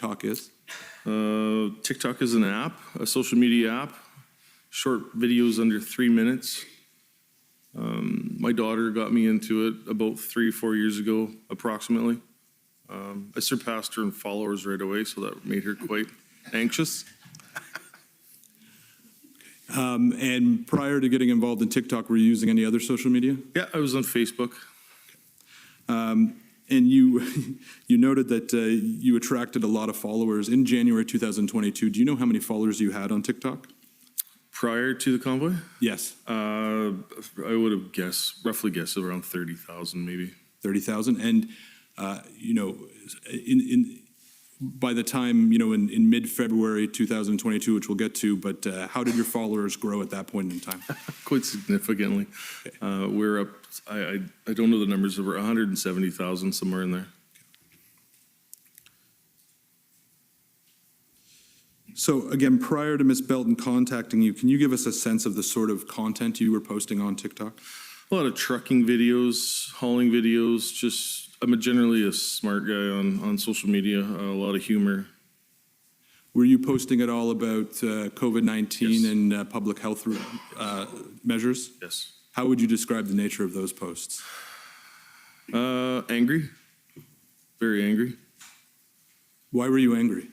TikTok is? TikTok is an app, a social media app. Short videos under 3 minutes. My daughter got me into it about 3 or 4 years ago, approximately. I surpassed her in followers right away, so that made her quite anxious. And prior to getting involved in TikTok, were you using any other social media? Yeah, I was on Facebook. And you you noted that you attracted a lot of followers in January 2022. Do you know how many followers you had on TikTok? Prior to the convoy? Yes. I would have roughly guessed around 30,000 maybe. 30,000. And, by the time, in mid-February 2022, which we'll get to, but how did your followers grow at that point in time? Quite significantly. Okay. We're up, I don't know the numbers, over 170,000, somewhere in there. So again, prior to Ms. Belton contacting you, can you give us a sense of the sort of content you were posting on TikTok? A lot of trucking videos, hauling videos, I'm generally a smart guy on social media, a lot of humor. Were you posting at all about COVID-19 Yes. and public health measures? Yes. How would you describe the nature of those posts? Angry, very angry. Why were you angry?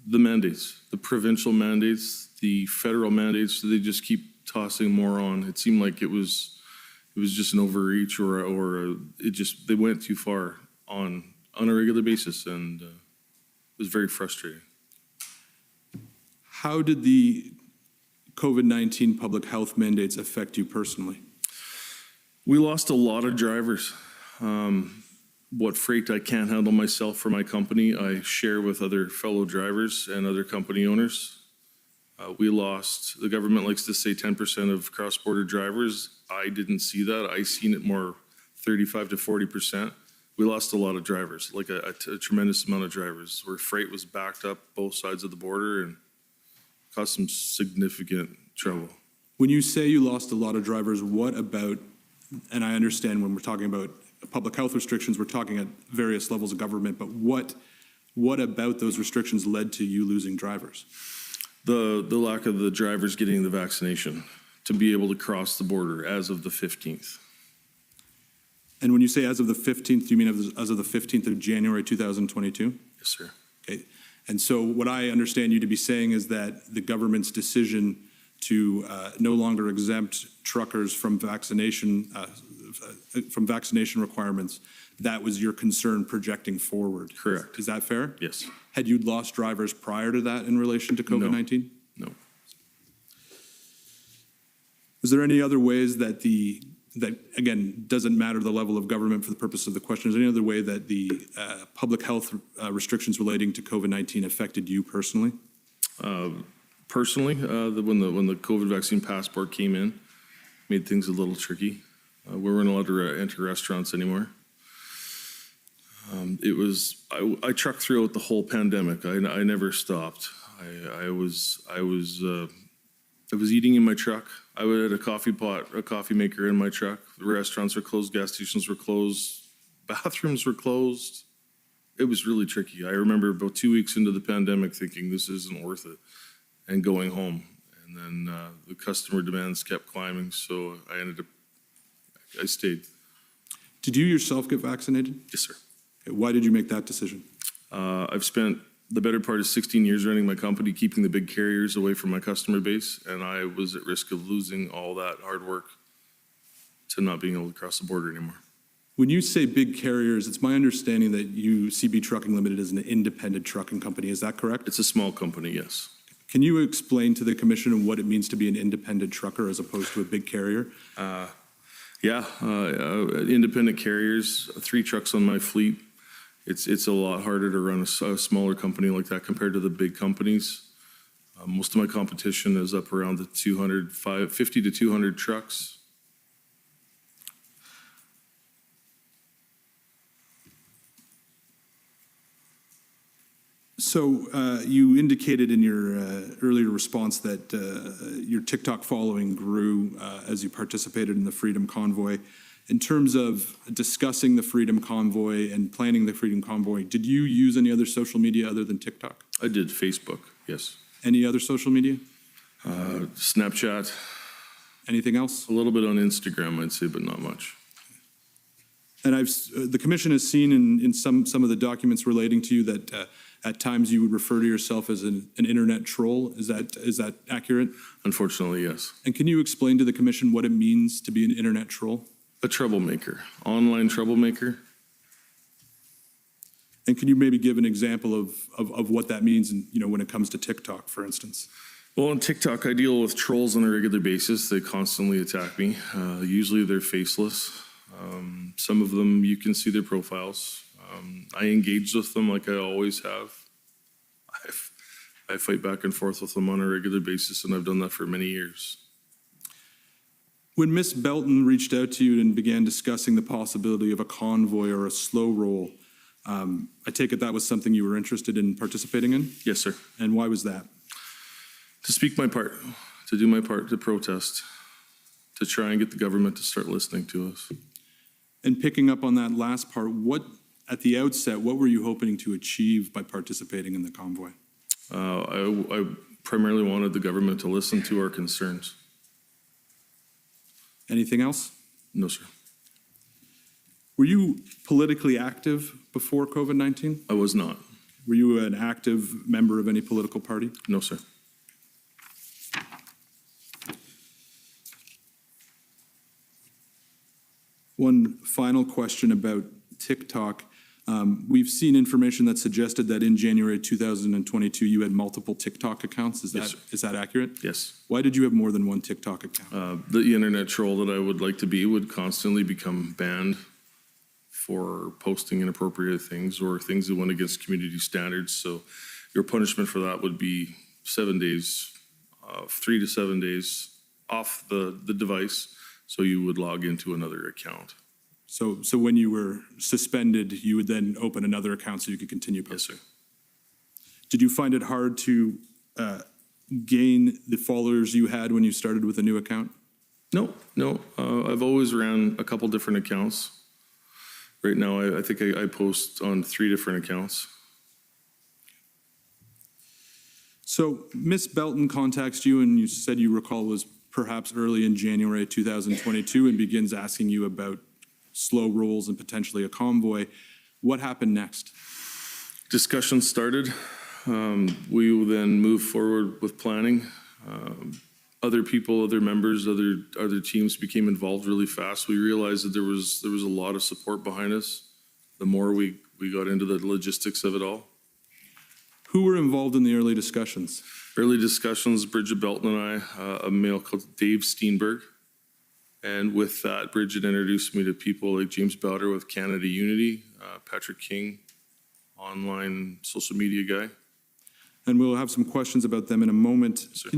The mandates, the provincial mandates, the federal mandates, they just keep tossing more on. It seemed like it was just an overreach or they went too far on a regular basis, and it was very frustrating. How did the COVID-19 public health mandates affect you personally? We lost a lot of drivers. What freight I can't handle myself for my company, I share with other fellow drivers and other company owners. The government likes to say 10% of cross-border drivers. I didn't see that. I seen it more 35 to 40%. We lost a lot of drivers, like a tremendous amount of drivers, where freight was backed up both sides of the border and caused some significant trouble. When you say you lost a lot of drivers, what about, and I understand when we're talking about public health restrictions, we're talking at various levels of government, but what about those restrictions led to you losing drivers? The lack of the drivers getting the vaccination to be able to cross the border as of the 15th. And when you say as of the 15th, do you mean as of the 15th of January 2022? Yes, sir. Okay. And so what I understand you to be saying is that the government's decision to no longer exempt truckers from vaccination requirements, that was your concern projecting forward. Correct. Is that fair? Yes. Had you lost drivers prior to that in relation to COVID-19? No. Was there any other ways that again, doesn't matter the level of government for the purpose of the question, is there any other way that the public health restrictions relating to COVID-19 affected you personally? Personally, when the COVID vaccine passport came in, made things a little tricky. We weren't allowed to enter restaurants anymore. I trucked throughout the whole pandemic. I never stopped. I was eating in my truck. I had a coffee maker in my truck. The restaurants were closed, gas stations were closed, bathrooms were closed. It was really tricky. I remember about 2 weeks into the pandemic thinking this isn't worth it and going home. And then the customer demands kept climbing, so I stayed. Did you yourself get vaccinated? Yes, sir. Okay, why did you make that decision? I've spent the better part of 16 years running my company, keeping the big carriers away from my customer base, and I was at risk of losing all that hard work to not being able to cross the border anymore. When you say big carriers, it's my understanding that CB Trucking Limited is an independent trucking company. Is that correct? It's a small company, yes. Can you explain to the commission what it means to be an independent trucker as opposed to a big carrier? Independent carriers, 3 trucks on my fleet. It's a lot harder to run a smaller company like that compared to the big companies. Most of my competition is up around the 50 to 200 trucks. So you indicated in your earlier response that your TikTok following grew as you participated in the Freedom Convoy. In terms of discussing the Freedom Convoy and planning the Freedom Convoy, did you use any other social media other than TikTok? I did Facebook, yes. Any other social media? Snapchat, Anything else? a little bit on Instagram, I'd say, but not much. And the commission has seen in some of the documents relating to you that at times you would refer to yourself as an internet troll. Is that accurate? Unfortunately, yes. And can you explain to the commission what it means to be an internet troll? A troublemaker, online troublemaker. And can you maybe give an example of what that means, when it comes to TikTok, for instance? Well, on TikTok, I deal with trolls on a regular basis. They constantly attack me. Usually they're faceless. Some of them, you can see their profiles. I engage with them like I always have. I fight back and forth with them on a regular basis, and I've done that for many years. When Ms. Belton reached out to you and began discussing the possibility of a convoy or a slow roll, I take it that was something you were interested in participating in? Yes, sir. And why was that? To speak my part, to do my part, to protest, to try and get the government to start listening to us. And picking up on that last part, at the outset, what were you hoping to achieve by participating in the convoy? I primarily wanted the government to listen to our concerns. Anything else? No, sir. Were you politically active before COVID-19? I was not. Were you an active member of any political party? No, sir. One final question about TikTok. We've seen information that suggested that in January 2022, you had multiple TikTok accounts. Yes, sir. Is that accurate? Yes. Why did you have more than one TikTok account? The internet troll that I would like to be would constantly become banned for posting inappropriate things or things that went against community standards. So your punishment for that would be 7 days, 3 to 7 days off the device, so you would log into another account. So when you were suspended, you would then open another account so you could continue posting? Yes, sir. Did you find it hard to gain the followers you had when you started with a new account? No. I've always ran a couple different accounts. Right now, I think I post on 3 different accounts. So Ms. Belton contacts you, and you said you recall was perhaps early in January 2022, and begins asking you about slow rolls and potentially a convoy. What happened next? Discussions started. We then moved forward with planning. Other people, other members, other teams became involved really fast. We realized that there was a lot of support behind us. The more we got into the logistics of it all. Who were involved in the early discussions? Early discussions, Bridget Belton and I, a male called Dave Steenberg. And with that, Bridget introduced me to people like James Barber with Canada Unity, Patrick King, online social media guy. And we'll have some questions about them in a moment. Sure.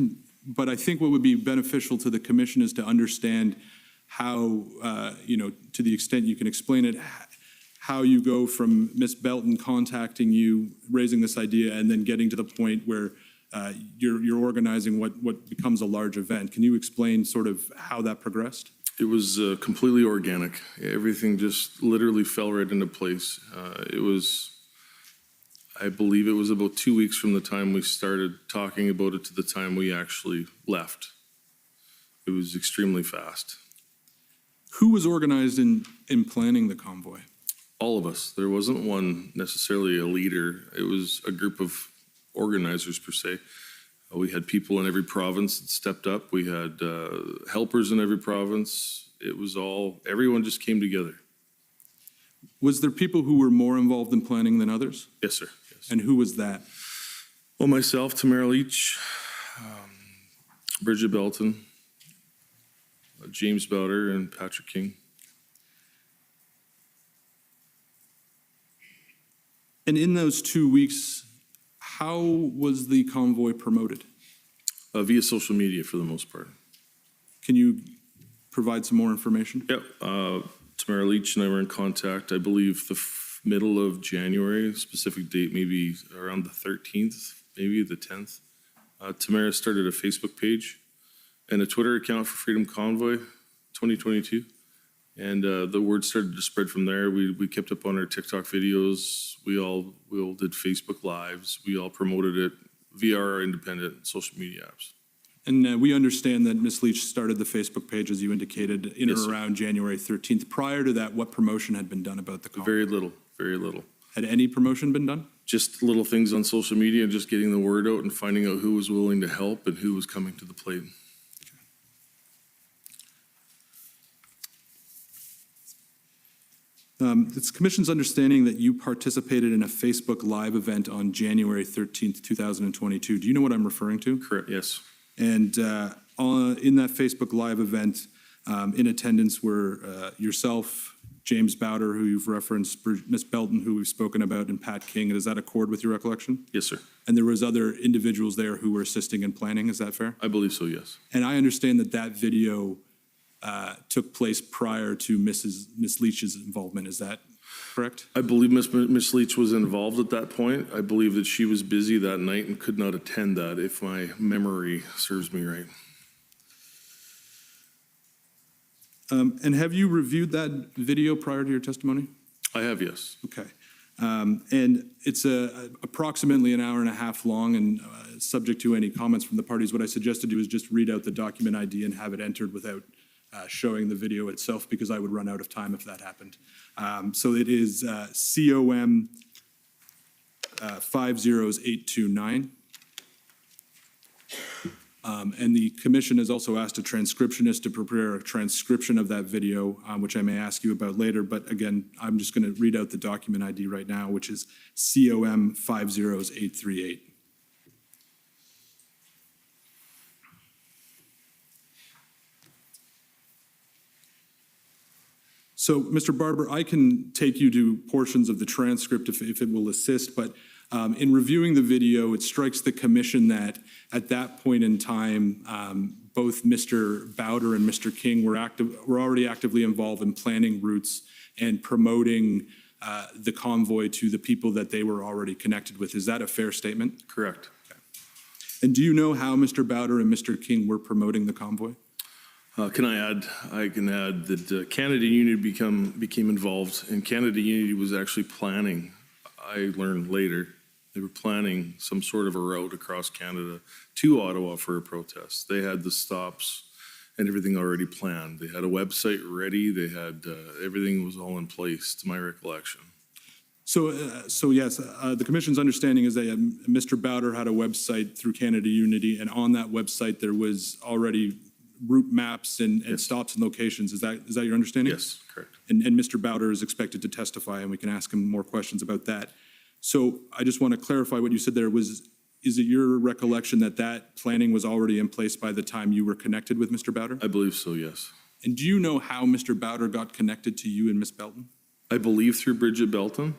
But I think what would be beneficial to the commission is to understand how, to the extent you can explain it, how you go from Ms. Belton contacting you, raising this idea, and then getting to the point where you're organizing what becomes a large event. Can you explain sort of how that progressed? It was completely organic. Everything just literally fell right into place. I believe it was about 2 weeks from the time we started talking about it to the time we actually left. It was extremely fast. Who was organized in planning the convoy? All of us. There wasn't one necessarily a leader. It was a group of organizers per se. We had people in every province that stepped up. We had helpers in every province. It was everyone just came together. Was there people who were more involved in planning than others? Yes, sir. Yes. And who was that? Well, myself, Tamara Leach, Bridget Belton, James Barber, and Patrick King. And in those 2 weeks, how was the convoy promoted? Via social media for the most part. Can you provide some more information? Yep. Tamara Leach and I were in contact, I believe, the middle of January, specific date, maybe around the 13th, maybe the 10th. Tamara started a Facebook page and a Twitter account for Freedom Convoy 2022. And the word started to spread from there. We kept up on our TikTok videos. We all did Facebook Lives. We all promoted it via our independent social media apps. And we understand that Ms. Leach started the Facebook page, as you indicated, in Yes, or sir. around January 13th. Prior to that, what promotion had been done about the call? Very little, very little. Had any promotion been done? Just little things on social media and just getting the word out and finding out who was willing to help and who was coming to the plate. It's the Commission's understanding that you participated in a Facebook Live event on January 13th, 2022. Do you know what I'm referring to? Correct, yes. And in that Facebook Live event, in attendance were yourself, James Bowder, who you've referenced, Ms. Belton, who we've spoken about, and Pat King. Does that accord with your recollection? Yes, sir. And there was other individuals there who were assisting in planning. Is that fair? I believe so, yes. And I understand that that video took place prior to Ms. Leach's involvement. Is that correct? I believe Ms. Leach was involved at that point. I believe that she was busy that night and could not attend that, if my memory serves me right. And have you reviewed that video prior to your testimony? I have, yes. Okay. And it's approximately an hour and a half long, and subject to any comments from the parties, what I suggested to do is just read out the document ID and have it entered without showing the video itself, because I would run out of time if that happened. So it is COM 50829. And the commission has also asked a transcriptionist to prepare a transcription of that video, which I may ask you about later. But again, I'm just going to read out the document ID right now, which is COM 50838. So, Mr. Barber, I can take you to portions of the transcript if it will assist, but in reviewing the video, it strikes the commission that at that point in time, both Mr. Bowder and Mr. King were already actively involved in planning routes and promoting the convoy to the people that they were already connected with. Is that a fair statement? Correct. Okay. And do you know how Mr. Bowder and Mr. King were promoting the convoy? I can add that Canada Unity became involved, and Canada Unity was actually planning. I learned later they were planning some sort of a route across Canada to Ottawa for a protest. They had the stops and everything already planned. They had a website ready. They had everything was all in place, to my recollection. So yes, the commission's understanding is that Mr. Bowder had a website through Canada Unity, and on that website there was already route maps and Yes. stops and locations. Is that your understanding? Yes, correct. And Mr. Bowder is expected to testify, and we can ask him more questions about that. So I just want to clarify what you said there. Is it your recollection that that planning was already in place by the time you were connected with Mr. Bowder? I believe so, yes. And do you know how Mr. Bowder got connected to you and Ms. Belton? I believe through Bridget Belton.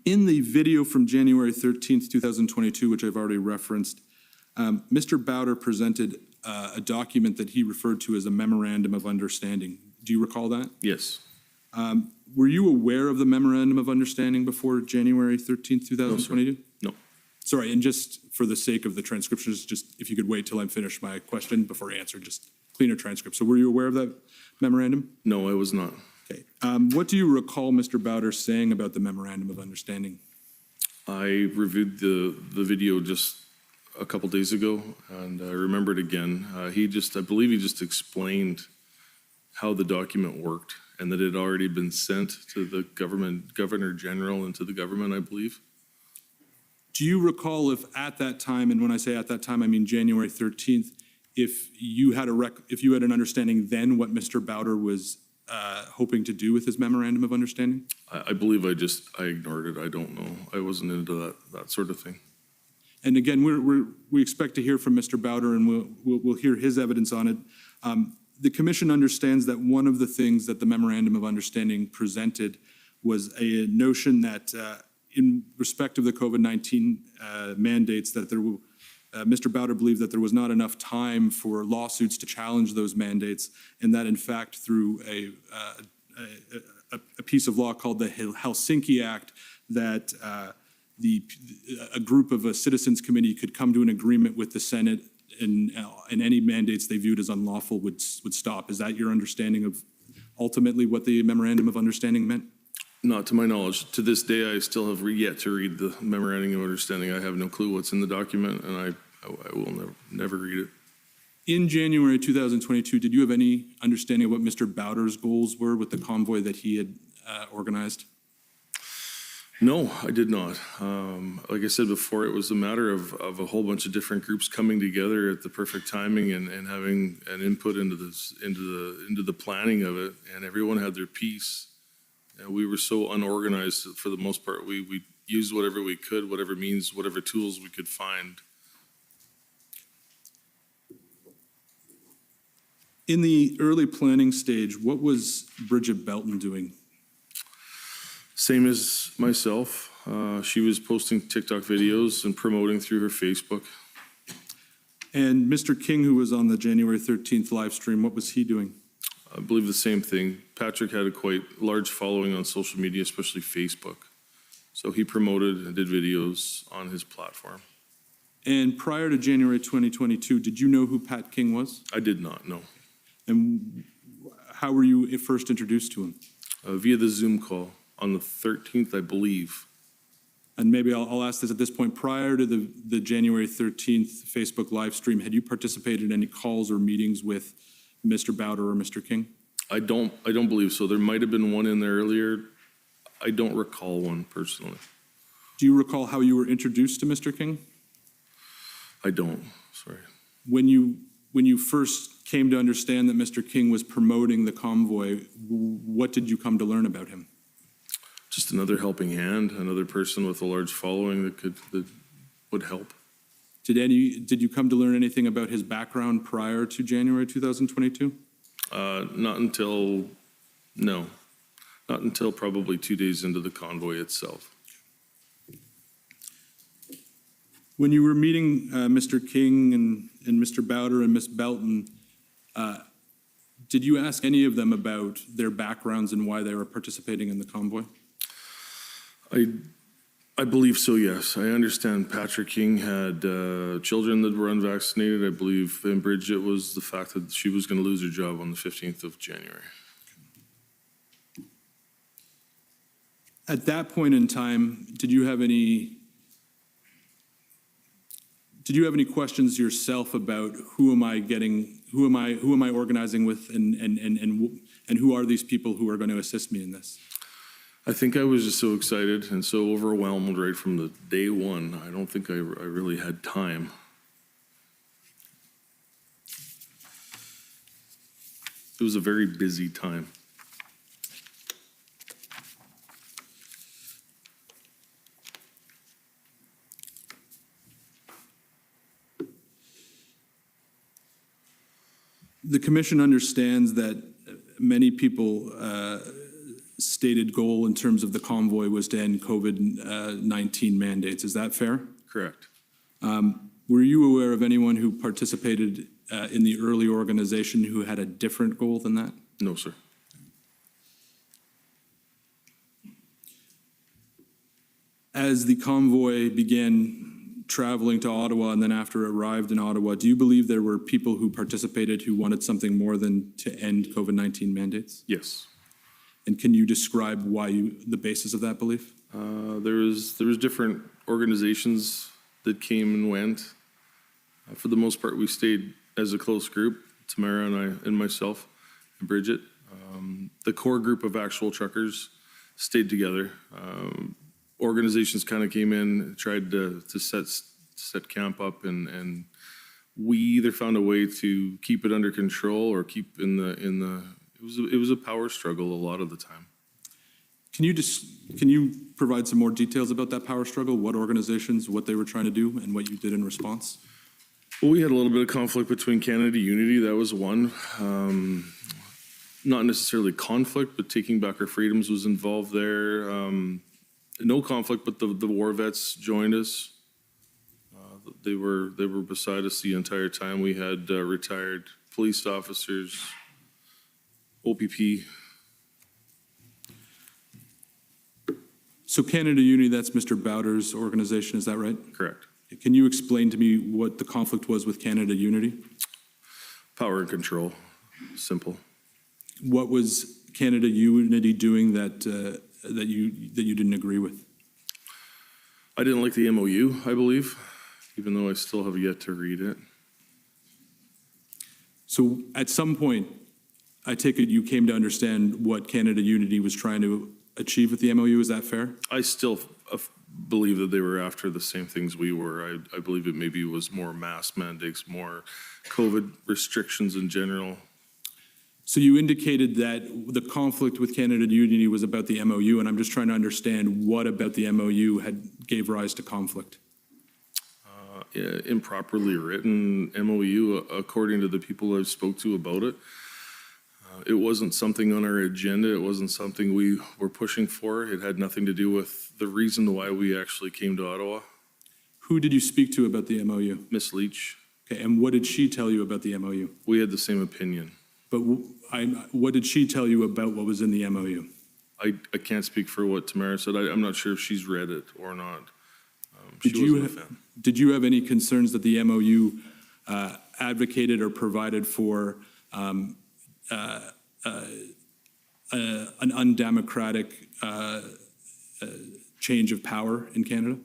In the video from January 13th, 2022, which I've already referenced, Mr. Bowder presented a document that he referred to as a memorandum of understanding. Do you recall that? Yes. Were you aware of the memorandum of understanding before January 13th, 2022? No. Sorry, and just for the sake of the transcription, just if you could wait till I'm finished my question before I answer, just cleaner transcript. So were you aware of that memorandum? No, I was not. Okay. What do you recall Mr. Bowder saying about the memorandum of understanding? I reviewed the video just a couple days ago, and I remember it again. I believe he just explained how the document worked and that it had already been sent to the Governor General and to the government, I believe. Do you recall if at that time, and when I say at that time, I mean January 13th, if you had an understanding then what Mr. Bowder was hoping to do with his memorandum of understanding? I believe I ignored it. I don't know. I wasn't into that sort of thing. And again, we expect to hear from Mr. Bowder, and we'll hear his evidence on it. The commission understands that one of the things that the memorandum of understanding presented was a notion that in respect of the COVID-19 mandates, that Mr. Bowder believed that there was not enough time for lawsuits to challenge those mandates, and that in fact through a piece of law called the Helsinki Act, that a group of a citizens committee could come to an agreement with the Senate and any mandates they viewed as unlawful would stop. Is that your understanding of ultimately what the memorandum of understanding meant? Not to my knowledge. To this day, I still have yet to read the memorandum of understanding. I have no clue what's in the document, and I will never read it. In January 2022, did you have any understanding of what Mr. Bowder's goals were with the convoy that he had organized? No, I did not. Like I said before, it was a matter of a whole bunch of different groups coming together at the perfect timing and having an input into the planning of it, and everyone had their piece. And we were so unorganized for the most part. We used whatever we could, whatever means, whatever tools we could find. In the early planning stage, what was Bridget Belton doing? Same as myself. She was posting TikTok videos and promoting through her Facebook. And Mr. King, who was on the January 13th live stream, what was he doing? I believe the same thing. Patrick had a quite large following on social media, especially Facebook. So he promoted and did videos on his platform. And prior to January 2022, did you know who Pat King was? I did not know. And how were you first introduced to him? Via the Zoom call on the 13th, I believe. And maybe I'll ask this at this point. Prior to the January 13th Facebook live stream, had you participated in any calls or meetings with Mr. Bowder or Mr. King? I don't believe so. There might have been one in there earlier. I don't recall one personally. Do you recall how you were introduced to Mr. King? I don't, sorry. When you first came to understand that Mr. King was promoting the convoy, what did you come to learn about him? Just another helping hand, another person with a large following that would help. Did you come to learn anything about his background prior to January 2022? Not until probably 2 days into the convoy itself. When you were meeting Mr. King and Mr. Bowder and Miss Belton, did you ask any of them about their backgrounds and why they were participating in the convoy? I believe so, yes. I understand Patrick King had children that were unvaccinated. I believe in Bridget was the fact that she was going to lose her job on the 15th of January. At that point in time, did you have any questions yourself about who am I organizing with, and who are these people who are going to assist me in this? I think I was just so excited and so overwhelmed right from the day one. I don't think I really had time. It was a very busy time. The commission understands that many people stated goal in terms of the convoy was to end COVID-19 mandates. Is that fair? Correct. Were you aware of anyone who participated in the early organization who had a different goal than that? No, sir. As the convoy began traveling to Ottawa and then after it arrived in Ottawa, do you believe there were people who participated who wanted something more than to end COVID-19 mandates? Yes. And can you describe the basis of that belief? There was different organizations that came and went. For the most part, we stayed as a close group, Tamara and I and myself and Bridget. The core group of actual truckers stayed together. Organizations kind of came in, tried to set camp up, and we either found a way to keep it under control or keep in the. It was a power struggle a lot of the time. Can you provide some more details about that power struggle? What organizations, what they were trying to do, and what you did in response? Well, we had a little bit of conflict between Canada Unity. That was one. Not necessarily conflict, but taking back our freedoms was involved there. No conflict, but the war vets joined us. They were beside us the entire time. We had retired police officers, OPP. So Canada Unity, that's Mr. Bowder's organization, is that right? Correct. Can you explain to me what the conflict was with Canada Unity? Power and control, simple. What was Canada Unity doing that you didn't agree with? I didn't like the MOU, I believe, even though I still have yet to read it. So at some point, I take it you came to understand what Canada Unity was trying to achieve with the MOU. Is that fair? I still believe that they were after the same things we were. I believe it maybe was more mask mandates, more COVID restrictions in general. So you indicated that the conflict with Canada Unity was about the MOU, and I'm just trying to understand what about the MOU gave rise to conflict. Improperly written MOU, according to the people I spoke to about it. It wasn't something on our agenda. It wasn't something we were pushing for. It had nothing to do with the reason why we actually came to Ottawa. Who did you speak to about the MOU? Miss Leach, Okay, and what did she tell you about the MOU? we had the same opinion. But what did she tell you about what was in the MOU? I can't speak for what Tamara said. I'm not sure if she's read it or not. Did you have any concerns that the MOU advocated or provided for an undemocratic change of power in Canada?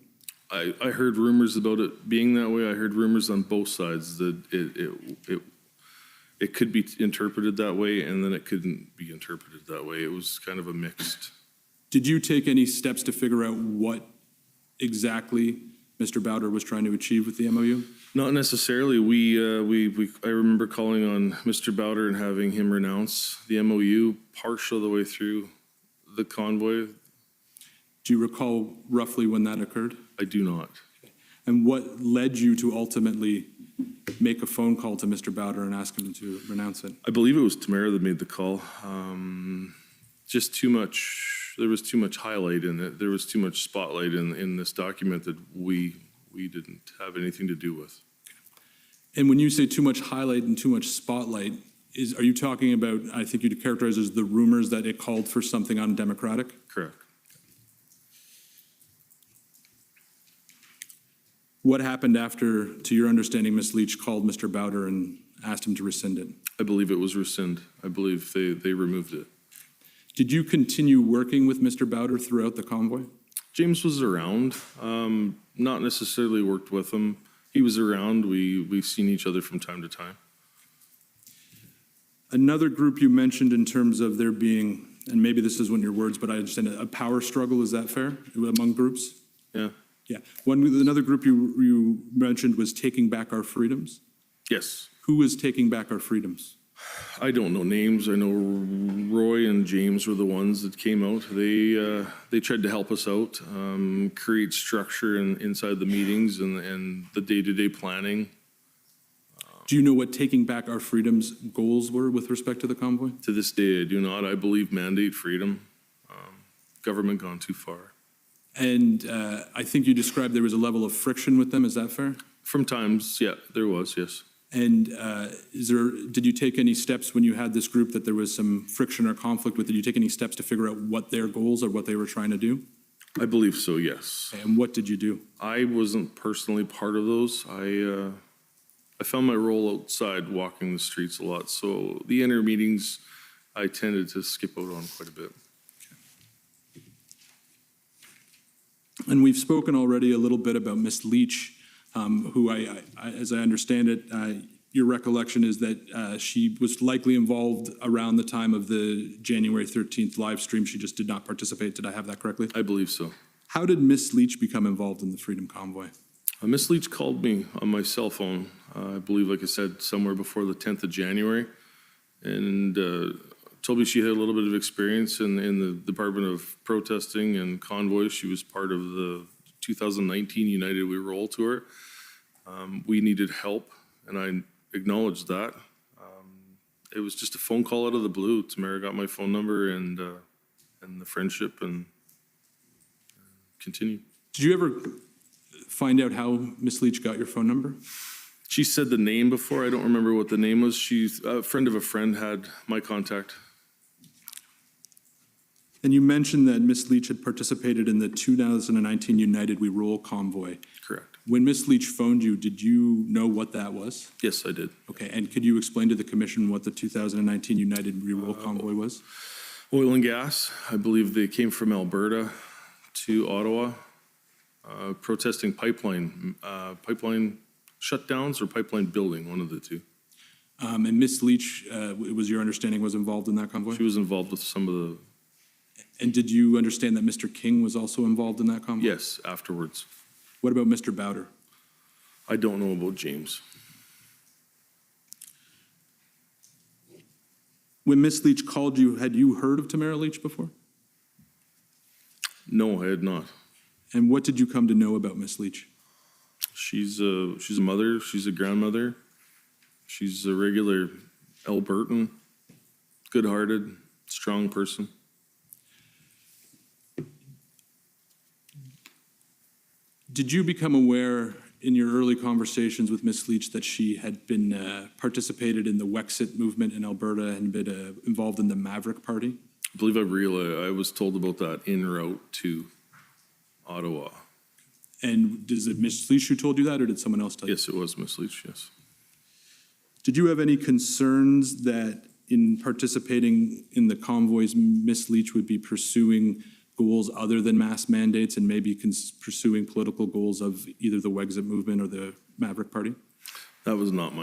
I heard rumors about it being that way. I heard rumors on both sides that it could be interpreted that way, and then it couldn't be interpreted that way. It was kind of a mixed. Did you take any steps to figure out what exactly Mr. Bowder was trying to achieve with the MOU? Not necessarily. I remember calling on Mr. Bowder and having him renounce the MOU partial the way through the convoy. Do you recall roughly when that occurred? I do not. And what led you to ultimately make a phone call to Mr. Bowder and ask him to renounce it? I believe it was Tamara that made the call. Just too much. There was too much highlight in it. There was too much spotlight in this document that we didn't have anything to do with. And when you say too much highlight and too much spotlight, are you talking about, I think you'd characterize as the rumors that it called for something undemocratic? Correct. What happened after, to your understanding, Ms. Leach called Mr. Bowder and asked him to rescind it? I believe it was rescind. I believe they removed it. Did you continue working with Mr. Bowder throughout the convoy? James was around, not necessarily worked with him. He was around. We've seen each other from time to time. Another group you mentioned in terms of there being, and maybe this isn't your words, but I understand a power struggle, is that fair, among groups? Yeah. Yeah. Another group you mentioned was taking back our freedoms. Yes. Who is taking back our freedoms? I don't know names. I know Roy and James were the ones that came out. They tried to help us out, create structure inside the meetings and the day-to-day planning. Do you know what taking back our freedoms goals were with respect to the convoy? To this day, I do not. I believe mandate freedom. Government gone too far. And I think you described there was a level of friction with them. Is that fair? From times, yeah, there was, yes. And did you take any steps when you had this group that there was some friction or conflict with? Did you take any steps to figure out what their goals or what they were trying to do? I believe so, yes. And what did you do? I wasn't personally part of those. I found my role outside walking the streets a lot. So the inner meetings, I tended to skip out on quite a bit. And we've spoken already a little bit about Ms. Leach, who, as I understand it, your recollection is that she was likely involved around the time of the January 13th live stream. She just did not participate. Did I have that correctly? I believe so. How did Ms. Leach become involved in the Freedom Convoy? Miss Leach called me on my cell phone, I believe, like I said, somewhere before the 10th of January, and told me she had a little bit of experience in the Department of Protesting and Convoy. She was part of the 2019 United We Roll tour. We needed help, and I acknowledged that. It was just a phone call out of the blue. Tamara got my phone number and the friendship and continued. Did you ever find out how Ms. Leach got your phone number? She said the name before. I don't remember what the name was. She's a friend of a friend had my contact. And you mentioned that Ms. Leach had participated in the 2019 United We Roll convoy. Correct. When Ms. Leach phoned you, did you know what that was? Yes, I did. Okay, and could you explain to the commission what the 2019 United We Roll convoy was? Oil and gas. I believe they came from Alberta to Ottawa, protesting pipeline shutdowns or pipeline building, one of the two. And Ms. Leach, it was your understanding, was involved in that convoy? She was involved with some of the, And did you understand that Mr. King was also involved in that convoy? yes, afterwards. What about Mr. Bowder? I don't know about James. When Ms. Leach called you, had you heard of Tamara Leach before? No, I had not. And what did you come to know about Ms. Leach? She's a mother, she's a grandmother, she's a regular Albertan, good-hearted, strong person. Did you become aware in your early conversations with Ms. Leach that she had been participated in the Wexit movement in Alberta and been involved in the Maverick Party? I believe I was told about that en route to Ottawa. And is it Ms. Leach who told you that, or did someone else tell you? Yes, it was Miss Leach, yes. Did you have any concerns that in participating in the convoys, Ms. Leach would be pursuing goals other than mass mandates and maybe pursuing political goals of either the Wexit movement or the Maverick Party? That was not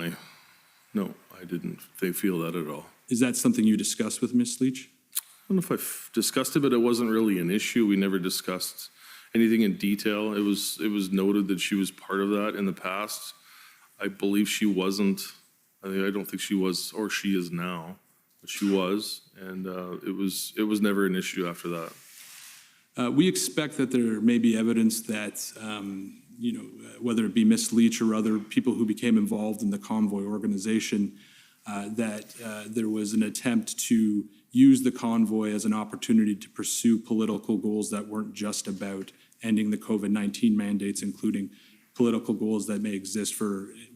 no, I didn't feel that at all. Is that something you discussed with Ms. Leach? I don't know if I've discussed it, but it wasn't really an issue. We never discussed anything in detail. It was noted that she was part of that in the past. I believe she wasn't. I don't think she was, or she is now, but she was, and it was never an issue after that. We expect that there may be evidence that, whether it be Ms. Leach or other people who became involved in the convoy organization, that there was an attempt to use the convoy as an opportunity to pursue political goals that weren't just about ending the COVID-19 mandates, including political goals that may exist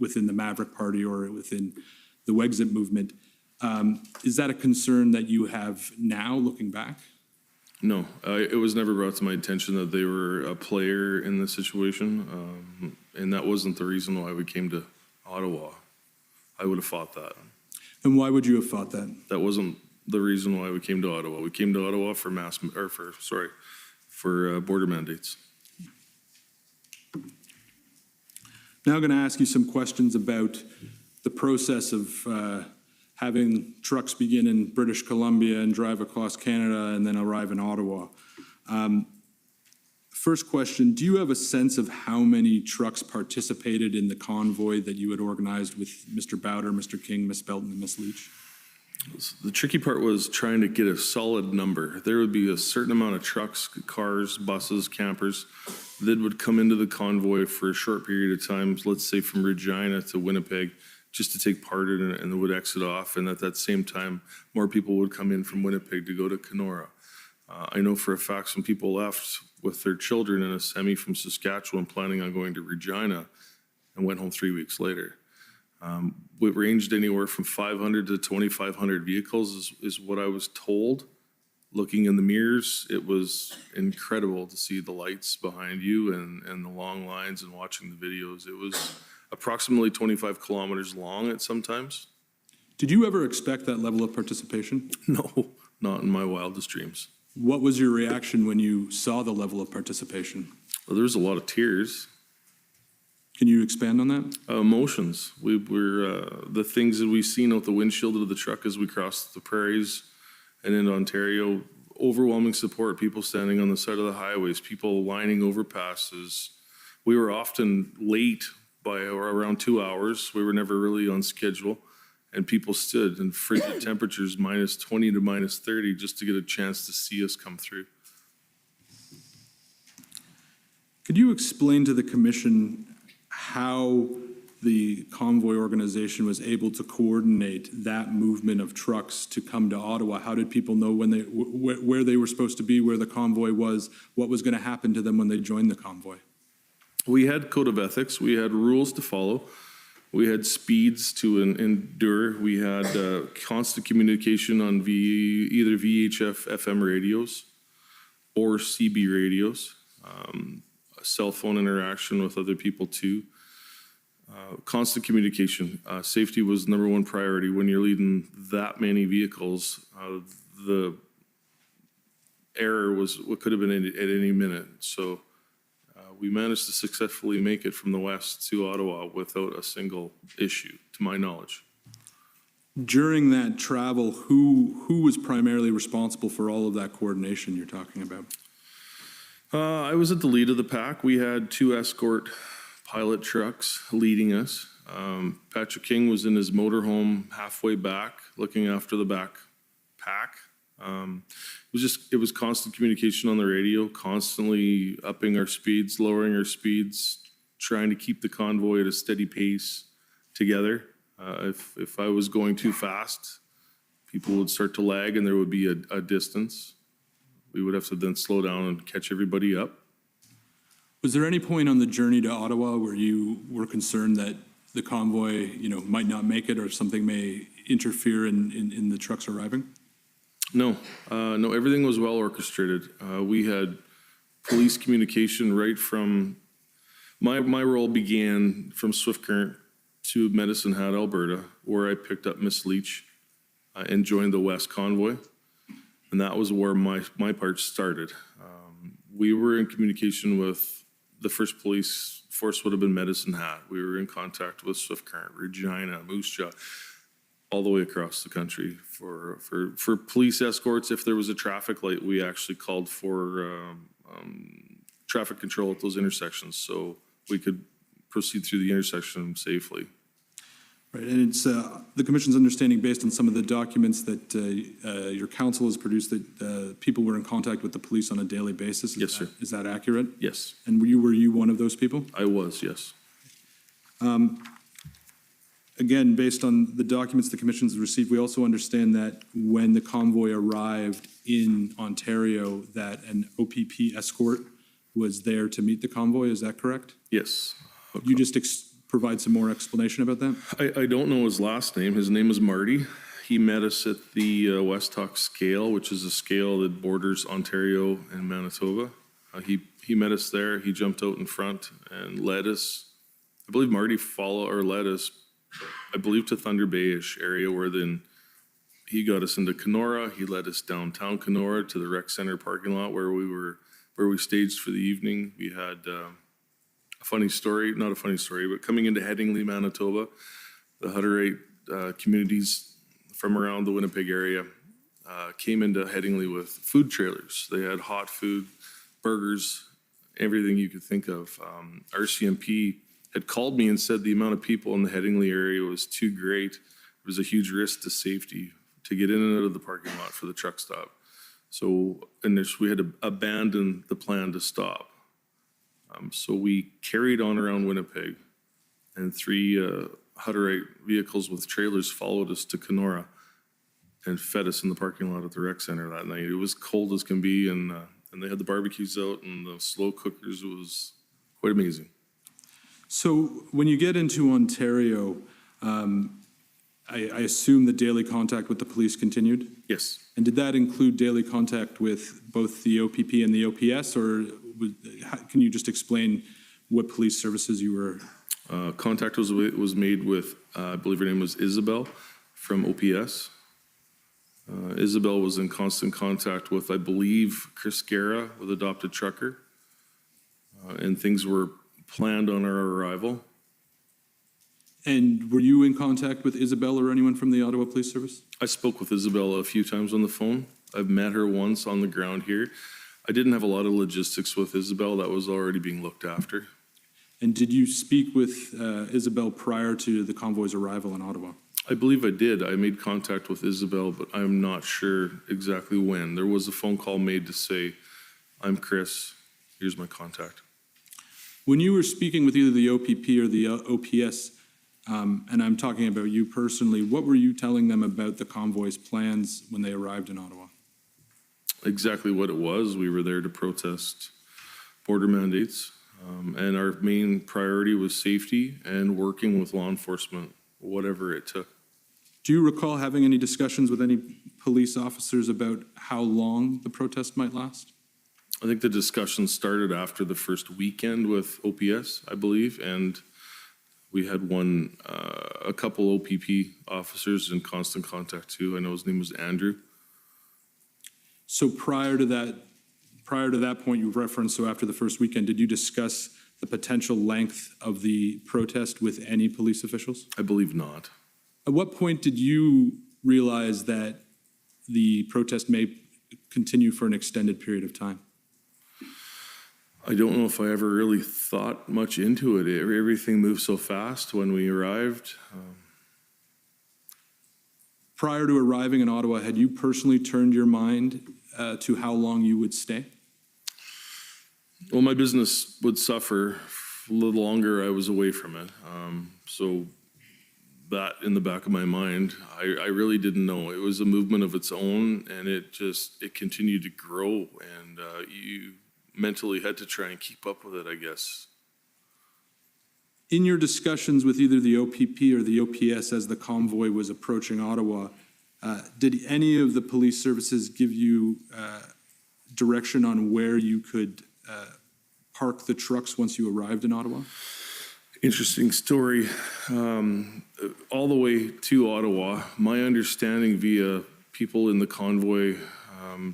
within the Maverick Party or within the Wexit movement. Is that a concern that you have now, looking back? No, it was never brought to my attention that they were a player in the situation, and that wasn't the reason why we came to Ottawa. I would have fought that. And why would you have thought that? That wasn't the reason why we came to Ottawa. We came to Ottawa for border mandates. Now I'm going to ask you some questions about the process of having trucks begin in British Columbia and drive across Canada and then arrive in Ottawa. First question, do you have a sense of how many trucks participated in the convoy that you had organized with Mr. Bowder, Mr. King, Ms. Belton, and Ms. Leach? The tricky part was trying to get a solid number. There would be a certain amount of trucks, cars, buses, campers that would come into the convoy for a short period of time, let's say from Regina to Winnipeg, just to take part in it, and they would exit off. And at that same time, more people would come in from Winnipeg to go to Kenora. I know for a fact some people left with their children in a semi from Saskatchewan planning on going to Regina and went home 3 weeks later. It ranged anywhere from 500 to 2,500 vehicles is what I was told. Looking in the mirrors, it was incredible to see the lights behind you and the long lines and watching the videos. It was approximately 25 kilometers long at some times. Did you ever expect that level of participation? No, not in my wildest dreams. What was your reaction when you saw the level of participation? Well, there was a lot of tears. Can you expand on that? Emotions. We were the things that we've seen out the windshield of the truck as we crossed the prairies and into Ontario. Overwhelming support, people standing on the side of the highways, people lining overpasses. We were often late by around 2 hours. We were never really on schedule. And people stood in frigid temperatures, minus 20 to minus 30, just to get a chance to see us come through. Could you explain to the commission how the convoy organization was able to coordinate that movement of trucks to come to Ottawa? How did people know where they were supposed to be, where the convoy was, what was going to happen to them when they joined the convoy? We had code of ethics. We had rules to follow. We had speeds to endure. We had constant communication on either VHF, FM radios. or CB radios, cell phone interaction with other people too. Constant communication. Safety was number one priority. When you're leading that many vehicles, the error was what could have been at any minute. So we managed to successfully make it from the west to Ottawa without a single issue, to my knowledge. During that travel, who was primarily responsible for all of that coordination you're talking about? I was at the lead of the pack. We had 2 escort pilot trucks leading us. Patrick King was in his motorhome halfway back, looking after the back pack. It was constant communication on the radio, constantly upping our speeds, lowering our speeds, trying to keep the convoy at a steady pace together. If I was going too fast, people would start to lag and there would be a distance. We would have to then slow down and catch everybody up. Was there any point on the journey to Ottawa where you were concerned that the convoy, might not make it or something may interfere in the trucks arriving? No, everything was well orchestrated. We had police communication right from, my role began from Swift Current to Medicine Hat, Alberta, where I picked up Miss Leach and joined the West Convoy. And that was where my part started. We were in communication with the first police force would have been Medicine Hat. We were in contact with Swift Current, Regina, Moose Jaw, all the way across the country for police escorts. If there was a traffic light, we actually called for traffic control at those intersections so we could proceed through the intersection safely. Right, and it's the Commission's understanding, based on some of the documents that your council has produced, that people were in contact with the police on a daily basis. Yes, sir. Is that accurate? Yes. And were you one of those people? I was, yes. Again, based on the documents the Commission's received, we also understand that when the convoy arrived in Ontario, that an OPP escort was there to meet the convoy. Is that correct? Yes. You just provide some more explanation about that? I don't know his last name. His name is Marty. He met us at the Westhock Scale, which is a scale that borders Ontario and Manitoba. He met us there. He jumped out in front and led us. I believe Marty led us, I believe, to Thunder Bay-ish area, where then he got us into Kenora. He led us downtown Kenora to the rec center parking lot where we staged for the evening. We had funny story, not a funny story, but coming into Headingley, Manitoba, the Hutterite communities from around the Winnipeg area came into Headingley with food trailers. They had hot food, burgers, everything you could think of. RCMP had called me and said the amount of people in the Headingley area was too great. It was a huge risk to safety to get in and out of the parking lot for the truck stop. So, we had to abandon the plan to stop. So we carried on around Winnipeg, and 3 Hutterite vehicles with trailers followed us to Kenora and fed us in the parking lot at the rec center that night. It was cold as can be, and they had the barbecues out and the slow cookers. It was quite amazing. So when you get into Ontario, I assume the daily contact with the police continued? Yes. And did that include daily contact with both the OPP and the OPS, or can you just explain what police services you were? Contact was made with, I believe her name was Isabel from OPS. Isabel was in constant contact with, I believe, Chris Guerra, with Adopted Trucker, and things were planned on our arrival. And were you in contact with Isabel or anyone from the Ottawa Police Service? I spoke with Isabel a few times on the phone. I've met her once on the ground here. I didn't have a lot of logistics with Isabel. That was already being looked after. And did you speak with Isabel prior to the convoy's arrival in Ottawa? I believe I did. I made contact with Isabel, but I'm not sure exactly when. There was a phone call made to say, "I'm Chris, here's my contact." When you were speaking with either the OPP or the OPS, and I'm talking about you personally, what were you telling them about the convoy's plans when they arrived in Ottawa? Exactly what it was. We were there to protest border mandates, and our main priority was safety and working with law enforcement, whatever it took. Do you recall having any discussions with any police officers about how long the protest might last? I think the discussion started after the first weekend with OPS, I believe, and we had a couple OPP officers in constant contact too. I know his name was Andrew. So prior to that point you referenced, so after the first weekend, did you discuss the potential length of the protest with any police officials? I believe not. At what point did you realize that the protest may continue for an extended period of time? I don't know if I ever really thought much into it. Everything moved so fast when we arrived. Prior to arriving in Ottawa, had you personally turned your mind to how long you would stay? Well, my business would suffer a little longer I was away from it. So that in the back of my mind, I really didn't know. It was a movement of its own, and it continued to grow, and you mentally had to try and keep up with it, I guess. In your discussions with either the OPP or the OPS as the convoy was approaching Ottawa, did any of the police services give you direction on where you could park the trucks once you arrived in Ottawa? Interesting story. All the way to Ottawa, my understanding via people in the convoy,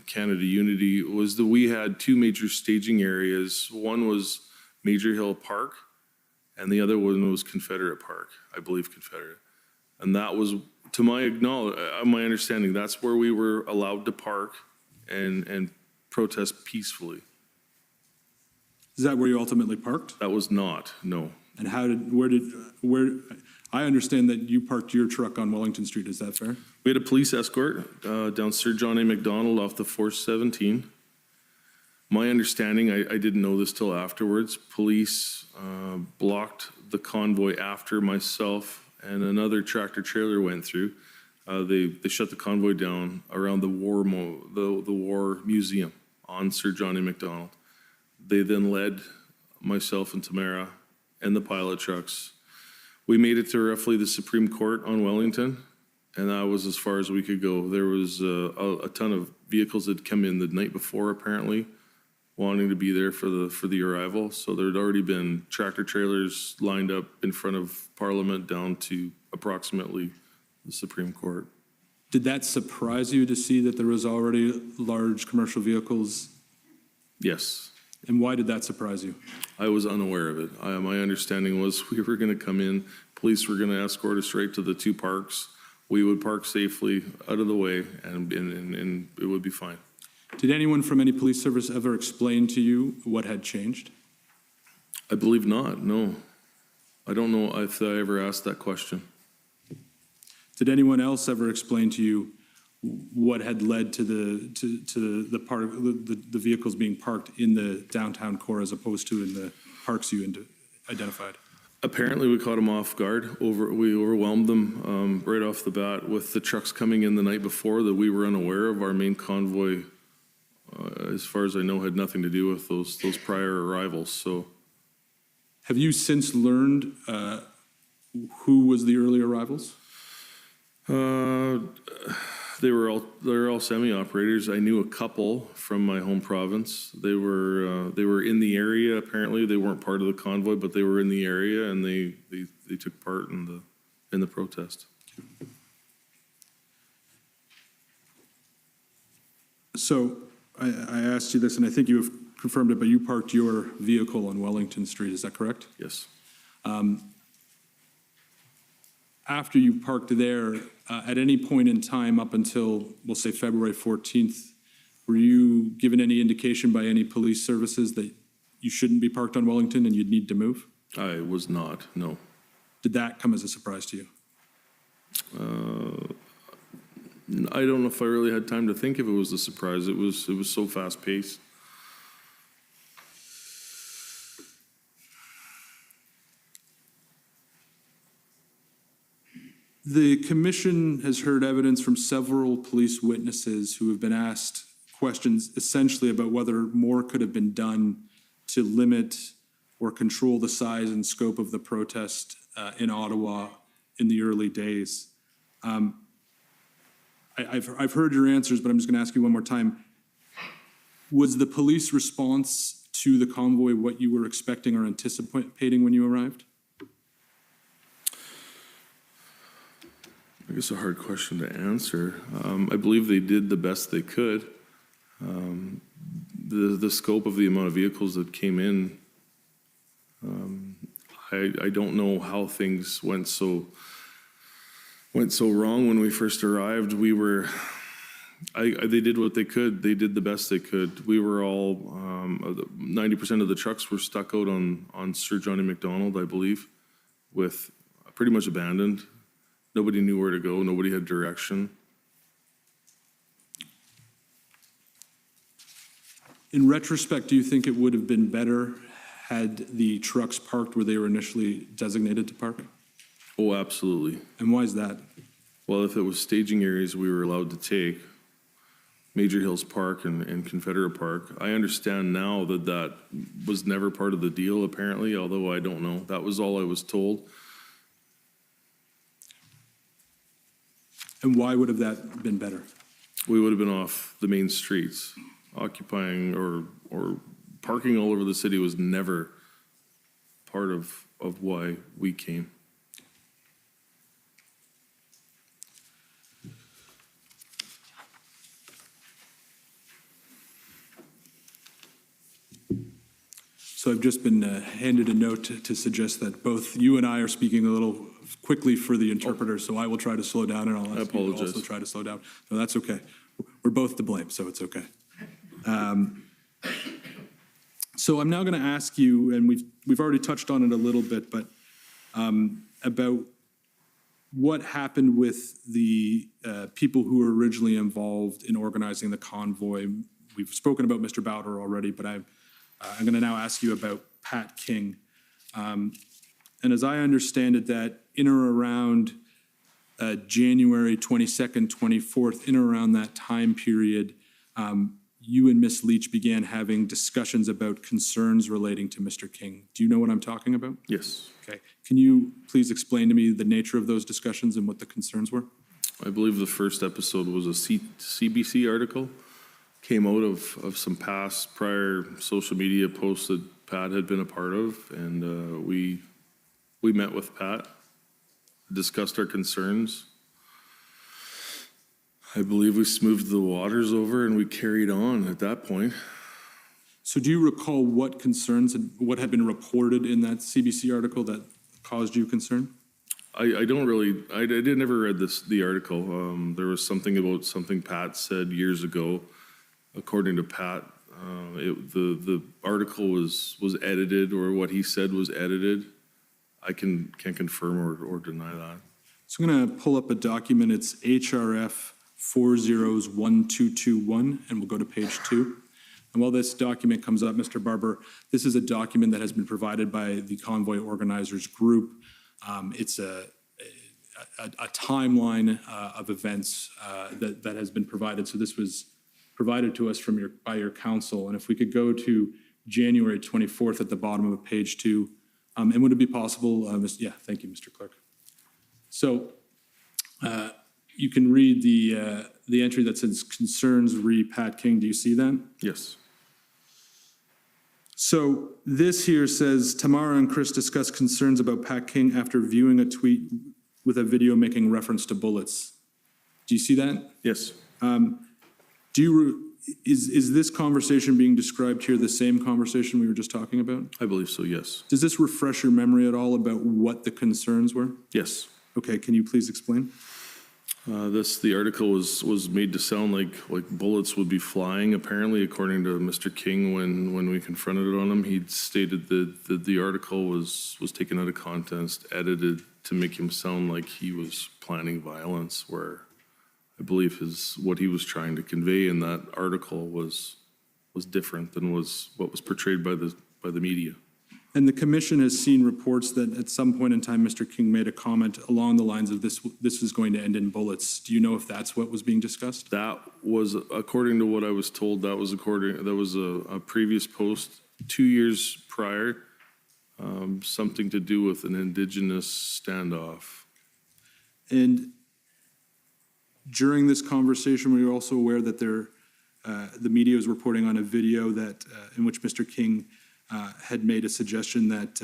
Canada Unity, was that we had two major staging areas. One was Major Hill Park, and the other one was Confederate Park, I believe Confederate. And that was, to my understanding, that's where we were allowed to park and protest peacefully. Is that where you ultimately parked? That was not, no. And I understand that you parked your truck on Wellington Street, is that fair? We had a police escort down Sir John A. Macdonald off the 417. My understanding, I didn't know this till afterwards, police blocked the convoy after myself and another tractor trailer went through. They shut the convoy down around the War Museum on Sir John A. Macdonald. They then led myself and Tamara and the pilot trucks. We made it to roughly the Supreme Court on Wellington, and that was as far as we could go. There was a ton of vehicles that come in the night before, apparently, wanting to be there for the arrival. So there had already been tractor trailers lined up in front of Parliament down to approximately the Supreme Court. Did that surprise you to see that there was already large commercial vehicles? Yes. And why did that surprise you? I was unaware of it. My understanding was we were going to come in, police were going to escort us right to the two parks. We would park safely out of the way, and it would be fine. Did anyone from any police service ever explain to you what had changed? I believe not, no. I don't know if I ever asked that question. Did anyone else ever explain to you what had led to the vehicles being parked in the downtown core as opposed to in the parks you identified? Apparently, we caught them off guard. We overwhelmed them right off the bat with the trucks coming in the night before that we were unaware of. Our main convoy, as far as I know, had nothing to do with those prior arrivals. So, have you since learned who was the early arrivals? They were all semi-operators. I knew a couple from my home province. They were in the area. Apparently, they weren't part of the convoy, but they were in the area, and they took part in the protest. So I asked you this, and I think you have confirmed it, but you parked your vehicle on Wellington Street. Is that correct? Yes. After you parked there, at any point in time up until, we'll say, February 14th, were you given any indication by any police services that you shouldn't be parked on Wellington and you'd need to move? I was not, no. Did that come as a surprise to you? I don't know if I really had time to think if it was a surprise. It was so fast-paced. The commission has heard evidence from several police witnesses who have been asked questions essentially about whether more could have been done to limit or control the size and scope of the protest in Ottawa in the early days. I've heard your answers, but I'm just going to ask you one more time. Was the police response to the convoy what you were expecting or anticipating when you arrived? I guess a hard question to answer. I believe they did the best they could. The scope of the amount of vehicles that came in, I don't know how things went so wrong when we first arrived. They did what they could. They did the best they could. We were all 90% of the trucks were stuck out on Sir Johnny MacDonald, I believe, with pretty much abandoned. Nobody knew where to go. Nobody had direction. In retrospect, do you think it would have been better had the trucks parked where they were initially designated to park? Oh, absolutely. And why is that? Well, if it was staging areas we were allowed to take, Major Hills Park and Confederate Park, I understand now that that was never part of the deal, apparently, although I don't know. That was all I was told. And why would have that been better? We would have been off the main streets. Occupying or parking all over the city was never part of why we came. So I've just been handed a note to suggest that both you and I are speaking a little quickly for the interpreter, so I will try to slow down, and I'll ask you to also try to slow down. No, that's okay. We're both to blame, so it's okay. So I'm now going to ask you, and we've already touched on it a little bit, but about what happened with the people who were originally involved in organizing the convoy. We've spoken about Mr. Bowder already, but I'm going to now ask you about Pat King. And as I understand it, that in or around January 22nd, 24th, in or around that time period, you and Ms. Leach began having discussions about concerns relating to Mr. King. Do you know what I'm talking about? Yes. Okay. Can you please explain to me the nature of those discussions and what the concerns were? I believe the first episode was a CBC article. Came out of some past prior social media posts that Pat had been a part of, and we met with Pat, discussed our concerns. I believe we smoothed the waters over and we carried on at that point. So do you recall what concerns, what had been reported in that CBC article that caused you concern? I don't really, I never read the article. There was something about something Pat said years ago. According to Pat, the article was edited, or what he said was edited. I can't confirm or deny that. So I'm going to pull up a document. It's HRF 401221, and we'll go to page 2. And while this document comes up, Mr. Barber, this is a document that has been provided by the convoy organizers group. It's a timeline of events that has been provided. So this was provided to us by your counsel. And if we could go to January 24th at the bottom of page 2. And would it be possible, yeah, thank you, Mr. Clerk. So you can read the entry that says concerns re Pat King. Do you see that? Yes. So this here says, Tamara and Chris discuss concerns about Pat King after viewing a tweet with a video making reference to bullets. Do you see that? Yes. Is this conversation being described here the same conversation we were just talking about? I believe so, yes. Does this refresh your memory at all about what the concerns were? Yes. Okay, can you please explain? The article was made to sound like bullets would be flying. Apparently, according to Mr. King, when we confronted on him, he'd stated that the article was taken out of context, edited to make him sound like he was planning violence, where I believe what he was trying to convey in that article was different than what was portrayed by the media. And the commission has seen reports that at some point in time, Mr. King made a comment along the lines of this is going to end in bullets. Do you know if that's what was being discussed? That was, according to what I was told, that was a previous post 2 years prior, something to do with an Indigenous standoff. And during this conversation, were you also aware that there the media was reporting on a video that in which Mr. King had made a suggestion that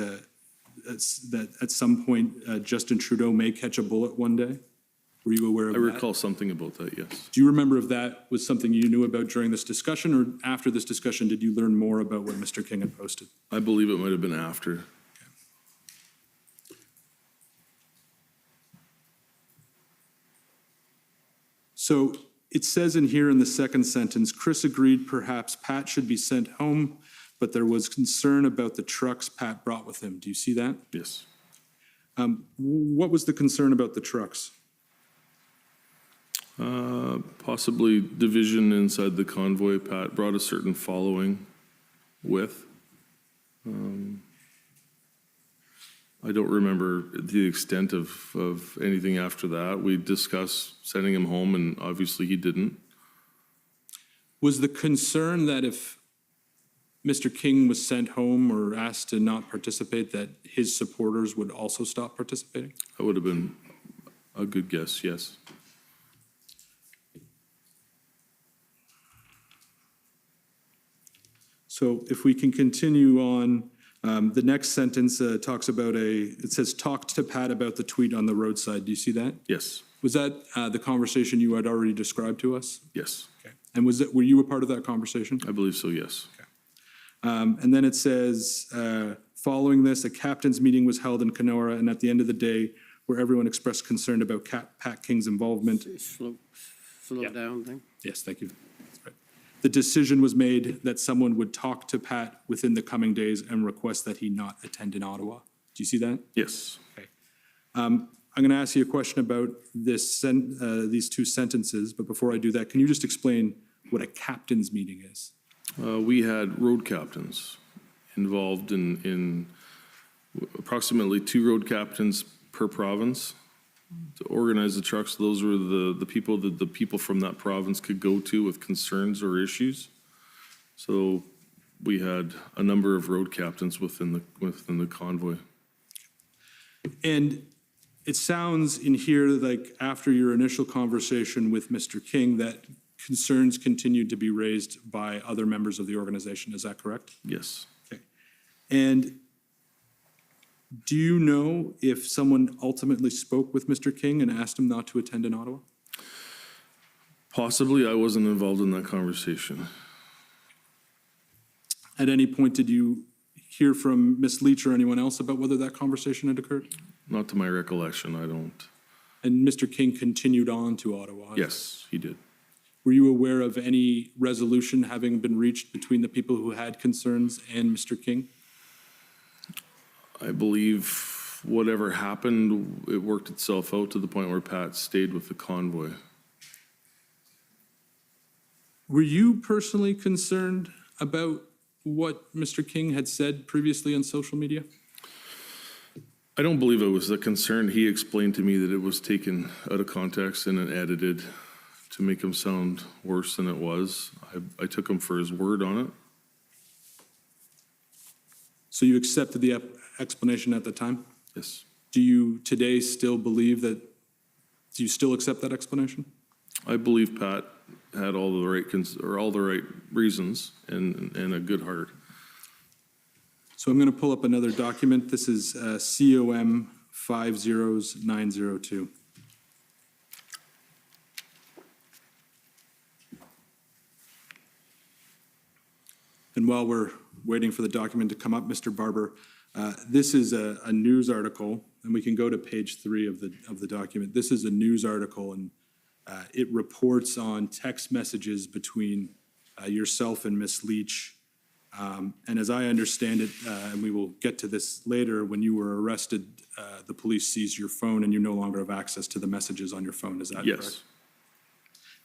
that at some point Justin Trudeau may catch a bullet one day. Were you aware of I that? recall something about that, yes. Do you remember if that was something you knew about during this discussion, or after this discussion, did you learn more about what Mr. King had posted? I believe it might have been after. So it says in here in the second sentence, Chris agreed perhaps Pat should be sent home, but there was concern about the trucks Pat brought with him. Do you see that? Yes. What was the concern about the trucks? Possibly division inside the convoy. Pat brought a certain following with. I don't remember the extent of anything after that. We discussed sending him home, and obviously he didn't. Was the concern that if Mr. King was sent home or asked to not participate, that his supporters would also stop participating? That would have been a good guess, yes. So if we can continue on, the next sentence talks about it says, talked to Pat about the tweet on the roadside. Do you see that? Yes, Was that the conversation you had already described to us? yes. Okay. And were you a part of that conversation? I believe so, yes. And then it says, following this, a captain's meeting was held in Kenora, and at the end of the day, where everyone expressed concern about Pat King's involvement. Slow Yeah. down thing. Yes, thank you. That's right. The decision was made that someone would talk to Pat within the coming days and request that he not attend in Ottawa. Do you see that? Yes. Okay. I'm going to ask you a question about these two sentences, but before I do that, can you just explain what a captain's meeting is? We had road captains involved in approximately 2 road captains per province to organize the trucks. Those were the people that the people from that province could go to with concerns or issues. So we had a number of road captains within the convoy. And it sounds in here like after your initial conversation with Mr. King that concerns continued to be raised by other members of the organization. Is that correct? Yes. Okay. And do you know if someone ultimately spoke with Mr. King and asked him not to attend in Ottawa? Possibly. I wasn't involved in that conversation. At any point, did you hear from Ms. Leach or anyone else about whether that conversation had occurred? Not to my recollection, I don't. And Mr. King continued on to Ottawa? Yes, he did. Were you aware of any resolution having been reached between the people who had concerns and Mr. King? I believe whatever happened, it worked itself out to the point where Pat stayed with the convoy. Were you personally concerned about what Mr. King had said previously on social media? I don't believe it was a concern. He explained to me that it was taken out of context and then edited to make him sound worse than it was. I took him for his word on it. So you accepted the explanation at the time? Yes. Do you today still believe that, do you still accept that explanation? I believe Pat had all the right reasons and a good heart. So I'm going to pull up another document. This is COM 50902. And while we're waiting for the document to come up, Mr. Barber, this is a news article, and we can go to page 3 of the document. This is a news article, and it reports on text messages between yourself and Ms. Leach. And as I understand it, and we will get to this later, when you were arrested, the police seized your phone and you no longer have access to the messages on your phone. Is that correct? Yes.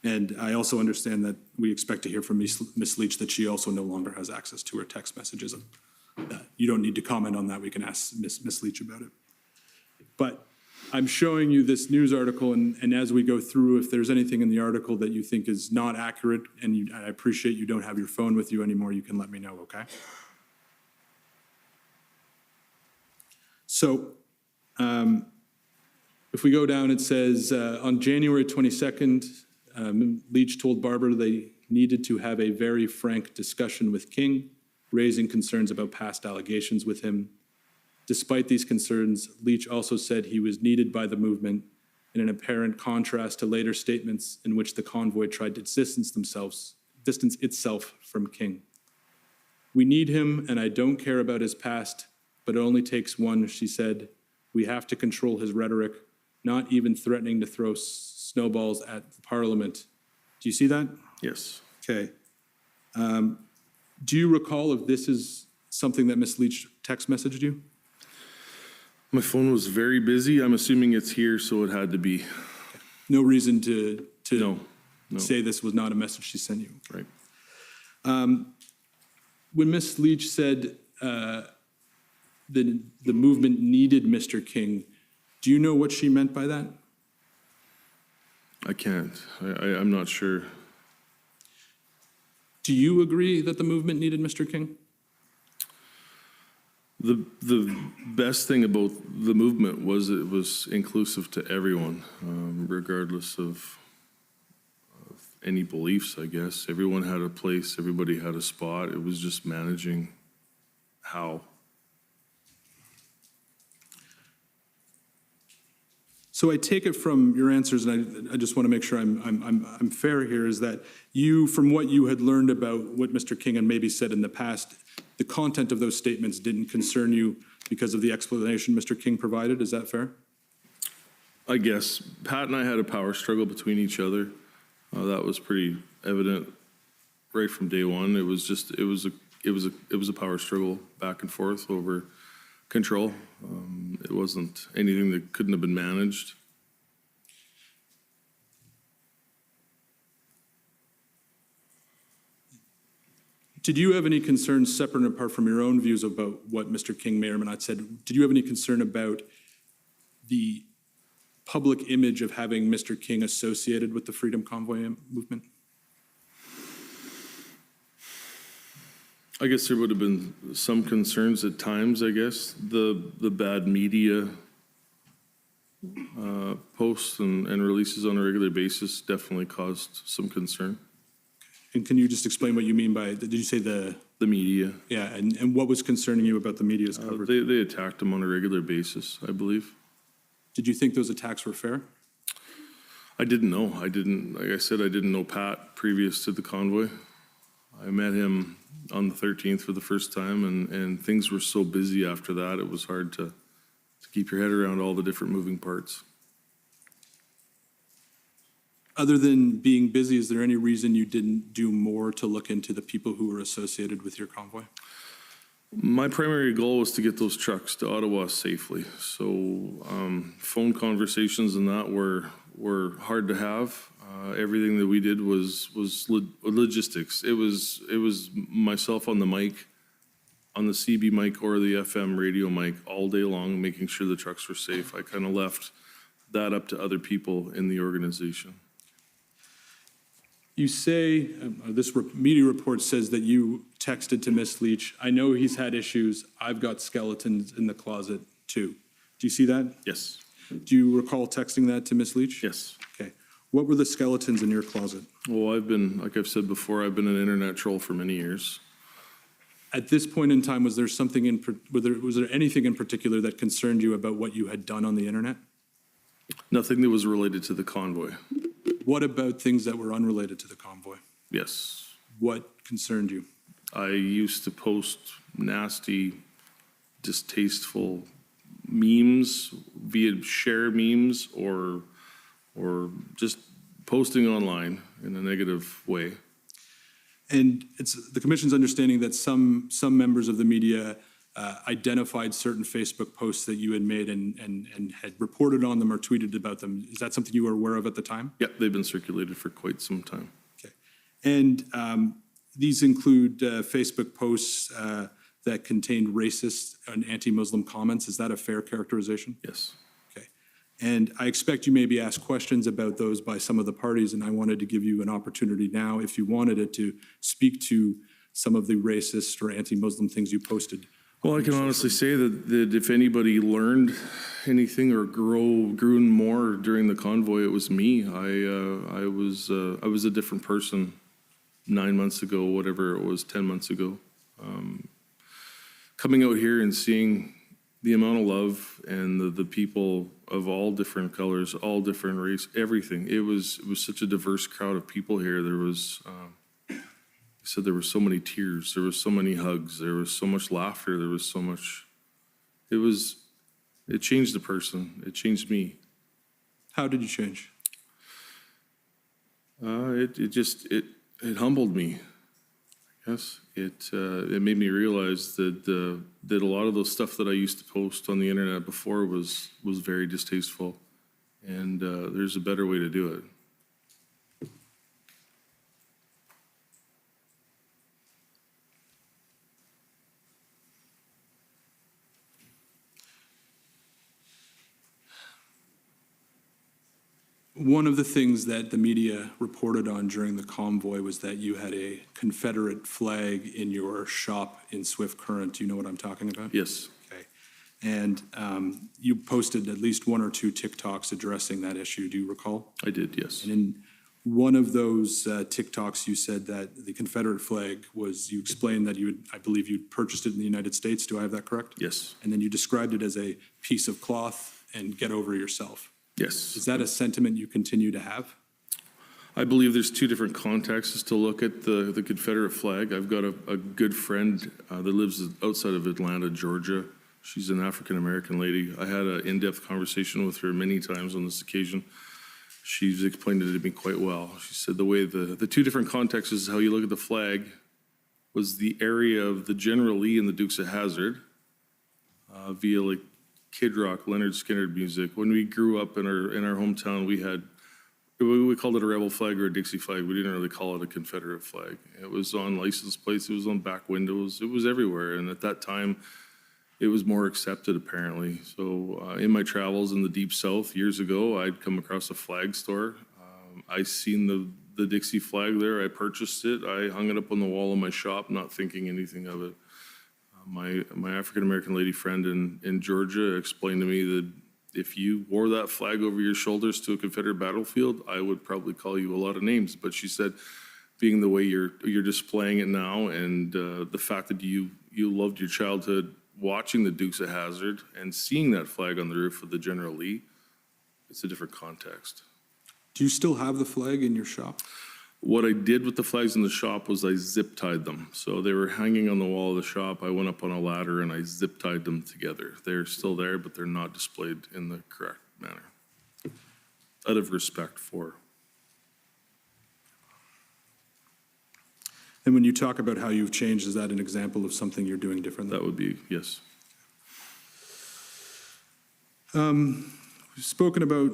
And I also understand that we expect to hear from Ms. Leach that she also no longer has access to her text messages. You don't need to comment on that. We can ask Ms. Leach about it. But I'm showing you this news article, and as we go through, if there's anything in the article that you think is not accurate, and I appreciate you don't have your phone with you anymore, you can let me know, okay? So if we go down, it says, on January 22nd, Leach told Barber that needed to have a very frank discussion with King, raising concerns about past allegations with him. Despite these concerns, Leach also said he was needed by the movement, in an apparent contrast to later statements in which the convoy tried to distance itself from King. We need him, and I don't care about his past, but it only takes one, she said. We have to control his rhetoric, not even threatening to throw snowballs at the Parliament. Do you see that? Yes. Okay. Do you recall if this is something that Ms. Leach text messaged you? My phone was very busy. I'm assuming it's here, so it had to be. No reason to No. say this was not a message she sent you. Right. When Ms. Leach said the movement needed Mr. King, do you know what she meant by that? I can't. I'm not sure. Do you agree that the movement needed Mr. King? The best thing about the movement was it was inclusive to everyone, regardless of any beliefs, I guess. Everyone had a place, everybody had a spot. It was just managing how. So I take it from your answers, and I just want to make sure I'm fair here, is that you, from what you had learned about what Mr. King had maybe said in the past, the content of those statements didn't concern you because of the explanation Mr. King provided. Is that fair? I guess Pat and I had a power struggle between each other. That was pretty evident right from day one. It was a power struggle back and forth over control. It wasn't anything that couldn't have been managed. Did you have any concerns separate and apart from your own views about what Mr. King may or may not said? Did you have any concern about the public image of having Mr. King associated with the Freedom Convoy movement? I guess there would have been some concerns at times, I guess. The bad media posts and releases on a regular basis definitely caused some concern. And can you just explain what you mean by, did you say the media? Yeah, and what was concerning you about the media's coverage? They attacked him on a regular basis, I believe. Did you think those attacks were fair? I didn't know. Like I said, I didn't know Pat previous to the convoy. I met him on the 13th for the first time, and things were so busy after that, it was hard to keep your head around all the different moving parts. Other than being busy, is there any reason you didn't do more to look into the people who were associated with your convoy? My primary goal was to get those trucks to Ottawa safely. So phone conversations and that were hard to have. Everything that we did was logistics. It was myself on the mic, on the CB mic or the FM radio mic all day long, making sure the trucks were safe. I kind of left that up to other people in the organization. You say, this media report says that you texted to Ms. Leach, I know he's had issues, I've got skeletons in the closet too. Do you see that? Yes. Do you recall texting that to Ms. Leach? Yes. Okay. What were the skeletons in your closet? Well, like I've said before, I've been an internet troll for many years. At this point in time, was there anything in particular that concerned you about what you had done on the internet? Nothing that was related to the convoy. What about things that were unrelated to the convoy? Yes. What concerned you? I used to post nasty, distasteful memes via share memes or just posting online in a negative way. And it's the Commission's understanding that some members of the media identified certain Facebook posts that you had made and had reported on them or tweeted about them. Is that something you were aware of at the time? Yep, they've been circulated for quite some time. Okay. And these include Facebook posts that contained racist and anti-Muslim comments. Is that a fair characterization? Yes. Okay. And I expect you may be asked questions about those by some of the parties, and I wanted to give you an opportunity now, if you wanted it, to speak to some of the racist or anti-Muslim things you posted. Well, I can honestly say that if anybody learned anything or grew more during the convoy, it was me. I was a different person 9 months ago, whatever it was, 10 months ago. Coming out here and seeing the amount of love and the people of all different colors, all different race, everything. It was such a diverse crowd of people here. There was, he said there were so many tears, there was so many hugs, there was so much laughter, there was so much, it changed the person, it changed me. How did you change? It humbled me. Yes, it made me realize that that a lot of the stuff that I used to post on the internet before was very distasteful, and there's a better way to do it. One of the things that the media reported on during the convoy was that you had a Confederate flag in your shop in Swift Current. Do you know what I'm talking about? Yes. Okay. And you posted at least one or two TikToks addressing that issue. Do you recall? I did, yes. And in one of those TikToks, you said that the Confederate flag was, you explained that I believe you purchased it in the United States. Do I have that correct? Yes. And then you described it as a piece of cloth and get over yourself. Yes. Is that a sentiment you continue to have? I believe there's two different contexts to look at the Confederate flag. I've got a good friend that lives outside of Atlanta, Georgia. She's an African-American lady. I had an in-depth conversation with her many times on this occasion. She's explained it to me quite well. She said the way the two different contexts is how you look at the flag was the area of the General Lee and the Dukes of Hazzard via like Kid Rock, Leonard Skinner music. When we grew up in our hometown, we called it a rebel flag or a Dixie flag. We didn't really call it a Confederate flag. It was on license plates. It was on back windows. It was everywhere. And at that time, it was more accepted, apparently. So in my travels in the Deep South years ago, I'd come across a flag store. I seen the Dixie flag there. I purchased it. I hung it up on the wall of my shop, not thinking anything of it. My African-American lady friend in Georgia explained to me that if you wore that flag over your shoulders to a Confederate battlefield, I would probably call you a lot of names. But she said, being the way you're displaying it now, and the fact that you loved your childhood watching the Dukes of Hazzard and seeing that flag on the roof of the General Lee, it's a different context. Do you still have the flag in your shop? What I did with the flags in the shop was I zip tied them. So they were hanging on the wall of the shop. I went up on a ladder and I zip tied them together. They're still there, but they're not displayed in the correct manner. Out of respect for. And when you talk about how you've changed, is that an example of something you're doing differently? That would be, yes. We've spoken about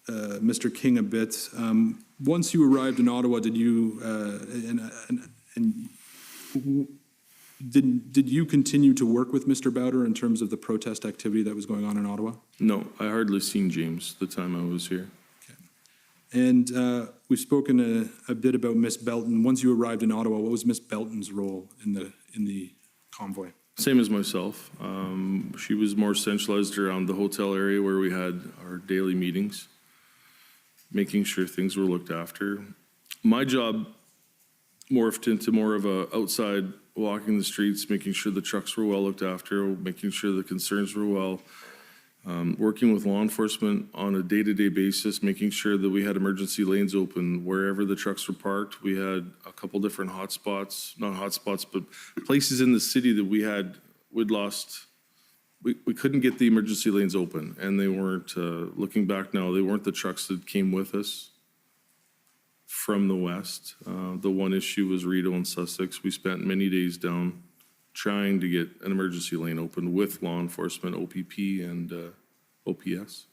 Mr. King a bit. Once you arrived in Ottawa, did you did you continue to work with Mr. Bowder in terms of the protest activity that was going on in Ottawa? No, I hardly seen James the time I was here. Okay. And we've spoken a bit about Miss Belton. Once you arrived in Ottawa, what was Miss Belton's role in the convoy? Same as myself. She was more centralized around the hotel area where we had our daily meetings, making sure things were looked after. My job morphed into more of a outside walking the streets, making sure the trucks were well looked after, making sure the concerns were well, working with law enforcement on a day-to-day basis, making sure that we had emergency lanes open wherever the trucks were parked. We had a couple different hotspots, not hotspots, but places in the city that we'd lost. We couldn't get the emergency lanes open, and they weren't, looking back now, they weren't the trucks that came with us from the west. The one issue was Rideau and Sussex. We spent many days down trying to get an emergency lane open with law enforcement, OPP, and OPS.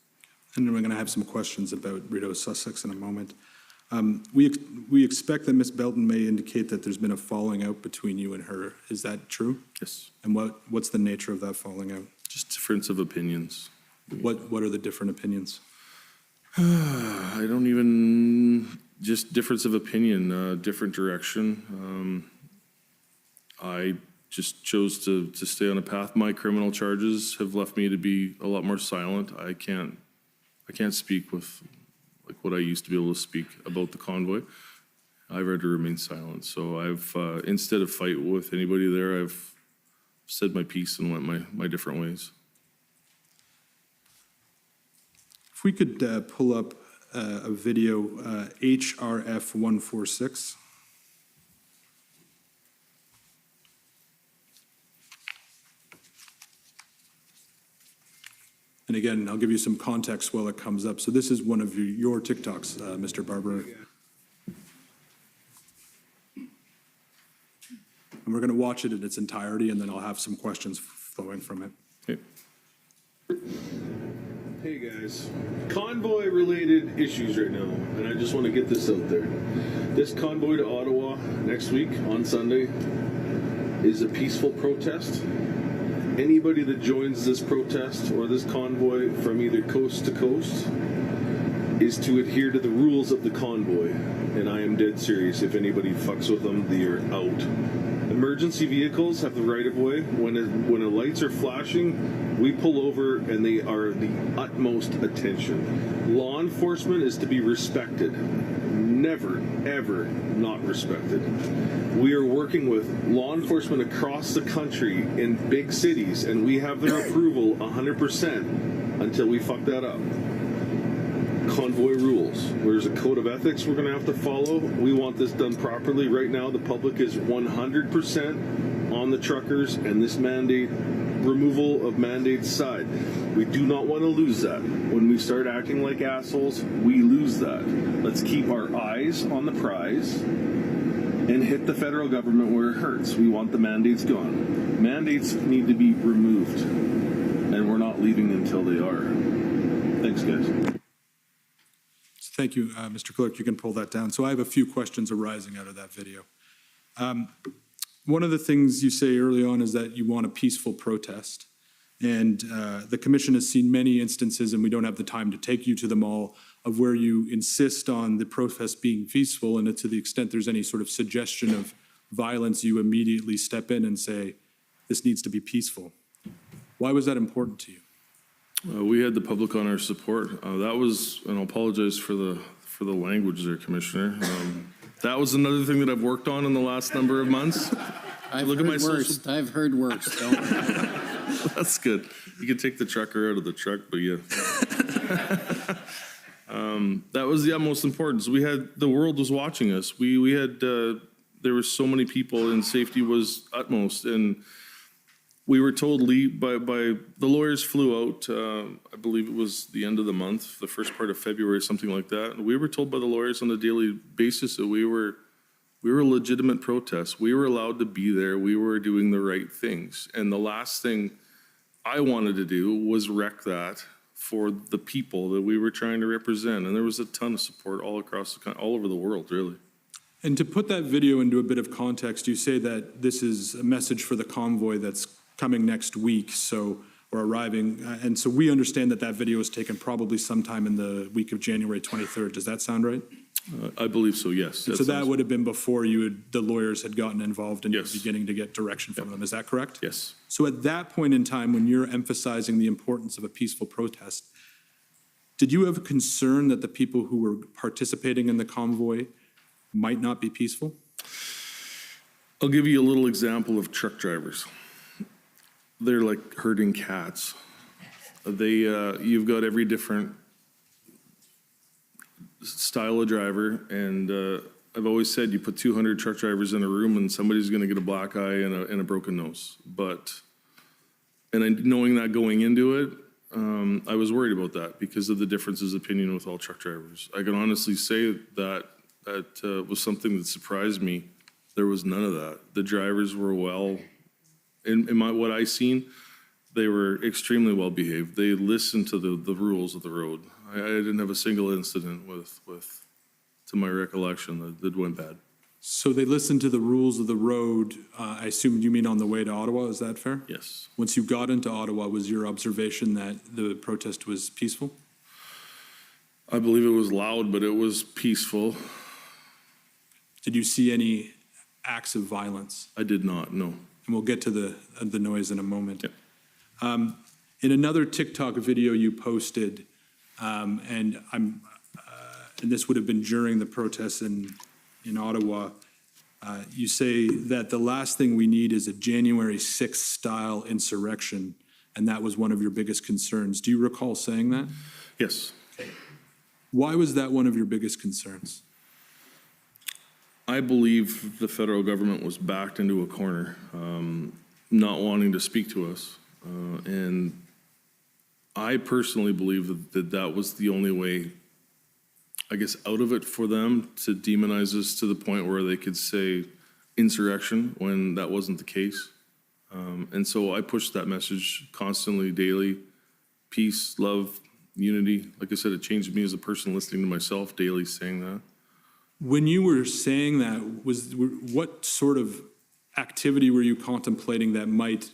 And then we're going to have some questions about Rideau, Sussex in a moment. We expect that Ms. Belton may indicate that there's been a falling out between you and her. Is that true? Yes. And what's the nature of that falling out? Just difference of opinions. What are the different opinions? Just difference of opinion, different direction. I just chose to stay on a path. My criminal charges have left me to be a lot more silent. I can't speak with like what I used to be able to speak about the convoy. I've had to remain silent. So I've, instead of fight with anybody there, I've said my piece and went my different ways. If we could pull up a video, HRF 146. And again, I'll give you some context while it comes up. So this is one of your TikToks, Mr. Barber. And we're going to watch it in its entirety, and then I'll have some questions flowing from it. Okay. Hey guys, convoy-related issues right now, and I just want to get this out there. This convoy to Ottawa next week on Sunday is a peaceful protest. Anybody that joins this protest or this convoy from either coast to coast is to adhere to the rules of the convoy, and I am dead serious. If anybody fucks with them, they are out. Emergency vehicles have the right of way. When the lights are flashing, we pull over and they are the utmost attention. Law enforcement is to be respected. Never, ever not respected. We are working with law enforcement across the country in big cities, and we have their approval 100% until we fuck that up. Convoy rules. There's a code of ethics we're going to have to follow. We want this done properly. Right now, the public is 100% on the truckers and this mandate, removal of mandates side. We do not want to lose that. When we start acting like assholes, we lose that. Let's keep our eyes on the prize and hit the federal government where it hurts. We want the mandates gone. Mandates need to be removed, and we're not leaving until they are. Thanks, guys. Thank you, Mr. Clerk. You can pull that down. So I have a few questions arising out of that video. One of the things you say early on is that you want a peaceful protest. And the commission has seen many instances, and we don't have the time to take you to them all, of where you insist on the protest being peaceful, and to the extent there's any sort of suggestion of violence, you immediately step in and say, this needs to be peaceful. Why was that important to you? We had the public on our support. That was, and I'll apologize for the language there, Commissioner. That was another thing that I've worked on in the last number of months. I've heard worse. Don't. That's good. You can take the trucker out of the truck, but yeah. That was the utmost importance. We had, the world was watching us. We had, there were so many people, and safety was utmost. And we were told by the lawyers flew out, I believe it was the end of the month, the first part of February, something like that. And we were told by the lawyers on a daily basis that we were a legitimate protest. We were allowed to be there. We were doing the right things. And the last thing I wanted to do was wreck that for the people that we were trying to represent. And there was a ton of support all across all over the world, really. And to put that video into a bit of context, you say that this is a message for the convoy that's coming next week, or arriving. And so we understand that video was taken probably sometime in the week of January 23rd. Does that sound right? I believe so, yes. So that would have been before the lawyers had gotten involved and Yes. beginning to get direction from them. Is that correct? Yes. So at that point in time, when you're emphasizing the importance of a peaceful protest, did you have a concern that the people who were participating in the convoy might not be peaceful? I'll give you a little example of truck drivers. They're like herding cats. You've got every different style of driver, and I've always said you put 200 truck drivers in a room and somebody's going to get a black eye and a broken nose. Knowing that going into it, I was worried about that because of the differences of opinion with all truck drivers. I can honestly say that was something that surprised me. There was none of that. The drivers were what I seen, they were extremely well behaved. They listened to the rules of the road. I didn't have a single incident to my recollection, that went bad. So they listened to the rules of the road. I assume you mean on the way to Ottawa. Is that fair? Yes. Once you got into Ottawa, was your observation that the protest was peaceful? I believe it was loud, but it was peaceful. Did you see any acts of violence? I did not, no. And we'll get to the noise in a moment. Yeah. In another TikTok video you posted, and this would have been during the protests in in Ottawa, you say that the last thing we need is a January 6th style insurrection, and that was one of your biggest concerns. Do you recall saying that? Yes. Why was that one of your biggest concerns? I believe the federal government was backed into a corner, not wanting to speak to us. And I personally believe that was the only way, I guess, out of it for them to demonize us to the point where they could say insurrection when that wasn't the case. And so I pushed that message constantly, daily: peace, love, unity. Like I said, it changed me as a person listening to myself daily saying that. When you were saying that, what sort of activity were you contemplating that might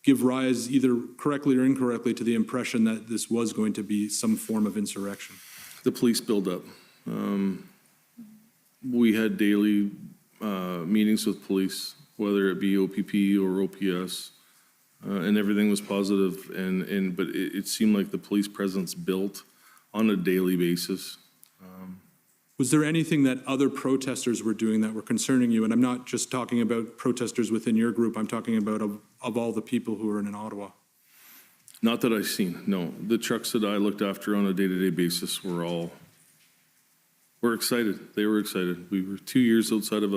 give rise, either correctly or incorrectly, to the impression that this was going to be some form of insurrection? The police buildup. We had daily meetings with police, whether it be OPP or OPS, and everything was positive. But it seemed like the police presence built on a daily basis. Was there anything that other protesters were doing that were concerning you? And I'm not just talking about protesters within your group. I'm talking about of all the people who are in Ottawa. Not that I've seen, no. The trucks that I looked after on a day-to-day basis were excited. They were excited. We were 2 years outside of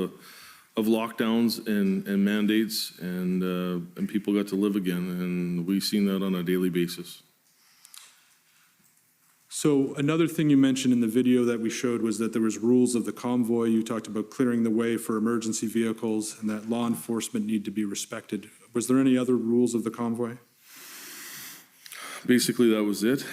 lockdowns and mandates, and people got to live again, and we've seen that on a daily basis. So another thing you mentioned in the video that we showed was that there was rules of the convoy. You talked about clearing the way for emergency vehicles and that law enforcement need to be respected. Was there any other rules of the convoy? Basically, that was it.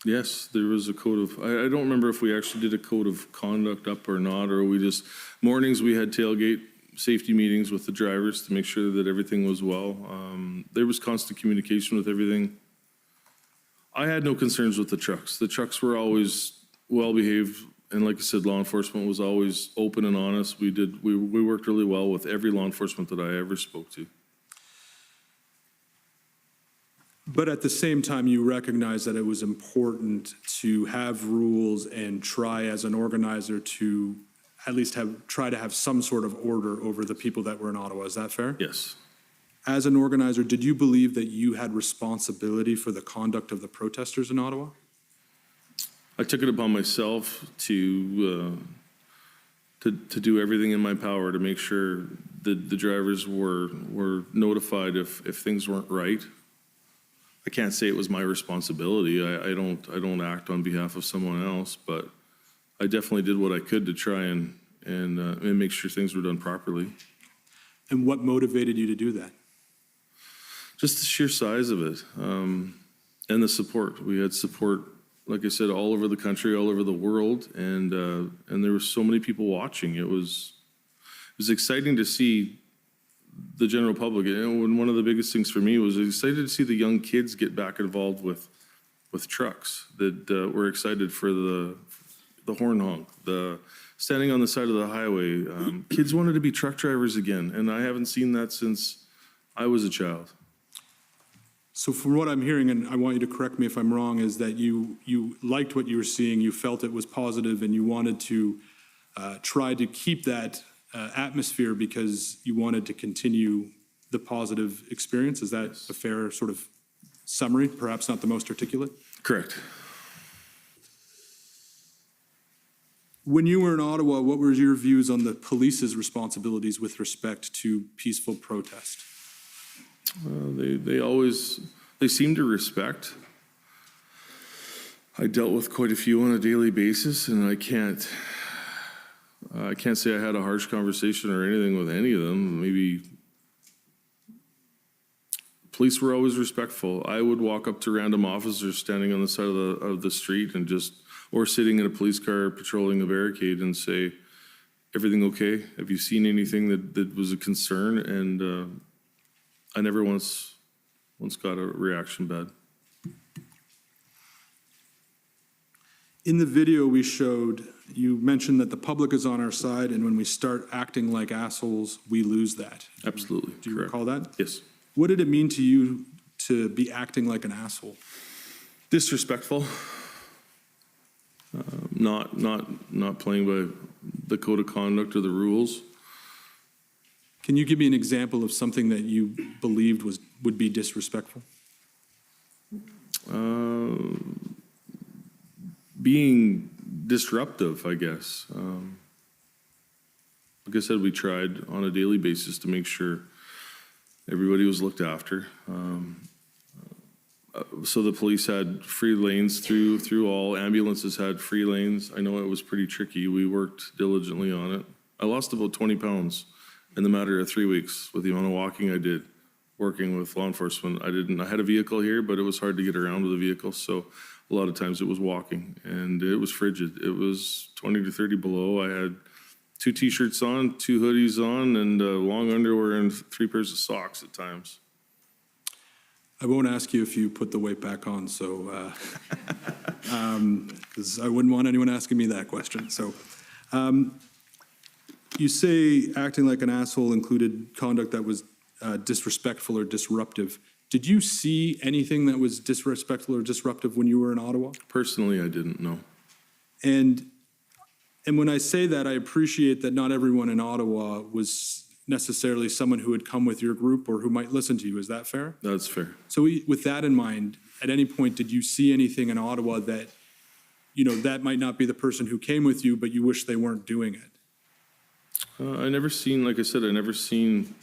Yes, there was a code of, I don't remember if we actually did a code of conduct up or not, or we just, mornings we had tailgate safety meetings with the drivers to make sure that everything was well. There was constant communication with everything. I had no concerns with the trucks. The trucks were always well-behaved, and like I said, law enforcement was always open and honest. We worked really well with every law enforcement that I ever spoke to. But at the same time, you recognize that it was important to have rules and try as an organizer to at least try to have some sort of order over the people that were in Ottawa. Is that fair? Yes. As an organizer, did you believe that you had responsibility for the conduct of the protesters in Ottawa? I took it upon myself to do everything in my power to make sure that the drivers were notified if things weren't right. I can't say it was my responsibility. I don't act on behalf of someone else, but I definitely did what I could to try and make sure things were done properly. And what motivated you to do that? Just the sheer size of it, and the support. We had support, like I said, all over the country, all over the world, and there were so many people watching. It was exciting to see the general public. And one of the biggest things for me was excited to see the young kids get back involved with trucks that were excited for the horn honk, the standing on the side of the highway. Kids wanted to be truck drivers again, and I haven't seen that since I was a child. So from what I'm hearing, and I want you to correct me if I'm wrong, is that you liked what you were seeing, you felt it was positive, and you wanted to try to keep that atmosphere because you wanted to continue the positive experience. Is that a fair sort of summary, perhaps not the most articulate? Correct. When you were in Ottawa, what were your views on the police's responsibilities with respect to peaceful protest? They seem to respect. I dealt with quite a few on a daily basis, and I can't say I had a harsh conversation or anything with any of them. Maybe police were always respectful. I would walk up to random officers standing on the side of the street or sitting in a police car patrolling a barricade and say, "Everything okay? Have you seen anything that was a concern?" And I never once got a reaction bad. In the video we showed, you mentioned that the public is on our side, and when we start acting like assholes, we lose that. Absolutely. Do you correct. recall that? Yes. What did it mean to you to be acting like an asshole? Disrespectful. not playing by the code of conduct or the rules. Can you give me an example of something that you believed would be disrespectful? Being disruptive, I guess. Like I said, we tried on a daily basis to make sure everybody was looked after. So the police had free lanes through all. Ambulances had free lanes. I know it was pretty tricky. We worked diligently on it. I lost about 20 pounds in the matter of 3 weeks with the amount of walking I did, working with law enforcement. I had a vehicle here, but it was hard to get around with a vehicle. So a lot of times it was walking, and it was frigid. It was 20 to 30 below. I had 2 T-shirts on, 2 hoodies on, and long underwear and 3 pairs of socks at times. I won't ask you if you put the weight back on, so, because I wouldn't want anyone asking me that question. So, you say acting like an asshole included conduct that was disrespectful or disruptive. Did you see anything that was disrespectful or disruptive when you were in Ottawa? Personally, I didn't know. And when I say that, I appreciate that not everyone in Ottawa was necessarily someone who had come with your group or who might listen to you. Is that fair? That's fair. So with that in mind, at any point, did you see anything in Ottawa that, that might not be the person who came with you, but you wish they weren't doing it? Like I said, I never seen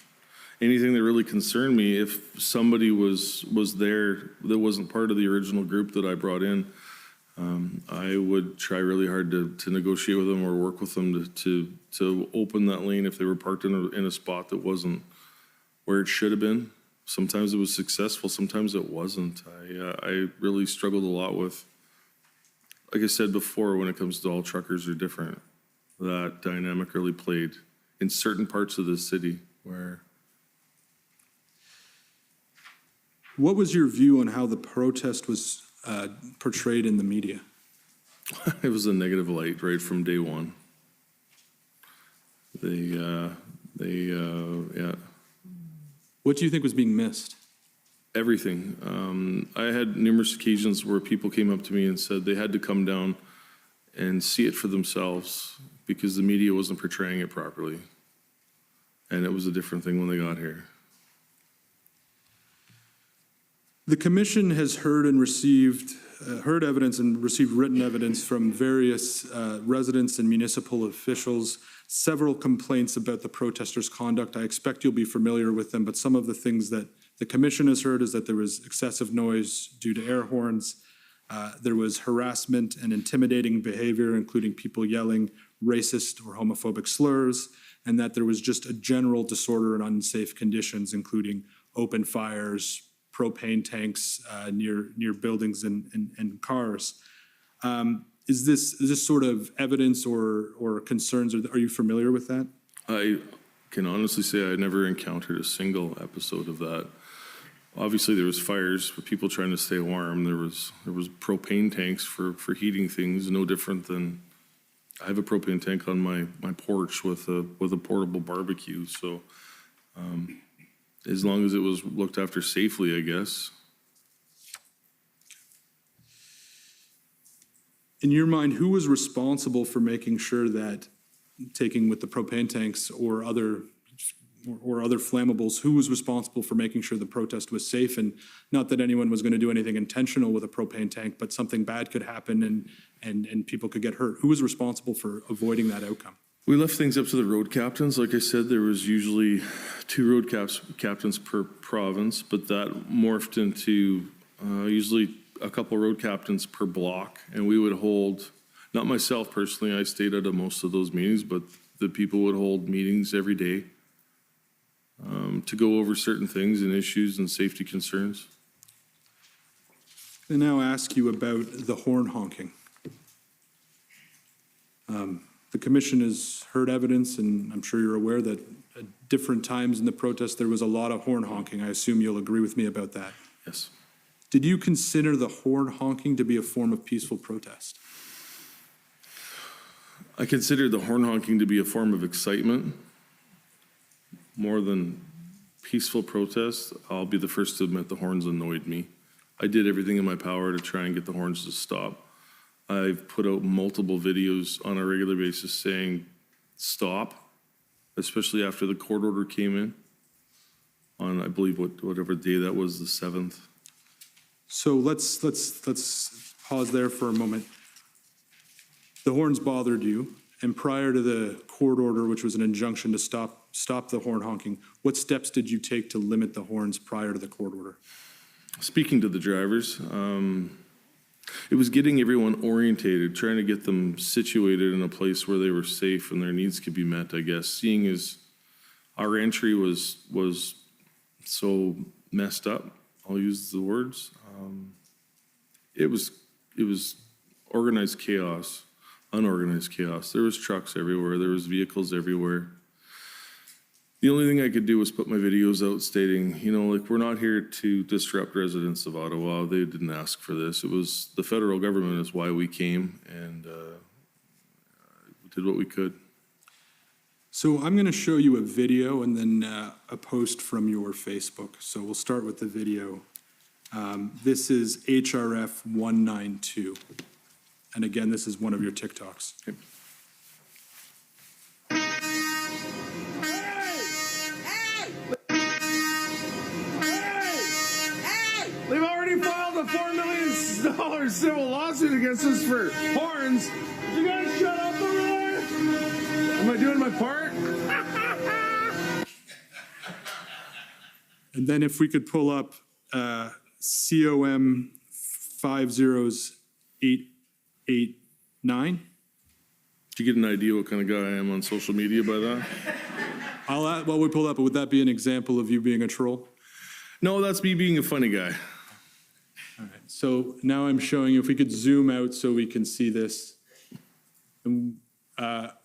anything that really concerned me. If somebody was there that wasn't part of the original group that I brought in, I would try really hard to negotiate with them or work with them to open that lane if they were parked in a spot that wasn't where it should have been. Sometimes it was successful, sometimes it wasn't. I really struggled a lot with, like I said before, when it comes to all truckers are different. That dynamic really played in certain parts of the city where. What was your view on how the protest was portrayed in the media? It was a negative light right from day one. Yeah. What do you think was being missed? Everything. I had numerous occasions where people came up to me and said they had to come down and see it for themselves because the media wasn't portraying it properly. And it was a different thing when they got here. The commission has heard evidence and received written evidence from various residents and municipal officials, several complaints about the protesters' conduct. I expect you'll be familiar with them, but some of the things that the commission has heard is that there was excessive noise due to air horns. There was harassment and intimidating behavior, including people yelling racist or homophobic slurs, and that there was just a general disorder and unsafe conditions, including open fires, propane tanks near buildings and cars. Is this sort of evidence or concerns? Are you familiar with that? I can honestly say I never encountered a single episode of that. Obviously, there was fires for people trying to stay warm. There was propane tanks for heating things. No different than I have a propane tank on my porch with a portable barbecue. So. As long as it was looked after safely, I guess. In your mind, who was responsible for making sure that, taking with the propane tanks or other flammables, who was responsible for making sure the protest was safe? And not that anyone was going to do anything intentional with a propane tank, but something bad could happen and people could get hurt. Who was responsible for avoiding that outcome? We left things up to the road captains. Like I said, there was usually 2 road captains per province, but that morphed into usually a couple road captains per block. And we would hold, not myself personally, I stayed out of most of those meetings, but the people would hold meetings every day to go over certain things and issues and safety concerns. I now ask you about the horn honking. The commission has heard evidence, and I'm sure you're aware that at different times in the protest, there was a lot of horn honking. I assume you'll agree with me about that. Yes. Did you consider the horn honking to be a form of peaceful protest? I consider the horn honking to be a form of excitement more than peaceful protest. I'll be the first to admit the horns annoyed me. I did everything in my power to try and get the horns to stop. I've put out multiple videos on a regular basis saying, stop, especially after the court order came in on, I believe, whatever day that was, the 7th. So let's pause there for a moment. The horns bothered you, and prior to the court order, which was an injunction to stop the horn honking, what steps did you take to limit the horns prior to the court order? Speaking to the drivers, it was getting everyone orientated, trying to get them situated in a place where they were safe and their needs could be met, I guess. Seeing as our entry was so messed up, I'll use the words. It was organized chaos, unorganized chaos. There was trucks everywhere. There was vehicles everywhere. The only thing I could do was put my videos out stating, we're not here to disrupt residents of Ottawa. They didn't ask for this. It was the federal government is why we came, and we did what we could. So I'm going to show you a video and then a post from your Facebook. So we'll start with the video. This is HRF 192. And again, this is one of your TikToks. Okay. They've already filed a $4 million civil lawsuit against us for horns. You guys shut up over there? Am I doing my part? And then if we could pull up COM 50889. Did you get an idea what kind of guy I am on social media by that? While we pull up, would that be an example of you being a troll? No, that's me being a funny guy. All right, so now I'm showing you, if we could zoom out so we can see this. And,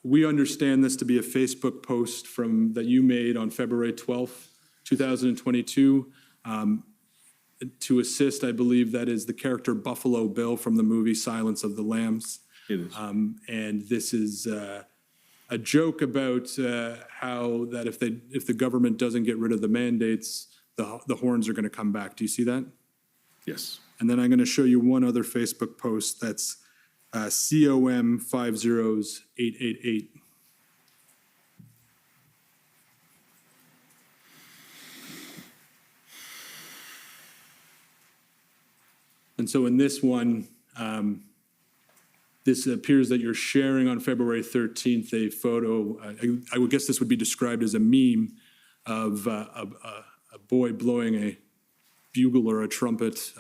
we understand this to be a Facebook post that you made on February 12th, 2022. To assist, I believe that is the character Buffalo Bill from the movie Silence of the Lambs. It is. And this is a joke about how that if the government doesn't get rid of the mandates, the horns are going to come back. Do you see that? Yes. And then I'm going to show you one other Facebook post that's COM 50888. And so in this one, this appears that you're sharing on February 13th a photo. I would guess this would be described as a meme of a boy blowing a bugle or a trumpet,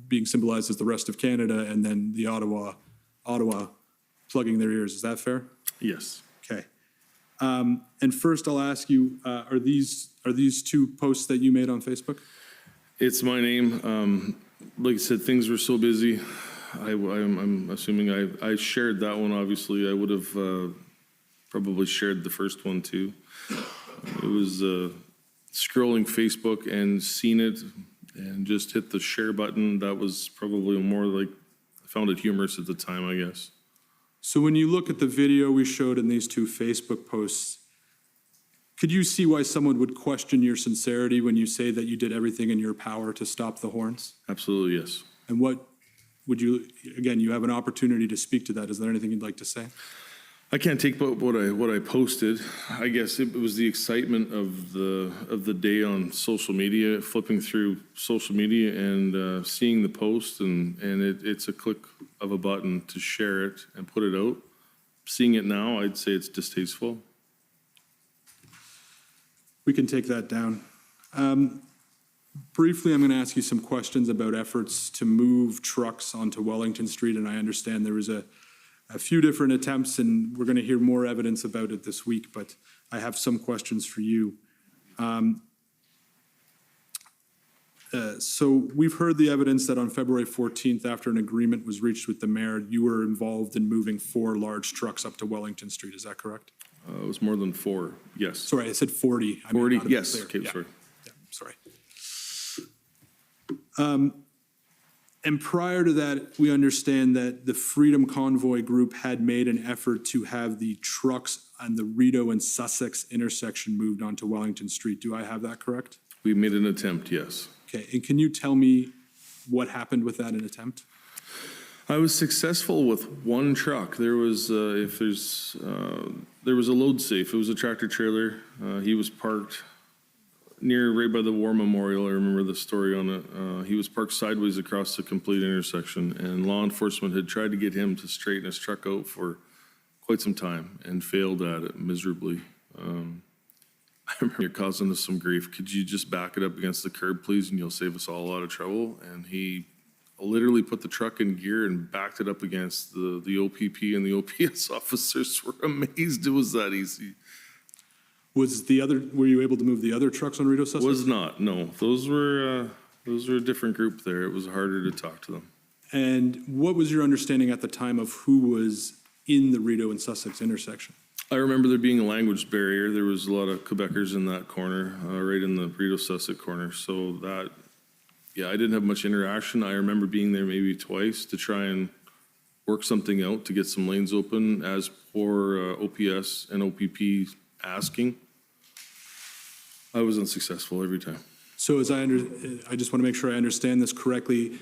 being symbolized as the rest of Canada, and then the Ottawa plugging their ears. Is that fair? Yes. Okay. And first, I'll ask you: are these two posts that you made on Facebook? It's my name. Like I said, things were so busy. I'm assuming I shared that one, obviously. I would have probably shared the first one, too. It was scrolling Facebook and seen it and just hit the share button. That was probably more like, I found it humorous at the time, I guess. So when you look at the video we showed in these two Facebook posts, could you see why someone would question your sincerity when you say that you did everything in your power to stop the horns? Absolutely, yes. And what would you, again, you have an opportunity to speak to that. Is there anything you'd like to say? I can't take back what I posted. I guess it was the excitement of the day on social media, flipping through social media and seeing the post, and it's a click of a button to share it and put it out. Seeing it now, I'd say it's distasteful. We can take that down. Briefly, I'm going to ask you some questions about efforts to move trucks onto Wellington Street, and I understand there was a few different attempts, and we're going to hear more evidence about it this week, but I have some questions for you. So we've heard the evidence that on February 14th, after an agreement was reached with the mayor, you were involved in moving 4 large trucks up to Wellington Street. Is that correct? It was more than 4, yes. Sorry, I said 40. 40, yes. Okay, yeah. sorry. Yeah, sorry. And prior to that, we understand that the Freedom Convoy group had made an effort to have the trucks on the Rideau and Sussex intersection moved onto Wellington Street. Do I have that correct? We made an attempt, yes. Okay, and can you tell me what happened with that attempt? I was successful with one truck. There was, there was a load safe. It was a tractor trailer. He was parked near, right by the War Memorial. I remember the story on it. He was parked sideways across the complete intersection, and law enforcement had tried to get him to straighten his truck out for quite some time and failed at it miserably. I remember you're causing us some grief. Could you just back it up against the curb, please, and you'll save us all a lot of trouble? And he literally put the truck in gear and backed it up against the OPP, and the OPS officers were amazed it was that easy. Were you able to move the other trucks on Rito Sussex? Was not, no. Those were a different group there. It was harder to talk to them. And what was your understanding at the time of who was in the Rito and Sussex intersection? I remember there being a language barrier. There was a lot of Quebecers in that corner, right in the Rito Sussex corner. So that, yeah, I didn't have much interaction. I remember being there maybe twice to try and work something out to get some lanes open as for OPS and OPP asking. I was unsuccessful every time. So I just want to make sure I understand this correctly.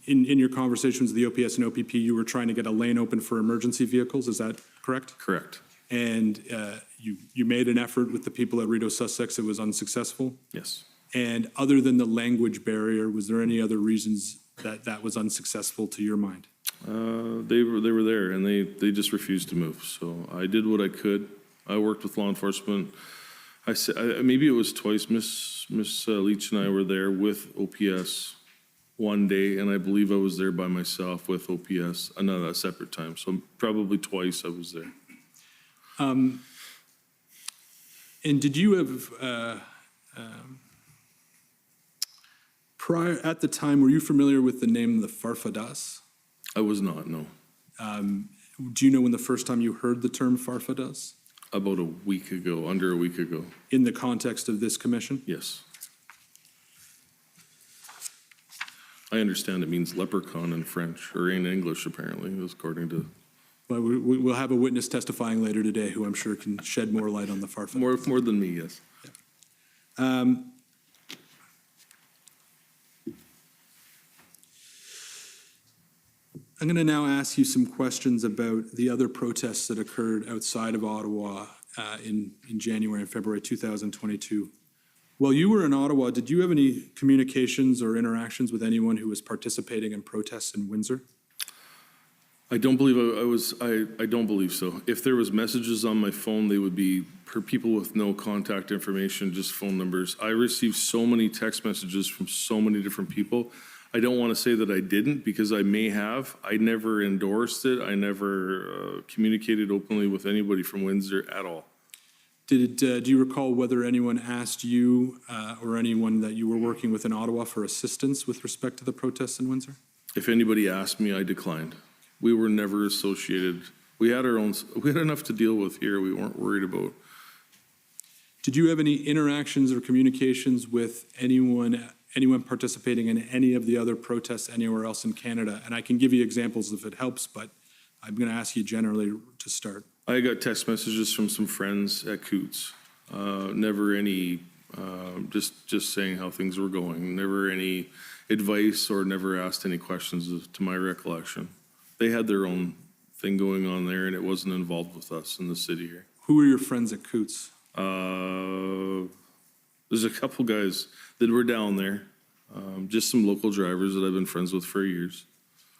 In your conversations with the OPS and OPP, you were trying to get a lane open for emergency vehicles, is that correct? Correct. And you made an effort with the people at Rito Sussex, it was unsuccessful? Yes. And other than the language barrier, was there any other reasons that was unsuccessful to your mind? They were there, and they just refused to move. So I did what I could. I worked with law enforcement. I said maybe it was twice. Miss Leach and I were there with OPS one day, and I believe I was there by myself with OPS another separate time. So probably twice I was there. And did you have prior at the time? Were you familiar with the name the Farfadas? I was not. No. Do you know when the first time you heard the term Farfadas? About a week ago, under a week ago. In the context of this commission? Yes. I understand it means leprechaun in French, or in English, apparently, according to... Well, we'll have a witness testifying later today who I'm sure can shed more light on the Farfadas. More than me, yes. I'm going to now ask you some questions about the other protests that occurred outside of Ottawa in January and February 2022. While you were in Ottawa, did you have any communications or interactions with anyone who was participating in protests in Windsor? I don't believe I don't believe so. If there was messages on my phone, they would be per people with no contact information, just phone numbers. I received so many text messages from so many different people. I don't want to say that I didn't, because I may have. I never endorsed it. I never communicated openly with anybody from Windsor at all. Do you recall whether anyone asked you or anyone that you were working with in Ottawa for assistance with respect to the protests in Windsor? If anybody asked me, I declined. We were never associated. We had enough to deal with here. We weren't worried about. Did you have any interactions or communications with anyone participating in any of the other protests anywhere else in Canada? And I can give you examples if it helps, but I'm going to ask you generally to start. I got text messages from some friends at Coots. Never any, just saying how things were going. Never any advice or never asked any questions to my recollection. They had their own thing going on there, and it wasn't involved with us in the city here. Who were your friends at Coots? There's a couple guys that were down there, just some local drivers that I've been friends with for years.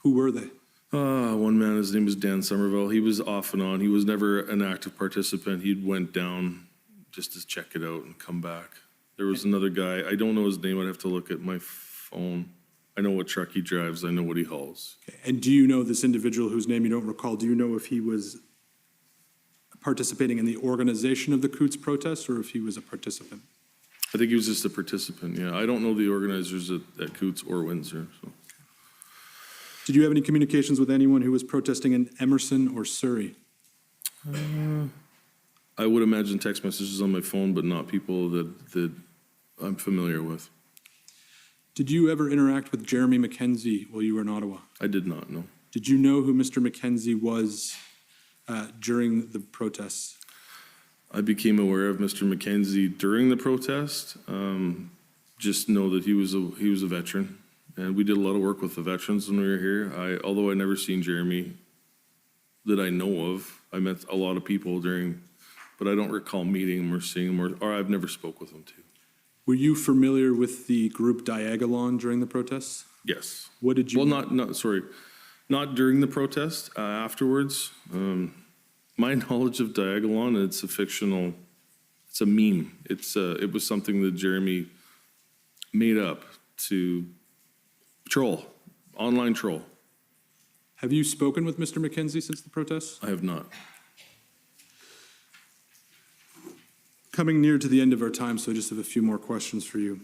Who were they? One man, his name was Dan Somerville. He was off and on. He was never an active participant. He went down just to check it out and come back. There was another guy. I don't know his name. I'd have to look at my phone. I know what truck he drives. I know what he hauls. Okay. And do you know this individual whose name you don't recall? Do you know if he was participating in the organization of the Coots protests or if he was a participant? I think he was just a participant, yeah. I don't know the organizers at Coots or Windsor. So. Did you have any communications with anyone who was protesting in Emerson or Surrey? I would imagine text messages on my phone, but not people that I'm familiar with. Did you ever interact with Jeremy McKenzie while you were in Ottawa? I did not, no. Did you know who Mr. McKenzie was during the protests? I became aware of Mr. McKenzie during the protest. Just know that he was a veteran And we did a lot of work with the veterans when we were here. Although I never seen Jeremy that I know of, I met a lot of people but I don't recall meeting him or seeing him, or I've never spoke with him too. Were you familiar with the group Diagolon during the protests? Yes. What did you? Well, not during the protest, afterwards. My knowledge of Diagolon, it's a meme. It was something that Jeremy made up to online troll. Have you spoken with Mr. McKenzie since the protests? I have not. Coming near to the end of our time, so I just have a few more questions for you.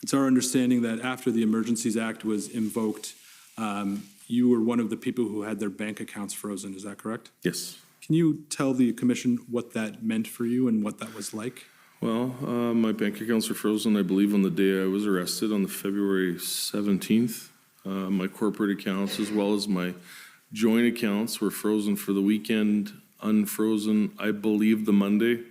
It's our understanding that after the Emergencies Act was invoked, you were one of the people who had their bank accounts frozen. Is that correct? Yes. Can you tell the commission what that meant for you and what that was like? Well, my bank accounts were frozen, I believe, on the day I was arrested on the February 17th. My corporate accounts as well as my joint accounts were frozen for the weekend, unfrozen, I believe, the Monday.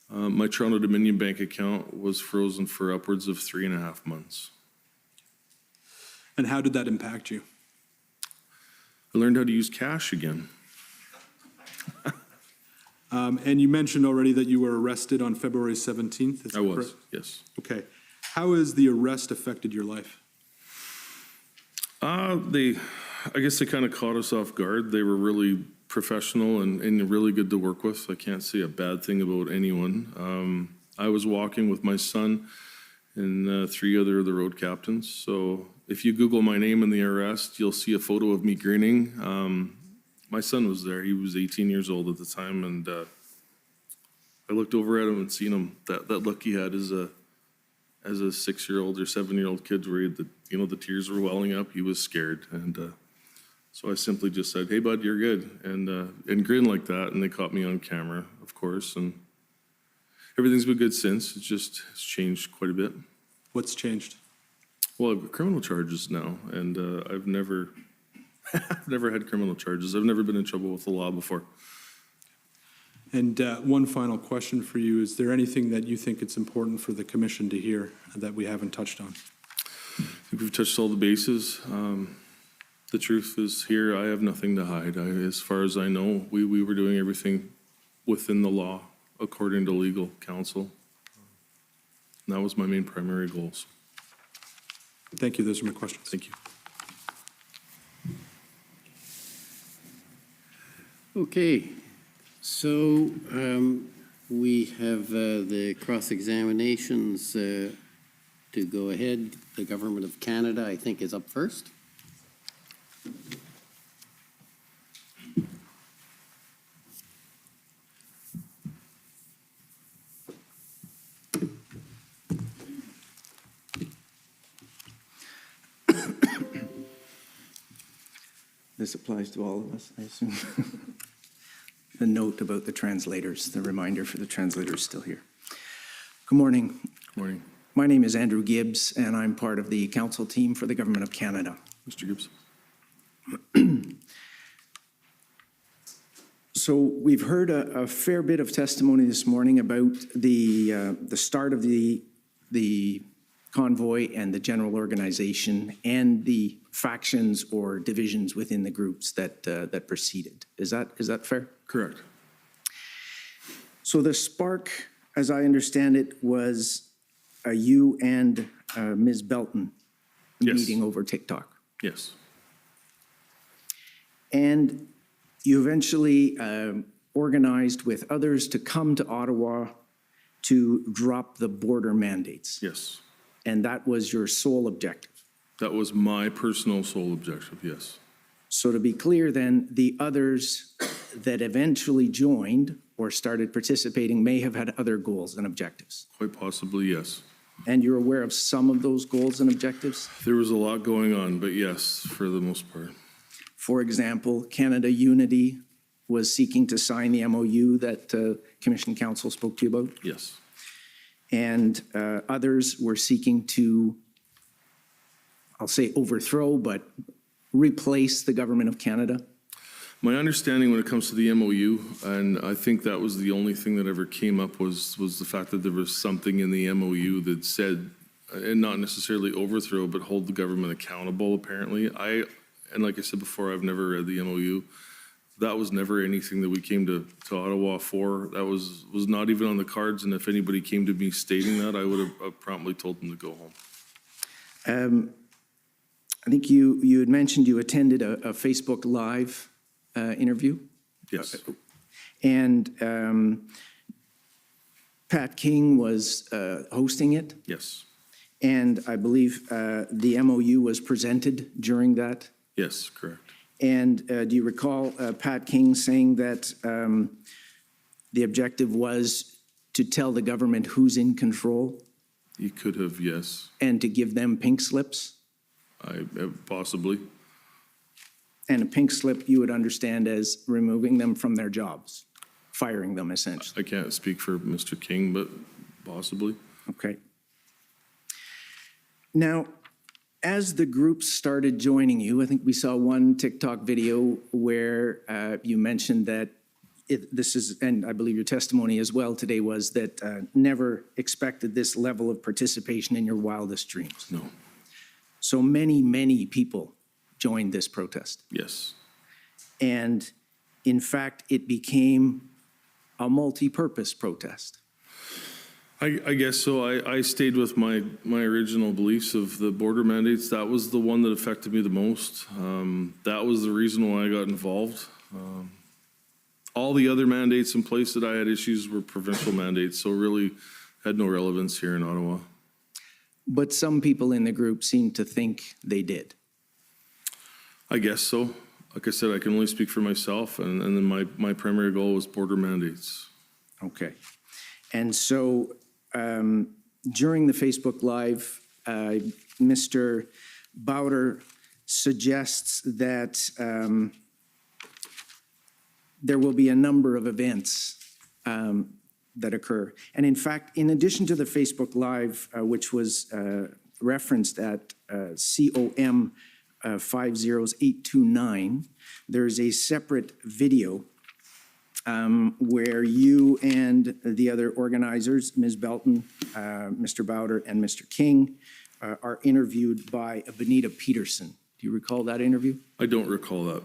My Toronto Dominion bank account was frozen for upwards of 3.5 months. And how did that impact you? I learned how to use cash again. And you mentioned already that you were arrested on February 17th. Is I that was, correct? yes. Okay. How has the arrest affected your life? I guess they kind of caught us off guard. They were really professional and really good to work with. I can't say a bad thing about anyone. I was walking with my son and 3 other of the road captains. So if you Google my name in the arrest, you'll see a photo of me grinning. My son was there. He was 18 years old at the time, and I looked over at him and seen him. That look he had as a 6-year-old or 7-year-old kid, where the tears were welling up. He was scared, and so I simply just said, "Hey, bud, you're good," and grinned like that. And they caught me on camera, of course, and everything's been good since. It's changed quite a bit. What's changed? Well, I've got criminal charges now, and I've never had criminal charges. I've never been in trouble with the law before. And one final question for you. Is there anything that you think it's important for the commission to hear that we haven't touched on? I think we've touched all the bases. The truth is here, I have nothing to hide. As far as I know, we were doing everything within the law, according to legal counsel. And that was my main primary goals. Thank you. Those are my questions. Thank you. Okay, so we have the cross-examinations to go ahead. The Government of Canada, I think, is up first. This applies to all of us, I assume. The note about the translators, the reminder for the translators still here. Good morning. Good morning. My name is Andrew Gibbs, and I'm part of the council team for the Government of Canada. Mr. Gibbs. So we've heard a fair bit of testimony this morning about the start of the convoy and the general organization and the factions or divisions within the groups that preceded. Is that fair? Correct. So the spark, as I understand it, was you and Ms. Belton Yes. meeting over TikTok. Yes. And you eventually organized with others to come to Ottawa to drop the border mandates. Yes. And that was your sole objective. That was my personal sole objective, yes. So to be clear then, the others that eventually joined or started participating may have had other goals and objectives. Quite possibly, yes. And you're aware of some of those goals and objectives? There was a lot going on, but yes, for the most part. For example, Canada Unity was seeking to sign the MOU that Commission Council spoke to you about. Yes. And others were seeking to, I'll say overthrow, but replace the Government of Canada. My understanding when it comes to the MOU, and I think that was the only thing that ever came up, was the fact that there was something in the MOU that said and not necessarily overthrow, but hold the government accountable, apparently. And like I said before, I've never read the MOU. That was never anything that we came to Ottawa for. That was not even on the cards, and if anybody came to me stating that, I would have promptly told them to go home. I think you had mentioned you attended a Facebook Live interview, Yes, and Pat King was hosting it, yes, and I believe the MOU was presented during that. yes, correct. And do you recall Pat King saying that the objective was to tell the government who's in control You could have, yes, and to give them pink slips? possibly. And a pink slip you would understand as removing them from their jobs, firing them essentially. I can't speak for Mr. King, but possibly. Okay. Now, as the groups started joining you, I think we saw one TikTok video where you mentioned that this is, and I believe your testimony as well today was that never expected this level of participation in your wildest dreams. No, So many people joined this protest. yes, And in fact, it became a multi-purpose protest. I guess so. I stayed with my original beliefs of the border mandates. That was the one that affected me the most. That was the reason why I got involved. All the other mandates in place that I had issues were provincial mandates, so really had no relevance here in Ottawa. But some people in the group seem to think they did. I guess so. Like I said, I can only speak for myself, and then my primary goal was border mandates. Okay. And so during the Facebook Live, Mr. Bowder suggests that there will be a number of events that occur. And in fact, in addition to the Facebook Live, which was referenced at COM 50829, there's a separate video where you and the other organizers, Ms. Belton, Mr. Bowder, and Mr. King, are interviewed by Benita Peterson. Do you recall that interview? I don't recall that.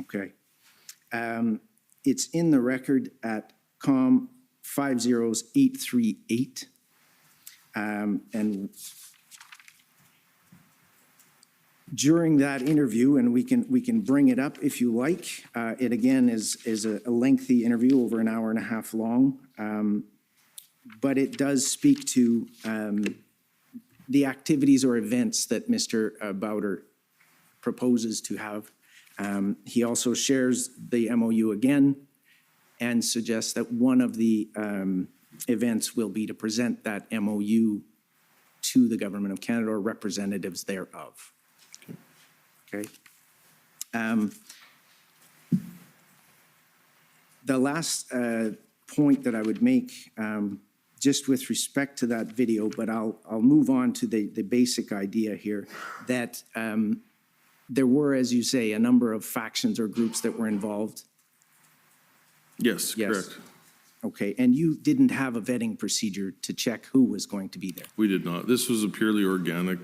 Okay. It's in the record at COM 50838. And during that interview, and we can bring it up if you like. It again is a lengthy interview, over an hour and a half long, but it does speak to the activities or events that Mr. Bowder proposes to have. He also shares the MOU again and suggests that one of the events will be to present that MOU to the Government of Canada or representatives thereof. Okay. The last point that I would make, just with respect to that video, but I'll move on to the basic idea here, that there were, as you say, a number of factions or groups that were involved. Yes, Yes. correct. Okay, and you didn't have a vetting procedure to check who was going to be there. We did not. This was a purely organic.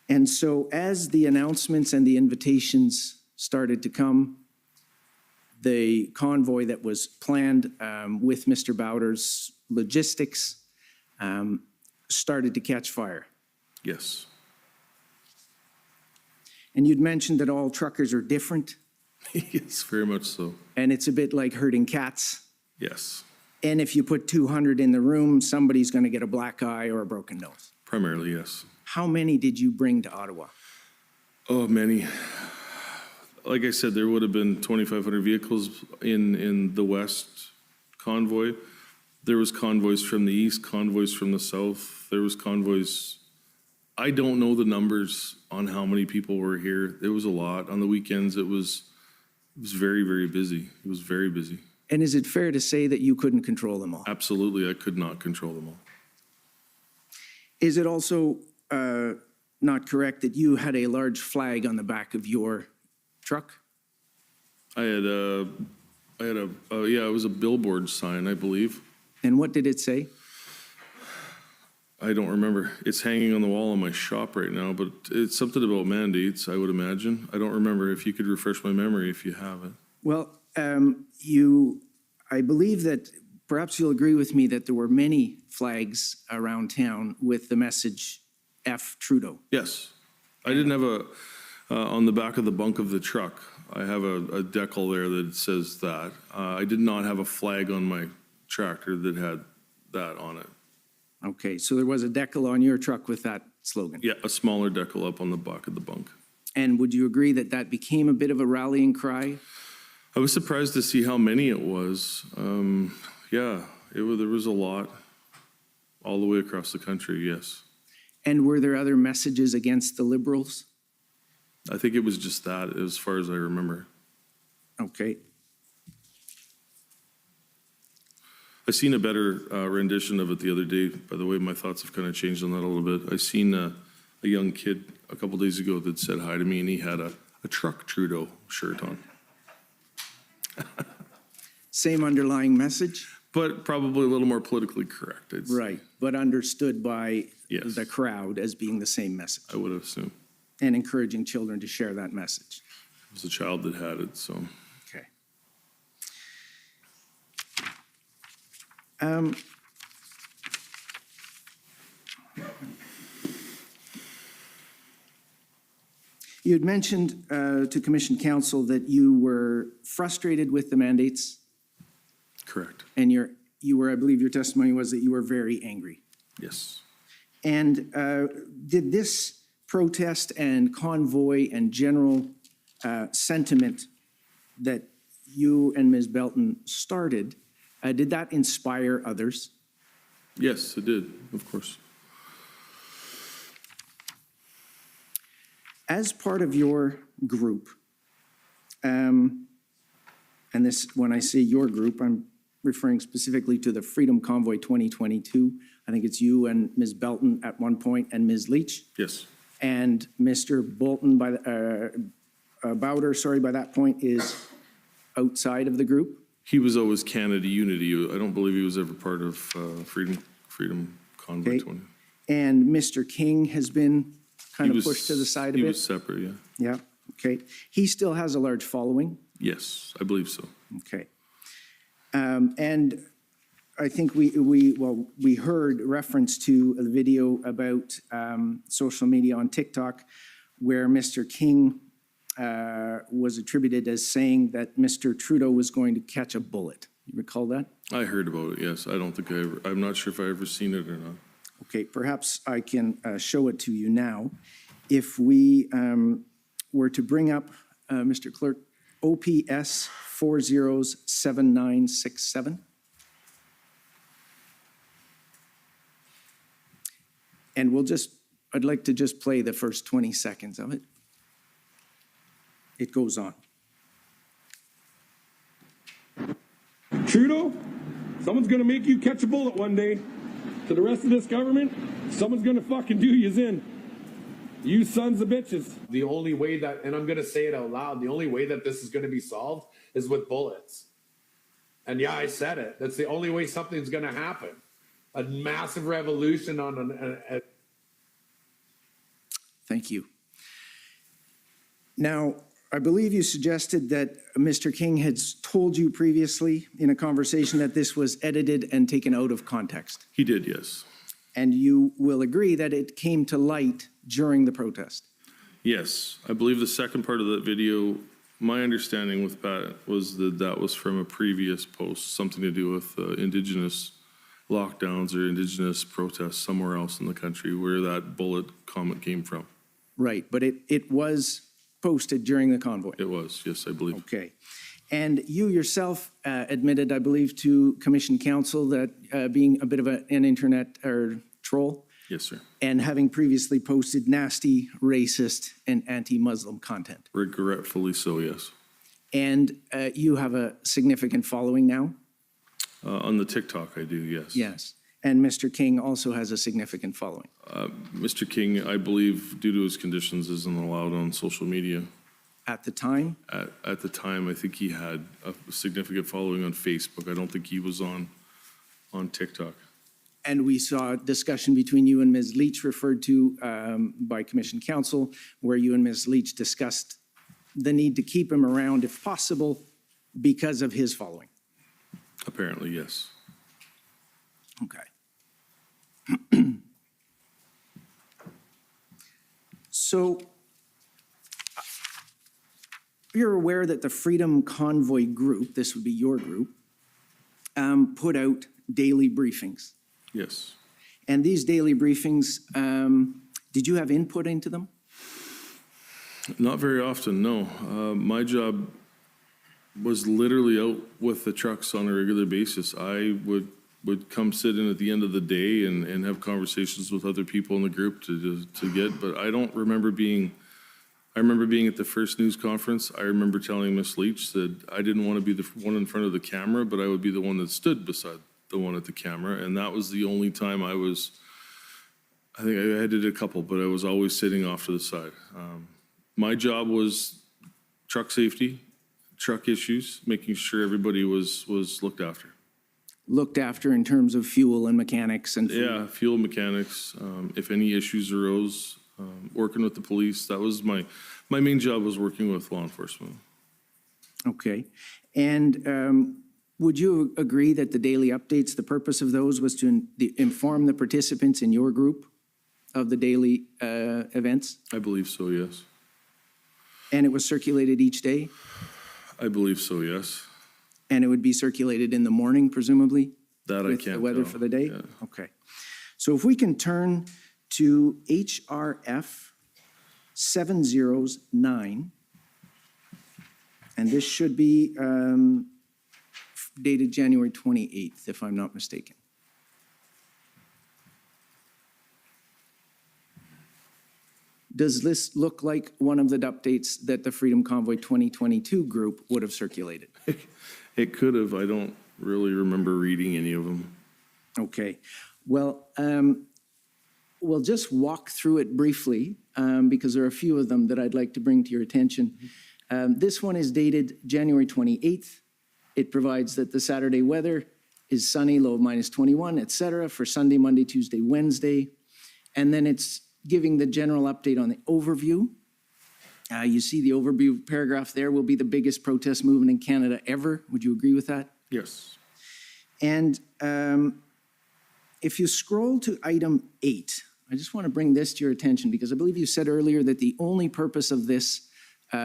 And so as the announcements and the invitations started to come, the convoy that was planned with Mr. Bowder's logistics started to catch fire. Yes. And you'd mentioned that all truckers are different, Yes, very much so. and it's a bit like herding cats. Yes, And if you put 200 in the room, somebody's going to get a black eye or a broken nose. primarily, yes. How many did you bring to Ottawa? Oh, many. Like I said, there would have been 2,500 vehicles in the west convoy. There was convoys from the east, convoys from the south. There was convoys. I don't know the numbers on how many people were here. It was a lot. On the weekends, it was very, very busy. It was very busy. And is it fair to say that you couldn't control them all? Absolutely, I could not control them all. Is it also not correct that you had a large flag on the back of your truck? It was a billboard sign, I believe. And what did it say? I don't remember. It's hanging on the wall in my shop right now, but it's something about mandates, I would imagine. I don't remember. If you could refresh my memory if you have it. Well, I believe that perhaps you'll agree with me that there were many flags around town with the message F Trudeau. Yes. I didn't have on the back of the bunk of the truck, I have a decal there that says that. I did not have a flag on my tractor that had that on it. Okay, so there was a decal on your truck with that slogan. Yeah, a smaller decal up on the back of the bunk. And would you agree that that became a bit of a rallying cry? I was surprised to see how many it was. There was a lot all the way across the country, yes. And were there other messages against the Liberals? I think it was just that, as far as I remember. Okay. I seen a better rendition of it the other day. By the way, my thoughts have kind of changed on that a little bit. I seen a young kid a couple days ago that said hi to me, and he had a Truck Trudeau shirt on. Same underlying message? But probably a little more politically correct, I'd say. Right, but understood by Yes. the crowd as being the same message I would assume. and encouraging children to share that message. It was a child that had it, so. Okay. You had mentioned to Commission Council that you were frustrated with the mandates, Correct. and you were, I believe your testimony was that you were very angry. Yes. And did this protest and convoy and general sentiment that you and Ms. Belton started, did that inspire others? Yes, it did, of course. As part of your group, and this, when I say your group, I'm referring specifically to the Freedom Convoy 2022. I think it's you and Ms. Belton at one point and Ms. Leach. Yes. And Mr. Bolton, Bowder, by that point is outside of the group. He was always Canada Unity. I don't believe he was ever part of Freedom Convoy Okay. 20. And Mr. King has been kind of pushed to the side a He bit. was separate, yeah. Yeah, okay. He still has a large following. Yes, I believe so. Okay. And I think we heard reference to a video about social media on TikTok where Mr. King was attributed as saying that Mr. Trudeau was going to catch a bullet. You recall that? I heard about it, yes. I don't think I'm not sure if I ever seen it or not. Okay, perhaps I can show it to you now. If we were to bring up, Mr. Clerk, OPS 407967. And I'd like to just play the first 20 seconds of it. It goes on. Trudeau, someone's gonna make you catch a bullet one day. To the rest of this government, someone's gonna fucking do yous in. You sons of bitches. The only way that, and I'm going to say it out loud, the only way that this is going to be solved is with bullets. And yeah, I said it. That's the only way something's going to happen. A massive revolution on Thank you. Now, I believe you suggested that Mr. King had told you previously in a conversation that this was edited and taken out of context. He did, yes. And you will agree that it came to light during the protest. Yes, I believe the second part of that video, my understanding with Pat was that was from a previous post, something to do with Indigenous lockdowns or Indigenous protests somewhere else in the country where that bullet comment came from. Right, but it was posted during the convoy. It was, yes, I believe. Okay. And you yourself admitted, I believe, to Commission Council that being a bit of an internet or troll Yes, sir. and having previously posted nasty, racist, and anti-Muslim content. Regretfully so, yes. And you have a significant following now? On the TikTok, I do, yes. Yes. And Mr. King also has a significant following. Mr. King, I believe, due to his conditions, isn't allowed on social media. At the time? At the time, I think he had a significant following on Facebook. I don't think he was on TikTok. And we saw a discussion between you and Ms. Leach referred to by Commission Council, where you and Ms. Leach discussed the need to keep him around if possible because of his following. Apparently, yes. Okay. So you're aware that the Freedom Convoy group, this would be your group, put out daily briefings. Yes. And these daily briefings, did you have input into them? Not very often, no. My job was literally out with the trucks on a regular basis. I would come sit in at the end of the day and have conversations with other people in the group to get, but I don't remember being, I remember being at the first news conference. I remember telling Miss Leach that I didn't want to be the one in front of the camera, but I would be the one that stood beside the one at the camera. And that was the only time I was, I think I did a couple, but I was always sitting off to the side. My job was truck safety, truck issues, making sure everybody was looked after. Looked after in terms of fuel and mechanics and food? Yeah, fuel mechanics, if any issues arose, working with the police. That was my main job, was working with law enforcement. Okay. And would you agree that the daily updates, the purpose of those was to inform the participants in your group of the daily events? I believe so, yes. And it was circulated each day? I believe so, yes. And it would be circulated in the morning, presumably? That I With can't the weather tell. for the day? Yeah. Okay. So if we can turn to HRF 709, and this should be dated January 28th, if I'm not mistaken. Does this look like one of the updates that the Freedom Convoy 2022 group would have circulated? It could have. I don't really remember reading any of them. Okay. Well, we'll just walk through it briefly because there are a few of them that I'd like to bring to your attention. This one is dated January 28th. It provides that the Saturday weather is sunny, low of -21, et cetera, for Sunday, Monday, Tuesday, Wednesday. And then it's giving the general update on the overview. You see the overview paragraph there will be the biggest protest movement in Canada ever. Would you agree with that? Yes. And if you scroll to item 8, I just want to bring this to your attention because I believe you said earlier that the only purpose of this,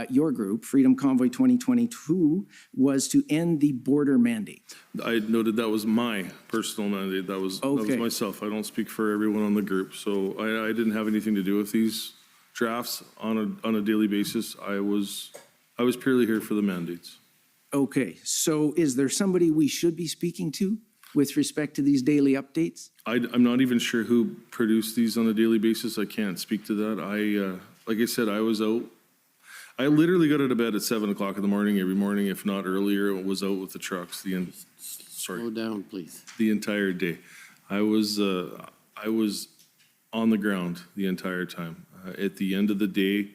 your group, Freedom Convoy 2022, was to end the border mandate. I noted that was my personal mandate. That was Okay. myself. I don't speak for everyone on the group. So I didn't have anything to do with these drafts on a daily basis. I was purely here for the mandates. Okay, so is there somebody we should be speaking to with respect to these daily updates? I'm not even sure who produced these on a daily basis. I can't speak to that. Like I said, I was out. I literally got out of bed at 7 o'clock in the morning every morning, if not earlier. Was out with the trucks Slow down, please. the entire day. I was on the ground the entire time. At the end of the day,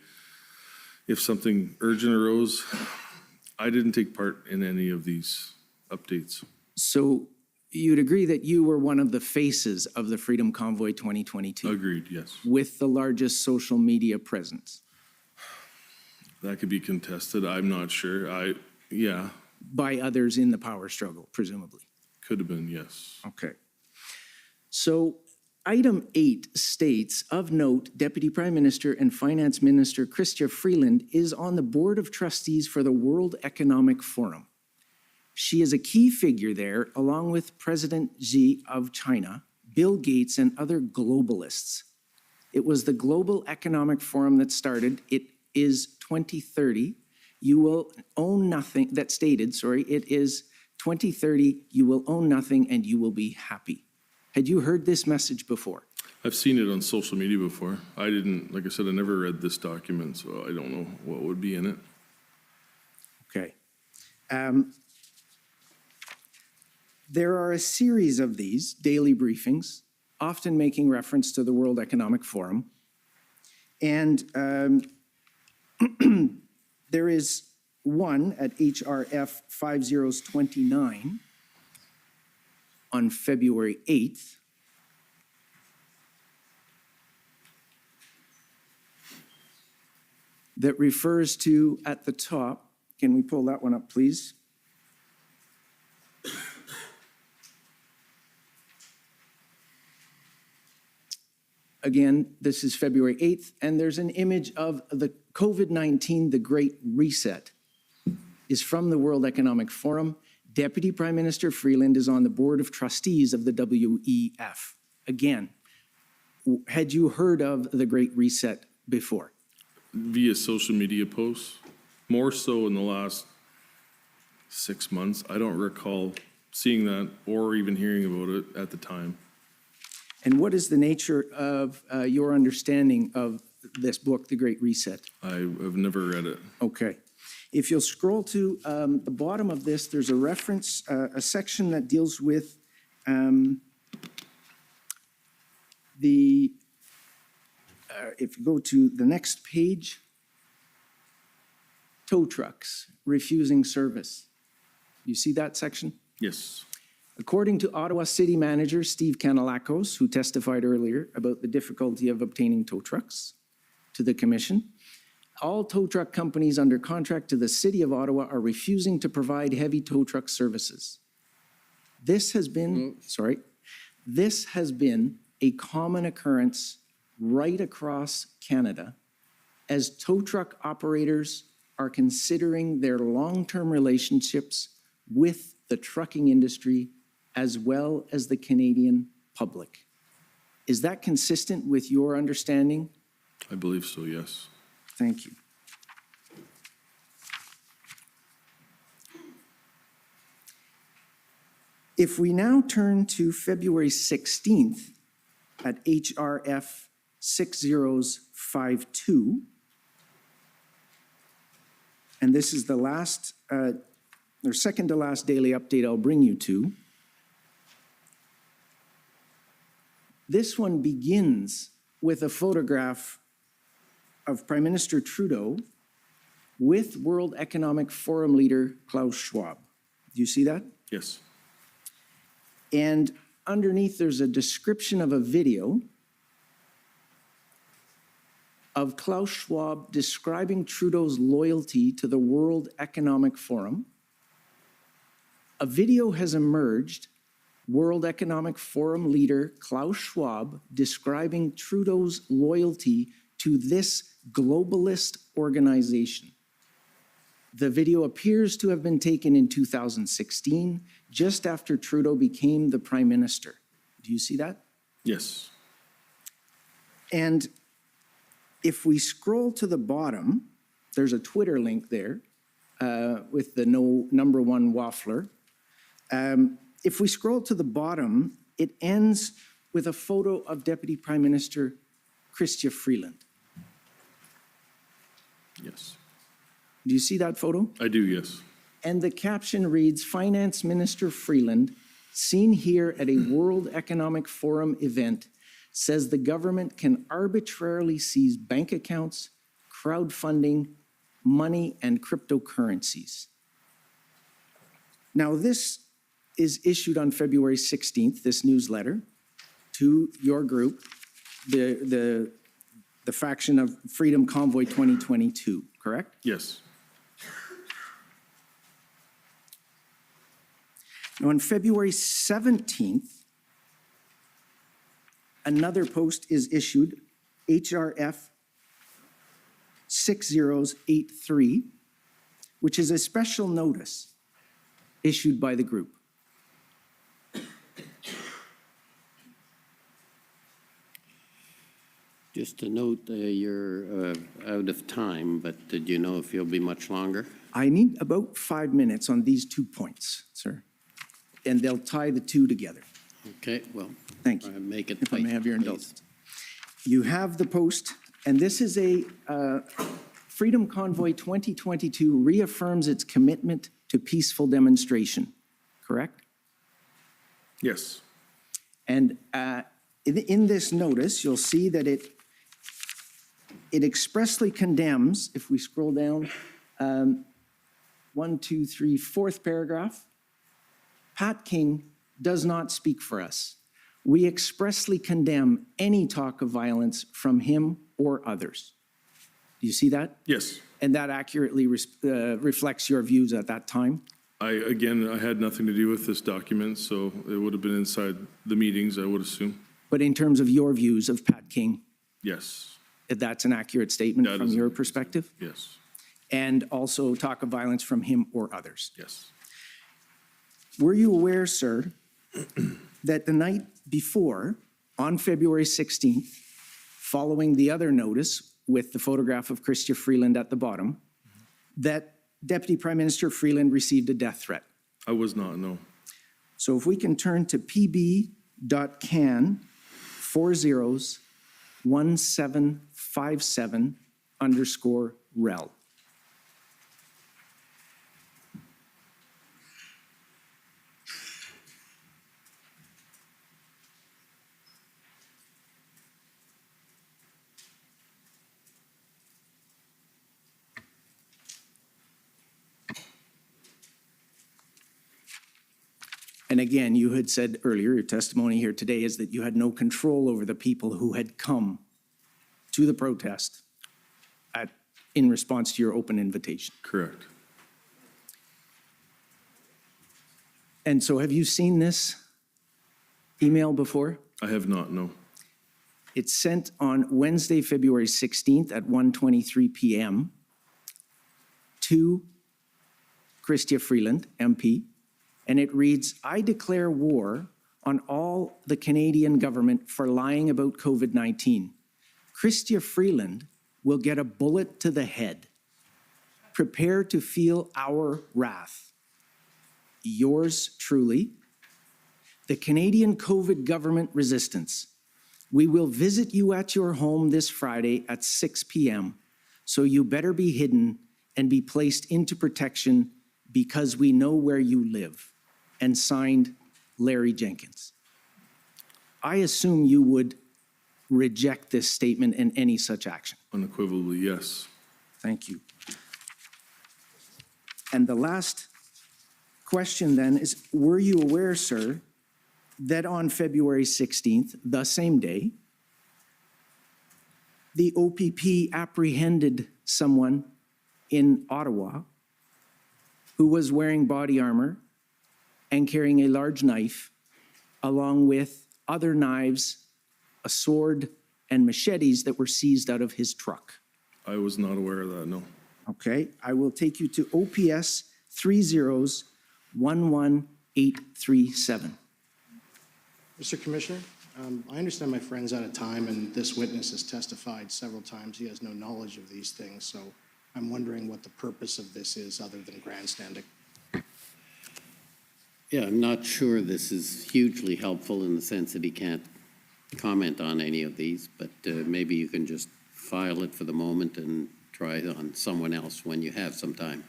if something urgent arose, I didn't take part in any of these updates. So you'd agree that you were one of the faces of the Freedom Convoy 2022 Agreed, yes. with the largest social media presence That could be contested. I'm not sure. Yeah, by others in the power struggle, presumably. could have been, yes. Okay. So item 8 states, of note, Deputy Prime Minister and Finance Minister Chrystia Freeland is on the Board of Trustees for the World Economic Forum. She is a key figure there, along with President Xi of China, Bill Gates, and other globalists. It was the Global Economic Forum that started. It is 2030. You will own nothing, that stated, it is 2030, you will own nothing and you will be happy. Had you heard this message before? I've seen it on social media before. I didn't, like I said, I never read this document, so I don't know what would be in it. Okay. There are a series of these daily briefings, often making reference to the World Economic Forum. And there is one at HRF 5029 on February 8th. that refers to, at the top, can we pull that one up, please? Again, this is February 8th, and there's an image of the COVID-19, the Great Reset, is from the World Economic Forum. Deputy Prime Minister Freeland is on the board of trustees of the WEF. Again, had you heard of the Great Reset before? Via social media posts, more so in the last 6 months. I don't recall seeing that or even hearing about it at the time. And what is the nature of your understanding of this book, The Great Reset? I have never read it. Okay. If you'll scroll to the bottom of this, there's a reference, a section that deals with if you go to the next page, tow trucks refusing service. You see that section? Yes. According to Ottawa City Manager Steve Kanalakos, who testified earlier about the difficulty of obtaining tow trucks to the commission, all tow truck companies under contract to the City of Ottawa are refusing to provide heavy tow truck services. This has been, this has been a common occurrence right across Canada as tow truck operators are considering their long-term relationships with the trucking industry as well as the Canadian public. Is that consistent with your understanding? I believe so, yes. Thank you. If we now turn to February 16th at HRF 6052, and this is the last, or second to last daily update I'll bring you to. This one begins with a photograph of Prime Minister Trudeau with World Economic Forum leader Klaus Schwab. Do you see that? Yes. And underneath, there's a description of a video of Klaus Schwab describing Trudeau's loyalty to the World Economic Forum. A video has emerged, World Economic Forum leader Klaus Schwab describing Trudeau's loyalty to this globalist organization. The video appears to have been taken in 2016, just after Trudeau became the Prime Minister. Do you see that? Yes. And if we scroll to the bottom, there's a Twitter link there with the number one waffler. If we scroll to the bottom, it ends with a photo of Deputy Prime Minister Chrystia Freeland. Yes. Do you see that photo? I do, yes. And the caption reads, Finance Minister Freeland, seen here at a World Economic Forum event, says the government can arbitrarily seize bank accounts, crowdfunding, money, and cryptocurrencies. Now, this is issued on February 16th, this newsletter, to your group, the faction of Freedom Convoy 2022, correct? Yes. Now, on February 17th, another post is issued, HRF 6083, which is a special notice issued by the group. Just to note, you're out of time, but did you know if you'll be much longer? I need about 5 minutes on these 2 points, sir, and they'll tie the two together. Okay, well, Thank you. make it If I tight, may have your please. indulgence. You have the post, and this is a Freedom Convoy 2022 reaffirms its commitment to peaceful demonstration, correct? Yes. And in this notice, you'll see that it expressly condemns, if we scroll down, 1, 2, 3, fourth paragraph, Pat King does not speak for us. We expressly condemn any talk of violence from him or others. Do you see that? Yes. And that accurately reflects your views at that time? I had nothing to do with this document, so it would have been inside the meetings, I would assume. But in terms of your views of Pat King, Yes, that's an accurate statement That from is your an accurate perspective? yes, And also talk of violence from him or others? yes. Were you aware, sir, that the night before, on February 16th, following the other notice with the photograph of Chrystia Freeland at the bottom, that Deputy Prime Minister Freeland received a death threat? I was not, no. So if we can turn to pb.can 401757_rel. And again, you had said earlier, your testimony here today is that you had no control over the people who had come to the protest in response to your open invitation. Correct. And so have you seen this email before? I have not, no. It's sent on Wednesday, February 16th at 1:23 p.m. to Chrystia Freeland, MP. And it reads, I declare war on all the Canadian government for lying about COVID-19. Chrystia Freeland will get a bullet to the head. Prepare to feel our wrath. Yours truly, the Canadian COVID government resistance. We will visit you at your home this Friday at 6 p.m. So you better be hidden and be placed into protection because we know where you live. And signed, Larry Jenkins. I assume you would reject this statement and any such action. Unequivocally, yes. Thank you. And the last question then is, were you aware, sir, that on February 16th, the same day, the OPP apprehended someone in Ottawa who was wearing body armor and carrying a large knife, along with other knives, a sword, and machetes that were seized out of his truck? I was not aware of that, no. Okay, I will take you to OPS 3011837. Mr. Commissioner, I understand my friend's out of time, and this witness has testified several times. He has no knowledge of these things, so I'm wondering what the purpose of this is other than grandstanding. Yeah, I'm not sure this is hugely helpful in the sense that he can't comment on any of these, but maybe you can just file it for the moment and try it on someone else when you have some time.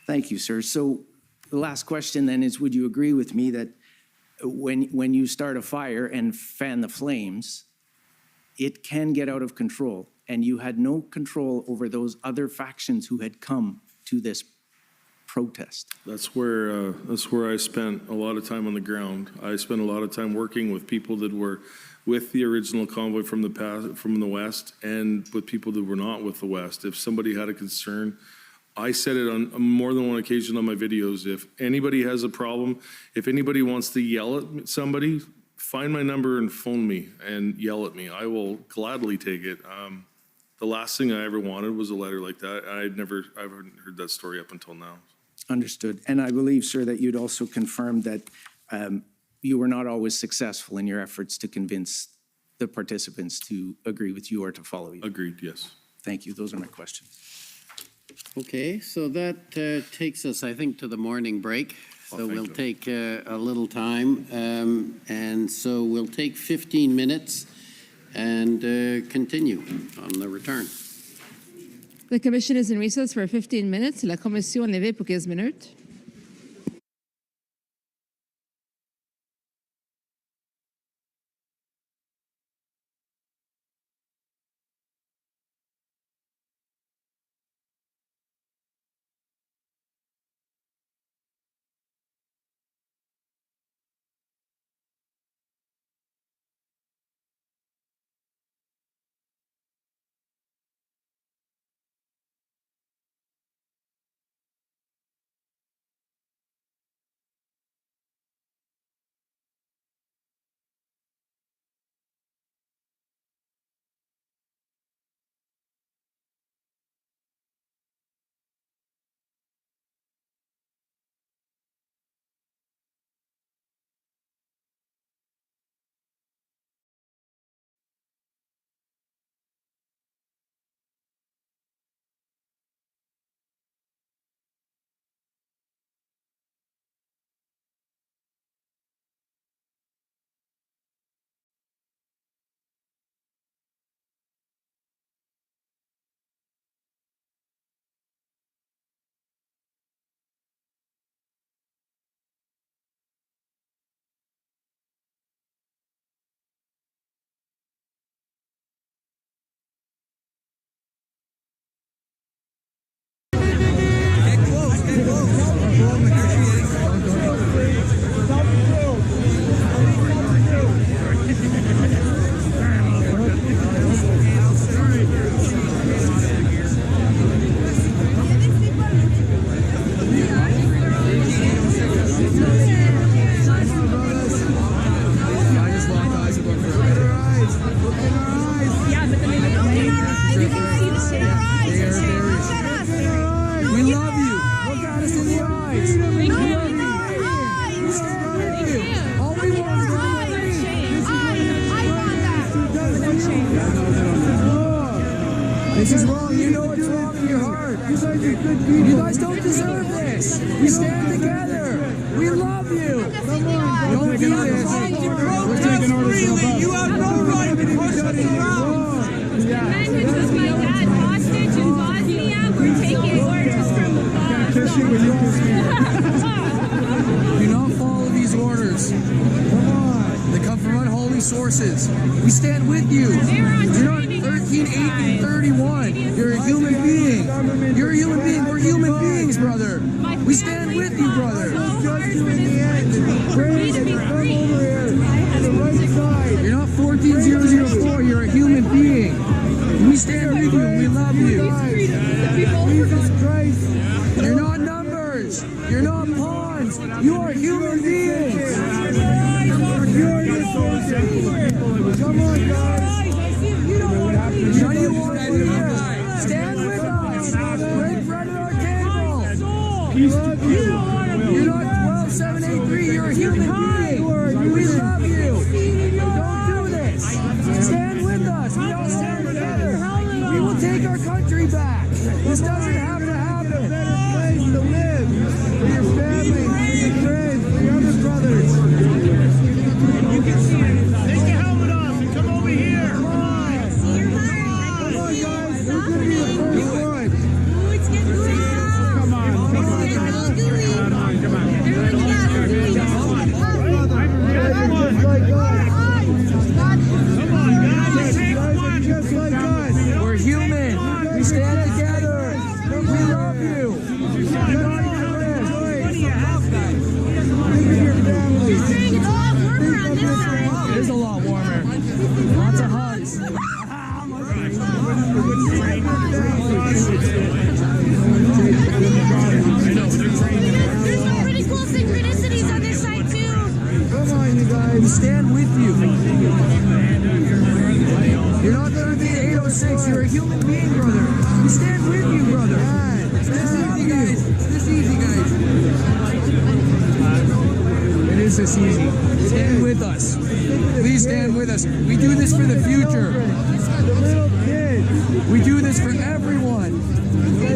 Thank you, sir. So the last question then is, would you agree with me that when you start a fire and fan the flames, it can get out of control, and you had no control over those other factions who had come to this protest? That's where I spent a lot of time on the ground. I spent a lot of time working with people that were with the original convoy from the West, and with people that were not with the West. If somebody had a concern, I said it on more than one occasion on my videos. If anybody has a problem, if anybody wants to yell at somebody, find my number and phone me and yell at me. I will gladly take it. The last thing I ever wanted was a letter like that. I haven't heard that story up until now. Understood. And I believe, sir, that you'd also confirmed that you were not always successful in your efforts to convince the participants to agree with you or to follow you. Agreed, yes. Thank you. Those are my questions. Okay, so that takes us, I think, to the morning break. So thank we'll you. take a little time. And so we'll take 15 minutes and continue on the return. The commission is in recess for 15 minutes. La commission est levée pour 15 minutes. This is wrong. You know what's wrong in your heart. You guys are good people. You guys don't deserve this. We stand together. We love you. Come on. Don't do this. We're taking orders from above. You have no right to push us around. The men who took my dad hostage in Bosnia were taking orders from above. Do not follow these orders. Come on. They come from unholy sources. We stand with you. You're not 13, 18, 31. You're a human being. You're a human being. We're human beings, brother. We stand with you, brother. You're not 14004. You're a human being. We stand with you. We love you. You're not numbers. You're not pawns. You are human beings. Come on, guys. None of you want to be here. Stand with us. Break bread at our table. We love you. You're not 12783. You're a human being. We love you. Don't do this. Stand with us. We all stand together. We will take our country back. This doesn't have to happen. A better place to live for your family, for your friends, for your other brothers. You can see it. Take your helmet off and come over here. Come on. We're human. We stand together. We love you. It is a lot warmer. Lots of hugs. There's some pretty cool synchronicities on this side too. Come on, you guys. We stand with you. You're not going to be 806. You're a human being, brother. We stand with you, brother. This easy, guys. This easy, guys. It is this easy. Stand with us. Please stand with us. We do this for the future. The little kids. We do this for everyone. We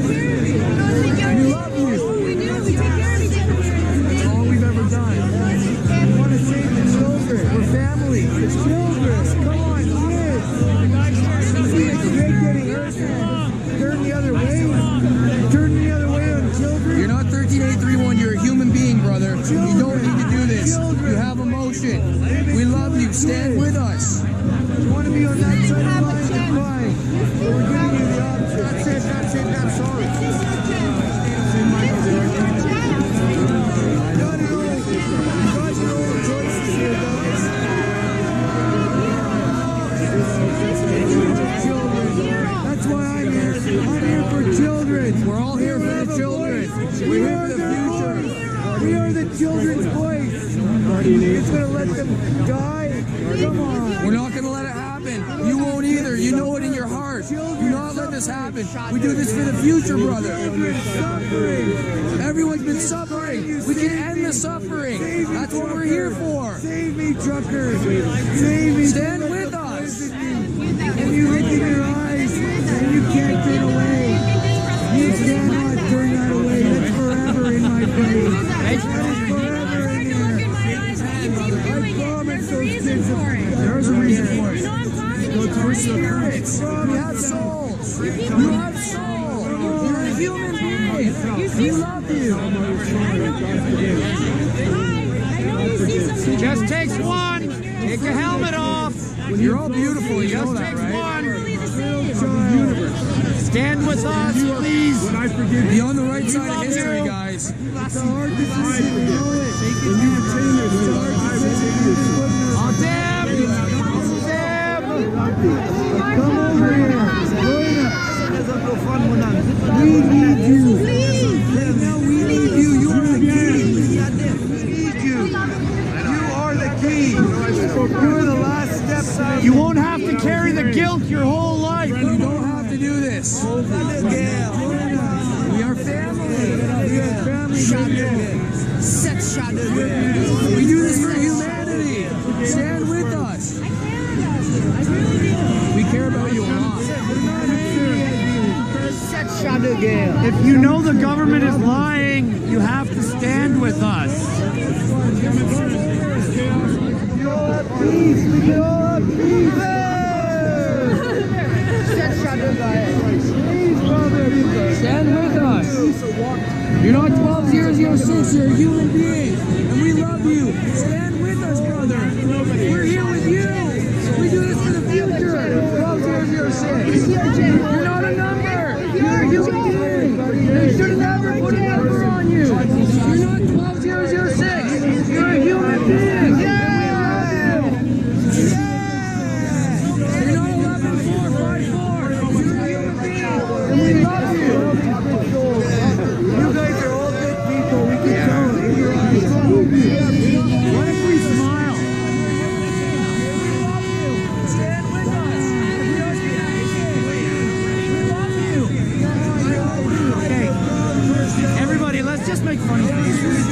love you. We do. We take care of each other. That's all we've ever done. We want to save the children. We're family. It's children. Come on, kids. They're getting hurt. Turn the other way. Turn the other way on children. You're not 13831. You're a human being, brother. You don't need to do this. You have emotion. We love you. Stand with us. You want to be on that side of the line? Fine. We're giving you the option. That's it. That's it. That's all. That's why I'm here. I'm here for children. We're all here for the children. We're here for the future. We are the children's voice. It's going to let them die? Come on. We're not going to let it happen. You won't either. You know it in your heart. Do not let this happen. We do this for the future, brother. Everyone's been suffering. We can end the suffering. That's what we're here for. Save me, truckers. Save me. Stand with us. And you look in your eyes and you can't turn away. You cannot turn that away. It's forever in my face. It's forever in here. I promise those kids. There's a reason for it. We're spirits. You have souls. You have soul. You're a human being. We love you. Just takes one. Take your helmet off. You're all beautiful. You know that, right? Just takes one. Universe. Stand with us, please. When I forgive Be you, on the right side of love history, you. guys. it's a hard decision. You know it. When you retain it, it's a hard decision. On Deb. Come over here. Join us. We need you. No, we need you. You are the key. We need you. You are the key. You're the last step. You won't have to carry the guilt your whole life. You don't have to do this. We are family. We are family. We do this for humanity. Stand with us. We care about you a lot. If you know the government is lying, you have to stand with us. Peace. We can all have peace. Stand with us. You're not 12 years, you're 6, you're a human being. And we love you. Stand with us, brother. We're here with you. We do this for the future. 12 years, you're 6. You're not a number. You're a human being. They should have never put a number on you. You're not 12 years, you're 6. You're a human being. Yeah. You're not 11-4-5-4. You're a human being. And we love you. You guys are all good people. We can tell it in your eyes. What if we smile? Stand with us. We love you. Okay. Everybody, let's just make funny faces.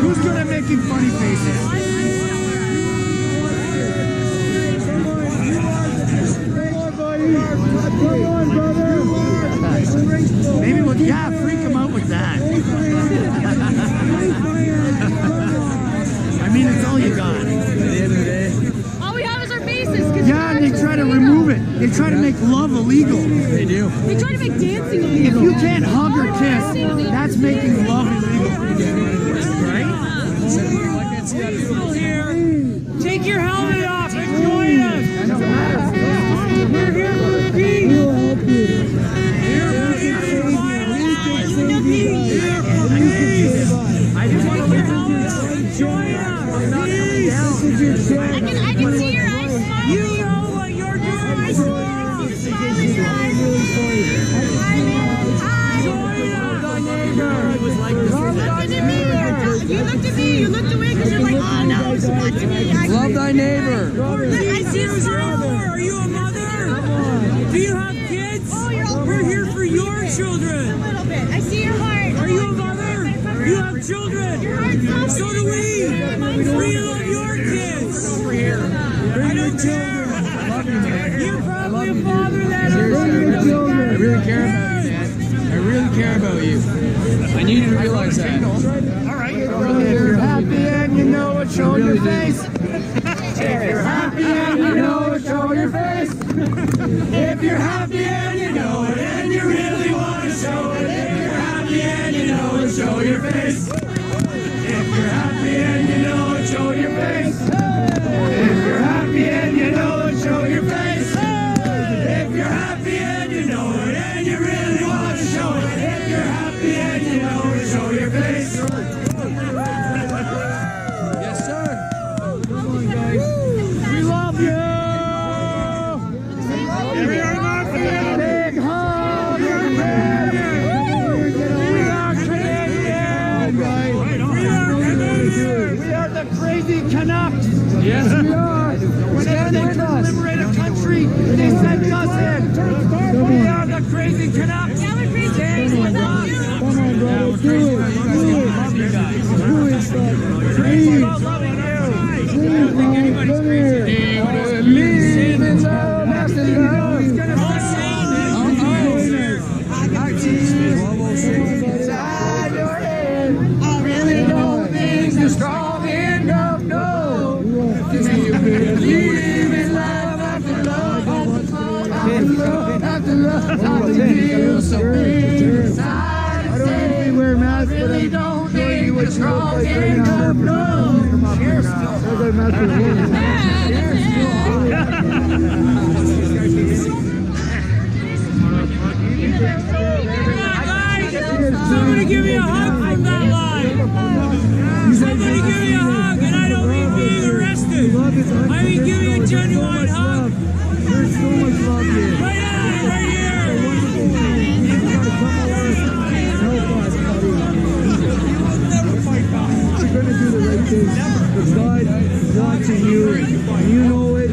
Who's good at making funny faces? Maybe we'll, freak him out with that. I mean, it's all you got. At the end of the day. All we have is our bases. Yeah, and they try to remove it. They try to make love illegal. They do. They try to make dancing If illegal. you can't hug or kiss, that's making love illegal. Right? Take your helmet off and join us. We're here for the peace. I just want to let you join us. I can see your eyes smiling. You know what you're doing. Smiling eyes. You looked at me. You looked away because you're like, oh no, it's not to me. Love thy neighbor. I see a smile. Are you a mother? Do you have kids? Oh, you're all We're here for your a children. little bit. I see your heart. Are you a mother? You have children. So do we. We love your kids. Over here. I don't care. You're probably a father that I really care about you, Dad. I really care about you. I need you to realize that. All right. If you're happy and you know it, show your face. If you're happy and you know it, show your face. If you're happy and you know it and you really want to show it. If you're happy and you know it, show your face. If you're happy and you know it, show your face. If you're happy and you know it, show your face. If you're happy and you know it and you really want to show it. If you're happy and you know it, show your face. Yes, sir. Come on, guys. We love you. We are not Canadian. Big hug. We are Canadian. We are the crazy Canucks. Yes, we are. Whenever they can liberate a country, they send us in. We are the crazy Canucks. Yeah, we're crazy. Stand with us. Come on, brother. Do it. Love you guys. Do it, son. It's Please. about loving you. I Please, don't think anybody's come crazy. here. Leave in love after love. He's gonna start saying inside your head. I really don't think you're strong enough, no. To believe in love after love, after love, after love, after feel so big inside. I don't usually wear masks, but Really I'm don't showing think you what you're you look strong like right enough, now. no. Cheers. As I mess with you. genuine hug. There's so much love here. Right on, right here. It's a wonderful thing. You gotta come over and help us, buddy. You're gonna do the right thing. But God wants in you. And you know it.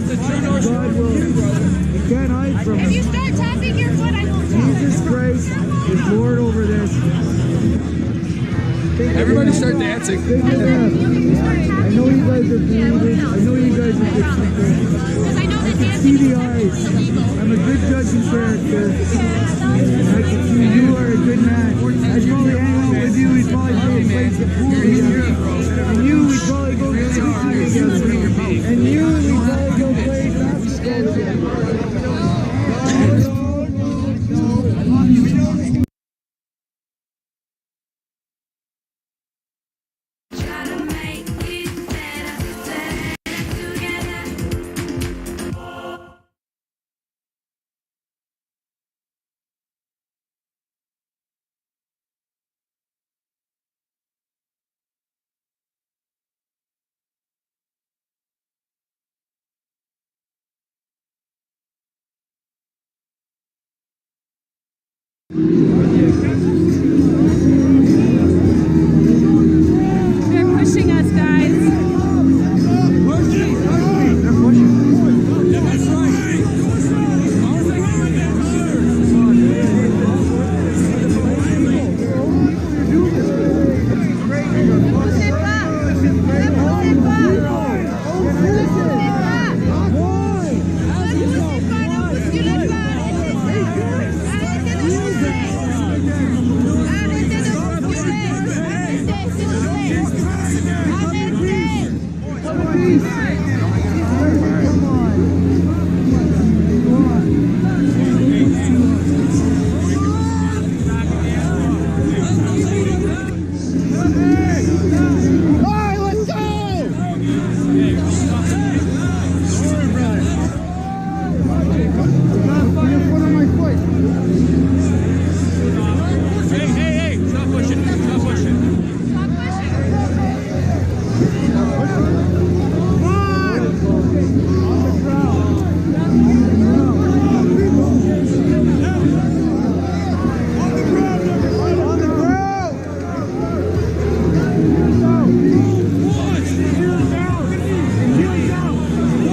God will. You can't hide from If you it. start tapping your foot, I will stop. Jesus Christ is Lord over this. Everybody start dancing. Think of that. I know you guys are believers. I know you guys are good people. Because I know that See dancing the is eyes. illegal. I'm a good judge of character. And I can see you are a good man. I'd probably hang out with you. We'd probably play the pool together. And you, we'd probably go to the hockey together. And you, we'd probably go play basketball together. They're pushing us, guys.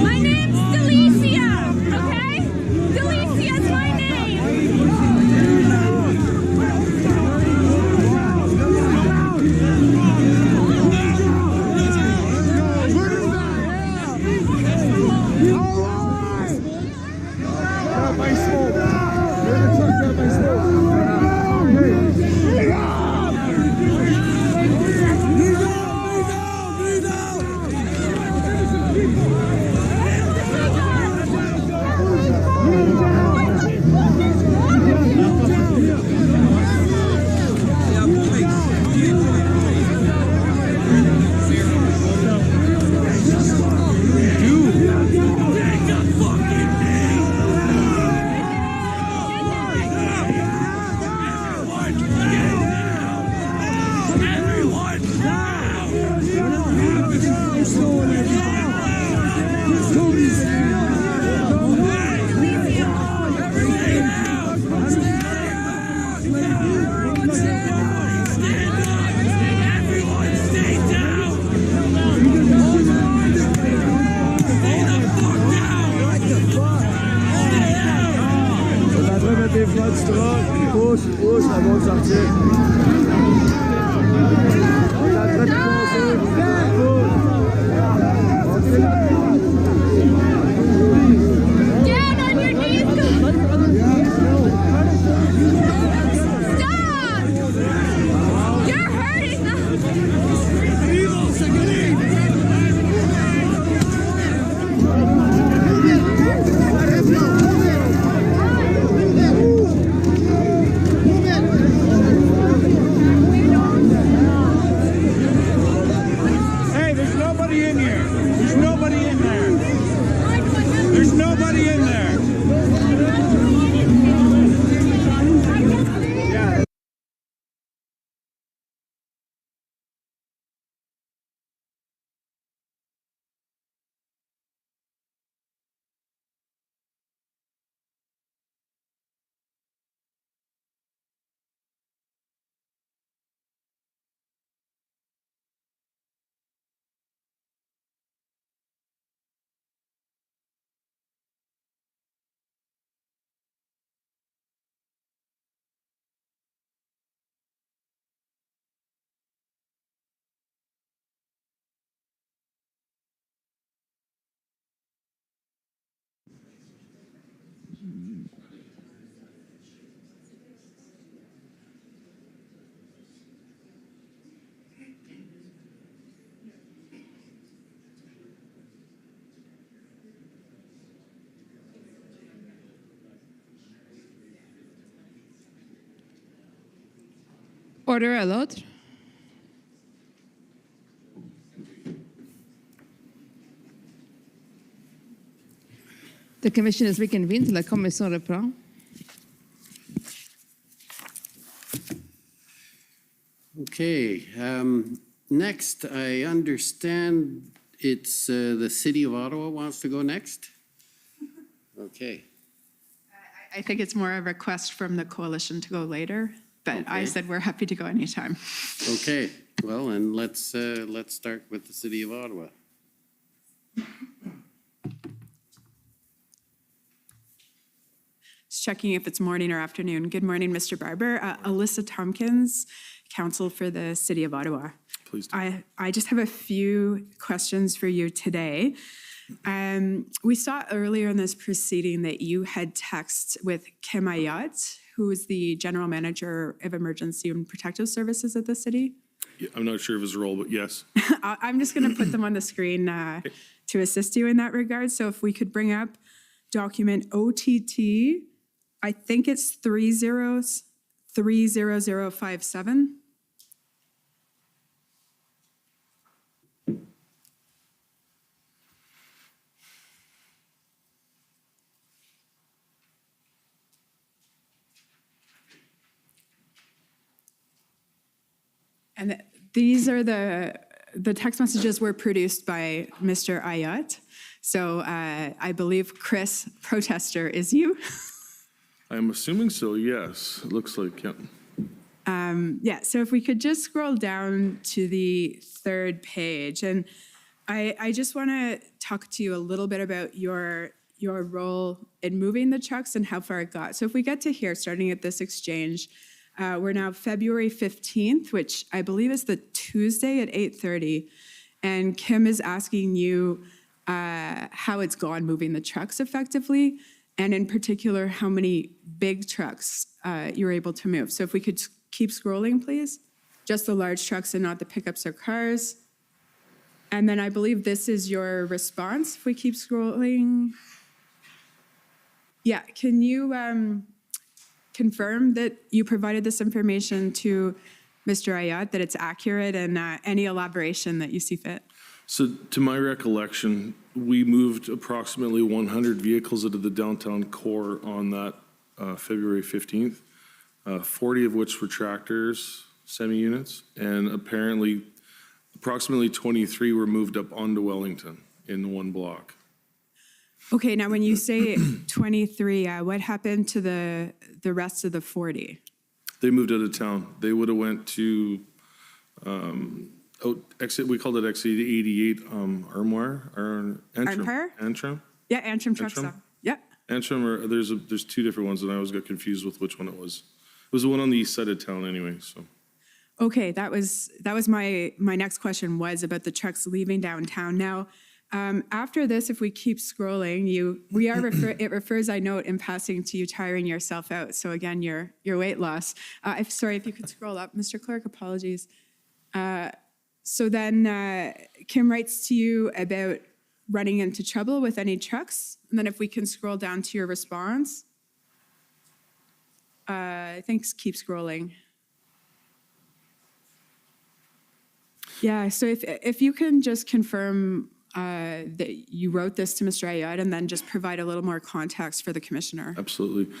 My name's Delicia, okay? Delicia's my name. Prost, Prost, à bon sortir. order à l'autre. The commission is reconvened. La commission reprend. Okay, next, I understand it's the city of Ottawa wants to go next? Okay, I think it's more a request from the coalition to go later, but I Okay. said we're happy to go anytime. okay, well, and let's start with the city of Ottawa. Just checking if it's morning or afternoon. Good morning, Mr. Barber. Alyssa Tompkins, counsel for the city of Ottawa. Please do. I just have a few questions for you today. We saw earlier in this proceeding that you had texted with Kim Ayat, who is the general manager of emergency and protective services at the city. Yeah, I'm not sure of his role, but yes. I'm just going to put them on the screen to assist you in that regard. So if we could bring up document OTT, I think it's 30057. And these are the text messages were produced by Mr. Ayat. So I believe Chris, protester, is you. I'm assuming so, yes. It looks like, yeah. Yeah, so if we could just scroll down to the third page. And I just want to talk to you a little bit about your role in moving the trucks and how far it got. So if we get to here, starting at this exchange, we're now February 15th, which I believe is the Tuesday at 8:30. And Kim is asking you how it's gone moving the trucks effectively, and in particular, how many big trucks you're able to move. So if we could keep scrolling, please. Just the large trucks and not the pickups or cars. And then I believe this is your response. If we keep scrolling. Yeah, can you confirm that you provided this information to Mr. Ayat, that it's accurate, and any elaboration that you see fit? So to my recollection, we moved approximately 100 vehicles out of the downtown core on that February 15th, 40 of which were tractors, semi-units, and apparently approximately 23 were moved up onto Wellington in one block. Okay, now when you say 23, what happened to the rest of the 40? They moved out of town. They would have went to we called it exit 88, Armoire, or Antrim. Empire? Antrim? Yeah, Antrim Truck Antrim? Stop. Yeah. Antrim, or there's two different ones, and I always got confused with which one it was. It was the one on the east side of town anyway, so. Okay, that was my next question, was about the trucks leaving downtown. Now, after this, if we keep scrolling, it refers, I note, in passing, to you tiring yourself out. So again, your weight loss. Sorry, if you could scroll up, Mr. Clerk, apologies. So then Kim writes to you about running into trouble with any trucks. And then if we can scroll down to your response. I think keep scrolling. Yeah, so if you can just confirm that you wrote this to Mr. Ayat, and then just provide a little more context for the commissioner. Absolutely.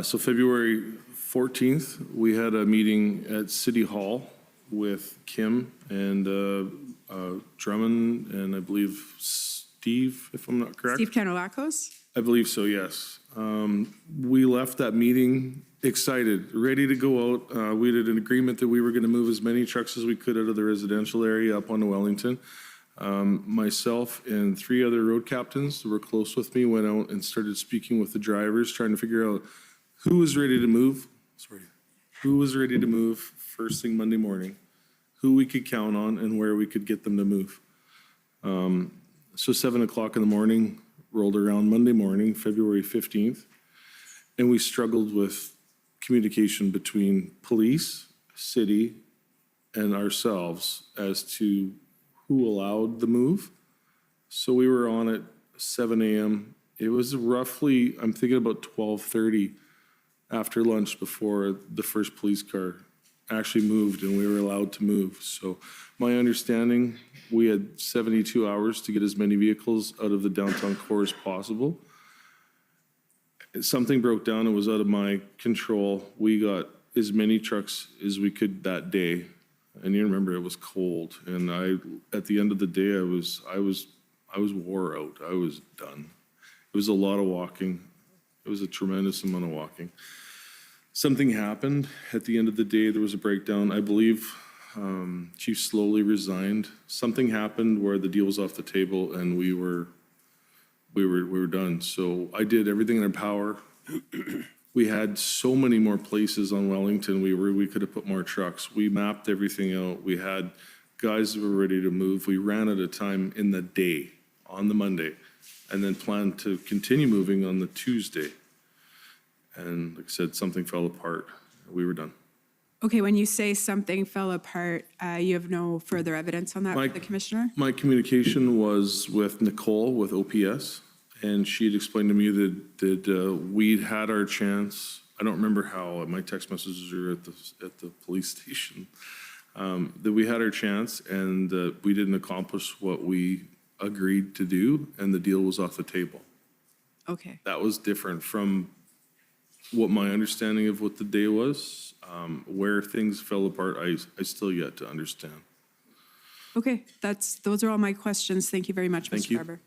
So February 14th, we had a meeting at City Hall with Kim and Drummond, and I believe Steve, if I'm not correct. Steve Kanolakos? I believe so, yes. We left that meeting excited, ready to go out. We had an agreement that we were going to move as many trucks as we could out of the residential area up onto Wellington. Myself and 3 other road captains that were close with me went out and started speaking with the drivers, trying to figure out who was ready to move. Who was ready to move first thing Monday morning, who we could count on, and where we could get them to move. So 7 o'clock in the morning rolled around Monday morning, February 15th, and we struggled with communication between police, city, and ourselves as to who allowed the move. So we were on at 7 a.m. It was roughly, I'm thinking about 12:30 after lunch before the first police car actually moved and we were allowed to move. So my understanding, we had 72 hours to get as many vehicles out of the downtown core as possible. Something broke down and was out of my control. We got as many trucks as we could that day. And you remember it was cold. And at the end of the day, I was wore out. I was done. It was a lot of walking. It was a tremendous amount of walking. Something happened at the end of the day. There was a breakdown. I believe Chief Slowly resigned. Something happened where the deal was off the table and we were done. So I did everything in our power. We had so many more places on Wellington. We could have put more trucks. We mapped everything out. We had guys that were ready to move. We ran at a time in the day on the Monday and then planned to continue moving on the Tuesday. And like I said, something fell apart. We were done. Okay, when you say something fell apart, you have no further evidence on that for the commissioner? My communication was with Nicole with OPS, and she had explained to me that we'd had our chance. I don't remember how. My text messages are at the police station. That we had our chance, and we didn't accomplish what we agreed to do, and the deal was off the table. Okay. That was different from what my understanding of what the day was. Where things fell apart, I still yet to understand. Okay, those are all my questions. Thank you very much, Thank Mr. you. Barber.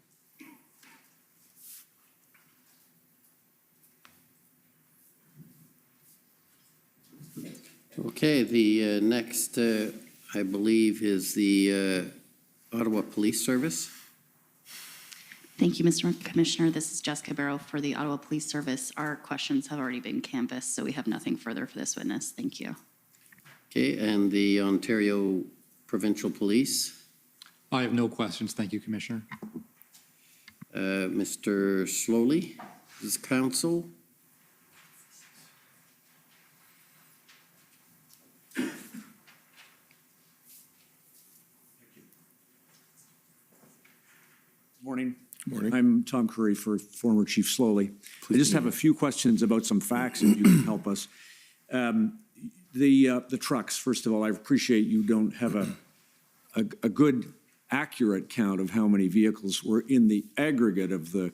Okay, the next, I believe, is the Ottawa Police Service. Thank you, Mr. Commissioner. This is Jessica Barrow for the Ottawa Police Service. Our questions have already been canvassed, so we have nothing further for this witness. Thank you. Okay, and the Ontario Provincial Police. I have no questions. Thank you, Commissioner. Mr. Slowly, his counsel. Morning. Morning. I'm Tom Curry for former Chief Slowly. I just have a few questions about some facts, if you can help us. The trucks, first of all, I appreciate you don't have a good, accurate count of how many vehicles were in the aggregate of the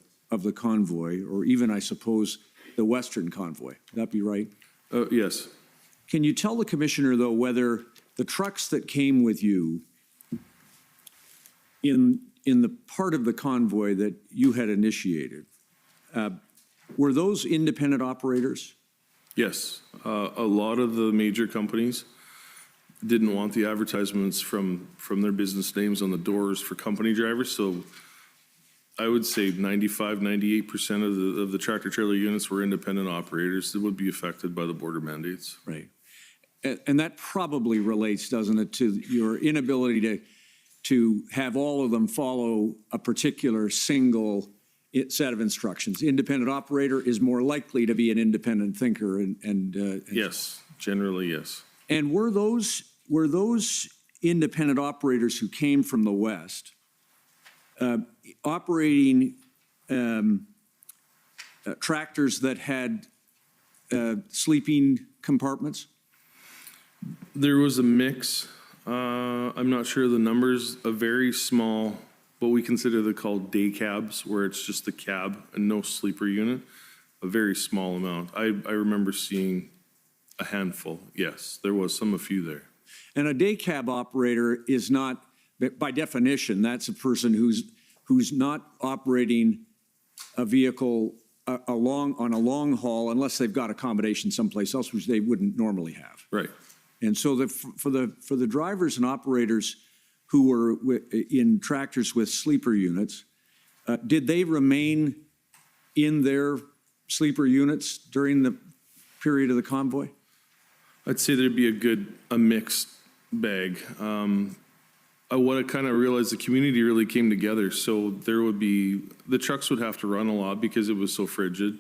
convoy, or even, I suppose, the Western convoy. Would that be right? Yes. Can you tell the commissioner, though, whether the trucks that came with you in the part of the convoy that you had initiated, were those independent operators? Yes. A lot of the major companies didn't want the advertisements from their business names on the doors for company drivers. So I would say 95, 98% of the tractor trailer units were independent operators that would be affected by the border mandates. Right. And that probably relates, doesn't it, to your inability to have all of them follow a particular single set of instructions. Independent operator is more likely to be an independent thinker and Yes, generally, yes. And were those independent operators who came from the West operating tractors that had sleeping compartments? There was a mix. I'm not sure of the numbers. A very small, what we consider called day cabs, where it's just the cab and no sleeper unit. A very small amount. I remember seeing a handful. Yes, there was a few there. And a day cab operator is not, by definition, that's a person who's not operating a vehicle on a long haul unless they've got accommodation someplace else, which they wouldn't normally have. Right. And so for the drivers and operators who were in tractors with sleeper units, did they remain in their sleeper units during the period of the convoy? I'd say there'd be a mixed bag. What I kind of realized, the community really came together. So there would be, the trucks would have to run a lot because it was so frigid.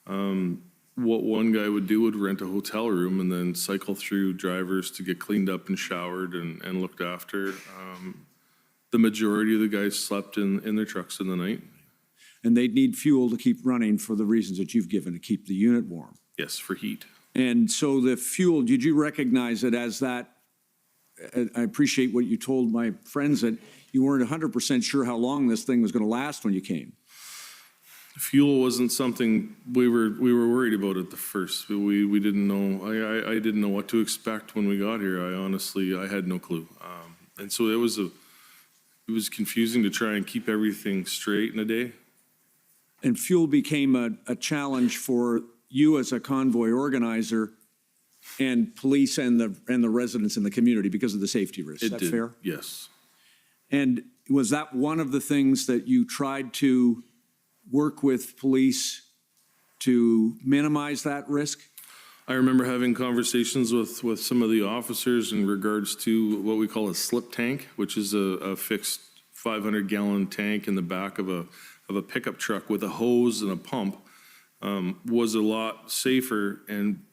What one guy would do would rent a hotel room and then cycle through drivers to get cleaned up and showered and looked after. The majority of the guys slept in their trucks in the night. And they'd need fuel to keep running for the reasons that you've given, to keep the unit warm. Yes, for heat. And so the fuel, did you recognize it as that? I appreciate what you told my friends, that you weren't 100% sure how long this thing was going to last when you came. Fuel wasn't something we were worried about at the first. We didn't know. I didn't know what to expect when we got here. I had no clue. And so it was confusing to try and keep everything straight in a day. And fuel became a challenge for you as a convoy organizer and police and the residents in the community because of the safety risks. Is that fair? Yes. And was that one of the things that you tried to work with police to minimize that risk? I remember having conversations with some of the officers in regards to what we call a slip tank, which is a fixed 500-gallon tank in the back of a pickup truck with a hose and a pump. Was a lot safer and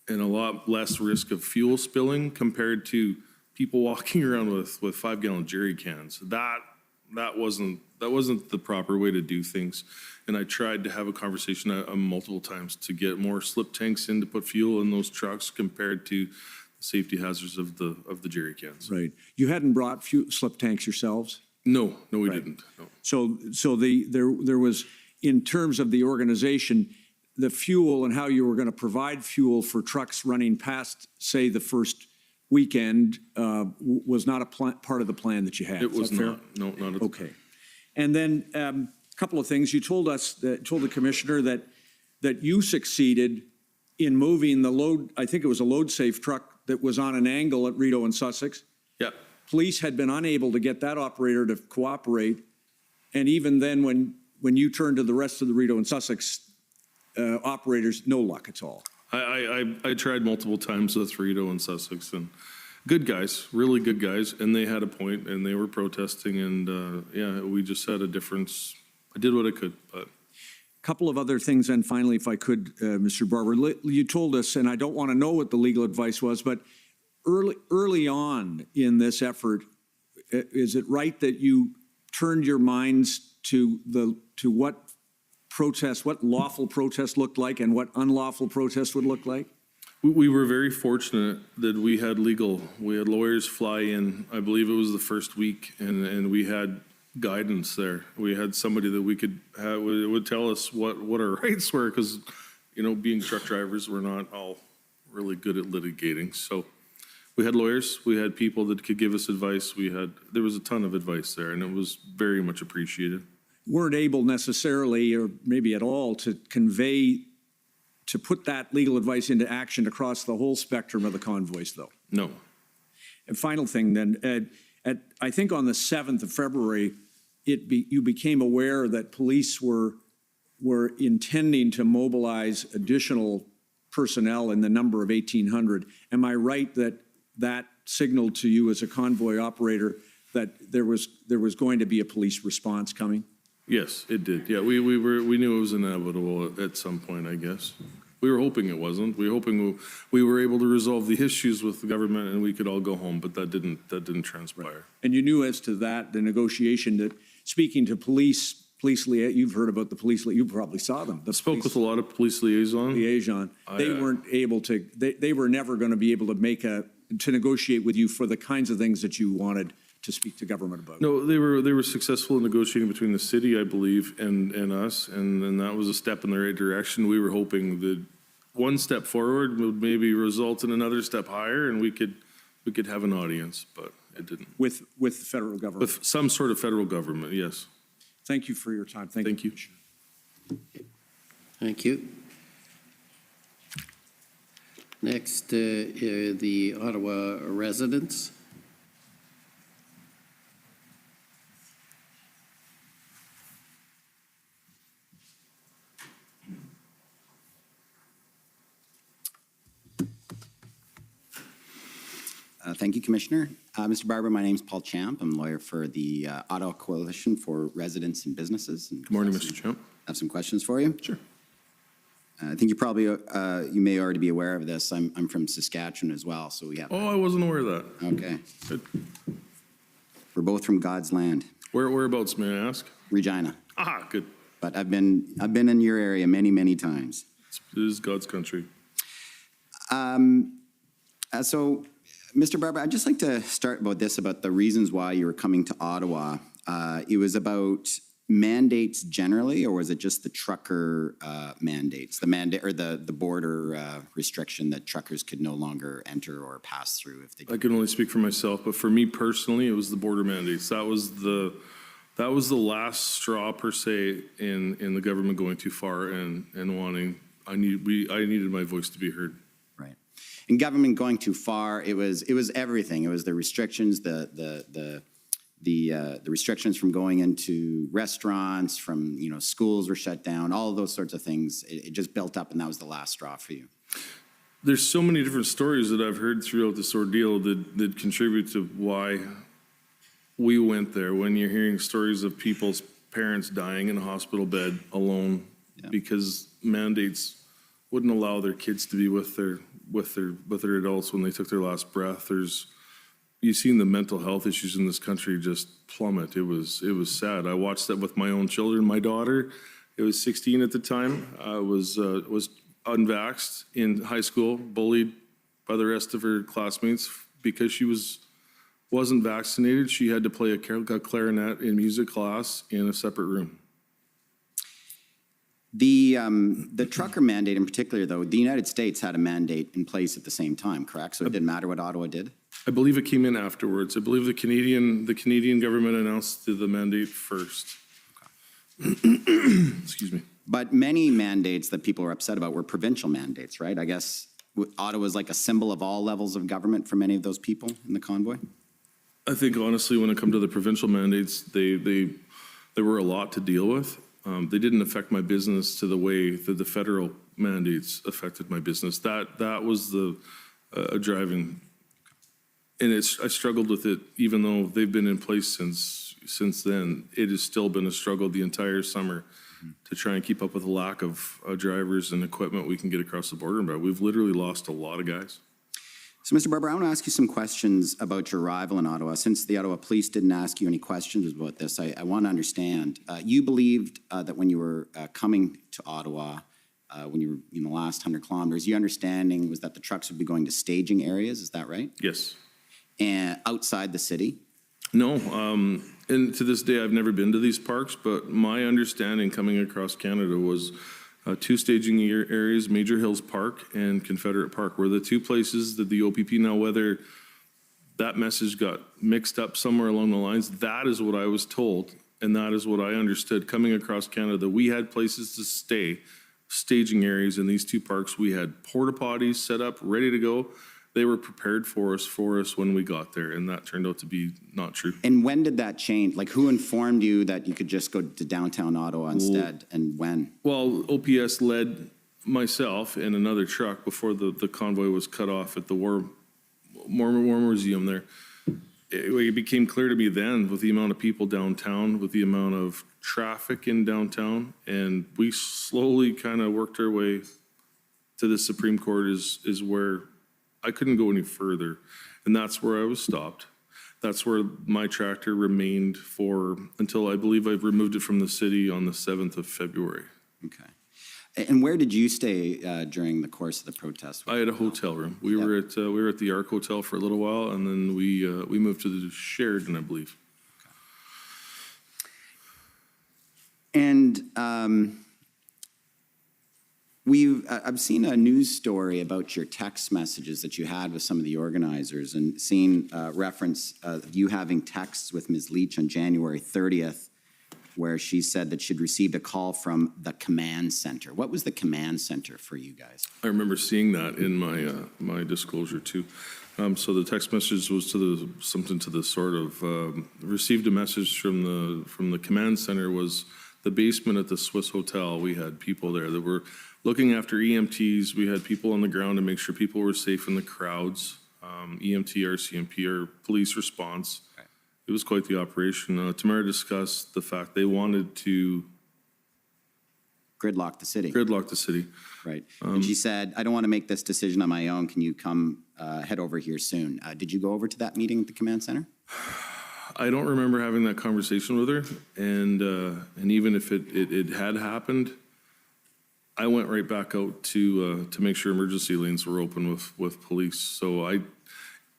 a lot less risk of fuel spilling compared to people walking around with 5-gallon jerry cans. That wasn't the proper way to do things. And I tried to have a conversation multiple times to get more slip tanks in to put fuel in those trucks compared to the safety hazards of the jerry cans. Right. You hadn't brought slip tanks yourselves? No, we didn't. No. So there was, in terms of the organization, the fuel and how you were going to provide fuel for trucks running past, say, the first weekend was not a part of the plan that you had. It was fair? not. No, not at all. Okay. And then a couple of things. You told the commissioner that you succeeded in moving the load, I think it was a load-safe truck that was on an angle at Rideau and Sussex. Yeah. Police had been unable to get that operator to cooperate. And even then, when you turned to the rest of the Rideau and Sussex operators, no luck at all. I tried multiple times with Rideau and Sussex, and good guys, really good guys, and they had a point, and they were protesting, and yeah, we just had a difference. I did what I could, but. A couple of other things, and finally, if I could, Mr. Barber, you told us, and I don't want to know what the legal advice was, but early on in this effort, is it right that you turned your minds to what lawful protest looked like and what unlawful protest would look like? We were very fortunate that we had lawyers fly in. I believe it was the first week, and we had guidance there. We had somebody that we could have, would tell us what our rights were, because, being truck drivers, we're not all really good at litigating. So we had lawyers, we had people that could give us advice. There was a ton of advice there, and it was very much appreciated. Weren't able necessarily, or maybe at all, to put that legal advice into action across the whole spectrum of the convoys, though? No. And final thing then, I think on the 7th of February, you became aware that police were intending to mobilize additional personnel in the number of 1,800. Am I right that signaled to you as a convoy operator that there was going to be a police response coming? Yes, it did. Yeah, we knew it was inevitable at some point, I guess. We were hoping it wasn't. We were hoping we were able to resolve the issues with the government and we could all go home, but that didn't transpire. Right. And you knew as to that, the negotiation, that speaking to police you've heard about the police, you probably saw them. Spoke with a lot of police liaison. They weren't able to, they were never going to be able to to negotiate with you for the kinds of things that you wanted to speak to government about. No, they were successful in negotiating between the city, I believe, and us, and that was a step in the right direction. We were hoping that one step forward would maybe result in another step higher, and we could have an audience, but it didn't. With the federal government? With some sort of federal government, yes. Thank you for your time. Thank you. Thank you. Next, the Ottawa residents. Thank you, Commissioner. Mr. Barber, my name is Paul Champ. I'm a lawyer for the Ottawa Coalition for Residents and Businesses. And good morning, Mr. Champ. I have some questions for you. Sure. I think you may already be aware of this. I'm from Saskatchewan as well, so we have. Oh, I wasn't aware of that. Okay. Good. We're both from God's land. Whereabouts, may I ask? Regina. Ah, good. But I've been in your area many, many times. It is God's country. So, Mr. Barber, I'd just like to start about the reasons why you were coming to Ottawa. It was about mandates generally, or was it just the trucker mandates, the mandate or the border restriction that truckers could no longer enter or pass through if they? I can only speak for myself, but for me personally, it was the border mandates. That was the last straw per se in the government going too far and wanting. I needed my voice to be heard. Right. In government going too far, it was everything. It was the restrictions, the restrictions from going into restaurants, from schools were shut down, all of those sorts of things. It just built up, and that was the last straw for you. There's so many different stories that I've heard throughout this ordeal that contribute to why we went there. When you're hearing stories of people's parents dying in a hospital bed alone because mandates wouldn't allow their kids to be with their adults when they took their last breath. You've seen the mental health issues in this country just plummet. It was sad. I watched that with my own children. My daughter, it was 16 at the time, was unvaxxed in high school, bullied by the rest of her classmates because she wasn't vaccinated. She had to play a clarinet in music class in a separate room. The trucker mandate in particular, though, the United States had a mandate in place at the same time, correct? So it didn't matter what Ottawa did? I believe it came in afterwards. I believe the Canadian government announced the mandate first. Excuse me. But many mandates that people were upset about were provincial mandates, right? I guess Ottawa was like a symbol of all levels of government for many of those people in the convoy? I think, honestly, when it comes to the provincial mandates, they were a lot to deal with. They didn't affect my business to the way that the federal mandates affected my business. That was the driving, and I struggled with it. Even though they've been in place since then, it has still been a struggle the entire summer to try and keep up with the lack of drivers and equipment we can get across the border. But we've literally lost a lot of guys. So, Mr. Barber, I want to ask you some questions about your arrival in Ottawa. Since the Ottawa Police didn't ask you any questions about this, I want to understand. You believed that when you were coming to Ottawa, when you were in the last 100 kilometers, your understanding was that the trucks would be going to staging areas. Is that right? Yes. And outside the city? No. And to this day, I've never been to these parks, but my understanding coming across Canada was two staging areas, Major Hills Park and Confederate Park, were the two places that the OPP, now whether that message got mixed up somewhere along the lines, that is what I was told, and that is what I understood coming across Canada. We had places to stay, staging areas in these two parks. We had porta potties set up, ready to go. They were prepared for us when we got there, and that turned out to be not true. And when did that change? Like, who informed you that you could just go to downtown Ottawa instead, and when? Well, OPS led myself and another truck before the convoy was cut off at the War Museum there. It became clear to me then, with the amount of people downtown, with the amount of traffic in downtown, and we slowly kind of worked our way to the Supreme Court is where I couldn't go any further, and that's where I was stopped. That's where my tractor remained until I believe I've removed it from the city on the 7th of February. Okay. And where did you stay during the course of the protest? I had a hotel room. We were at the Arc Hotel for a little while, and then we moved to the Sheraton, I believe. Okay. And I've seen a news story about your text messages that you had with some of the organizers, and seen reference you having texts with Ms. Leach on January 30th, where she said that she'd received a call from the command center. What was the command center for you guys? I remember seeing that in my disclosure too. So the text message was something to the sort of received a message from the command center. Was the basement at the Swiss Hotel. We had people there that were looking after EMTs. We had people on the ground to make sure people were safe in the crowds. EMT, RCMP, or police response. Right. It was quite the operation. Tamara discussed the fact they wanted to gridlock the city. Gridlock the city. Right. And she said, I don't want to make this decision on my own. Can you come head over here soon? Did you go over to that meeting at the command center? I don't remember having that conversation with her. And even if it had happened, I went right back out to make sure emergency lanes were open with police. So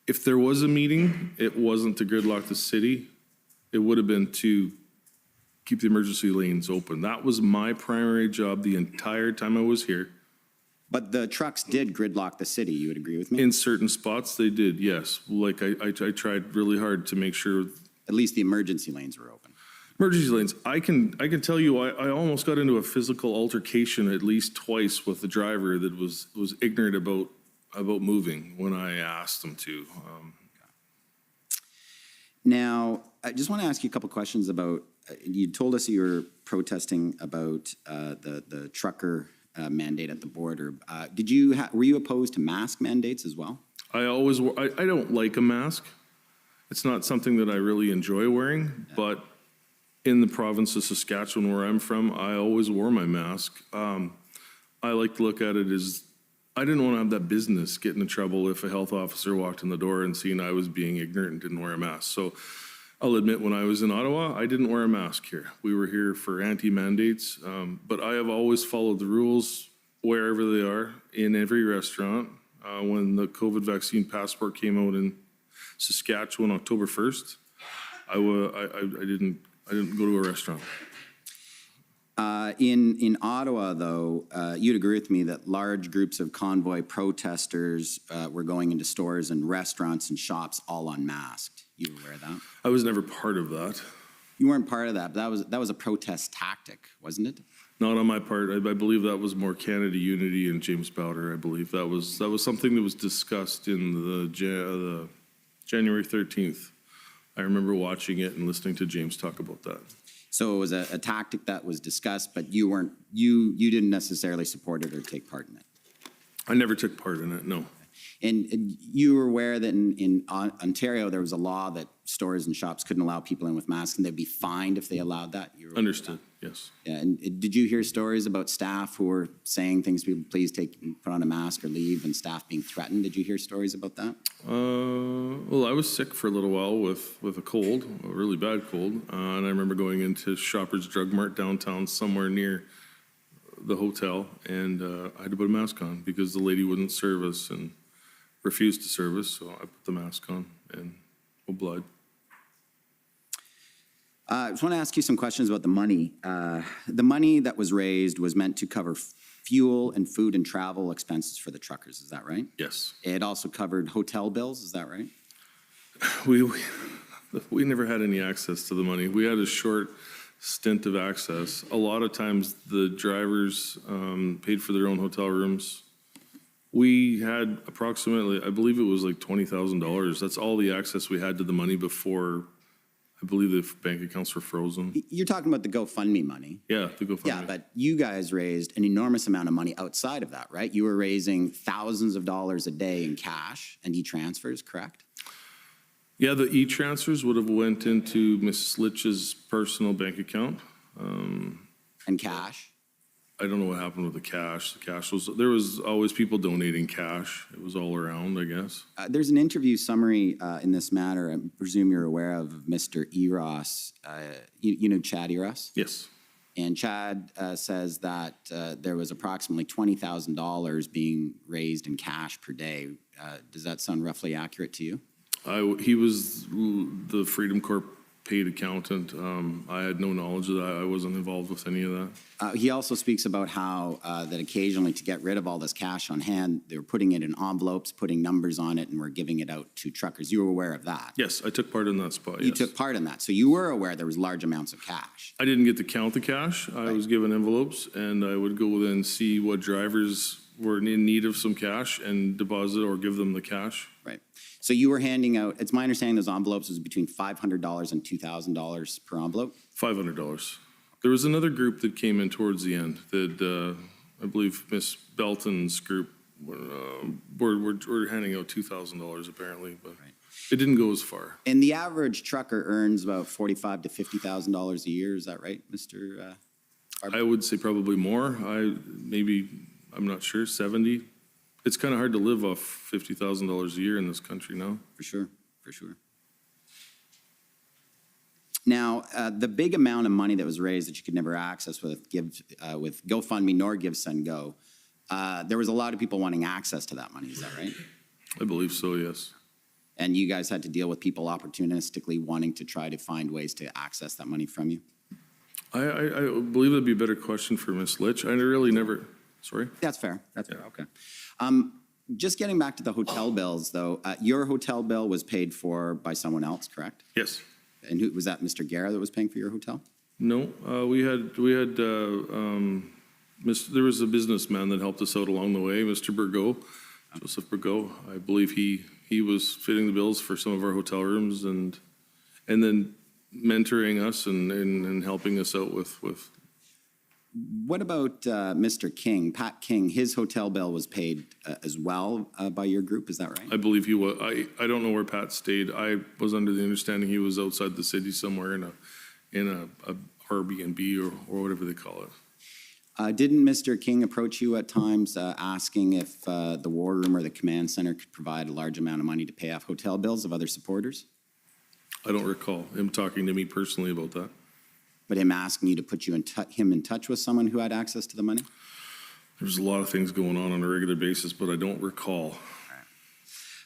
if there was a meeting, it wasn't to gridlock the city. It would have been to keep the emergency lanes open. That was my primary job the entire time I was here. But the trucks did gridlock the city, you would agree with me? In certain spots, they did, yes. Like I tried really hard to make sure. At least the emergency lanes were open. Emergency lanes, I can tell you, I almost got into a physical altercation at least twice with the driver that was ignorant about moving when I asked him to. Now, I just want to ask you a couple questions about, you told us you were protesting about the trucker mandate at the border. Were you opposed to mask mandates as well? I don't like a mask. It's not something that I really enjoy wearing, but in the province of Saskatchewan where I'm from, I always wore my mask. I like to look at it as, I didn't want to have that business getting in trouble if a health officer walked in the door and seen I was being ignorant and didn't wear a mask. So I'll admit, when I was in Ottawa, I didn't wear a mask here. We were here for anti-mandates, but I have always followed the rules wherever they are, in every restaurant. When the COVID vaccine passport came out in Saskatchewan October 1st, I didn't go to a restaurant. In Ottawa, though, you'd agree with me that large groups of convoy protesters were going into stores and restaurants and shops all unmasked. You were aware of that? I was never part of that. You weren't part of that, but that was a protest tactic, wasn't it? Not on my part. I believe that was more Canada Unity and James Bowder. I believe that was something that was discussed in the January 13th. I remember watching it and listening to James talk about that. So it was a tactic that was discussed, but you didn't necessarily support it or take part in it. I never took part in it, no. And you were aware that in Ontario, there was a law that stores and shops couldn't allow people in with masks, and they'd be fined if they allowed that? You were Understood, yes. Yeah, and did you hear stories about staff who were saying things to people, please put on a mask or leave, and staff being threatened? Did you hear stories about that? Well, I was sick for a little while with a cold, a really bad cold, and I remember going into Shoppers Drug Mart downtown somewhere near the hotel, and I had to put a mask on because the lady wouldn't serve us and refused to serve us, so I put the mask on and obliged. I just want to ask you some questions about the money. The money that was raised was meant to cover fuel and food and travel expenses for the truckers, is that right? Yes. It also covered hotel bills, is that right? We never had any access to the money. We had a short stint of access. A lot of times the drivers paid for their own hotel rooms. We had approximately, I believe it was like $20,000. That's all the access we had to the money before, I believe the bank accounts were frozen. You're talking about the GoFundMe money. Yeah, the GoFundMe. Yeah, but you guys raised an enormous amount of money outside of that, right? You were raising thousands of dollars a day in cash and e-transfers, correct? Yeah, the e-transfers would have went into Ms. Litch's personal bank account. And cash? I don't know what happened with the cash. There was always people donating cash. It was all around, I guess. There's an interview summary in this matter, I presume you're aware of Mr. Eros. You know Chad Eros? Yes. And Chad says that there was approximately $20,000 being raised in cash per day. Does that sound roughly accurate to you? He was the Freedom Corp paid accountant. I had no knowledge of that. I wasn't involved with any of that. He also speaks about how that occasionally to get rid of all this cash on hand, they were putting it in envelopes, putting numbers on it, and were giving it out to truckers. You were aware of that? Yes, I took part in that spot, You took part in that. So you were aware there was large amounts of cash. I didn't get to count the cash. I was given envelopes, and I would go then see what drivers were in need of some cash and deposit or give them the cash. Right. So you were handing out, it's my understanding those envelopes was between $500 and $2,000 per envelope? $500. There was another group that came in towards the end that I believe Miss Belton's group were handing out $2,000 apparently, but it didn't go as far. And the average trucker earns about $45,000 to $50,000 a year. Is that right, Mr. Barber? I would say probably more. I'm not sure, 70. It's kind of hard to live off $50,000 a year in this country now. For sure, for sure. Now, the big amount of money that was raised that you could never access with GoFundMe nor GiveSendGo, there was a lot of people wanting access to that money. Is that right? I believe so, yes. And you guys had to deal with people opportunistically wanting to try to find ways to access that money from you? I believe that'd be a better question for Ms. Litch. I really never, sorry? That's fair. That's fair. Okay. Just getting back to the hotel bills, though, your hotel bill was paid for by someone else, correct? Yes. And who was that? Mr. Guerra that was paying for your hotel? No, there was a businessman that helped us out along the way, Mr. Burgo, Joseph Burgo. I believe he was fitting the bills for some of our hotel rooms and then mentoring us and helping us out with. What about Mr. King, Pat King? His hotel bill was paid as well by your group, is that right? I believe he was. I don't know where Pat stayed. I was under the understanding he was outside the city somewhere in a Airbnb or whatever they call it. Didn't Mr. King approach you at times asking if the war room or the command center could provide a large amount of money to pay off hotel bills of other supporters? I don't recall him talking to me personally about that. But him asking you to put him in touch with someone who had access to the money? There's a lot of things going on a regular basis, but I don't recall.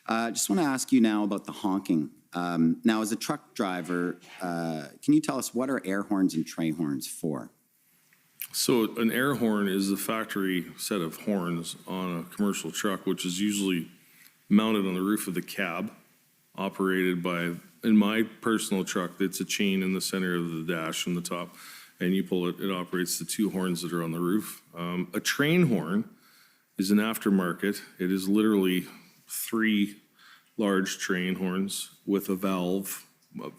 Just want to ask you now about the honking. Now, as a truck driver, can you tell us what are air horns and tray horns for? So an air horn is a factory set of horns on a commercial truck, which is usually mounted on the roof of the cab, operated by, in my personal truck, it's a chain in the center of the dash in the top, and you pull it, it operates the two horns that are on the roof. A train horn is an aftermarket. It is literally 3 large train horns with a valve.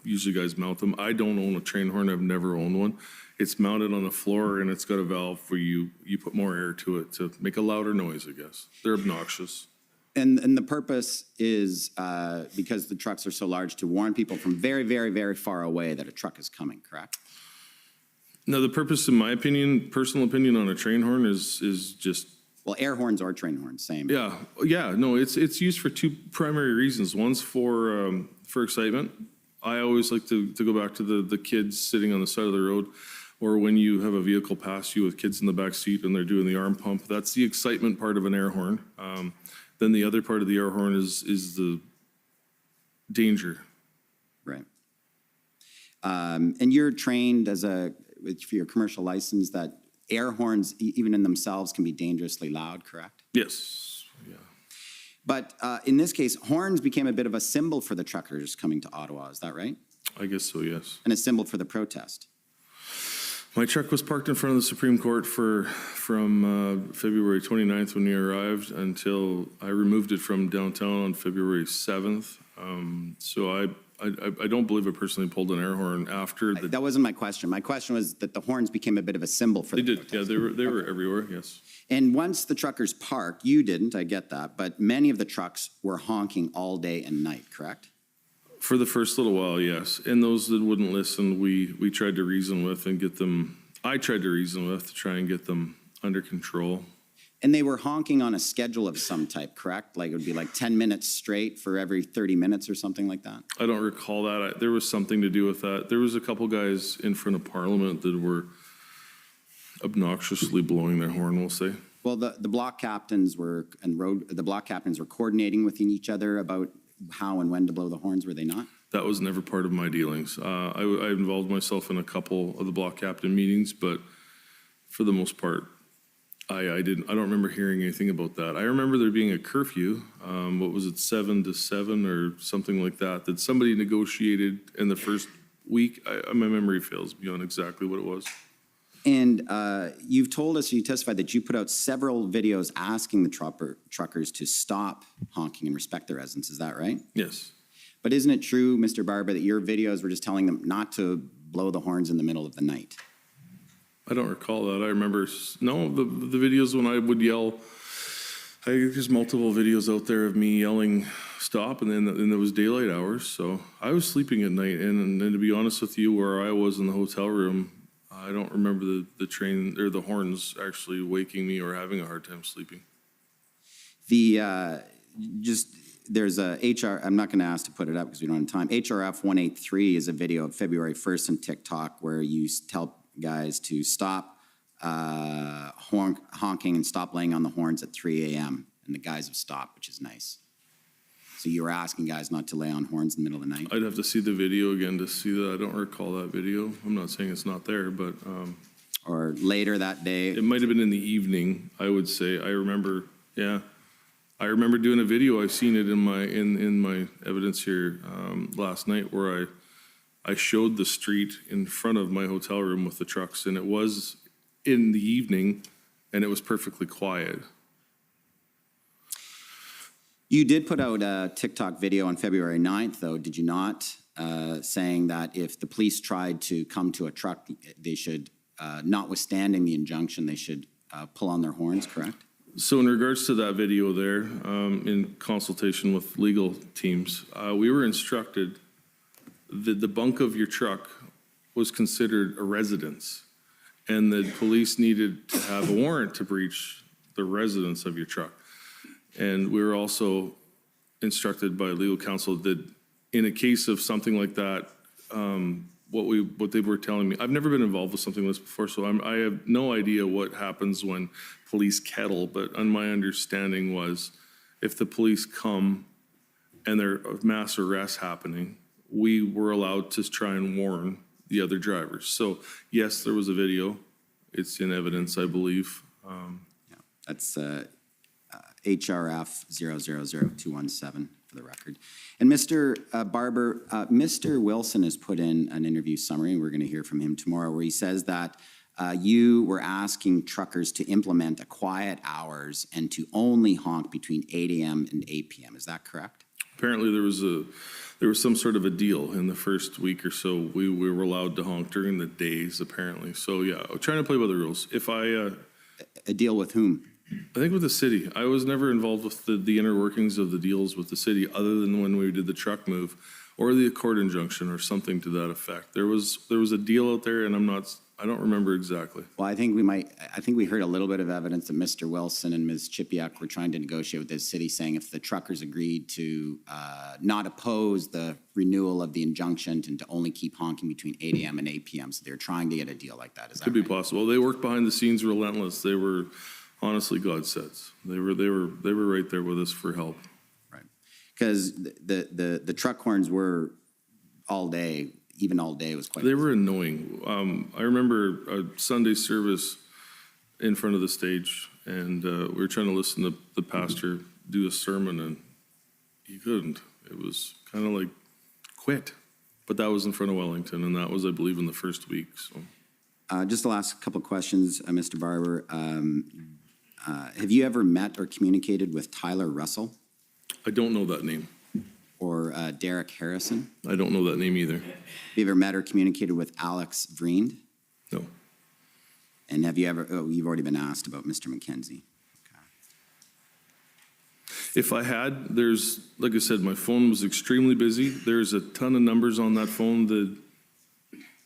Usually guys mount them. I don't own a train horn. I've never owned one. It's mounted on the floor and it's got a valve where you put more air to it to make a louder noise, I guess. They're obnoxious. And the purpose is because the trucks are so large to warn people from very, very, very far away that a truck is coming, correct? Now, the purpose, in my opinion, personal opinion on a train horn is just... Well, air horns or train horns, same. Yeah, no, it's used for 2 primary reasons. One's for excitement. I always like to go back to the kids sitting on the side of the road, or when you have a vehicle pass you with kids in the back seat and they're doing the arm pump. That's the excitement part of an air horn. Then the other part of the air horn is the danger. Right. And you're trained for your commercial license that air horns, even in themselves, can be dangerously loud, correct? Yes. Yeah. But in this case, horns became a bit of a symbol for the truckers coming to Ottawa, is that right? I guess so, yes. And a symbol for the protest. My truck was parked in front of the Supreme Court from February 29th when we arrived until I removed it from downtown on February 7th. So I don't believe I personally pulled an air horn after the... That wasn't my question. My question was that the horns became a bit of a symbol for the protest. Yeah, they were everywhere, yes. And once the truckers parked, you didn't, I get that, but many of the trucks were honking all day and night, correct? For the first little while, yes. And those that wouldn't listen, we tried to reason with and get them... I tried to reason with to try and get them under control. And they were honking on a schedule of some type, correct? Like it would be like 10 minutes straight for every 30 minutes or something like that? I don't recall that. There was something to do with that. There was a couple guys in front of Parliament that were obnoxiously blowing their horn, we'll say. Well, the block captains were coordinating with each other about how and when to blow the horns, were they not? That was never part of my dealings. I involved myself in a couple of the block captain meetings, but for the most part, I don't remember hearing anything about that. I remember there being a curfew, what was it, 7 to 7 or something like that somebody negotiated in the first week. My memory fails me on exactly what it was. And you've told us, you testified that you put out several videos asking the truckers to stop honking and respect their residents. Is that right? Yes. But isn't it true, Mr. Barber, that your videos were just telling them not to blow the horns in the middle of the night? I don't recall that. I remember, no, the videos when I would yell, there's multiple videos out there of me yelling stop, and then there was daylight hours, so I was sleeping at night, and to be honest with you, where I was in the hotel room, I don't remember the train or the horns actually waking me or having a hard time sleeping. there's a HR, I'm not going to ask to put it up because we don't have time. HRF 183 is a video of February 1st on TikTok where you tell guys to stop honking and stop laying on the horns at 3 a.m. And the guys have stopped, which is nice. So you were asking guys not to lay on horns in the middle of the night? I'd have to see the video again to see that. I don't recall that video. I'm not saying it's not there, but or later that day? It might have been in the evening, I would say. I remember, yeah. I remember doing a video. I've seen it in my evidence here last night where I showed the street in front of my hotel room with the trucks, and it was in the evening, and it was perfectly quiet. You did put out a TikTok video on February 9th, though, did you not? Saying that if the police tried to come to a truck, they should, notwithstanding the injunction, they should pull on their horns, correct? So in regards to that video there, in consultation with legal teams, we were instructed that the bunk of your truck was considered a residence, and the police needed to have a warrant to breach the residence of your truck. And we were also instructed by legal counsel that in a case of something like that, what they were telling me, I've never been involved with something like this before, so I have no idea what happens when police kettle, but my understanding was if the police come and there are mass arrests happening, we were allowed to try and warn the other drivers. So yes, there was a video. It's in evidence, I believe. That's HRF 000217 for the record. And Mr. Barber, Mr. Wilson has put in an interview summary, and we're going to hear from him tomorrow, where he says that you were asking truckers to implement a quiet hours and to only honk between 8 a.m. and 8 p.m. Is that correct? Apparently there was some sort of a deal in the first week or so. We were allowed to honk during the days, apparently. So yeah, I'm trying to play by the rules. If I... a deal with whom? I think with the city. I was never involved with the inner workings of the deals with the city other than when we did the truck move or the court injunction or something to that effect. There was a deal out there, and I don't remember exactly. Well, I think we heard a little bit of evidence that Mr. Wilson and Ms. Chipiak were trying to negotiate with the city, saying if the truckers agreed to not oppose the renewal of the injunction and to only keep honking between 8 a.m. and 8 p.m. So they're trying to get a deal like that. Is that Could be possible. They worked behind the scenes relentless. They were honestly godsends. They were right there with us for help. Right. Because the truck horns were all day. Even all day was quite. They were annoying. I remember a Sunday service in front of the stage, and we were trying to listen to the pastor do a sermon, and he couldn't. It was kind of like, quit. But that was in front of Wellington, and that was, I believe, in the first week. So, just the last couple of questions, Mr. Barber. Have you ever met or communicated with Tyler Russell? I don't know that name. Or Derek Harrison? I don't know that name either. Have you ever met or communicated with Alex Vriend? No. And have you ever, you've already been asked about Mr. McKenzie. Okay. If I had, like I said, my phone was extremely busy. There's a ton of numbers on that phone that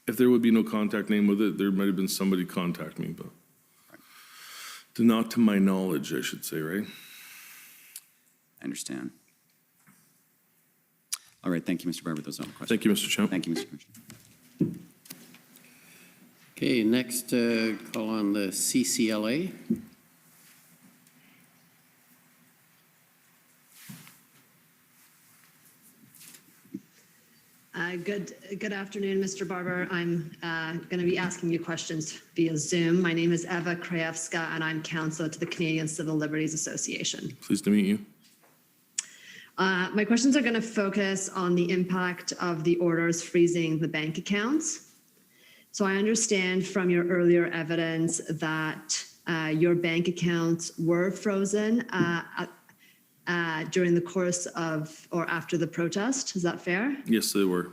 if there would be no contact name with it, there might have been somebody contact me, but not to my knowledge, I should say, right? I understand. All right, thank you, Mr. Barber. Those are all the questions. Thank you, Mr. Chairman. Thank you, Mr. Commissioner. Okay, next call on the CCLA. Good afternoon, Mr. Barber. I'm going to be asking you questions via Zoom. My name is Eva Krajewska, and I'm counsel to the Canadian Civil Liberties Association. Pleased to meet you. My questions are going to focus on the impact of the orders freezing the bank accounts. So I understand from your earlier evidence that your bank accounts were frozen during the course of or after the protest. Is that fair? Yes, they were.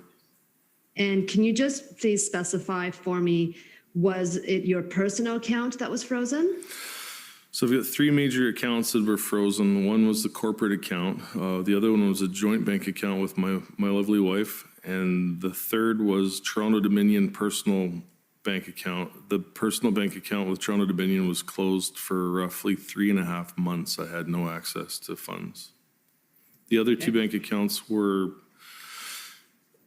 And can you just please specify for me, was it your personal account that was frozen? So we've got three major accounts that were frozen. One was the corporate account. The other one was a joint bank account with my lovely wife. And the third was Toronto Dominion personal bank account. The personal bank account with Toronto Dominion was closed for roughly 3.5 months. I had no access to funds. The other two bank accounts were,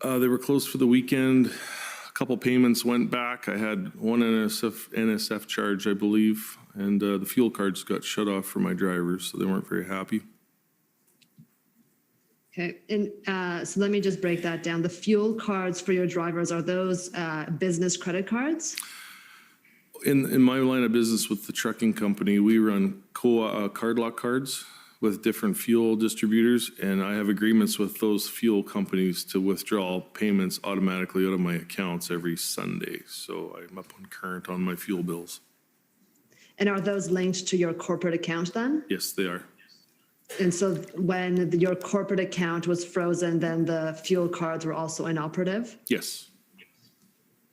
they were closed for the weekend. A couple payments went back. I had one NSF charge, I believe, and the fuel cards got shut off for my drivers, so they weren't very happy. Okay, and so let me just break that down. The fuel cards for your drivers, are those business credit cards? In my line of business with the trucking company, we run card lock cards with different fuel distributors, and I have agreements with those fuel companies to withdraw payments automatically out of my accounts every Sunday. So I'm up on current on my fuel bills. And are those linked to your corporate account then? Yes, they are. And so when your corporate account was frozen, then the fuel cards were also inoperative? Yes.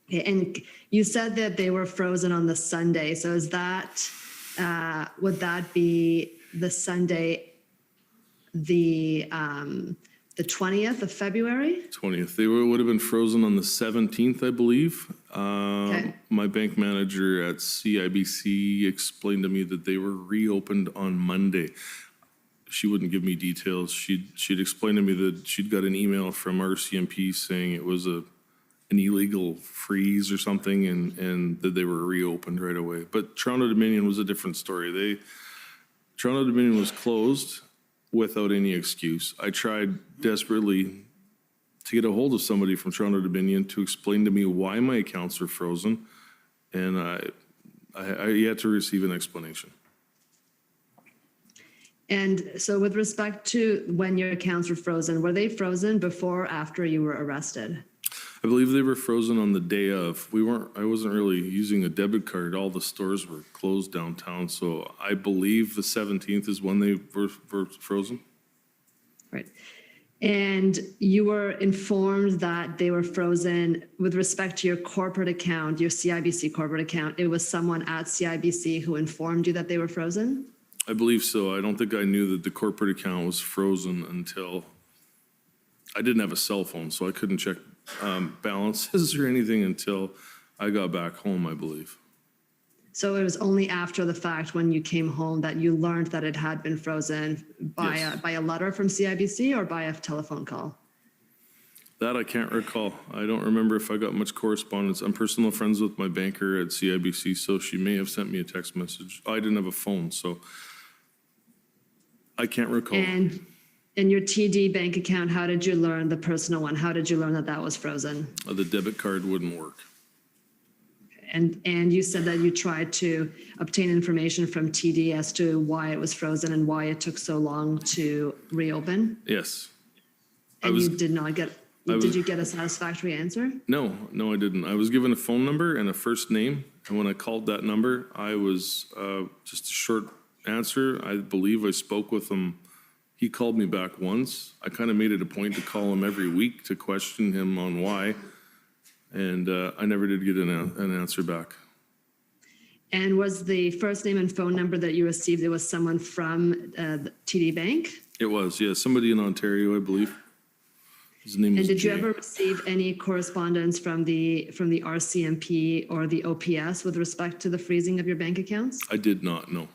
Okay, and you said that they were frozen on the Sunday. So is that, would that be the Sunday, the 20th of February? 20th. They would have been frozen on the 17th, I believe. Okay. My bank manager at CIBC explained to me that they were reopened on Monday. She wouldn't give me details. She'd explained to me that she'd got an email from RCMP saying it was an illegal freeze or something, and that they were reopened right away. But Toronto Dominion was a different story. Toronto Dominion was closed without any excuse. I tried desperately to get a hold of somebody from Toronto Dominion to explain to me why my accounts were frozen, and I yet to receive an explanation. And so with respect to when your accounts were frozen, were they frozen before or after you were arrested? I believe they were frozen on the day of. I wasn't really using a debit card. All the stores were closed downtown. So I believe the 17th is when they were frozen. Right. And you were informed that they were frozen with respect to your corporate account, your CIBC corporate account. It was someone at CIBC who informed you that they were frozen? I believe so. I don't think I knew that the corporate account was frozen until I didn't have a cell phone, so I couldn't check balances or anything until I got back home, I believe. So it was only after the fact when you came home that you learned that it had been frozen by a letter from CIBC or by a telephone call? That I can't recall. I don't remember if I got much correspondence. I'm personal friends with my banker at CIBC, so she may have sent me a text message. I didn't have a phone, so I can't recall. And in your TD bank account, how did you learn, the personal one, how did you learn that that was frozen? The debit card wouldn't work. And you said that you tried to obtain information from TD as to why it was frozen and why it took so long to reopen? Yes. And you did not get, did you get a satisfactory answer? No, I didn't. I was given a phone number and a first name, and when I called that number, I was just a short answer. I believe I spoke with him. He called me back once. I kind of made it a point to call him every week to question him on why, and I never did get an answer back. And was the first name and phone number that you received, it was someone from the TD Bank? It was, yeah, somebody in Ontario, I believe. His name was And did Jay. you ever receive any correspondence from the RCMP or the OPS with respect to the freezing of your bank accounts? I did not, no.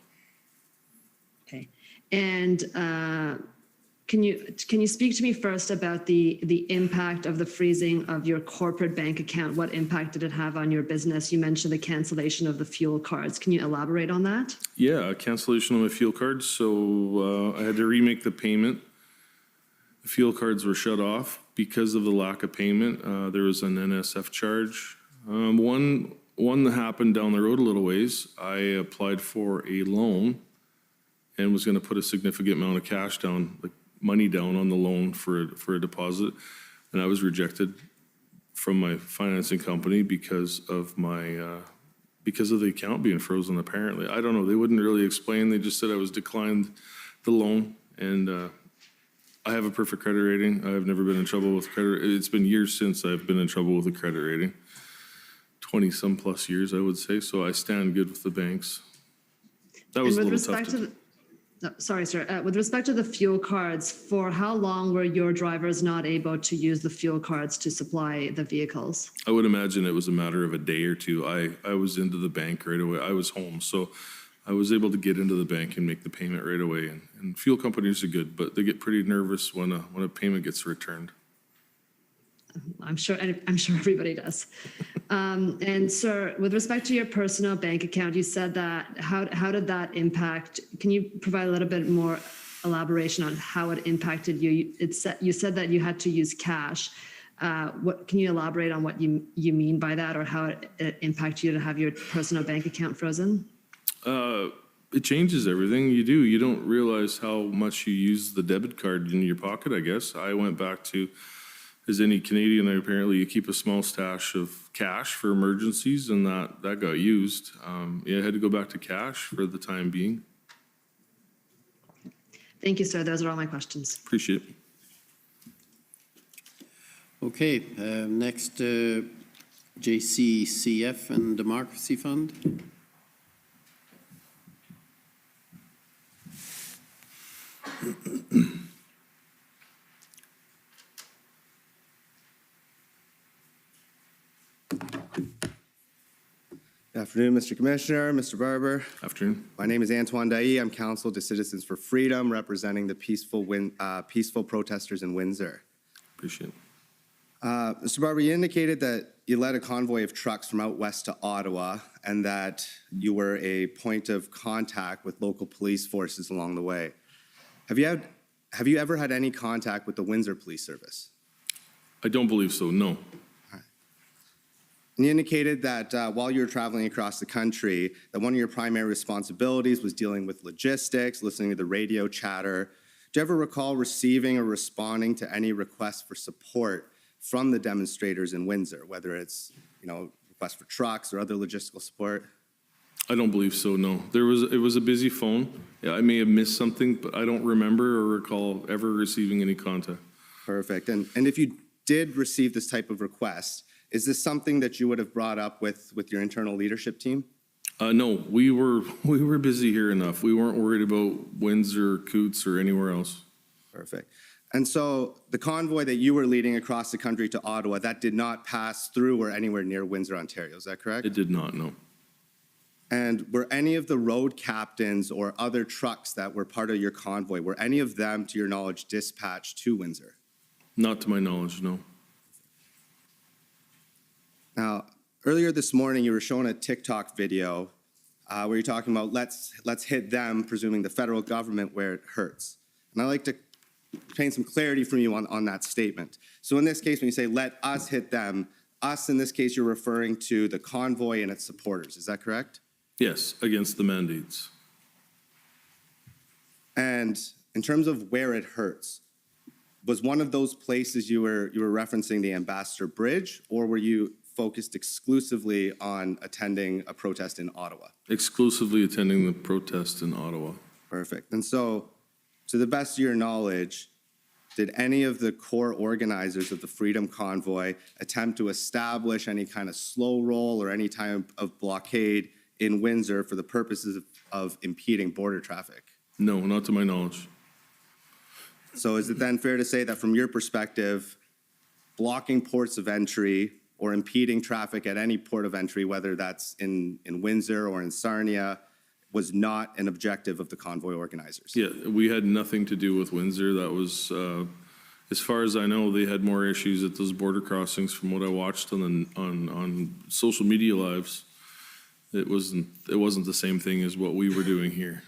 Okay. And can you speak to me first about the impact of the freezing of your corporate bank account? What impact did it have on your business? You mentioned the cancellation of the fuel cards. Can you elaborate on that? Yeah, cancellation of my fuel cards. So I had to remake the payment. The fuel cards were shut off because of the lack of payment. There was an NSF charge. One that happened down the road a little ways. I applied for a loan and was going to put a significant amount of cash down, like money down on the loan for a deposit, and I was rejected from my financing company because of the account being frozen. Apparently, I don't know. They wouldn't really explain. They just said I was declined the loan, and I have a perfect credit rating. I have never been in trouble with credit. It's been years since I've been in trouble with a credit rating. 20-some plus years, I would say. So I stand good with the banks. That was a little tough to do. Sorry, sir. With respect to the fuel cards, for how long were your drivers not able to use the fuel cards to supply the vehicles? I would imagine it was a matter of a day or two. I was into the bank right away. I was home. So I was able to get into the bank and make the payment right away. And fuel companies are good, but they get pretty nervous when a payment gets returned. I'm sure everybody does. And sir, with respect to your personal bank account, you said that, how did that impact? Can you provide a little bit more elaboration on how it impacted you? You said that you had to use cash. What can you elaborate on what you mean by that, or how it impacted you to have your personal bank account frozen? It changes everything you do. You don't realize how much you use the debit card in your pocket, I guess. I went back to, as any Canadian, apparently you keep a small stash of cash for emergencies, and that got used. I had to go back to cash for the time being. Thank you, sir. Those are all my questions. Appreciate it. Okay, next, JCCF and Democracy Fund. Good afternoon, Mr. Commissioner, Mr. Barber. Afternoon. My name is Antoine Dailly. I'm counsel to Citizens for Freedom, representing the peaceful protesters in Windsor. Appreciate it. Mr. Barber, you indicated that you led a convoy of trucks from out west to Ottawa and that you were a point of contact with local police forces along the way. Have you ever had any contact with the Windsor Police Service? I don't believe so, no. And you indicated that while you were traveling across the country, that one of your primary responsibilities was dealing with logistics, listening to the radio chatter. Do you ever recall receiving or responding to any requests for support from the demonstrators in Windsor, whether it's, requests for trucks or other logistical support? I don't believe so, no. It was a busy phone. Yeah, I may have missed something, but I don't remember or recall ever receiving any contact. Perfect. And if you did receive this type of request, is this something that you would have brought up with your internal leadership team? No, we were busy here enough. We weren't worried about Windsor, Coots, or anywhere else. Perfect. And so the convoy that you were leading across the country to Ottawa, that did not pass through or anywhere near Windsor, Ontario. Is that correct? It did not, no. And were any of the road captains or other trucks that were part of your convoy, were any of them, to your knowledge, dispatched to Windsor? Not to my knowledge, no. Now, earlier this morning, you were showing a TikTok video where you're talking about let's hit them, presuming the federal government, where it hurts. And I'd like to obtain some clarity from you on that statement. So in this case, when you say let us hit them, us in this case, you're referring to the convoy and its supporters. Is that correct? Yes, against the mandates. And in terms of where it hurts, was one of those places you were referencing the Ambassador Bridge, or were you focused exclusively on attending a protest in Ottawa? Exclusively attending the protest in Ottawa. Perfect. And so, to the best of your knowledge, did any of the core organizers of the Freedom Convoy attempt to establish any kind of slow roll or any type of blockade in Windsor for the purposes of impeding border traffic? No, not to my knowledge. So is it then fair to say that from your perspective, blocking ports of entry or impeding traffic at any port of entry, whether that's in Windsor or in Sarnia, was not an objective of the convoy organizers? Yeah, we had nothing to do with Windsor. That was, as far as I know, they had more issues at those border crossings from what I watched on social media lives. It wasn't the same thing as what we were doing here.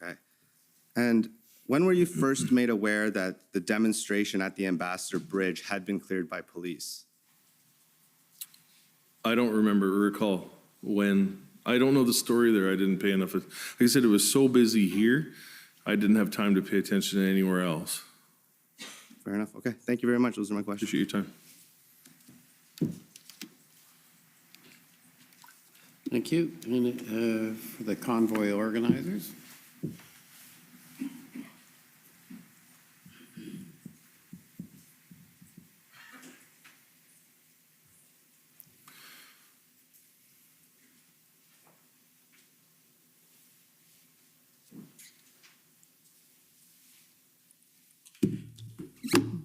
Okay. And when were you first made aware that the demonstration at the Ambassador Bridge had been cleared by police? I don't recall when. I don't know the story there. I didn't pay enough. Like I said, it was so busy here, I didn't have time to pay attention to anywhere else. Fair enough. Okay. Thank you very much. Those are my questions. Appreciate your time. Thank you. And for the convoy organizers?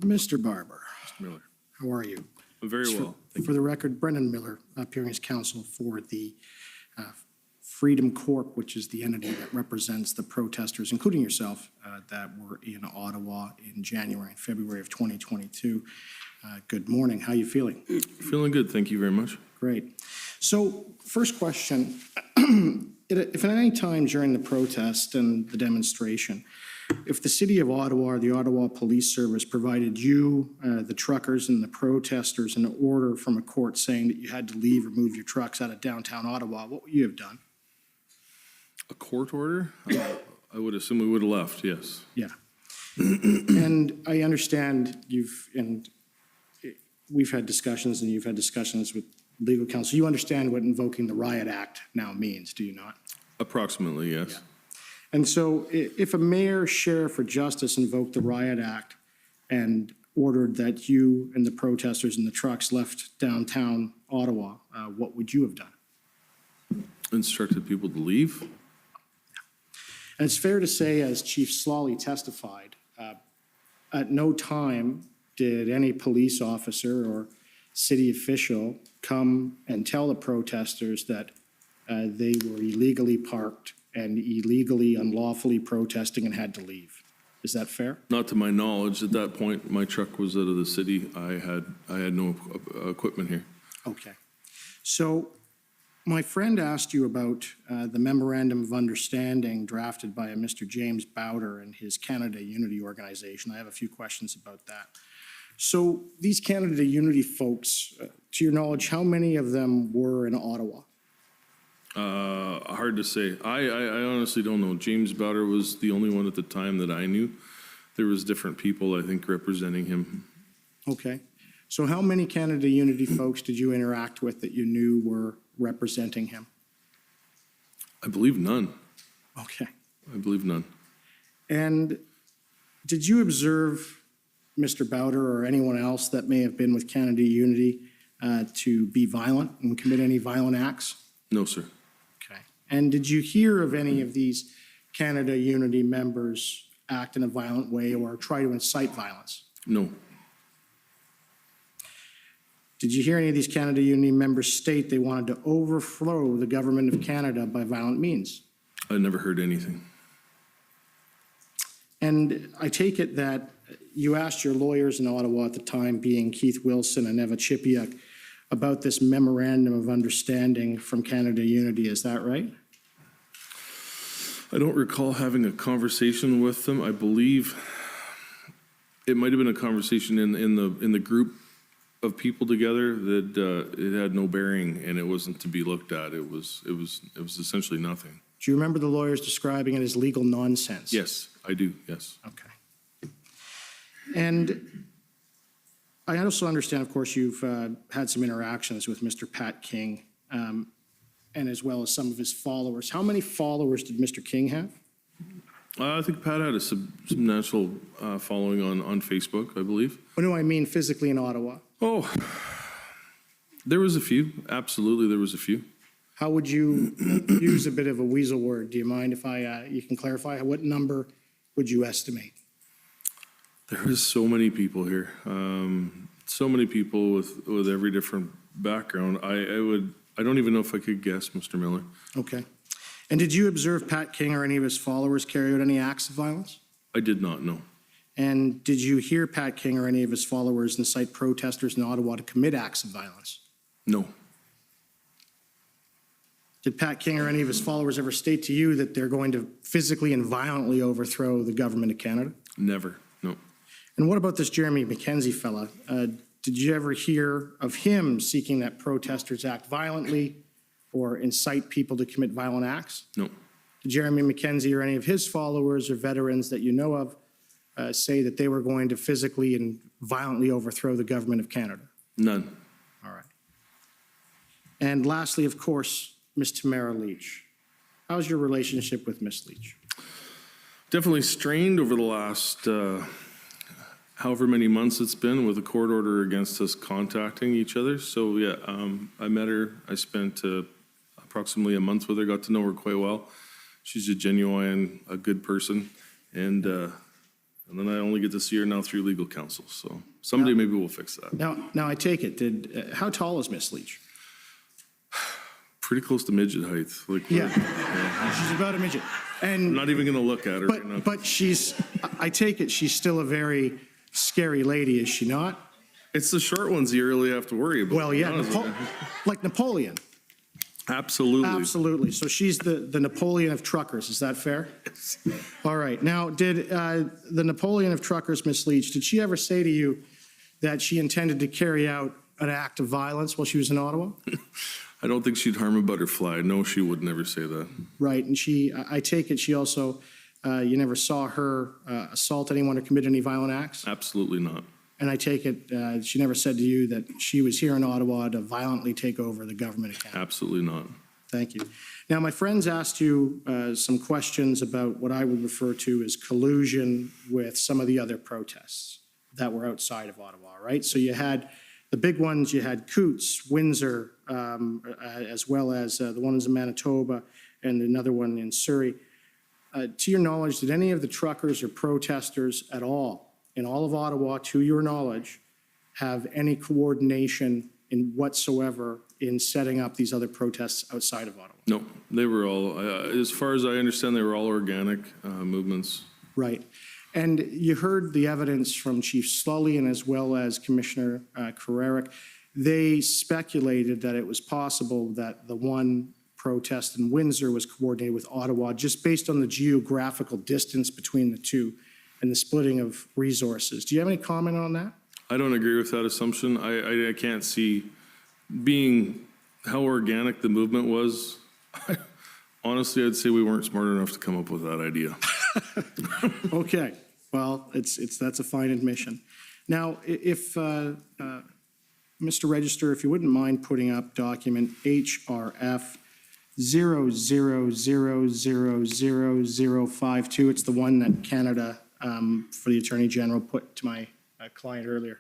Mr. Barber, Mr. Miller. how are you? I'm very well. Thank For the record, Brendan Miller, appearing as counsel for the Freedom Corp, which is the entity that represents the protesters, including yourself, that were in Ottawa in January and February of 2022. Good morning. How are you feeling? Feeling good, thank you very much. Great. So first question, if at any time during the protest and the demonstration, if the City of Ottawa or the Ottawa Police Service provided you, the truckers and the protesters, an order from a court saying that you had to leave or move your trucks out of downtown Ottawa, what would you have done? A court order? I would assume we would have left, yes. Yeah. And I understand we've had discussions and you've had discussions with legal counsel. You understand what invoking the Riot Act now means, do you not? Approximately, yes. Yeah. And so if a mayor, sheriff, or justice invoked the Riot Act and ordered that you and the protesters and the trucks left downtown Ottawa, what would you have done? Instructed people to leave? And it's fair to say, as Chief Slawley testified, at no time did any police officer or city official come and tell the protesters that they were illegally parked and illegally, unlawfully protesting and had to leave. Is that fair? Not to my knowledge. At that point, my truck was out of the city. I had no equipment here. Okay. So my friend asked you about the Memorandum of Understanding drafted by a Mr. James Bowder and his Canada Unity organization. I have a few questions about that. So these Canada Unity folks, to your knowledge, how many of them were in Ottawa? Hard to say. I honestly don't know. James Bowder was the only one at the time that I knew. There was different people, I think, representing him. Okay. So how many Canada Unity folks did you interact with that you knew were representing him? I believe none. Okay. I believe none. And did you observe Mr. Bowder or anyone else that may have been with Canada Unity to be violent and commit any violent acts? No, sir. Okay. And did you hear of any of these Canada Unity members act in a violent way or try to incite violence? No. Did you hear any of these Canada Unity members state they wanted to overthrow the government of Canada by violent means? I never heard anything. And I take it that you asked your lawyers in Ottawa at the time, being Keith Wilson and Eva Chipiuk, about this Memorandum of Understanding from Canada Unity. Is that right? I don't recall having a conversation with them. I believe it might have been a conversation in the group of people together that it had no bearing and it wasn't to be looked at. It was essentially nothing. Do you remember the lawyers describing it as legal nonsense? Yes, I do. Yes. Okay. And I also understand, of course, you've had some interactions with Mr. Pat King and as well as some of his followers. How many followers did Mr. King have? I think Pat had a substantial following on Facebook, I believe. What do I mean physically in Ottawa? Oh, there was a few. Absolutely, there was a few. How would you use a bit of a weasel word? Do you mind if you can clarify? What number would you estimate? There is so many people here. So many people with every different background. I don't even know if I could guess, Mr. Miller. Okay. And did you observe Pat King or any of his followers carry out any acts of violence? I did not know. And did you hear Pat King or any of his followers incite protesters in Ottawa to commit acts of violence? No. Did Pat King or any of his followers ever state to you that they're going to physically and violently overthrow the government of Canada? Never, no. And what about this Jeremy McKenzie fella? Did you ever hear of him seeking that protesters act violently or incite people to commit violent acts? No. Did Jeremy McKenzie or any of his followers or veterans that you know of say that they were going to physically and violently overthrow the government of Canada? None. All right. And lastly, of course, Ms. Tamara Leach. How's your relationship with Ms. Leach? Definitely strained over the last however many months it's been with a court order against us contacting each other. So yeah, I met her. I spent approximately a month with her, got to know her quite well. She's a genuine, a good person. And then I only get to see her now through legal counsel. So someday maybe we'll fix that. Now I take it, how tall is Ms. Leach? Pretty close to midget height. Like, Yeah, she's about a midget. I'm And, not even going to look at her right now. but I take it she's still a very scary lady, is she not? It's the short ones you really have to worry about. Well, yeah, to be honest with like Napoleon. you. Absolutely. Absolutely. So she's the Napoleon of truckers, is that fair? All right. Now, did the Napoleon of truckers, Ms. Leach, did she ever say to you that she intended to carry out an act of violence while she was in Ottawa? I don't think she'd harm a butterfly. No, she would never say that. Right, and I take it she also, you never saw her assault anyone or commit any violent acts? Absolutely not. And I take it she never said to you that she was here in Ottawa to violently take over the government of Canada? Absolutely not. Thank you. Now, my friends asked you some questions about what I would refer to as collusion with some of the other protests that were outside of Ottawa, right? So you had the big ones, you had Coots, Windsor, as well as the ones in Manitoba and another one in Surrey. To your knowledge, did any of the truckers or protesters at all, in all of Ottawa, to your knowledge, have any coordination in whatsoever in setting up these other protests outside of Ottawa? No, they were all, as far as I understand, they were all organic movements. Right. And you heard the evidence from Chief Slully as well as Commissioner Carrerick. They speculated that it was possible that the one protest in Windsor was coordinated with Ottawa just based on the geographical distance between the two and the splitting of resources. Do you have any comment on that? I don't agree with that assumption. I can't see being how organic the movement was. Honestly, I'd say we weren't smart enough to come up with that idea. Okay. Well, that's a fine admission. Now, if Mr. Register, if you wouldn't mind putting up document HRF 00000052. It's the one that Canada, for the Attorney General, put to my client earlier.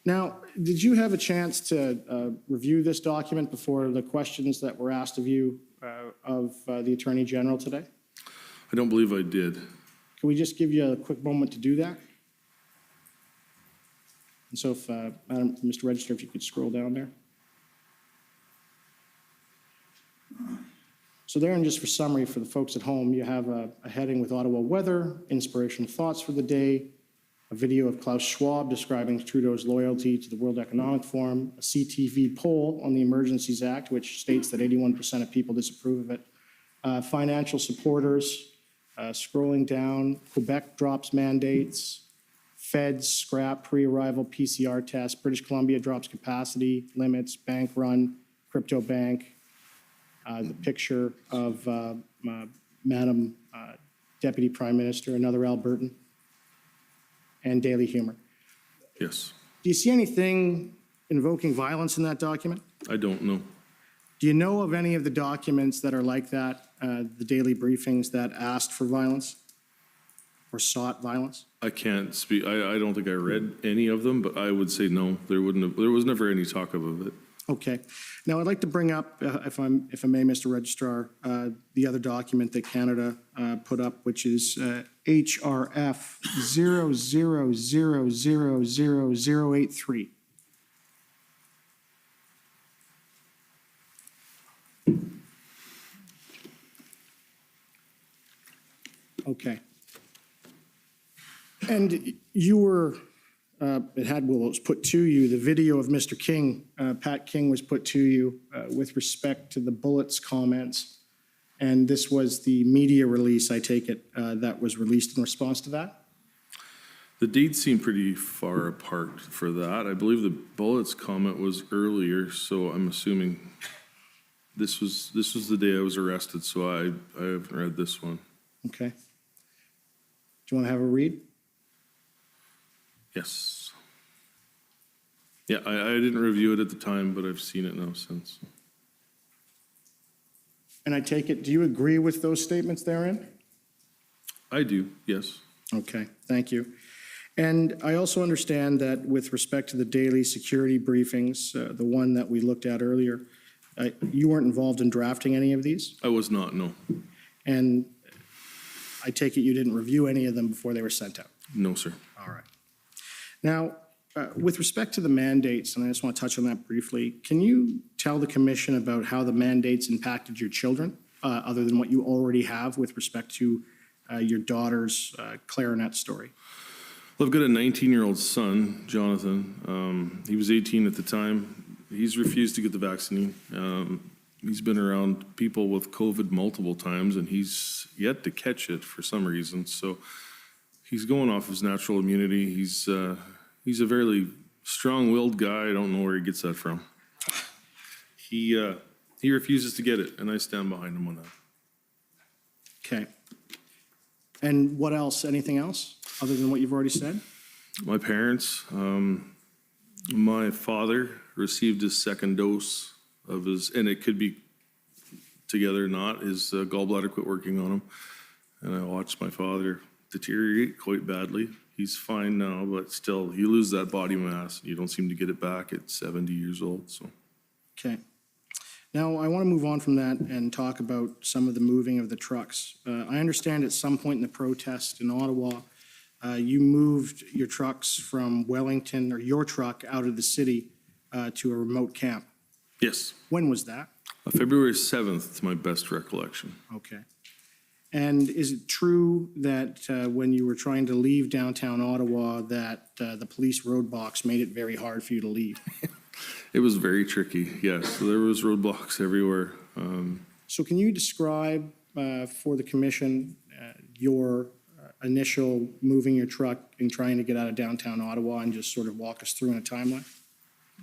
Now, did you have a chance to review this document before the questions that were asked of you of the Attorney General today? I don't believe I did. Can we just give you a quick moment to do that? And so if, Mr. Register, if you could scroll down there. So there, and just for summary for the folks at home, you have a heading with Ottawa weather, inspirational thoughts for the day, a video of Klaus Schwab describing Trudeau's loyalty to the World Economic Forum, a CTV poll on the Emergencies Act, which states that 81% of people disapprove of it, financial supporters, scrolling down, Quebec drops mandates, Feds scrap pre-arrival PCR tests, British Columbia drops capacity limits, bank run, crypto bank, the picture of Madam Deputy Prime Minister, another Albertan, and Daily Humor. Yes. Do you see anything invoking violence in that document? I don't know. Do you know of any of the documents that are like that, the daily briefings that asked for violence or sought violence? I can't speak. I don't think I read any of them, but I would say no. There was never any talk of it. Okay. Now, I'd like to bring up, if I may, Mr. Registrar, the other document that Canada put up, which is HRF 00000083. Okay. And you were, it was put to you, the video of Mr. King, Pat King was put to you with respect to the Bullets comments. And this was the media release, I take it, that was released in response to that? The dates seem pretty far apart for that. I believe the Bullets comment was earlier, so I'm assuming this was the day I was arrested, so I haven't read this one. Okay. Do you want to have a read? Yes. Yeah, I didn't review it at the time, but I've seen it now since. And I take it, do you agree with those statements therein? I do, yes. Okay, thank you. And I also understand that with respect to the daily security briefings, the one that we looked at earlier, you weren't involved in drafting any of these? I was not, no. And I take it you didn't review any of them before they were sent out? No, sir. All right. Now, with respect to the mandates, and I just want to touch on that briefly, can you tell the commission about how the mandates impacted your children, other than what you already have with respect to your daughter's clarinet story? Well, I've got a 19-year-old son, Jonathan. He was 18 at the time. He's refused to get the vaccine. He's been around people with COVID multiple times, and he's yet to catch it for some reason. So he's going off his natural immunity. He's a very strong-willed guy. I don't know where he gets that from. He refuses to get it, and I stand behind him on that. Okay. And what else? Anything else other than what you've already said? My parents, my father received his second dose of his, and it could be together or not, his gallbladder quit working on him. And I watched my father deteriorate quite badly. He's fine now, but still, you lose that body mass. You don't seem to get it back at 70 years old. So, Okay. Now, I want to move on from that and talk about some of the moving of the trucks. I understand at some point in the protest in Ottawa, you moved your trucks from Wellington, or your truck, out of the city to a remote camp. yes, When was that? February 7th is my best recollection. Okay. And is it true that when you were trying to leave downtown Ottawa, that the police roadblocks made it very hard for you to leave? It was very tricky, yes. There was roadblocks everywhere. So can you describe for the commission your initial moving your truck and trying to get out of downtown Ottawa, and just sort of walk us through in a timeline?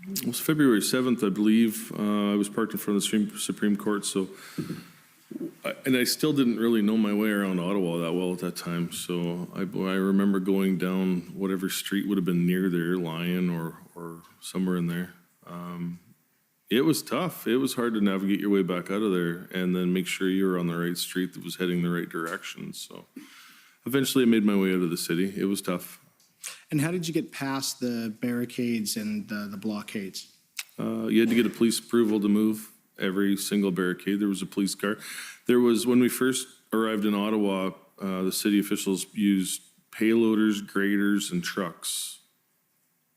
It was February 7th, I believe. I was parked in front of the Supreme Court, so, and I still didn't really know my way around Ottawa that well at that time. So I remember going down whatever street would have been near there, Lyon or somewhere in there. It was tough. It was hard to navigate your way back out of there and then make sure you were on the right street that was heading the right direction. So eventually I made my way out of the city. It was tough. And how did you get past the barricades and the blockades? You had to get a police approval to move every single barricade. There was a police car. There was, when we first arrived in Ottawa, the city officials used payloaders, graders, and trucks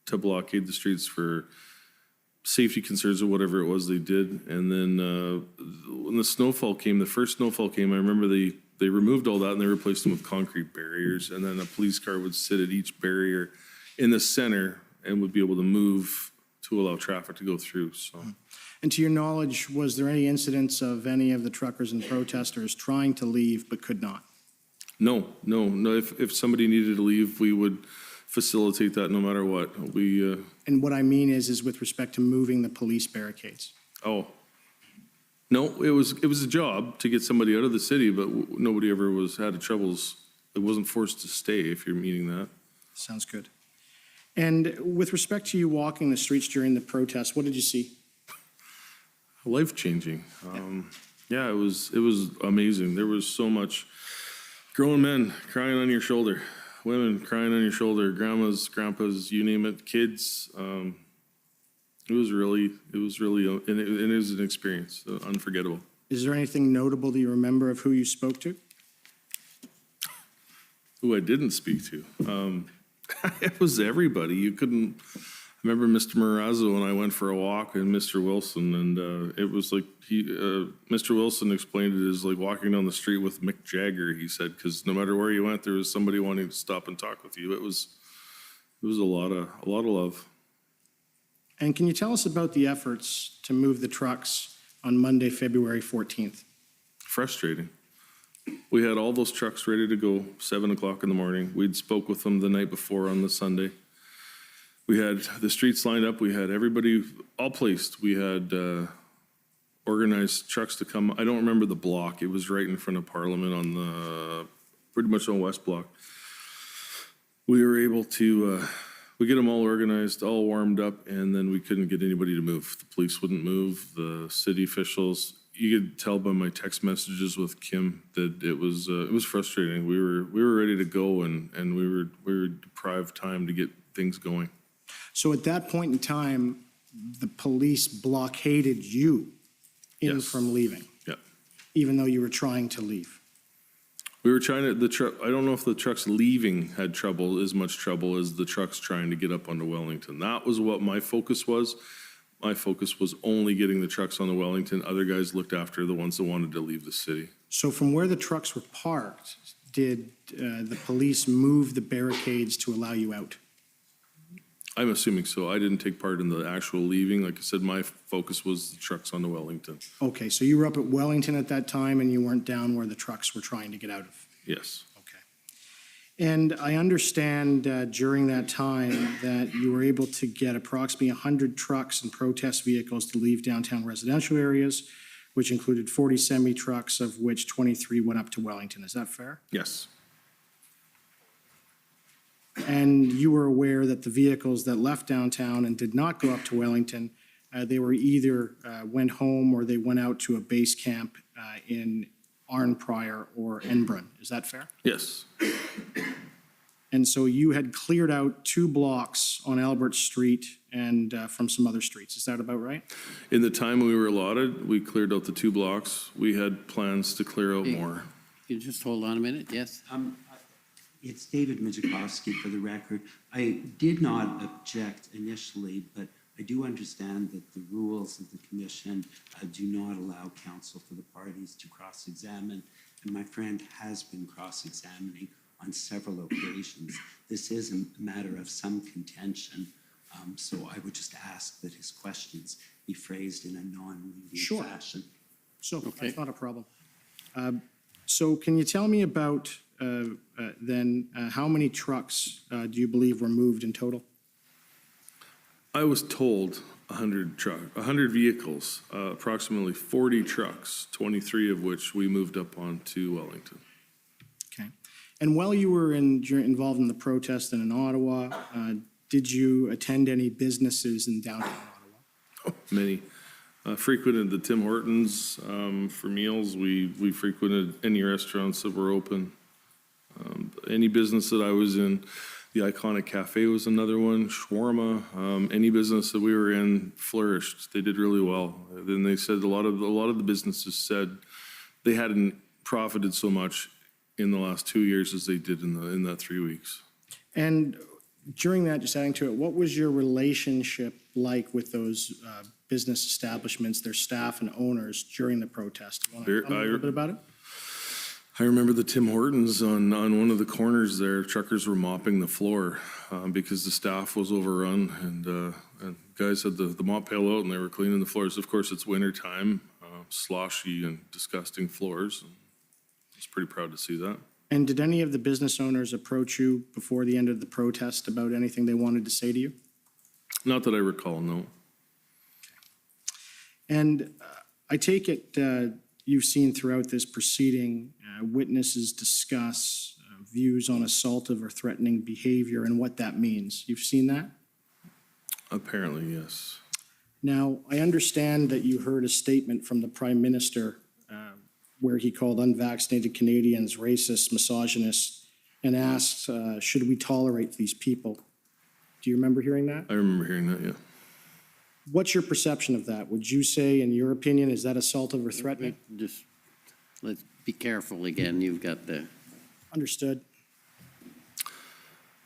to blockade the streets for safety concerns or whatever it was they did. And then when the snowfall came, the first snowfall came, I remember they removed all that and they replaced them with concrete barriers. And then a police car would sit at each barrier in the center and would be able to move to allow traffic to go through. So, And to your knowledge, was there any incidents of any of the truckers and protesters trying to leave but could not? No. If somebody needed to leave, we would facilitate that no matter what. And what I mean is with respect to moving the police barricades. Oh, no, it was a job to get somebody out of the city, but nobody ever had troubles. It wasn't forced to stay, if you're meaning that. Sounds good. And with respect to you walking the streets during the protest, what did you see? Life-changing. Yeah, it was amazing. There was so much grown men crying on your shoulder, women crying on your shoulder, grandmas, grandpas, you name it, kids. It was really, and it was an experience, unforgettable. Is there anything notable that you remember of who you spoke to? Who I didn't speak to. It was everybody. You couldn't. I remember Mr. Marazzo and I went for a walk, and Mr. Wilson, and it was like Mr. Wilson explained it as like walking down the street with Mick Jagger. He said, because no matter where you went, there was somebody wanting to stop and talk with you. It was a lot of love. And can you tell us about the efforts to move the trucks on Monday, February 14th? Frustrating. We had all those trucks ready to go, 7 o'clock in the morning. We'd spoke with them the night before on the Sunday. We had the streets lined up. We had everybody all placed. We had organized trucks to come. I don't remember the block. It was right in front of Parliament on pretty much on West Block. We were able to we get them all organized, all warmed up, and then we couldn't get anybody to move. The police wouldn't move. The city officials. You could tell by my text messages with Kim that it was frustrating. We were ready to go, and we were deprived time to get things going. So at that point in time, the police blockaded you in Yes. from leaving, Yeah. even though you were trying to leave. We were trying to, the truck, I don't know if the trucks leaving had trouble, as much trouble as the trucks trying to get up onto Wellington. That was what my focus was. My focus was only getting the trucks on the Wellington. Other guys looked after the ones that wanted to leave the city. So from where the trucks were parked, did the police move the barricades to allow you out? I'm assuming so. I didn't take part in the actual leaving. Like I said, my focus was the trucks on the Wellington. Okay, so you were up at Wellington at that time and you weren't down where the trucks were trying to get out of? Yes. And I understand during that time that you were able to get approximately 100 trucks and protest vehicles to leave downtown residential areas, which included 40 semi-trucks, of which 23 went up to Wellington. Is that fair? Yes. And you were aware that the vehicles that left downtown and did not go up to Wellington, they were either went home or they went out to a base camp in Arnprior or Enbrun. Is that fair? Yes. And so you had cleared out 2 blocks on Albert Street and from some other streets. Is that about right? In the time we were allotted, we cleared out the 2 blocks. We had plans to clear out more. You just hold on a minute, yes? It's David Mijakowski for the record. I did not object initially, but I do understand that the rules of the commission do not allow counsel for the parties to cross-examine, and my friend has been cross-examining on several occasions. This is a matter of some contention, so I would just ask that his questions be phrased in a non-leading fashion. So that's not a problem. So can you tell me about then how many trucks do you believe were moved in total? I was told 100 vehicles, approximately 40 trucks, 23 of which we moved up onto Wellington. Okay. And while you were involved in the protest and in Ottawa, did you attend any businesses in downtown Ottawa? Oh, many. Frequented the Tim Hortons for meals. We frequented any restaurants that were open. Any business that I was in, the Iconic Cafe was another one, shawarma, any business that we were in flourished. They did really well. Then they said a lot of the businesses said they hadn't profited so much in the last 2 years as they did in that 3 weeks. And during that, just adding to it, what was your relationship like with those business establishments, their staff and owners during the protest? You want to tell me a little bit about it? I remember the Tim Hortons on one of the corners there. Truckers were mopping the floor because the staff was overrun, and guys had the mop pail out and they were cleaning the floors. Of course, it's winter time, sloshy and disgusting floors. I was pretty proud to see that. And did any of the business owners approach you before the end of the protest about anything they wanted to say to you? Not that I recall, no. And I take it you've seen throughout this proceeding witnesses discuss views on assaultive or threatening behavior and what that means. You've seen that? Apparently, yes. Now, I understand that you heard a statement from the Prime Minister where he called unvaccinated Canadians racist, misogynist, and asked, should we tolerate these people? Do you remember hearing that? I remember hearing that, yeah. What's your perception of that? Would you say, in your opinion, is that assaultive or threatening? Just let's be careful again. You've got the... Understood.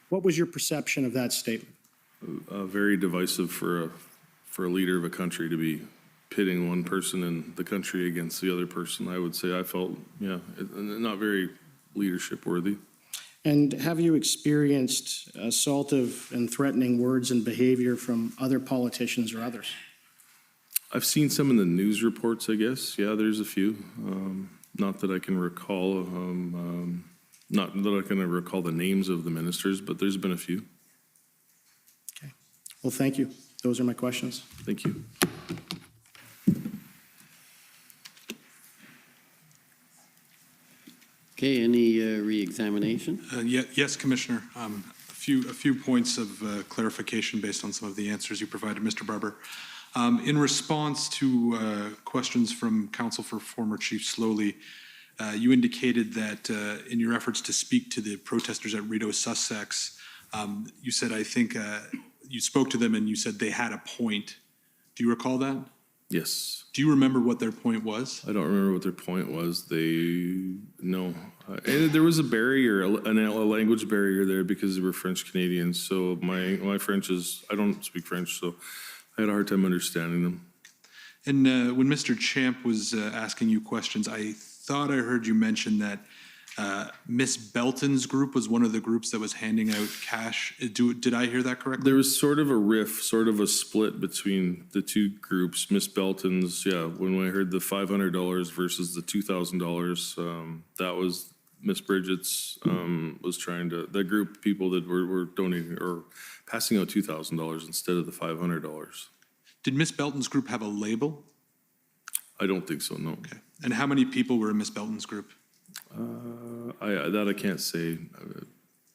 What was your perception of that statement? Very divisive for a leader of a country to be pitting one person in the country against the other person. I would say I felt, not very leadership worthy. And have you experienced assaultive and threatening words and behavior from other politicians or others? I've seen some in the news reports, I guess. Yeah, there's a few. Not that I can recall, not that I can recall the names of the ministers, but there's been a few. Okay. Well, thank you. Those are my questions. Thank you. Okay, any re-examination? Yes, Commissioner. A few points of clarification based on some of the answers you provided, Mr. Barber. In response to questions from Counsel for former Chief Slowly, you indicated that in your efforts to speak to the protesters at Rideau Sussex, you said, I think, you spoke to them and you said they had a point. Do you recall that? Yes. Do you remember what their point was? I don't remember what their point was. No. And there was a barrier, a language barrier there because they were French Canadians. So my French is, I don't speak French, so I had a hard time understanding them. And when Mr. Champ was asking you questions, I thought I heard you mention that Miss Belton's group was one of the groups that was handing out cash. Did I hear that correctly? There was sort of a riff, sort of a split between the two groups. Miss Belton's, when I heard the $500 versus the $2,000, that was Miss Bridget's, was trying to, that group of people that were donating or passing out $2,000 instead of the $500. Did Miss Belton's group have a label? I don't think so, no. Okay. And how many people were in Miss Belton's group? I can't say,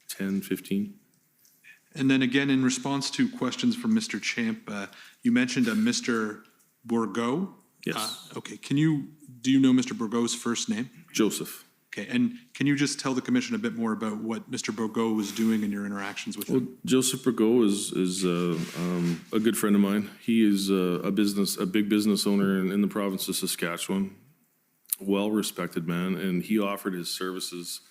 10, 15. And then again, in response to questions from Mr. Champ, you mentioned a Mr. Bourgault. Yes. Okay, do you know Mr. Bourgault's first name? Joseph. Okay, and can you just tell the commission a bit more about what Mr. Bourgault was doing in your interactions with him? Joseph Bourgault is a good friend of mine. He is a big business owner in the province of Saskatchewan. Well-respected man, and he offered his services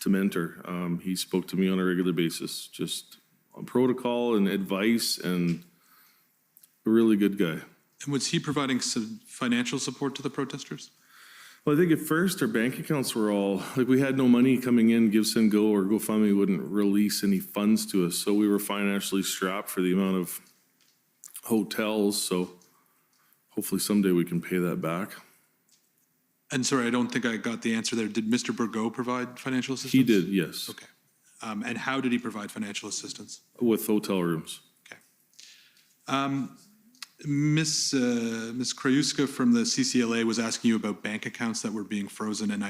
to mentor. He spoke to me on a regular basis, just on protocol and advice, and a really good guy. And was he providing some financial support to the protesters? Well, I think at first our bank accounts were all, like we had no money coming in, Give, Send, Go or GoFundMe wouldn't release any funds to us. So we were financially strapped for the amount of hotels. So hopefully someday we can pay that back. And sorry, I don't think I got the answer there. Did Mr. Bourgault provide financial assistance? He did, yes. Okay. And how did he provide financial assistance? With hotel rooms. Miss Krajewska from the CCLA was asking you about bank accounts that were being frozen, and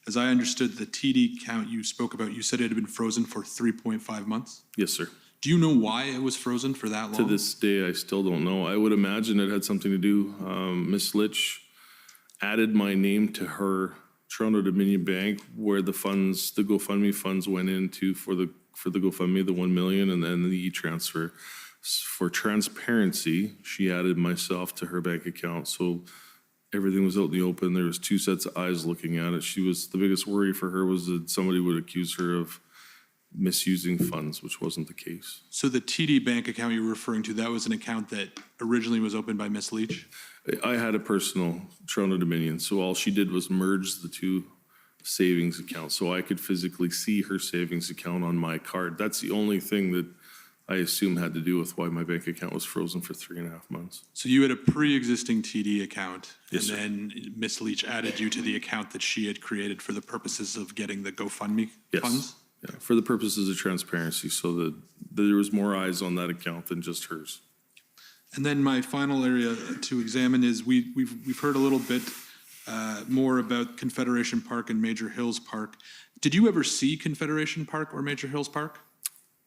as I understood the TD account you spoke about, you said it had been frozen for 3.5 months? Yes, sir. Do you know why it was frozen for that long? To this day, I still don't know. I would imagine it had something to do, Miss Litch added my name to her Toronto Dominion Bank where the funds, the GoFundMe funds went into for the GoFundMe, the 1 million, and then the e-transfer. For transparency, she added myself to her bank account. So everything was out in the open. There was two sets of eyes looking at it. The biggest worry for her was that somebody would accuse her of misusing funds, which wasn't the case. So the TD bank account you're referring to, that was an account that originally was opened by Miss Leach? I had a personal Toronto Dominion, so all she did was merge the two savings accounts, so I could physically see her savings account on my card. That's the only thing that I assume had to do with why my bank account was frozen for 3.5 months. So you had a pre-existing TD account, Yes, and then Miss Leach added you to the account that she had created for the purposes of getting the GoFundMe funds? Yeah, for the purposes of transparency, so that there was more eyes on that account than just hers. And then my final area to examine is we've heard a little bit more about Confederation Park and Major Hills Park. Did you ever see Confederation Park or Major Hills Park?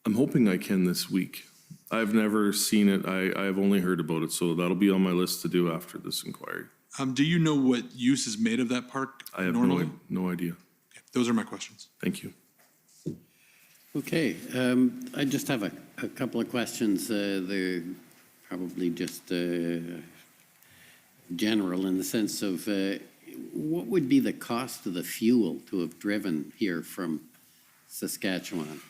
I'm hoping I can this week. I've never seen it. I've only heard about it, so that'll be on my list to do after this inquiry. Do you know what use is made of that park I have normally? no idea. Okay, those are my questions. Thank you. Okay, I just have a couple of questions. They're probably just general in the sense of what would be the cost of the fuel to have driven here from Saskatchewan?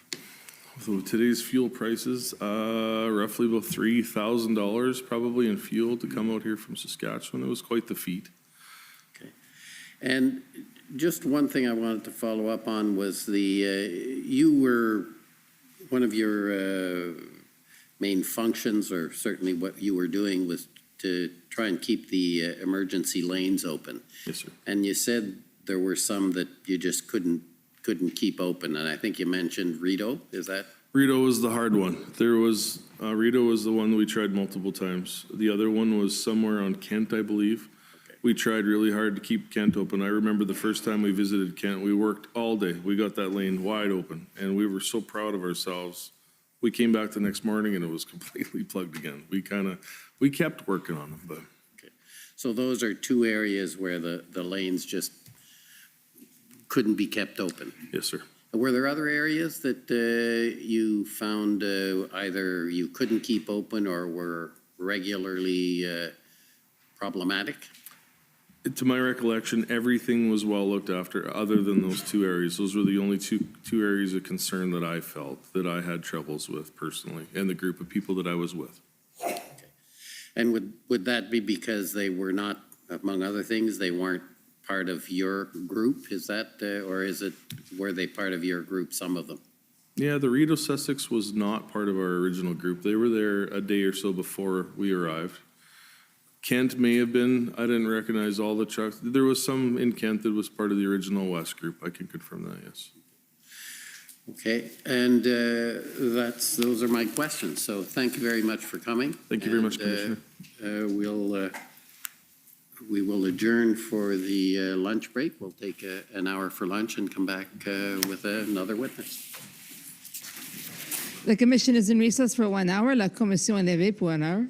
So today's fuel prices, roughly about $3,000 probably in fuel to come out here from Saskatchewan. It was quite the feat. Okay, and just one thing I wanted to follow up on was you were, one of your main functions, or certainly what you were doing, was to try and keep the emergency lanes open. Yes, sir. And you said there were some that you just couldn't keep open, and I think you mentioned Rideau, is that? Rideau was the hard one. There was, Rideau was the one that we tried multiple times. The other one was somewhere on Kent, I believe. Okay. We tried really hard to keep Kent open. I remember the first time we visited Kent, we worked all day. We got that lane wide open, and we were so proud of ourselves. We came back the next morning and it was completely plugged again. We kept working on them, but. Okay. So those are two areas where the lanes just couldn't be kept open? Yes, sir. Were there other areas that you found either you couldn't keep open or were regularly problematic? To my recollection, everything was well looked after other than those two areas. Those were the only two areas of concern that I felt that I had troubles with personally and the group of people that I was with. And would that be because they were not, among other things, they weren't part of your group? Is that, or were they part of your group, some of them? Yeah, the Rideau Sussex was not part of our original group. They were there a day or so before we arrived. Kent may have been. I didn't recognize all the trucks. There was some in Kent that was part of the original West group. I can confirm that, yes. Okay, and those are my questions. So thank you very much for coming. Thank you very much, Commissioner. We will adjourn for the lunch break. We'll take an hour for lunch and come back with another witness. The commission is in recess for 1 hour. La commission est levée pour 1 heure.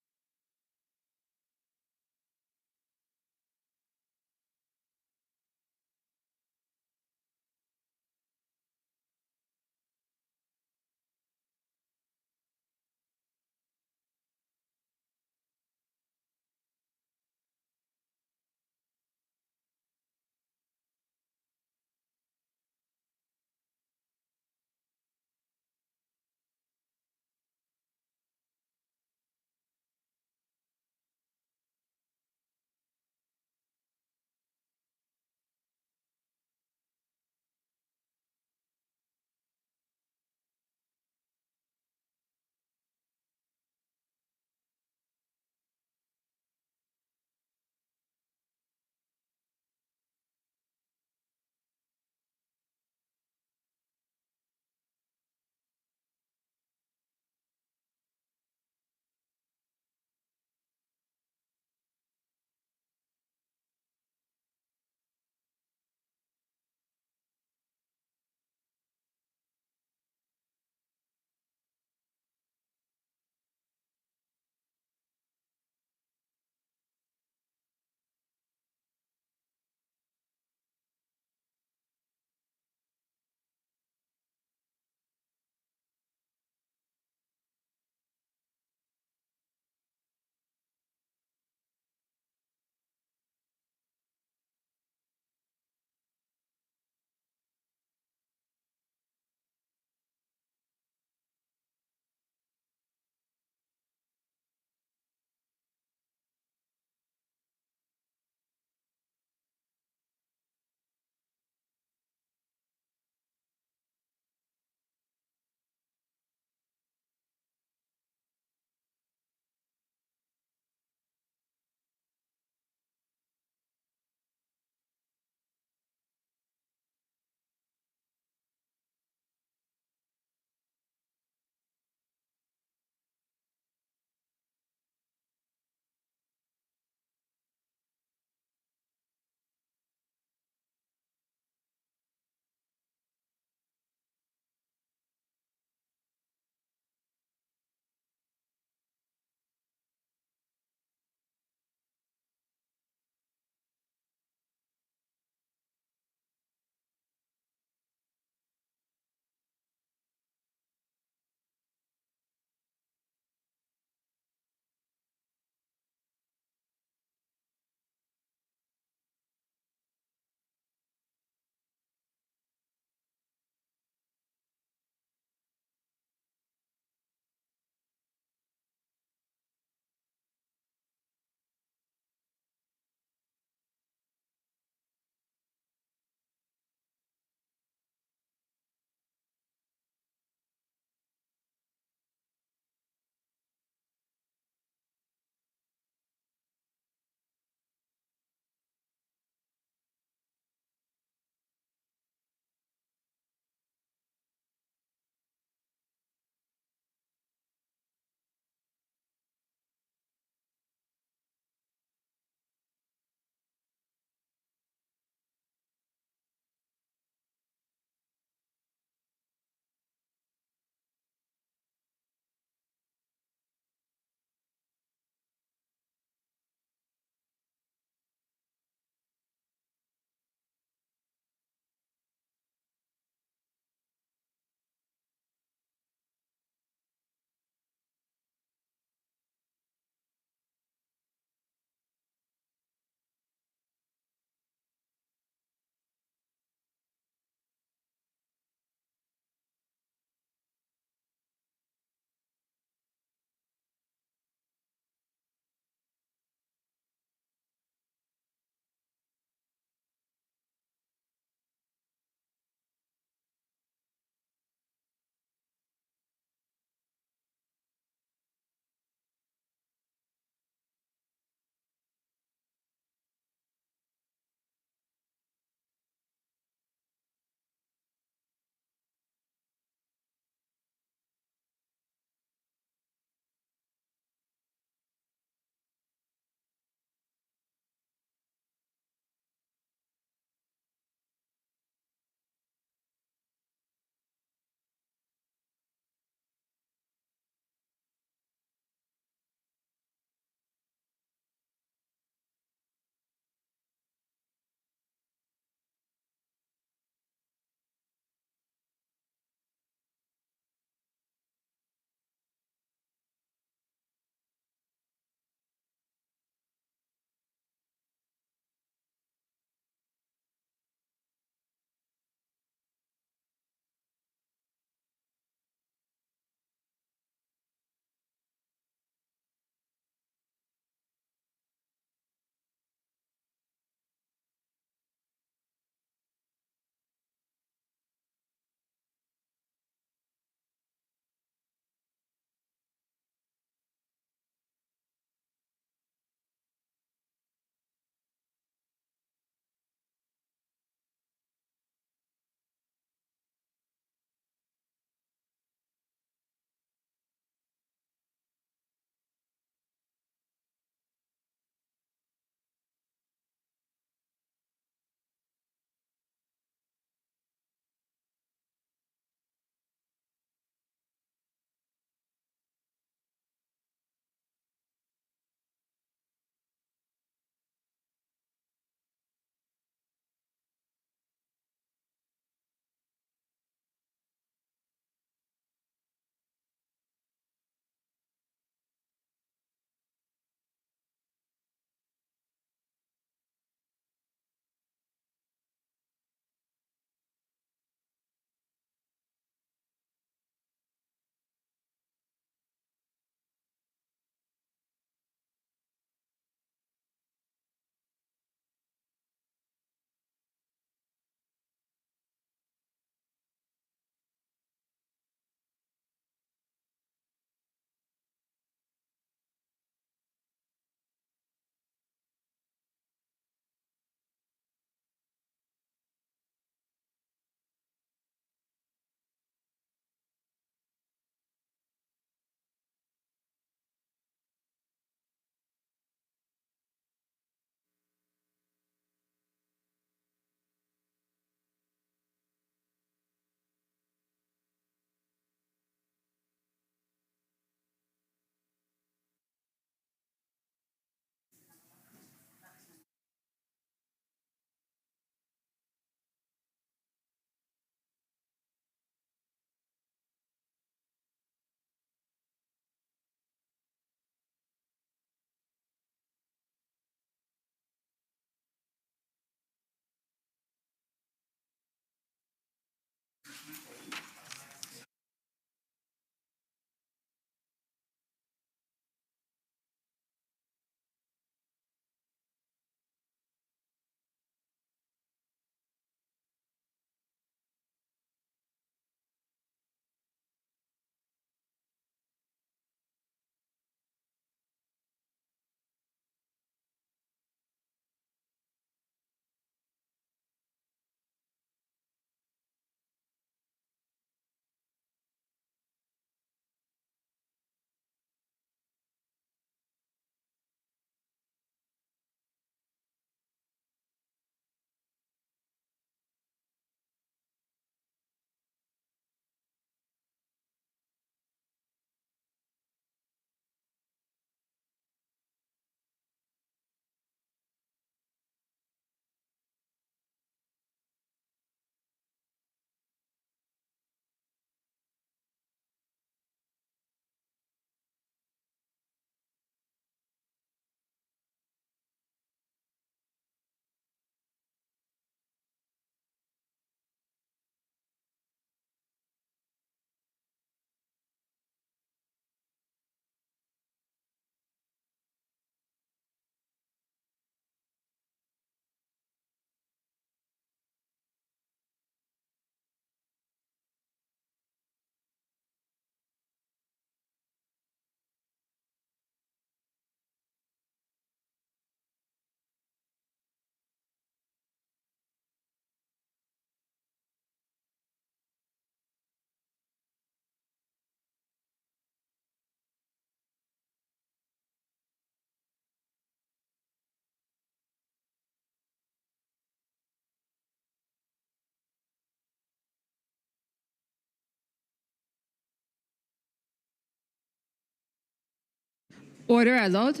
Order à l'ordre.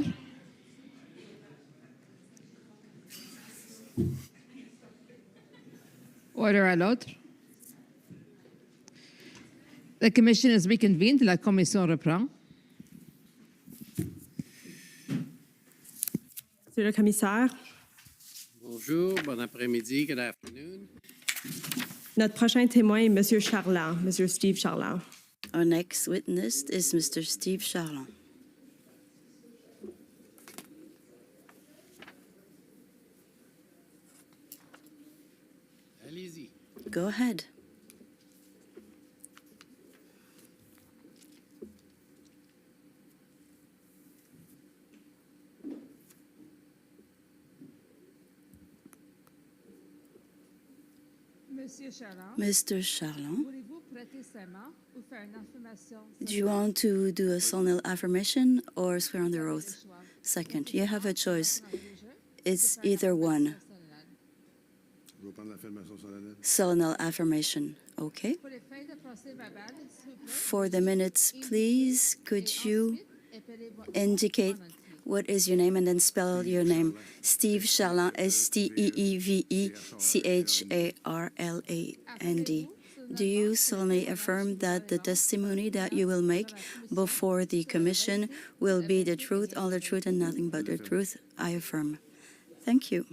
Order à l'ordre. The commission is reconvened. La commission reprend. Monsieur le commissaire, Bonjour, bon après-midi, good afternoon. notre prochain témoin est Monsieur Charland, Monsieur Steve Charland. Our next witness is Mr. Steve Charland. Allez-y. Go ahead. Monsieur Charland. Mr. Charland, Voulez-vous prêter serment ou faire une affirmation? do you want to do a solemn affirmation or swear on the oath? Second, you have a choice. It's either one. Solemn affirmation, okay? Pour les fins de procès verbal, s'il vous plaît. For the minutes, please, could you indicate what is your name and then spell your name? Steve Charland, Steevecharland. Do you solemnly affirm that the testimony that you will make before the commission will be the truth, all the truth, and nothing but the truth? I affirm. Thank you.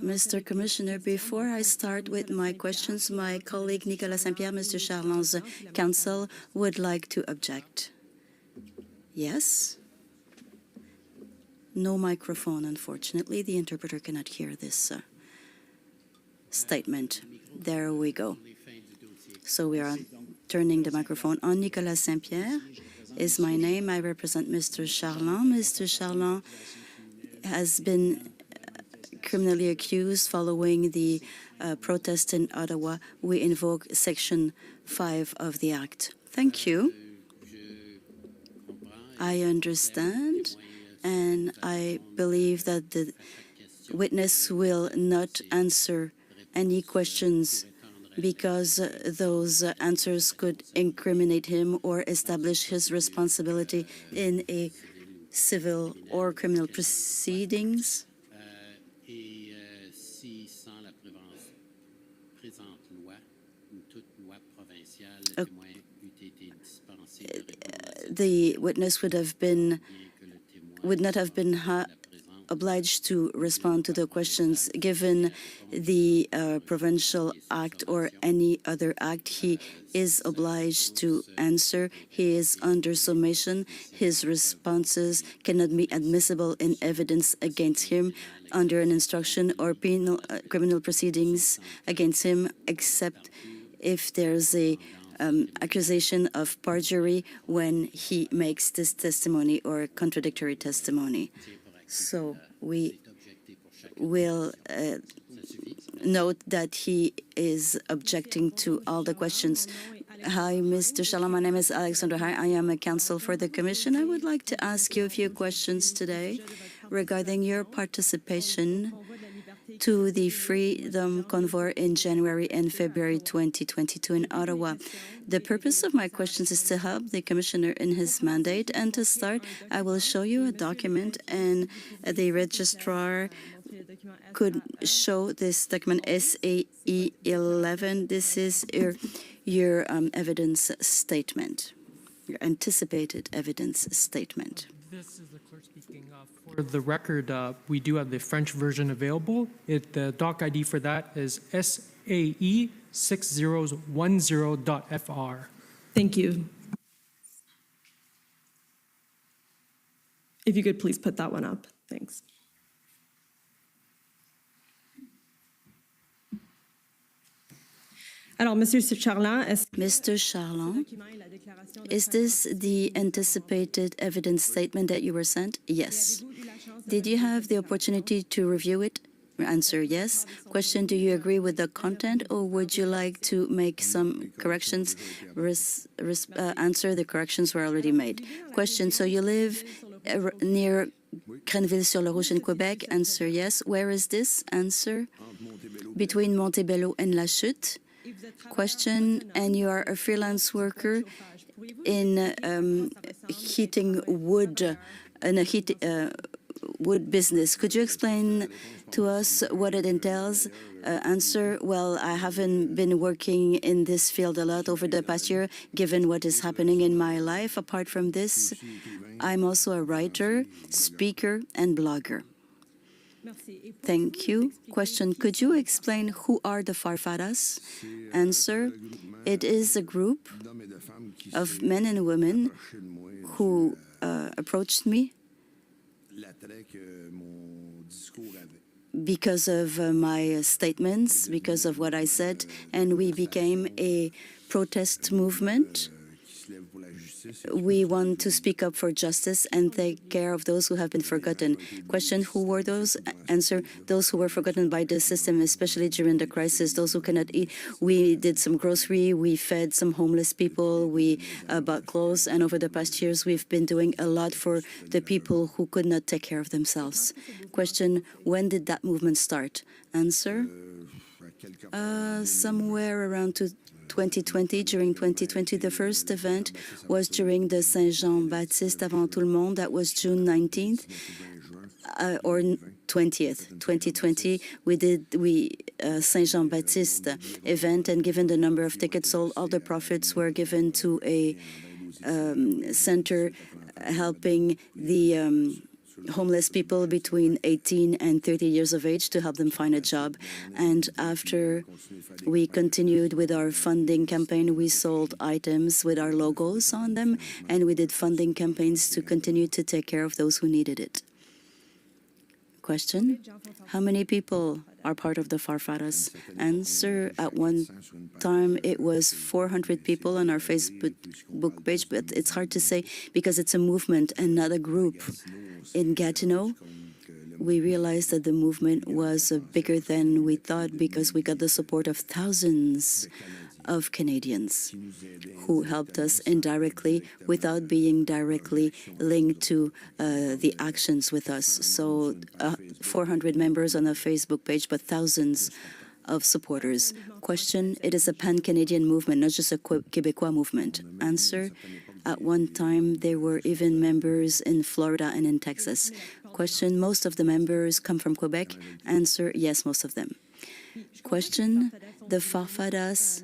Mr. Commissioner, before I start with my questions, my colleague Nicolas Saint-Pierre, Mr. Charland's counsel, would like to object. Yes? No microphone, unfortunately. The interpreter cannot hear this statement. There we go. So we are turning the microphone on. Nicolas Saint-Pierre is my name. I represent Mr. Charland. Mr. Charland has been criminally accused following the protest in Ottawa. We invoke Section 5 of the Act. Thank you. I understand, and I believe that the witness will not answer any questions because those answers could incriminate him or establish his responsibility in a civil or criminal proceedings. The witness would not have been obliged to respond to the questions. Given the provincial act or any other act, he is obliged to answer. He is under summation. His responses cannot be admissible in evidence against him under an instruction or penal criminal proceedings against him, except if there's a accusation of perjury when he makes this testimony or contradictory testimony. So we will note that he is objecting to all the questions. Hi, Mr. Charland. My name is Alexandra Hai. I am a counsel for the Commission. I would like to ask you a few questions today regarding your participation to the Freedom Convoy in January and February 2022 in Ottawa. The purpose of my questions is to help the Commissioner in his mandate. And to start, I will show you a document, and the registrar could show this document, SAE 11. This is your evidence statement, your anticipated evidence statement. This is the clerk speaking. For the record, we do have the French version available. The doc ID for that is SAE 6010.FR. Thank you. If you could please put that one up. Thanks. Alors, Monsieur Charland, Mr. Charland, is this the anticipated evidence statement that you were sent? Yes. Did you have the opportunity to review it? Answer, yes. Question, do you agree with the content, or would you like to make some corrections? Answer, the corrections were already made. Question, so you live near Grenville-sur-le-Rouge in Quebec? Answer, yes. Where is this? Answer, between Montebello and La Chute. Question, and you are a freelance worker in heating wood, in a wood business. Could you explain to us what it entails? Answer, well, I haven't been working in this field a lot over the past year, given what is happening in my life. Apart from this, I'm also a writer, speaker, and blogger. Thank you. Question, could you explain who are the Farfadas? Answer, it is a group of men and women who approached me because of my statements, because of what I said, and we became a protest movement. We want to speak up for justice and take care of those who have been forgotten. Question, who were those? Answer, those who were forgotten by the system, especially during the crisis, those who cannot eat. We did some grocery, we fed some homeless people, we bought clothes, and over the past years, we've been doing a lot for the people who could not take care of themselves. Question, when did that movement start? Answer, somewhere around 2020, during 2020, the first event was during the Saint-Jean-Baptiste avant tout le monde. That was June 19th or 20th, 2020. We did Saint-Jean-Baptiste event, and given the number of tickets sold, all the profits were given to a center helping the homeless people between 18 and 30 years of age to help them find a job. And after we continued with our funding campaign, we sold items with our logos on them, and we did funding campaigns to continue to take care of those who needed it. Question, how many people are part of the Farfadas? Answer, at one time it was 400 people on our Facebook page, but it's hard to say because it's a movement and not a group. In Gatineau, we realized that the movement was bigger than we thought because we got the support of thousands of Canadians who helped us indirectly without being directly linked to the actions with us. So 400 members on a Facebook page, but thousands of supporters. Question, it is a pan-Canadian movement, not just a Quebecois movement. Answer, at one time there were even members in Florida and in Texas. Question, most of the members come from Quebec. Answer, yes, most of them. Question, the Farfadas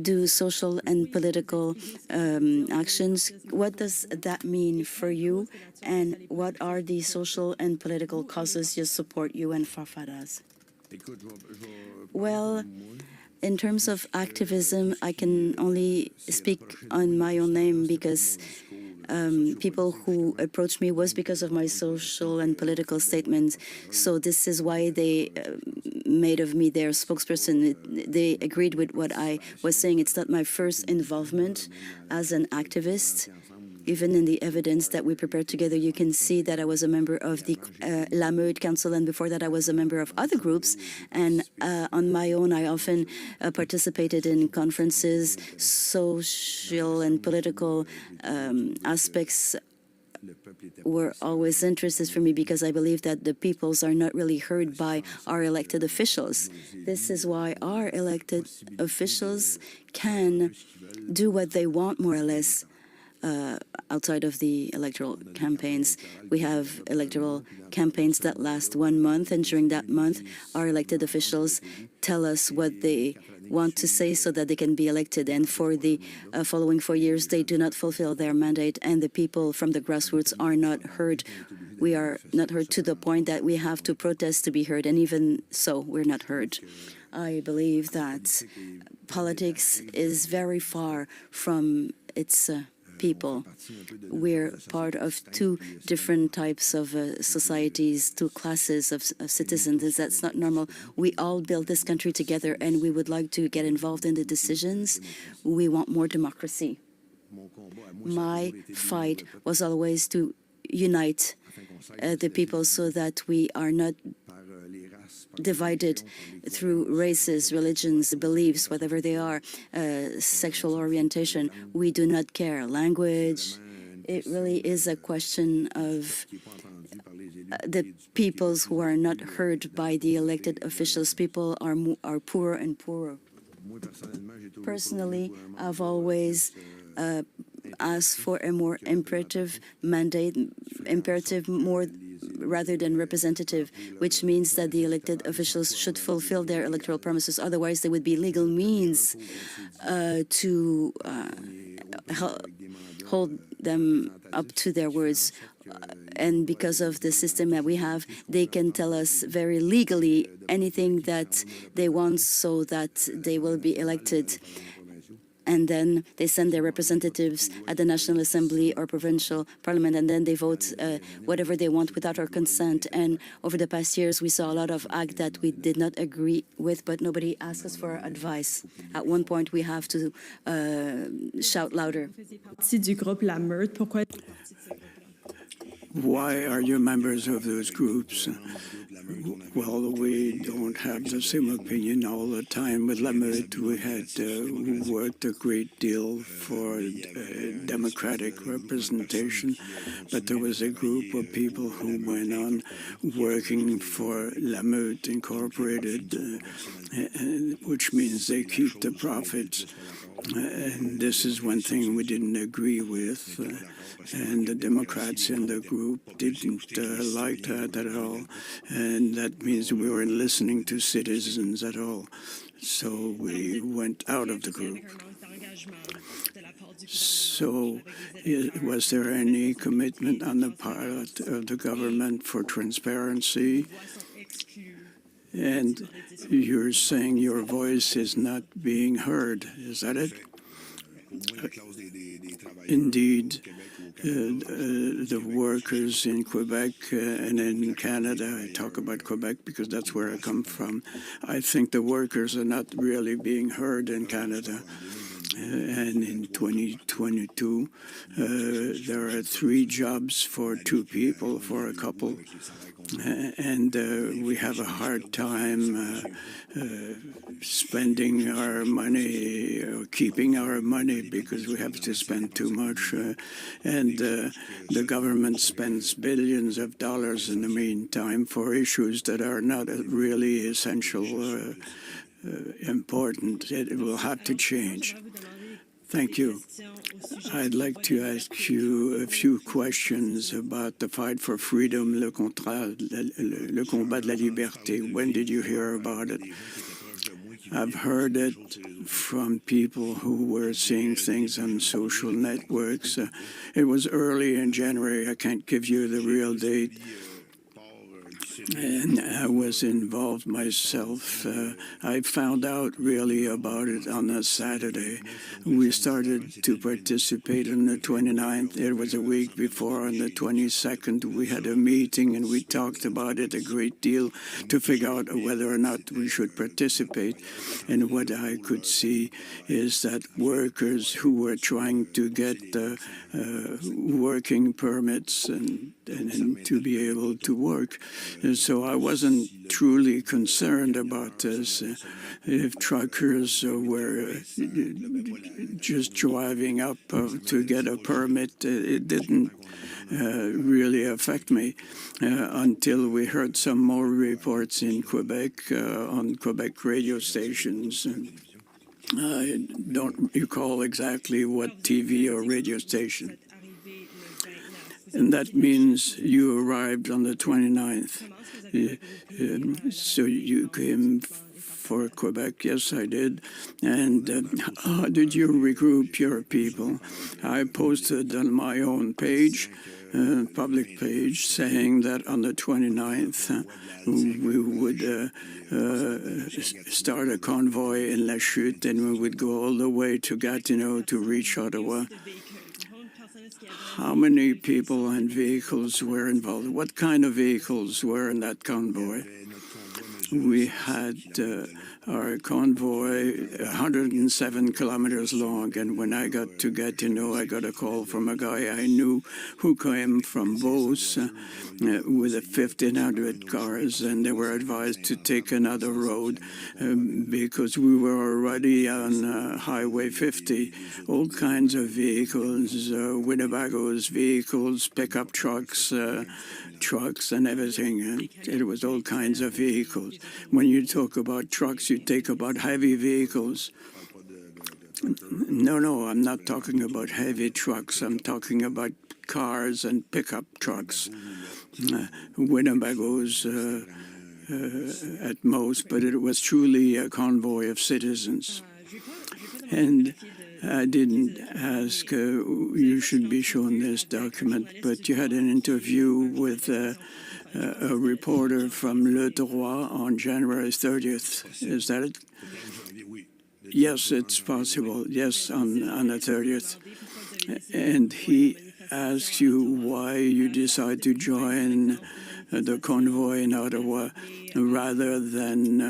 do social and political actions. What does that mean for you? And what are the social and political causes you support, you and Farfadas? Well, in terms of activism, I can only speak on my own name because people who approached me was because of my social and political statements. So this is why they made of me their spokesperson. They agreed with what I was saying. It's not my first involvement as an activist. Even in the evidence that we prepared together, you can see that I was a member of the La Meute Council, and before that I was a member of other groups. And on my own, I often participated in conferences. Social and political aspects were always interested for me because I believe that the peoples are not really heard by our elected officials. This is why our elected officials can do what they want, more or less, outside of the electoral campaigns. We have electoral campaigns that last 1 month, and during that month, our elected officials tell us what they want to say so that they can be elected. And for the following 4 years, they do not fulfill their mandate, and the people from the grassroots are not heard. We are not heard to the point that we have to protest to be heard, and even so, we're not heard. I believe that politics is very far from its people. We're part of two different types of societies, two classes of citizens. That's not normal. We all build this country together, and we would like to get involved in the decisions. We want more democracy. My fight was always to unite the people so that we are not divided through races, religions, beliefs, whatever they are, sexual orientation. We do not care. Language, it really is a question of the peoples who are not heard by the elected officials. People are poorer and poorer. Personally, I've always asked for a more imperative mandate, imperative more rather than representative, which means that the elected officials should fulfill their electoral promises. Otherwise, there would be legal means to hold them up to their words. And because of the system that we have, they can tell us very legally anything that they want so that they will be elected. And then they send their representatives at the National Assembly or provincial parliament, and then they vote whatever they want without our consent. And over the past years, we saw a lot of acts that we did not agree with, but nobody asked us for advice. At one point, we have to shout louder. Why are you members of those groups? Well, we don't have the same opinion all the time. With Lameute, we had worked a great deal for democratic representation, but there was a group of people who went on working for Lameute Incorporated, which means they keep the profits. And this is one thing we didn't agree with. And the Democrats in the group didn't like that at all. And that means we weren't listening to citizens at all. So we went out of the group. So was there any commitment on the part of the government for transparency? And you're saying your voice is not being heard. Is that it? Indeed. The workers in Quebec and in Canada, I talk about Quebec because that's where I come from. I think the workers are not really being heard in Canada. And in 2022, there are 3 jobs for 2 people, for a couple. And we have a hard time spending our money, or keeping our money, because we have to spend too much. And the government spends billions of dollars in the meantime for issues that are not really essential or important. It will have to change. Thank you. I'd like to ask you a few questions about the fight for freedom, le combat de la liberté. When did you hear about it? I've heard it from people who were seeing things on social networks. It was early in January. I can't give you the real date. And I was involved myself. I found out really about it on a Saturday. We started to participate on the 29th. It was a week before. On the 22nd, we had a meeting and we talked about it a great deal to figure out whether or not we should participate. And what I could see is that workers who were trying to get working permits and to be able to work. And so I wasn't truly concerned about this. If truckers were just driving up to get a permit, it didn't really affect me until we heard some more reports in Quebec on Quebec radio stations. I don't recall exactly what TV or radio station. And that means you arrived on the 29th. So you came for Quebec. Yes, I did. And how did you regroup your people? I posted on my own page, public page, saying that on the 29th we would start a convoy in La Chute and we would go all the way to Gatineau to reach Ottawa. How many people and vehicles were involved? What kind of vehicles were in that convoy? We had our convoy 107 kilometers long, and when I got to Gatineau, I got a call from a guy I knew who came from Beauce with 1,500 cars, and they were advised to take another road because we were already on Highway 50. All kinds of vehicles, Winnebagos vehicles, pickup trucks, and everything. It was all kinds of vehicles. When you talk about trucks, you talk about heavy vehicles. No, I'm not talking about heavy trucks. I'm talking about cars and pickup trucks, Winnebagos at most, but it was truly a convoy of citizens. And I didn't ask, you should be shown this document, but you had an interview with a reporter from Le Droit on January 30th. Is that it? Yes, it's possible. Yes, on the 30th. And he asks you why you decide to join the convoy in Ottawa rather than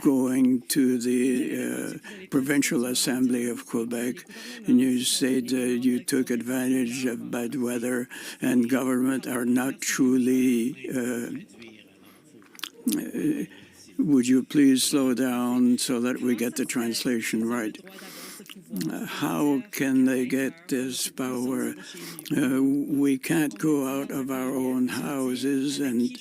going to the Provincial Assembly of Quebec. And you said you took advantage of bad weather and government are not truly would you please slow down so that we get the translation right? How can they get this power? We can't go out of our own houses, and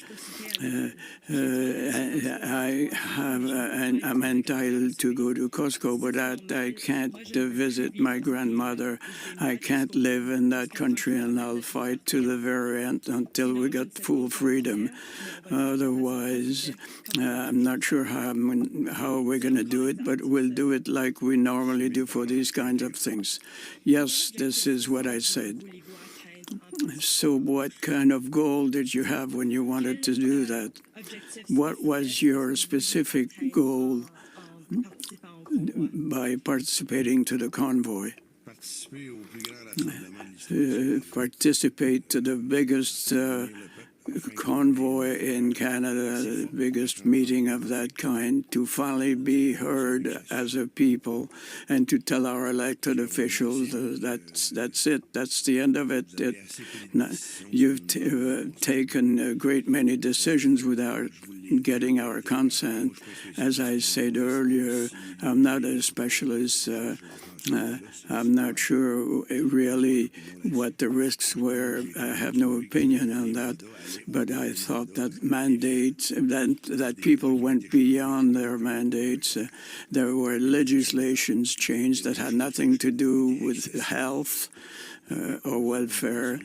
I'm entitled to go to Costco, but I can't visit my grandmother. I can't live in that country, and I'll fight to the very end until we get full freedom. Otherwise, I'm not sure how we're going to do it, but we'll do it like we normally do for these kinds of things. Yes, this is what I said. So what kind of goal did you have when you wanted to do that? What was your specific goal by participating to the convoy? Participate to the biggest convoy in Canada, the biggest meeting of that kind, to finally be heard as a people and to tell our elected officials that's it, that's the end of it. You've taken a great many decisions without getting our consent. As I said earlier, I'm not a specialist. I'm not sure really what the risks were. I have no opinion on that. But I thought that mandates, that people went beyond their mandates. There were legislations changed that had nothing to do with health or welfare.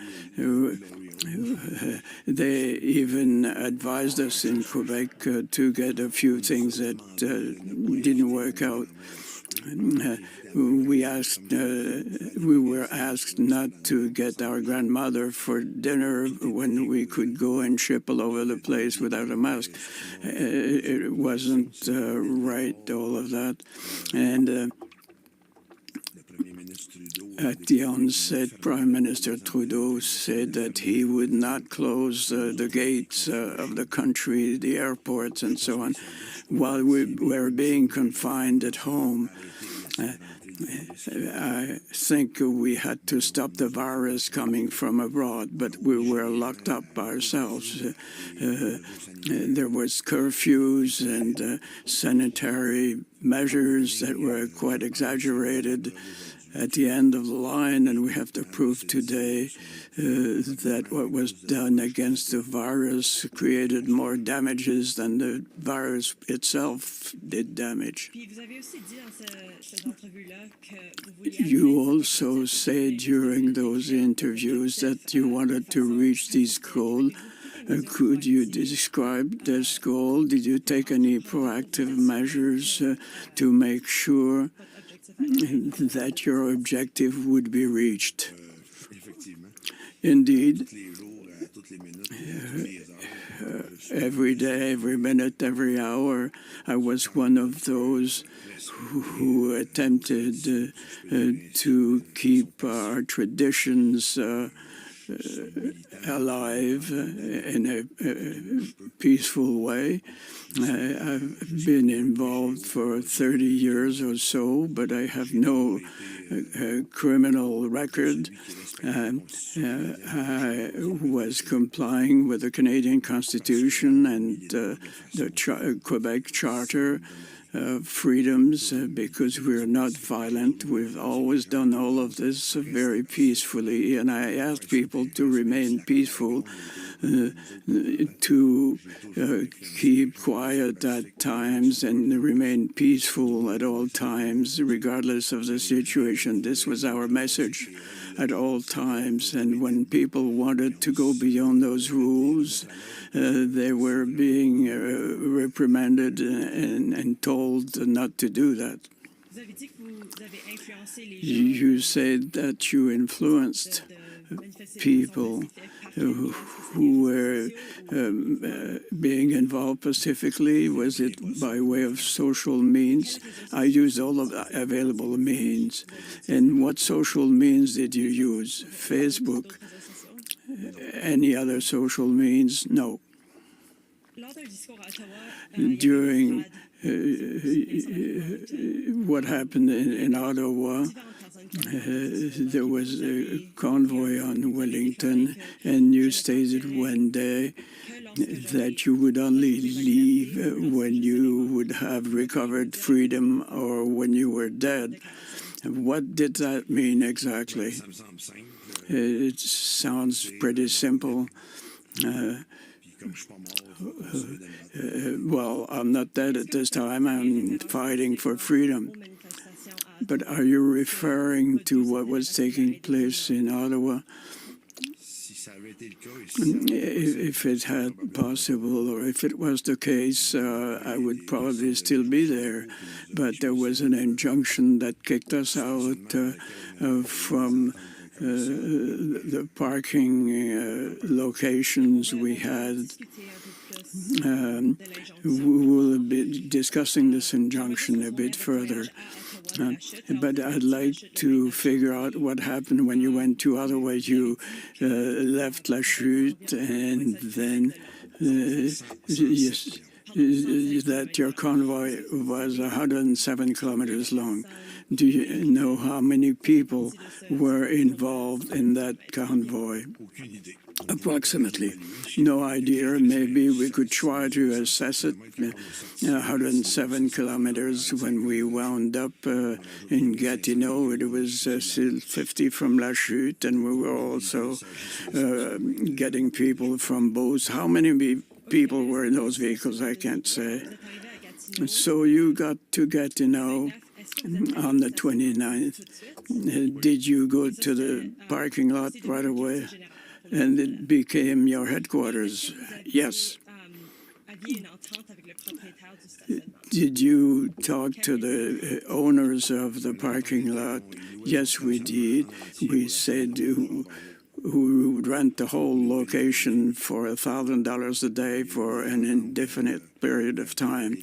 They even advised us in Quebec to get a few things that didn't work out. We were asked not to get our grandmother for dinner when we could go and ship all over the place without a mask. It wasn't right, all of that. And at the onset, Prime Minister Trudeau said that he would not close the gates of the country, the airports, and so on, while we were being confined at home. I think we had to stop the virus coming from abroad, but we were locked up ourselves. There was curfews and sanitary measures that were quite exaggerated at the end of the line, and we have to prove today that what was done against the virus created more damages than the virus itself did damage. You also said during those interviews that you wanted to reach this goal. Could you describe this goal? Did you take any proactive measures to make sure that your objective would be reached? Indeed, every day, every minute, every hour, I was one of those who attempted to keep our traditions alive in a peaceful way. I've been involved for 30 years or so, but I have no criminal record. I was complying with the Canadian Constitution and the Quebec Charter. freedoms because we're not violent. We've always done all of this very peacefully, and I ask people to remain peaceful, to keep quiet at times and remain peaceful at all times, regardless of the situation. This was our message at all times, and when people wanted to go beyond those rules, they were being reprimanded and told not to do that. You said that you influenced people who were being involved pacifically. Was it by way of social means? I used all of the available means. And what social means did you use? Facebook? Any other social means? No. During what happened in Ottawa, there was a convoy on Wellington, and you stated one day that you would only leave when you would have recovered freedom or when you were dead. What did that mean exactly? It sounds pretty simple. Well, I'm not dead at this time. I'm fighting for freedom. But are you referring to what was taking place in Ottawa? If it had possible, or if it was the case, I would probably still be there. But there was an injunction that kicked us out from the parking locations we had. We will be discussing this injunction a bit further. But I'd like to figure out what happened when you went to Ottawa. You left La Chute, and then that your convoy was 107 kilometers long. Do you know how many people were involved in that convoy? Approximately. No idea. Maybe we could try to assess it. 107 kilometers. When we wound up in Gatineau, it was still 50 from La Chute, and we were also getting people from both. How many people were in those vehicles? I can't say. So you got to Gatineau on the 29th. Did you go to the parking lot right away? And it became your headquarters? Yes. Did you talk to the owners of the parking lot? Yes, we did. We said who would rent the whole location for $1,000 a day for an indefinite period of time.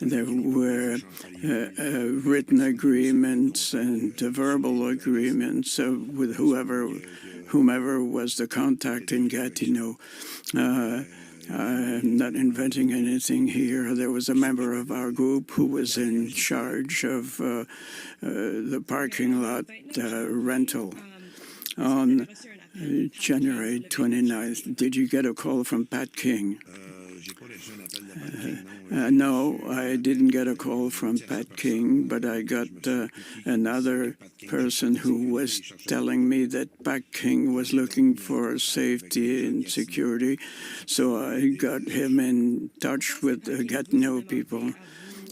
There were written agreements and verbal agreements with whomever was the contact in Gatineau. I'm not inventing anything here. There was a member of our group who was in charge of the parking lot rental. On January 29th, did you get a call from Pat King? No, I didn't get a call from Pat King, but I got another person who was telling me that Pat King was looking for safety and security. So I got him in touch with Gatineau people.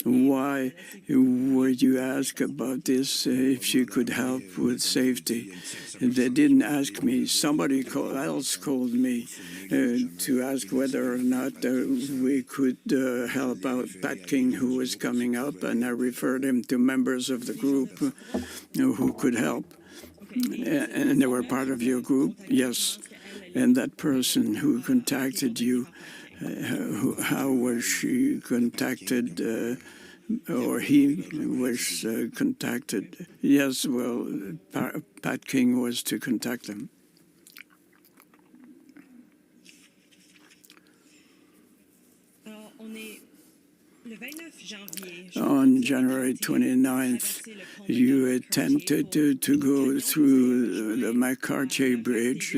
Why would you ask about this if she could help with safety? They didn't ask me. Somebody else called me to ask whether or not we could help out Pat King, who was coming up, and I referred him to members of the group who could help. And they were part of your group? Yes. And that person who contacted you, how was she contacted, or he was contacted? Yes, well, Pat King was to contact them. On January 29th, you attempted to go through the McCarthy Bridge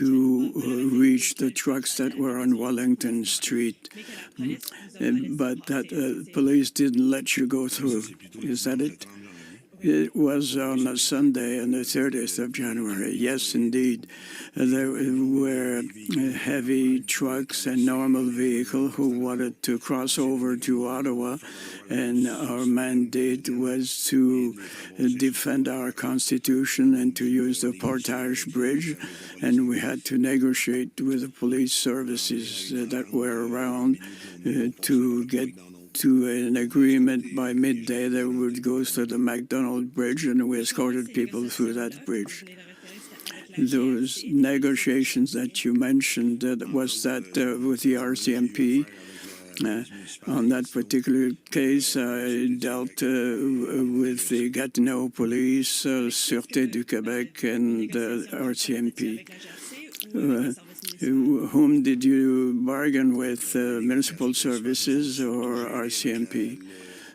reach the trucks that were on Wellington Street. But that police didn't let you go through. Is that it? It was on a Sunday, on the 30th of January. Yes, indeed. There were heavy trucks and normal vehicles who wanted to cross over to Ottawa, and our mandate was to defend our Constitution and to use the Portage Bridge, and we had to negotiate with the police services that were around to get to an agreement by midday that would go to the McDonald Bridge, and we escorted people through that bridge. Those negotiations that you mentioned, was that with the RCMP? On that particular case, I dealt with the Gatineau Police, Sûreté du Québec, and RCMP. Whom did you bargain with, municipal services or RCMP?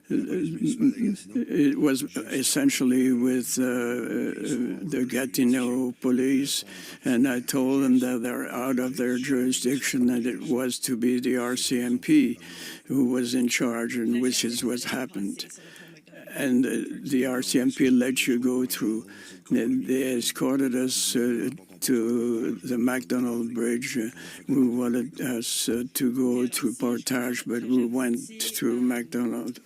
It was essentially with the Gatineau police, and I told them that they're out of their jurisdiction, and it was to be the RCMP who was in charge, and which is what happened. And the RCMP let you go through. They escorted us to the McDonald Bridge. We wanted us to go to Portage, but we went through McDonald.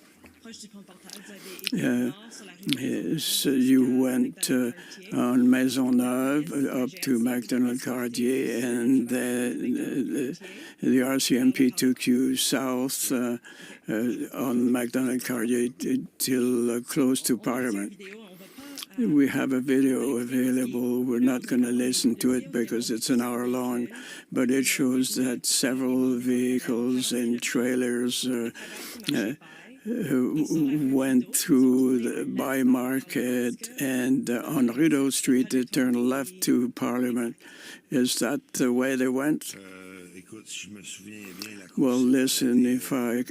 So you went on Maisonneuve up to McDonald Cartier, and the RCMP took you south on McDonald Cartier till close to Parliament. We have a video available. We're not going to listen to it because it's an hour long, but it shows that several vehicles and trailers went through the Bay Market, and on Rideau Street they turned left to Parliament. Is that the way they went? Well, listen, if I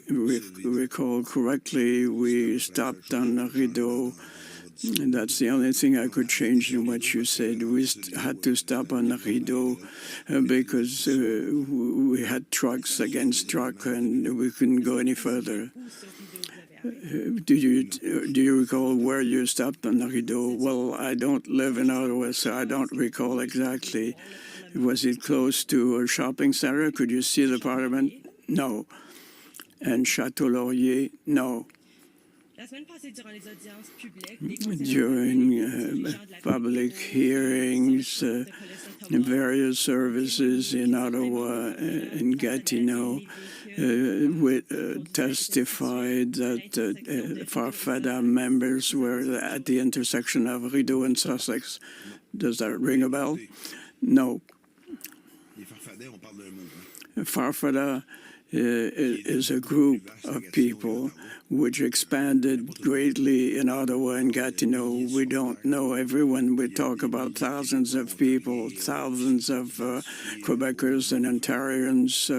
recall correctly, we stopped on Rideau. And that's the only thing I could change in what you said. We had to stop on Rideau because we had trucks against truck, and we couldn't go any further. Do you recall where you stopped on Rideau? Well, I don't live in Ottawa, so I don't recall exactly. Was it close to a shopping center? Could you see the Parliament? No. And Chateau Laurier? No. During public hearings, various services in Ottawa and Gatineau testified that Farfada members were at the intersection of Rideau and Sussex. Does that ring a bell? No. Farfada is a group of people which expanded greatly in Ottawa and Gatineau. We don't know everyone. We talk about thousands of people, thousands of Quebecers and Ontarians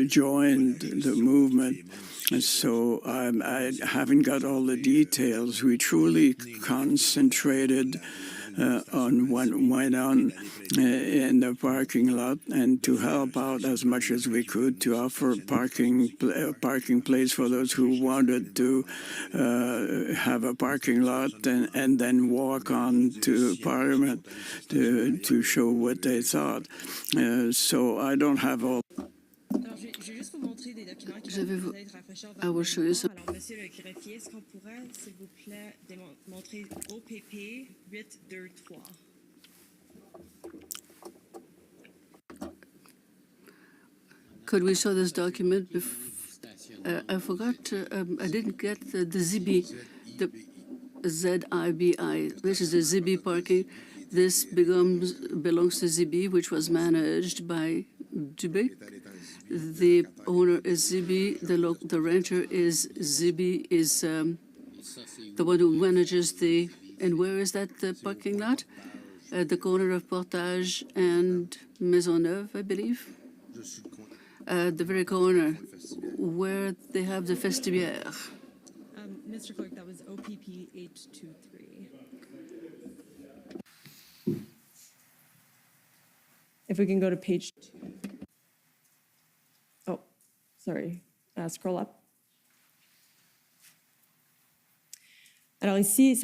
joined the movement. And so I haven't got all the details. We truly concentrated on what went on in the parking lot, and to help out as much as we could to offer parking place for those who wanted to have a parking lot and then walk on to Parliament to show what they thought. So I don't have all. I will show you some. Monsieur le greffier, est-ce qu'on pourrait, s'il vous plaît, montrer OPP 823? Could we show this document? I forgot, I didn't get the ZB, the ZIBI, which is the ZB parking. This belongs to ZB, which was managed by Dubé. The owner is ZB, the renter is ZB, is the one who manages the, and where is that the parking lot? At the corner of Portage and Maisonneuve, I believe. The very corner where they have the Festibière. Mr. Clerk, that was OPP 823. If we can go to page 2. Oh, sorry. Scroll up. Alors ici,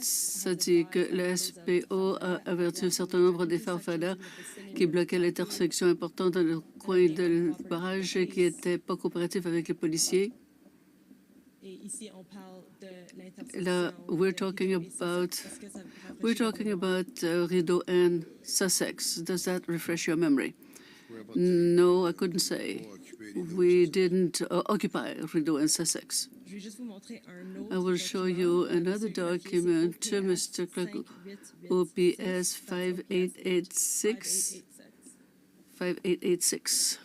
Ça dit que le SPO a averti un certain nombre des farfadets qui bloquaient l'intersection importante dans le coin de barrage et qui n'étaient pas coopératifs avec les policiers. Là, we're talking about Rideau and Sussex. Does that refresh your memory? No, I couldn't say. We didn't occupy Rideau and Sussex. I will show you another document, Mr. Clerk, OPS 5886. 5886.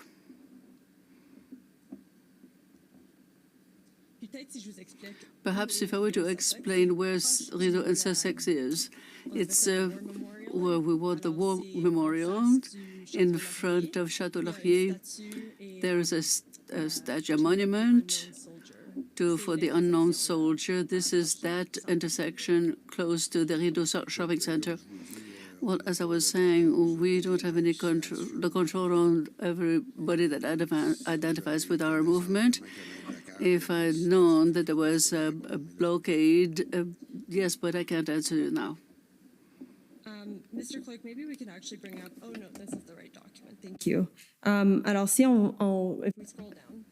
Perhaps if I were to explain where Rideau and Sussex is, it's where we want the War Memorial in front of Chateau Laurier. There is a statue, a monument for the unknown soldier. This is that intersection close to the Rideau Shopping Center. Well, as I was saying, we don't have any control on everybody that identifies with our movement. If I'd known that there was a blockade, yes, but I can't answer you now. Mr. Clerk, maybe we can actually bring up, oh no, this is the right document. Thank you. Alors si if we scroll down.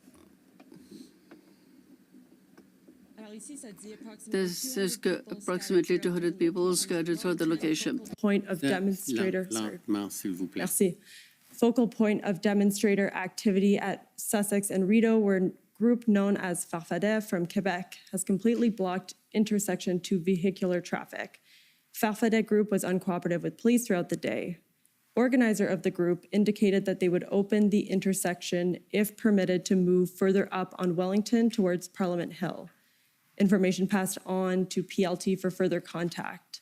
This is approximately 200 people scattered throughout the location. Point of demonstrator. S'il vous plaît. Merci. Focal point of demonstrator activity at Sussex and Rideau, where a group known as Farfadet from Quebec has completely blocked intersection to vehicular traffic. Farfadet group was uncooperative with police throughout the day. Organizer of the group indicated that they would open the intersection if permitted to move further up on Wellington towards Parliament Hill. Information passed on to PLT for further contact.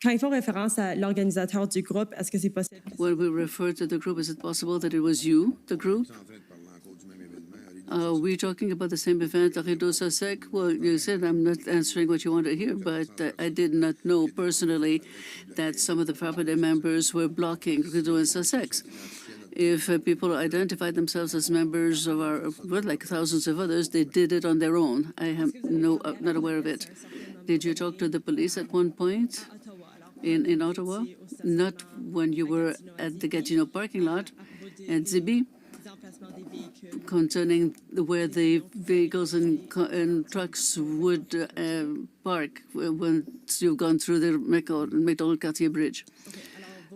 Quand ils font référence à l'organisateur du groupe, est-ce que c'est possible? When we refer to the group, is it possible that it was you, the group? Are we talking about the same event, Rideau Sussex? Well, you said I'm not answering what you want to hear, but I did not know personally that some of the Farfadet members were blocking Rideau and Sussex. If people identified themselves as members of our, well, like thousands of others, they did it on their own. I am not aware of it. Did you talk to the police at one point in Ottawa? Not when you were at the Gatineau parking lot at Zibi, concerning where the vehicles and trucks would park once you've gone through the McDonald-Cartier Bridge?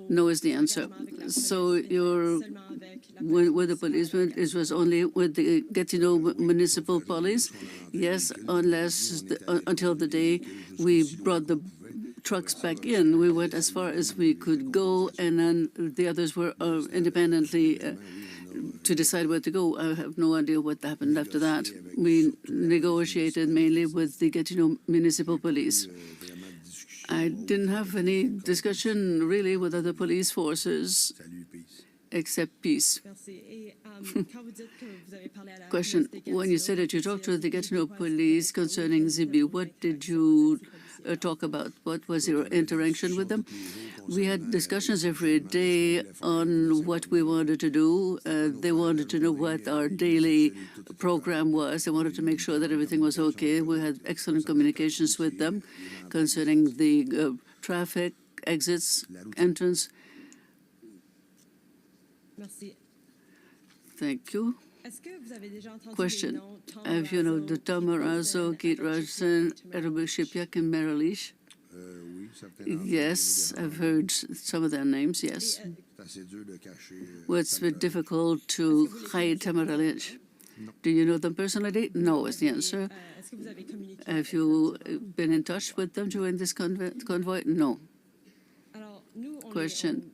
No is the answer. So with the policemen, it was only with the Gatineau Municipal Police? Yes, until the day we brought the trucks back in. We went as far as we could go, and then the others were independently to decide where to go. I have no idea what happened after that. We negotiated mainly with the Gatineau Municipal Police. I didn't have any discussion really with other police forces except peace. Question, when you said that you talked to the Gatineau police concerning Zibi, what did you talk about? What was your interaction with them? We had discussions every day on what we wanted to do. They wanted to know what our daily program was. They wanted to make sure that everything was okay. We had excellent communications with them concerning the traffic, exits, entrance. Thank you. Question, have you know the Tom Morazzo, Kate Rogerson, Edward Shipiak, and Marilich? Yes, I've heard some of their names, yes. Well, it's been difficult to hide Tamara Lynch. Do you know them personally? No is the answer. Have you been in touch with them during this convoy? No. Question.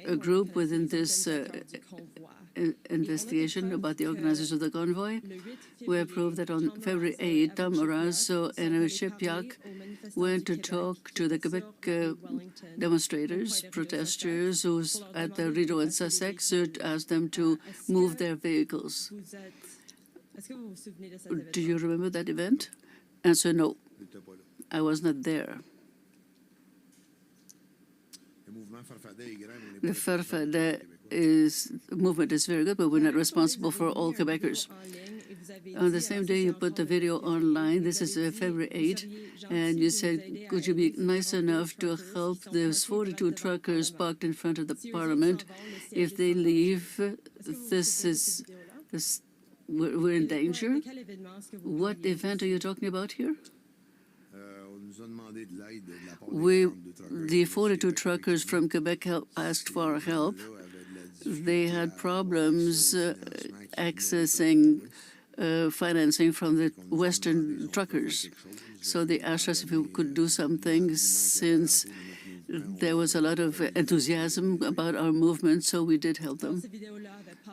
A group within this investigation about the organizers of the convoy. We proved that on February 8, Tom Morazzo and Shipiak went to talk to the Quebec demonstrators, protesters who at the Rideau and Sussex to ask them to move their vehicles. Do you remember that event? Answer, no. I was not there. The Farfada movement is very good, but we're not responsible for all Quebecers. On the same day, you put the video online. This is February 8, and you said, could you be nice enough to help those 42 truckers parked in front of the Parliament? If they leave, we're in danger. What event are you talking about here? The 42 truckers from Quebec asked for our help. They had problems accessing financing from the Western truckers. So they asked us if we could do something, since there was a lot of enthusiasm about our movement, so we did help them.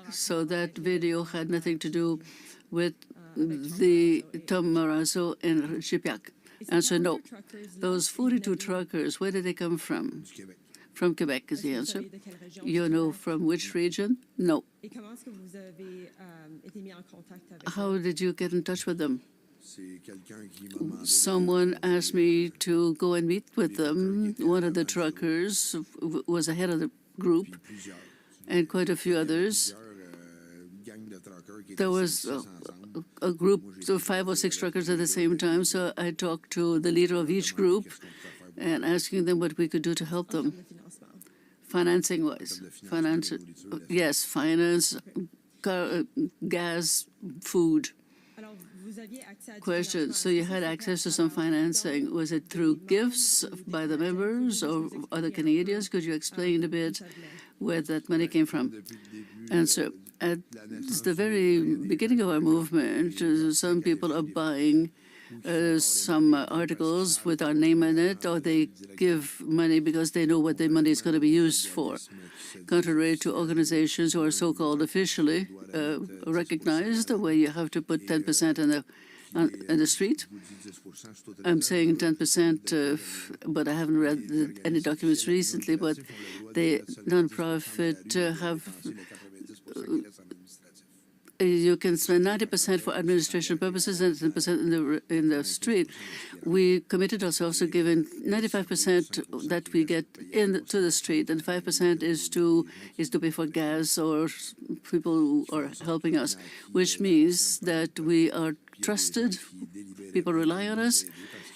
So that video had nothing to do with the Tom Morazzo and Chipiac. Answer, no. Those 42 truckers, where did they come from? From Quebec is the answer. You know from which region? No. How did you get in touch with them? Someone asked me to go and meet with them. One of the truckers was ahead of the group, and quite a few others. There was a group of 5 or 6 truckers at the same time, so I talked to the leader of each group and asking them what we could do to help them. Financing-wise. Yes, finance, gas, food. Question, so you had access to some financing. Was it through gifts by the members or other Canadians? Could you explain a bit where that money came from? Answer, at the very beginning of our movement, some people are buying some articles with our name in it, or they give money because they know what their money is going to be used for. Contrary to organizations who are so-called officially recognized, where you have to put 10% in the street. I'm saying 10%, but I haven't read any documents recently, but the nonprofit have you can spend 90% for administration purposes and 10% in the street. We committed ourselves to giving 95% that we get to the street, and 5% is to pay for gas or people who are helping us, which means that we are trusted. People rely on us,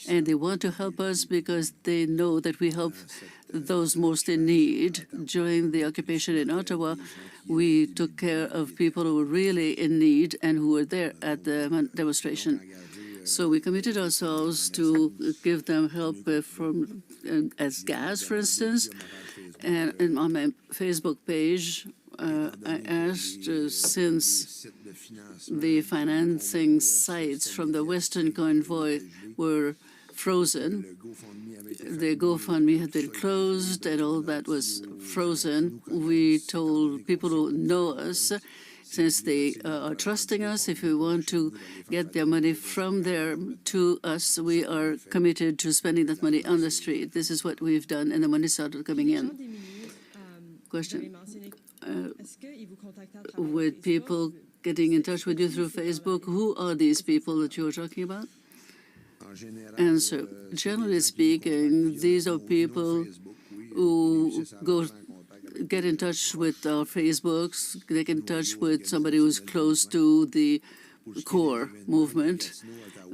and they want to help us because they know that we help those most in need. During the occupation in Ottawa, we took care of people who were really in need and who were there at the demonstration. So we committed ourselves to give them help as gas, for instance. And on my Facebook page, I asked, since the financing sites from the Western Convoy were frozen, the GoFundMe had been closed and all that was frozen. We told people who know us, since they are trusting us, if we want to get their money from there to us, we are committed to spending that money on the street. This is what we've done, and the money started coming in. Question. With people getting in touch with you through Facebook, who are these people that you're talking about? Answer. Generally speaking, these are people who get in touch with our Facebooks, get in touch with somebody who's close to the core movement.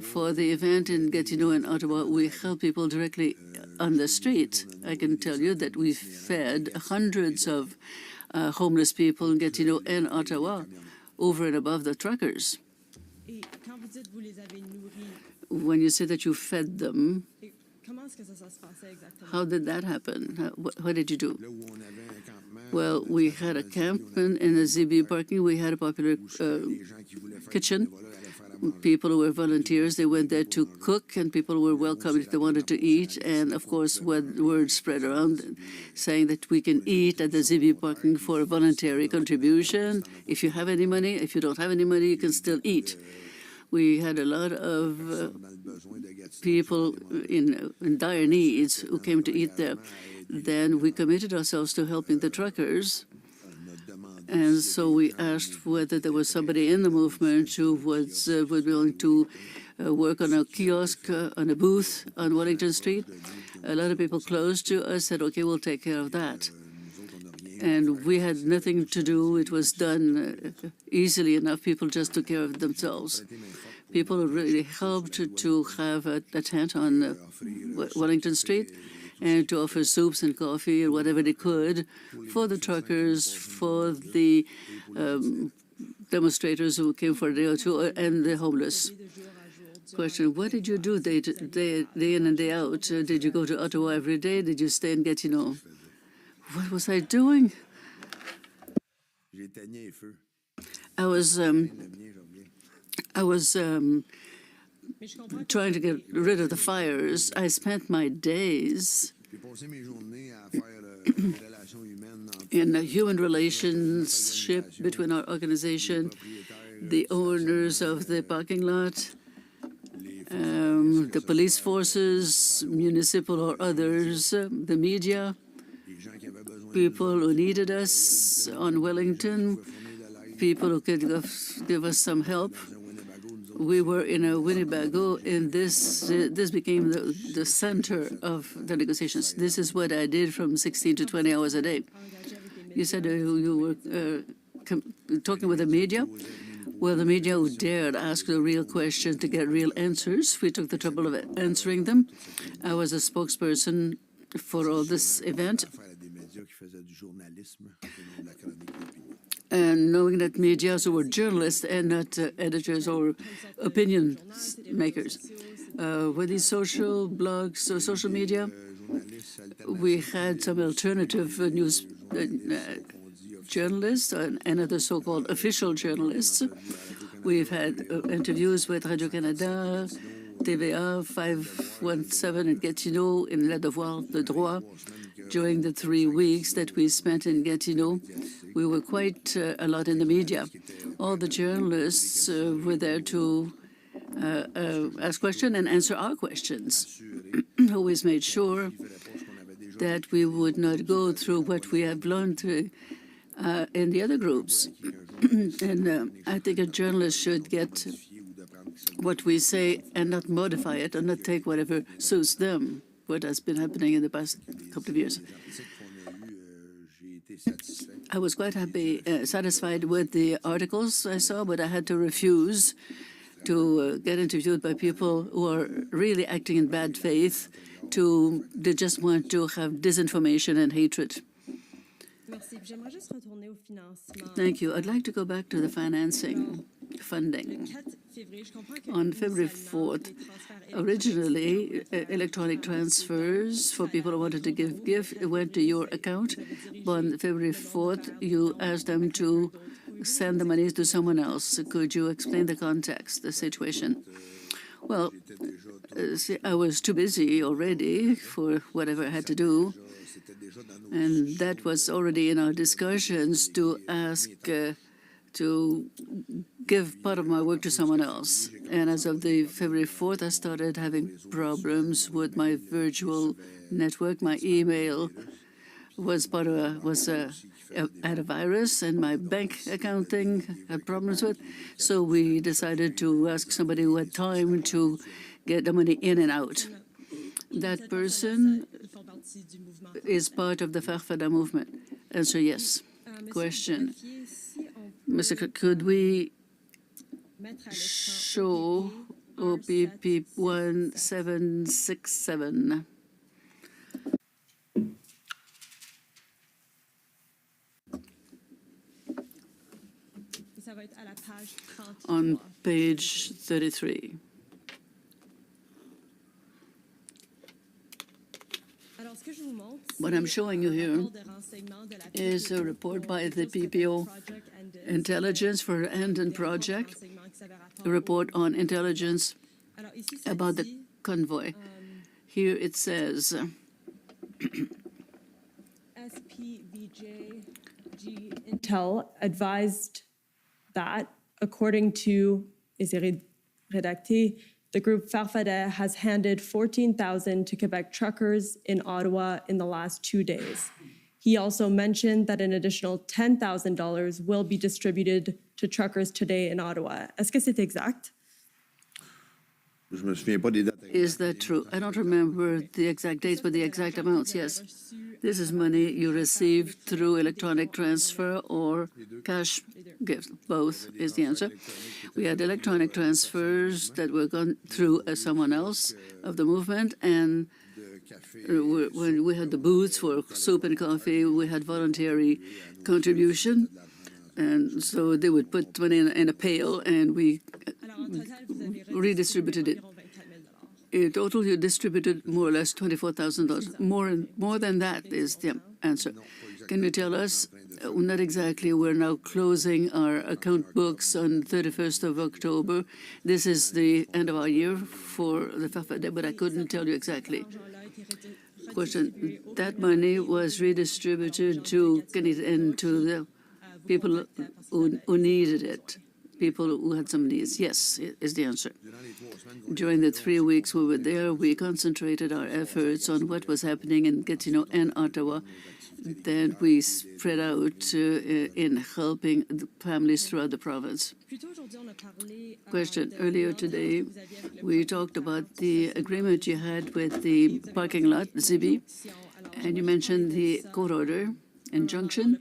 For the event in Gatineau in Ottawa, we help people directly on the street. I can tell you that we fed hundreds of homeless people in Gatineau and Ottawa, over and above the truckers. When you say that you fed them, how did that happen? What did you do? Well, we had a camp in the ZB parking. We had a popular kitchen. People who were volunteers, they went there to cook, and people were welcome if they wanted to eat. And of course, word spread around saying that we can eat at the ZB parking for a voluntary contribution. If you have any money, if you don't have any money, you can still eat. We had a lot of people in dire needs who came to eat there. Then we committed ourselves to helping the truckers, And so we asked whether there was somebody in the movement who was willing to work on a kiosk, on a booth on Wellington Street. A lot of people close to us said, okay, we'll take care of that. And we had nothing to do. It was done easily enough. People just took care of themselves. People really helped to have a tent on Wellington Street and to offer soups and coffee and whatever they could for the truckers, for the demonstrators who came for a day or two, and the homeless. Question, what did you do day in and day out? Did you go to Ottawa every day? Did you stay in Gatineau? What was I doing? I was trying to get rid of the fires. I spent my days in a human relationship between our organization, the owners of the parking lot, the police forces, municipal or others, the media, people who needed us on Wellington, people who could give us some help. We were in a Winnebago, and this became the center of the negotiations. This is what I did from 16 to 20 hours a day. You said you were talking with the media. Well, the media who dared ask the real questions to get real answers, we took the trouble of answering them. I was a spokesperson for all this event. And knowing that media were journalists and not editors or opinion makers. With these social blogs or social media, we had some alternative news journalists and other so-called official journalists. We've had interviews with Radio-Canada, TVA, 517 in Gatineau, in La Devoir, Le Droit. During the 3 weeks that we spent in Gatineau, we were quite a lot in the media. All the journalists were there to ask questions and answer our questions. Always made sure that we would not go through what we have learned in the other groups. And I think a journalist should get what we say and not modify it and not take whatever suits them, what has been happening in the past couple of years. I was quite satisfied with the articles I saw, but I had to refuse to get interviewed by people who are really acting in bad faith. They just want to have disinformation and hatred. Thank you. I'd like to go back to the funding. On February 4th, originally, electronic transfers for people who wanted to give gift went to your account. But on February 4th, you asked them to send the money to someone else. Could you explain the context, the situation? Well, see, I was too busy already for whatever I had to do. And that was already in our discussions to ask to give part of my work to someone else. And as of the February 4th, I started having problems with my virtual network. My email was had a virus, and my bank account thing had problems with. So we decided to ask somebody who had time to get the money in and out. That person is part of the Farfada movement. Answer, yes. Question. Mr. Could we show OPP 1767? On page 33. What I'm showing you here is a report by the PPO Intelligence for Anden Project, a report on intelligence about the convoy. Here it says, Intel advised that, according to Redacté, the group Farfadet has handed 14,000 to Quebec truckers in Ottawa in the last 2 days. He also mentioned that an additional $10,000 will be distributed to truckers today in Ottawa. Est-ce que c'est exact? Is that true? I don't remember the exact dates, but the exact amounts, yes. This is money you received through electronic transfer or cash gift. Both is the answer. We had electronic transfers that were gone through someone else of the movement, and when we had the booths for soup and coffee, we had voluntary contribution. And so they would put money in a pail, and we redistributed it. In total, you distributed more or less $24,000. More than that is the answer. Can you tell us? Not exactly. We're now closing our account books on 31st of October. This is the end of our year for the Farfadet, but I couldn't tell you exactly. Question: that money was redistributed to the people who needed it, people who had some needs. Yes, is the answer. During the 3 weeks we were there, we concentrated our efforts on what was happening in Gatineau and Ottawa. Then we spread out in helping the families throughout the province. Question: earlier today, we talked about the agreement you had with the parking lot, Zibi, and you mentioned the court order injunction.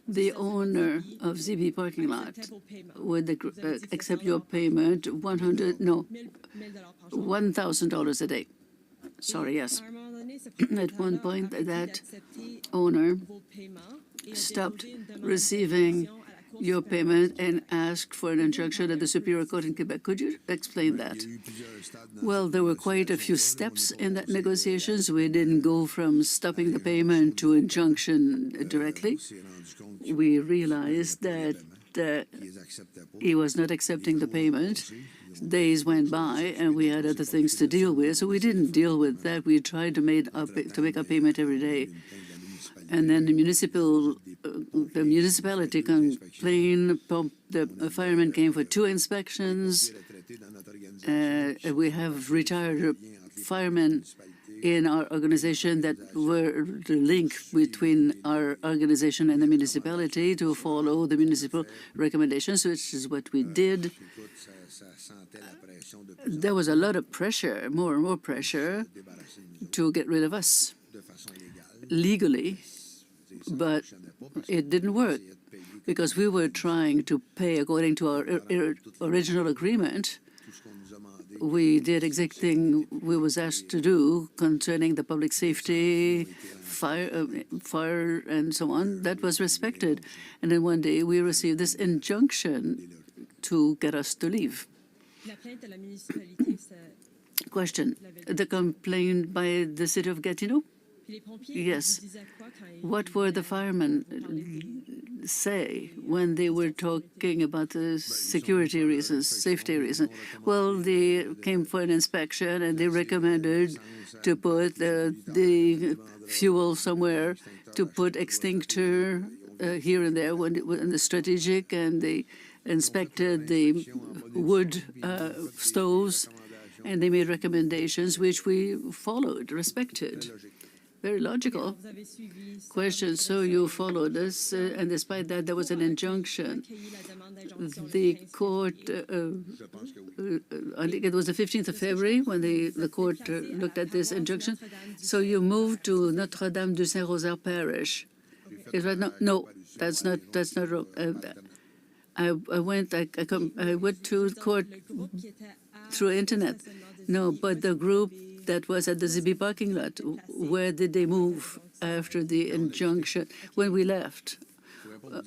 The owner of ZB parking lot would accept your payment $1,000 a day. Sorry, yes. At one point, that owner stopped receiving your payment and asked for an injunction at the Superior Court in Quebec. Could you explain that? Well, there were quite a few steps in that negotiations. We didn't go from stopping the payment to injunction directly. We realized that he was not accepting the payment. Days went by, and we had other things to deal with, so we didn't deal with that. We tried to make a payment every day. And then the municipality complained. The firemen came for 2 inspections. We have retired firemen in our organization that were the link between our organization and the municipality to follow the municipal recommendations, which is what we did. There was a lot of pressure, more and more pressure, to get rid of us legally, but it didn't work because we were trying to pay according to our original agreement. We did everything we was asked to do concerning the public safety, fire, and so on. That was respected. And then one day we received this injunction to get us to leave. Question: the complaint by the city of Gatineau? Yes. What were the firemen say when they were talking about the security reasons, safety reasons? Well, they came for an inspection and they recommended to put the fuel somewhere, to put extinctor here and there when the strategic, and they inspected the wood stoves, and they made recommendations which we followed, respected. Very logical question. So you followed us, and despite that, there was an injunction. The court, I think it was the 15th of February when the court looked at this injunction. So you moved to Notre-Dame du Saint-Rosaire parish. Is that no, that's not wrong. I went to court through internet. No, but the group that was at the ZB parking lot, where did they move after the injunction when we left?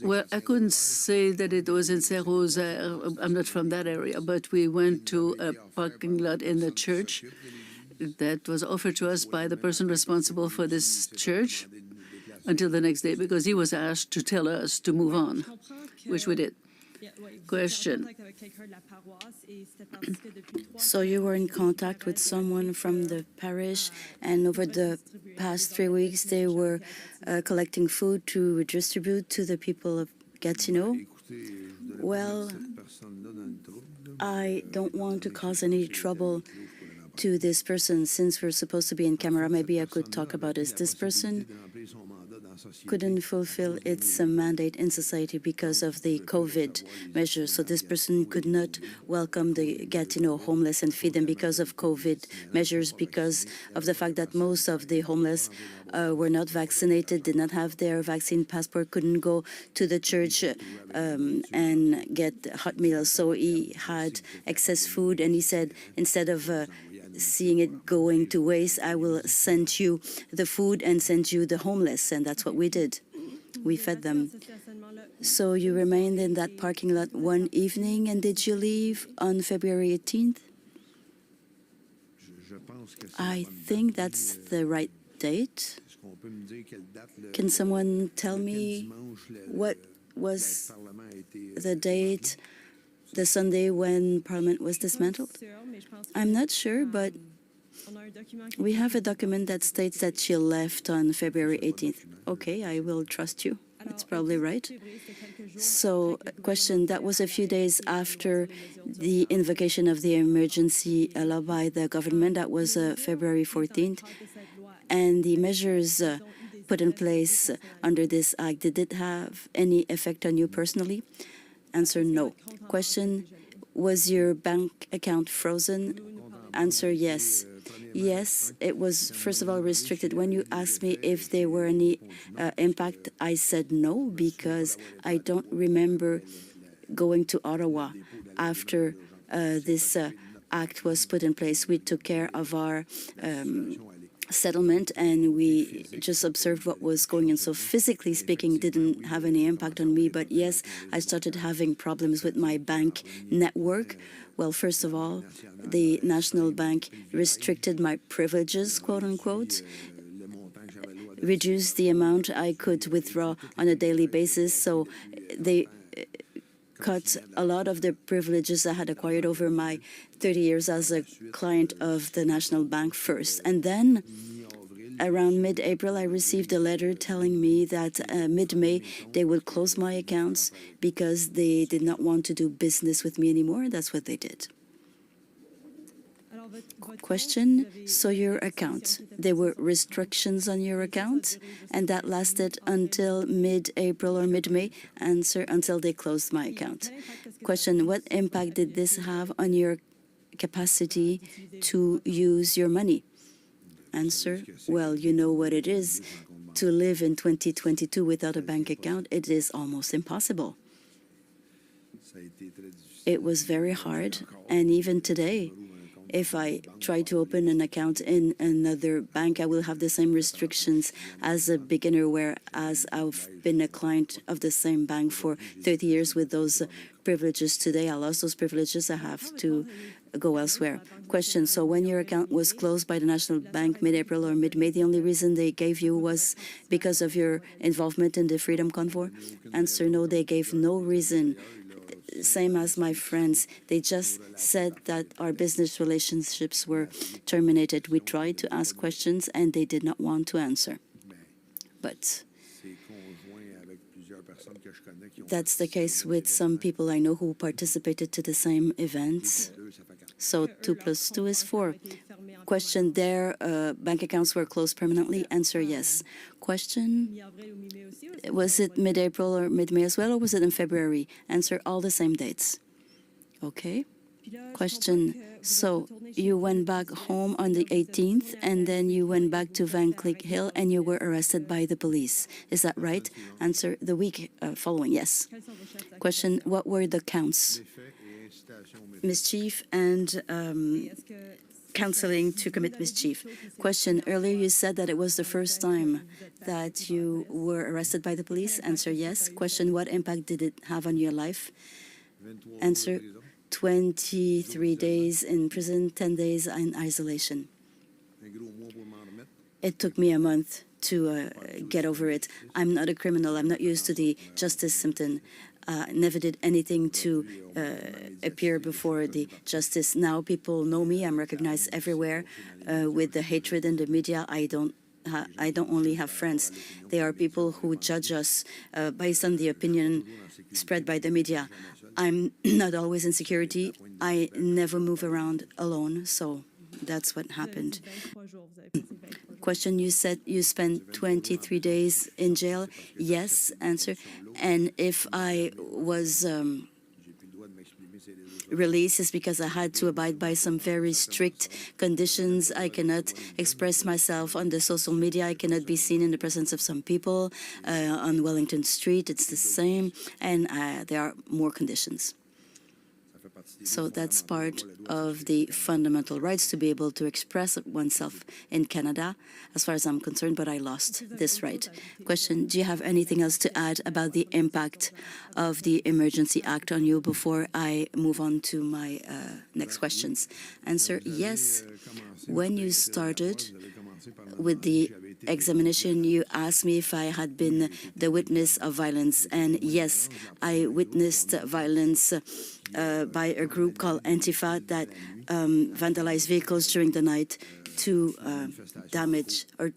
Well, I couldn't say that it was in Saint-Rosaire. I'm not from that area, but we went to a parking lot in the church that was offered to us by the person responsible for this church until the next day, because he was asked to tell us to move on, which we did. Question. So you were in contact with someone from the parish, and over the past 3 weeks they were collecting food to distribute to the people of Gatineau? Well, I don't want to cause any trouble to this person. Since we're supposed to be in camera, maybe I could talk about this. This person couldn't fulfill its mandate in society because of the COVID measures. So this person could not welcome the Gatineau homeless and feed them because of COVID measures, because of the fact that most of the homeless were not vaccinated, did not have their vaccine passport, couldn't go to the church and get hot meals. So he had excess food, and he said, instead of seeing it going to waste, I will send you the food and send you the homeless. And that's what we did. We fed them. So you remained in that parking lot one evening, and did you leave on February 18th? I think that's the right date. Can someone tell me what was the date, the Sunday when Parliament was dismantled? I'm not sure, but we have a document that states that she left on February 18th. Okay, I will trust you. It's probably right. So, question, that was a few days after the invocation of the emergency law by the government. That was February 14th. And the measures put in place under this act, did it have any effect on you personally? Answer, no. Question, was your bank account frozen? Answer, yes. Yes, it was, first of all, restricted. When you asked me if there were any impact, I said no, because I don't remember going to Ottawa after this act was put in place. We took care of our settlement, and we just observed what was going on. So physically speaking, it didn't have any impact on me. But yes, I started having problems with my bank network. Well, first of all, the National Bank restricted my privileges, quote unquote, reduced the amount I could withdraw on a daily basis. So they cut a lot of the privileges I had acquired over my 30 years as a client of the National Bank first. And then around mid-April, I received a letter telling me that mid-May they would close my accounts because they did not want to do business with me anymore. That's what they did. Question, so your account, there were restrictions on your account, and that lasted until mid-April or mid-May? Answer, until they closed my account. Question, what impact did this have on your capacity to use your money? Answer, well, you know what it is. To live in 2022 without a bank account, it is almost impossible. It was very hard, and even today, if I try to open an account in another bank, I will have the same restrictions as a beginner, whereas I've been a client of the same bank for 30 years with those privileges. Today, I lost those privileges. I have to go elsewhere. Question, so when your account was closed by the National Bank mid-April or mid-May, the only reason they gave you was because of your involvement in the Freedom Convoy? Answer, no, they gave no reason. Same as my friends. They just said that our business relationships were terminated. We tried to ask questions, and they did not want to answer. But that's the case with some people I know who participated to the same events. So 2 + 2 is 4. Question, their bank accounts were closed permanently? Answer, yes. Question, was it mid-April or mid-May as well, or was it in February? Answer, all the same dates. Okay. Question, so you went back home on the 18th, and then you went back to Van Cleek Hill, and you were arrested by the police. Is that right? Answer, the week following, yes. Question, what were the counts? Mischief and counseling to commit mischief. Question, earlier you said that it was the first time that you were arrested by the police. Answer, yes. Question, what impact did it have on your life? Answer, 23 days in prison, 10 days in isolation. It took me a month to get over it. I'm not a criminal. I'm not used to the justice system. Never did anything to appear before the justice. Now people know me. I'm recognized everywhere. With the hatred in the media, I don't only have friends. They are people who judge us based on the opinion spread by the media. I'm not always in security. I never move around alone, so that's what happened. Question, you said you spent 23 days in jail. Yes, answer. And if I was released, it's because I had to abide by some very strict conditions. I cannot express myself on the social media. I cannot be seen in the presence of some people on Wellington Street. It's the same. And there are more conditions. So that's part of the fundamental rights to be able to express oneself in Canada, as far as I'm concerned, but I lost this right. Question, do you have anything else to add about the impact of the Emergency Act on you before I move on to my next questions? Answer, yes. When you started with the examination, you asked me if I had been the witness of violence, and yes, I witnessed violence by a group called Antifa that vandalized vehicles during the night to damage or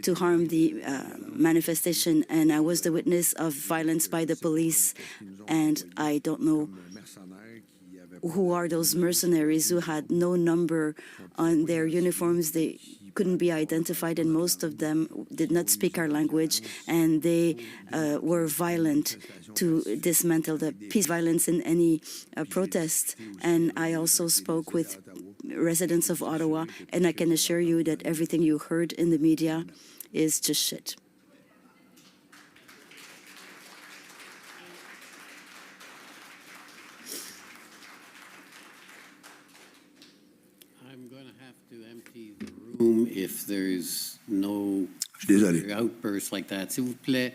to harm the manifestation. And I was the witness of violence by the police, and I don't know who are those mercenaries who had no number on their uniforms. They couldn't be identified, and most of them did not speak our language, and they were violent to dismantle the peace violence in any protest. And I also spoke with residents of Ottawa, and I can assure you that everything you heard in the media is just shit. I'm going to have to empty the room if there's no outbursts like that. S'il vous plaît,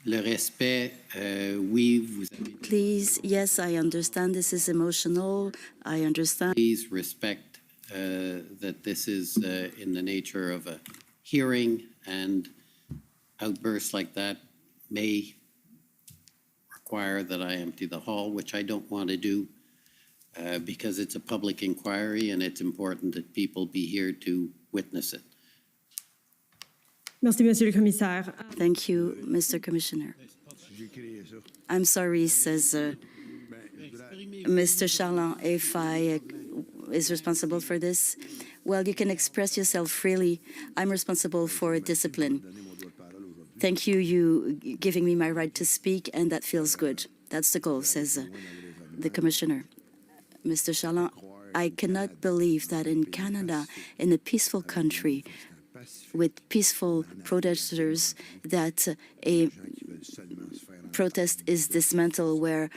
le respect, oui, vous avez... Please, yes, I understand this is emotional. I understand. Please respect that this is in the nature of a hearing, and outbursts like that may require that I empty the hall, which I don't want to do because it's a public inquiry and it's important that people be here to witness it. Merci, Monsieur le Commissaire. Thank you, Mr. Commissioner. I'm sorry, says Mr. Charland, if I is responsible for this. Well, you can express yourself freely. I'm responsible for discipline. Thank you, you giving me my right to speak, and that feels good. That's the goal, says the Commissioner. Mr. Charland, I cannot believe that in Canada, in a peaceful country, with peaceful protesters, that a protest is dismantled where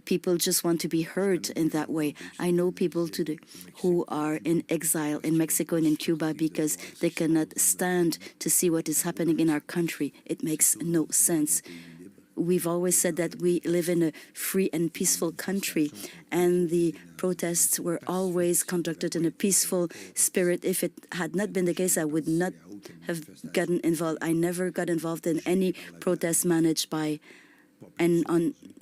people just want to be heard in that way. I know people today who are in exile in Mexico and in Cuba because they cannot stand to see what is happening in our country. It makes no sense. We've always said that we live in a free and peaceful country, and the protests were always conducted in a peaceful spirit. If it had not been the case, I would not have gotten involved. I never got involved in any protest managed by and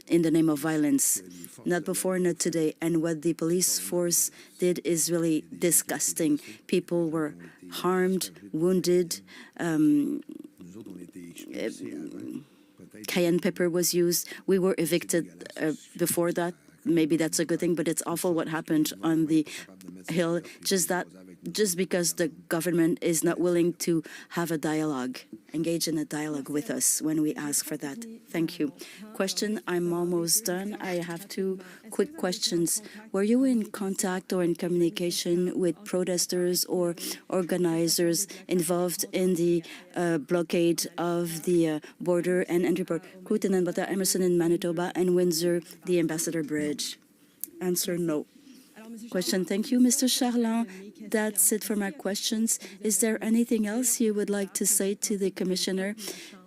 in the name of violence. Not before, not today. And what the police force did is really disgusting. People were harmed, wounded. Cayenne pepper was used. We were evicted before that. Maybe that's a good thing, but it's awful what happened on the Hill. Just because the government is not willing to have a dialogue, engage in a dialogue with us when we ask for that. Thank you. Question, I'm almost done. I have two quick questions. Were you in contact or in communication with protesters or organizers involved in the blockade of the border and entry port, Kootenai, Emerson in Manitoba, and Windsor, the Ambassador Bridge? Answer, no. Question, thank you, Mr. Charland. That's it for my questions. Is there anything else you would like to say to the Commissioner?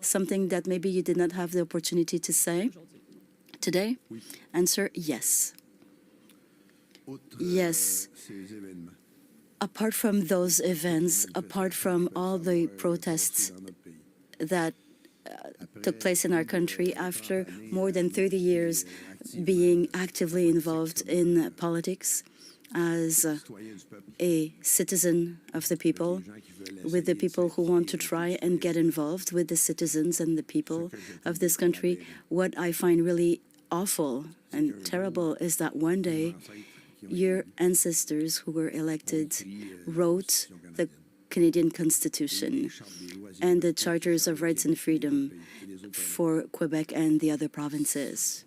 Something that maybe you did not have the opportunity to say today? Answer, yes. Yes. Apart from those events, apart from all the protests that took place in our country after more than 30 years being actively involved in politics, as a citizen of the people, with the people who want to try and get involved with the citizens and the people of this country, what I find really awful and terrible is that one day your ancestors who were elected wrote the Canadian Constitution and the Charters of Rights and Freedom for Quebec and the other provinces.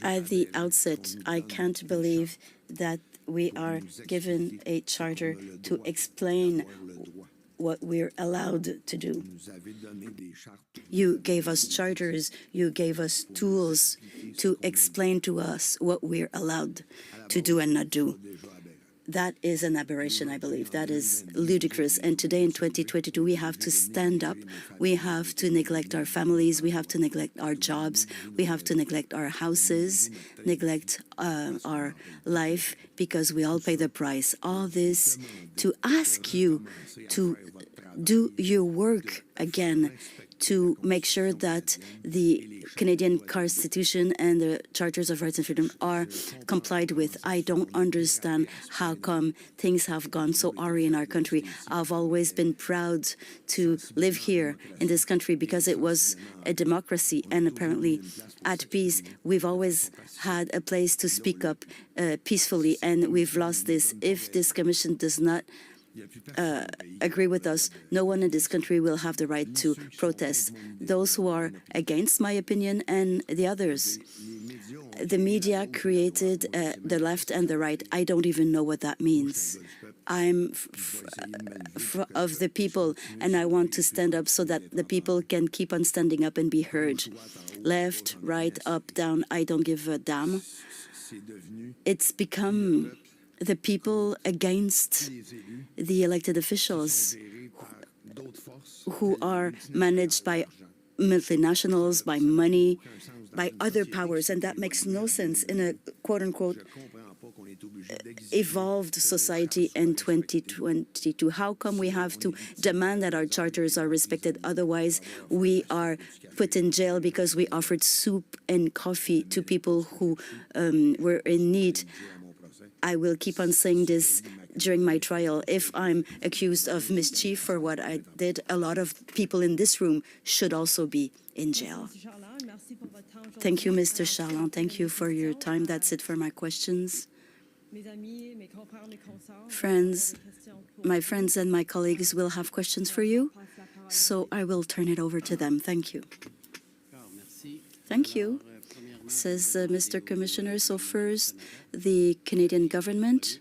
At the outset, I can't believe that we are given a charter to explain what we're allowed to do. You gave us charters, you gave us tools to explain to us what we're allowed to do and not do. That is an aberration, I believe. That is ludicrous. And today in 2022, we have to stand up. We have to neglect our families. We have to neglect our jobs. We have to neglect our houses, neglect our life, because we all pay the price. All this to ask you to do your work again, to make sure that the Canadian Constitution and the Charters of Rights and Freedom are complied with. I don't understand how come things have gone so awry in our country. I've always been proud to live here in this country because it was a democracy and apparently at peace. We've always had a place to speak up peacefully, and we've lost this. If this commission does not agree with us, no one in this country will have the right to protest. Those who are against my opinion and the others. The media created the left and the right. I don't even know what that means. I'm of the people, and I want to stand up so that the people can keep on standing up and be heard. Left, right, up, down, I don't give a damn. It's become the people against the elected officials who are managed by multinationals, by money, by other powers, and that makes no sense in a quote-unquote evolved society in 2022. How come we have to demand that our charters are respected? Otherwise, we are put in jail because we offered soup and coffee to people who were in need. I will keep on saying this during my trial. If I'm accused of mischief for what I did, a lot of people in this room should also be in jail. Thank you, Mr. Charland. Thank you for your time. That's it for my questions. Friends, my friends and my colleagues will have questions for you, so I will turn it over to them. Thank you. Thank you, says Mr. Commissioner. So first, the Canadian government.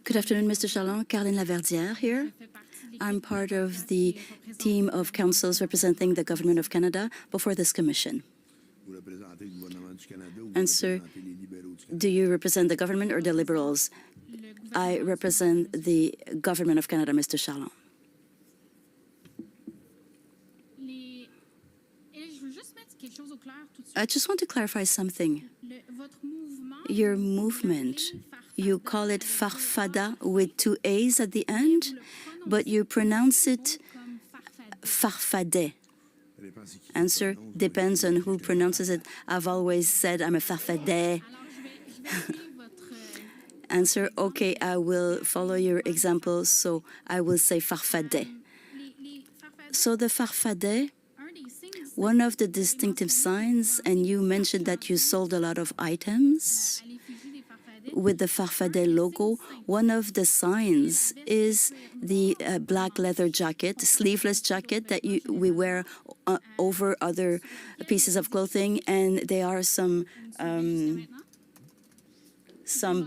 Good afternoon, Mr. Charland. Caroline Laverdière here. I'm part of the team of councils representing the Government of Canada before this commission. And sir, do you represent the government or the Liberals? I represent the Government of Canada, Mr. Charland. I just want to clarify something. Your movement, you call it farfada with two A's at the end, but you pronounce it farfadet. Answer, depends on who pronounces it. I've always said I'm a farfadet. Answer, okay, I will follow your example, so I will say farfadet. So the farfadet, one of the distinctive signs, and you mentioned that you sold a lot of items with the Farfadet logo. One of the signs is the black leather jacket, sleeveless jacket that we wear over other pieces of clothing, and there are some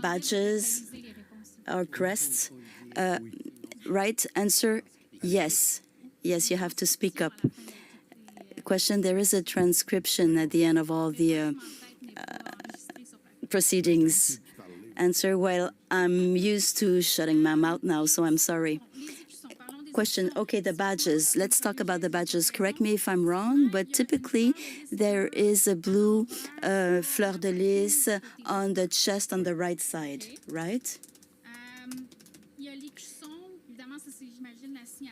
badges or crests. Right? Answer, yes. Yes, you have to speak up. Question, there is a transcription at the end of all the proceedings. Answer, well, I'm used to shutting my mouth now, so I'm sorry. Question, okay, the badges. Let's talk about the badges. Correct me if I'm wrong, but typically there is a blue fleur de lis on the chest on the right side, right?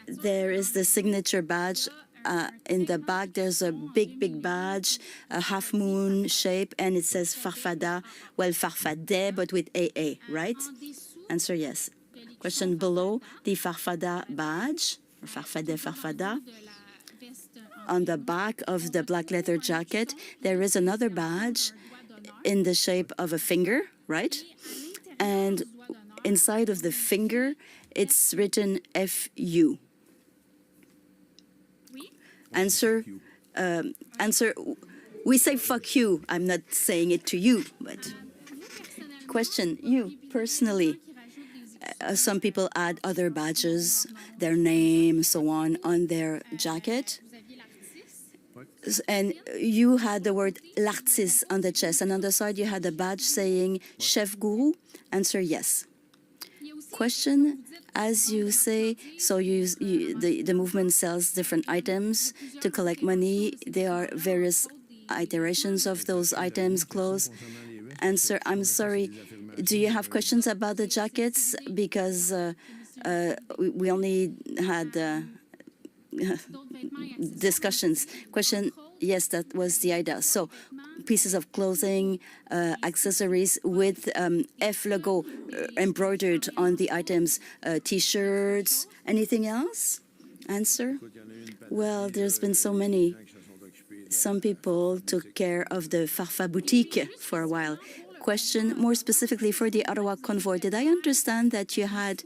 There is the signature badge in the back, there's a big badge, a half moon shape, and it says Farfada. Well, Farfadet, but with AA, right? Answer yes. Question below the Farfada badge, or Farfada. On the back of the black leather jacket, there is another badge in the shape of a finger, right? And inside of the finger, it's written FU. Answer, we say fuck you. I'm not saying it to you, but question, you personally. Some people add other badges, their name, so on their jacket. And you had the word l'artiste on the chest, and on the side you had a badge saying chef guru. Answer yes. Question, as you say, so the movement sells different items to collect money. There are various iterations of those items, clothes. Answer, I'm sorry, do you have questions about the jackets? Because we only had discussions. Question, yes, that was the idea. So pieces of clothing, accessories with F logo embroidered on the items, T-shirts, anything else? Answer? Well, there's been so many. Some people took care of the Farfa boutique for a while. Question, more specifically for the Ottawa convoy, did I understand that you had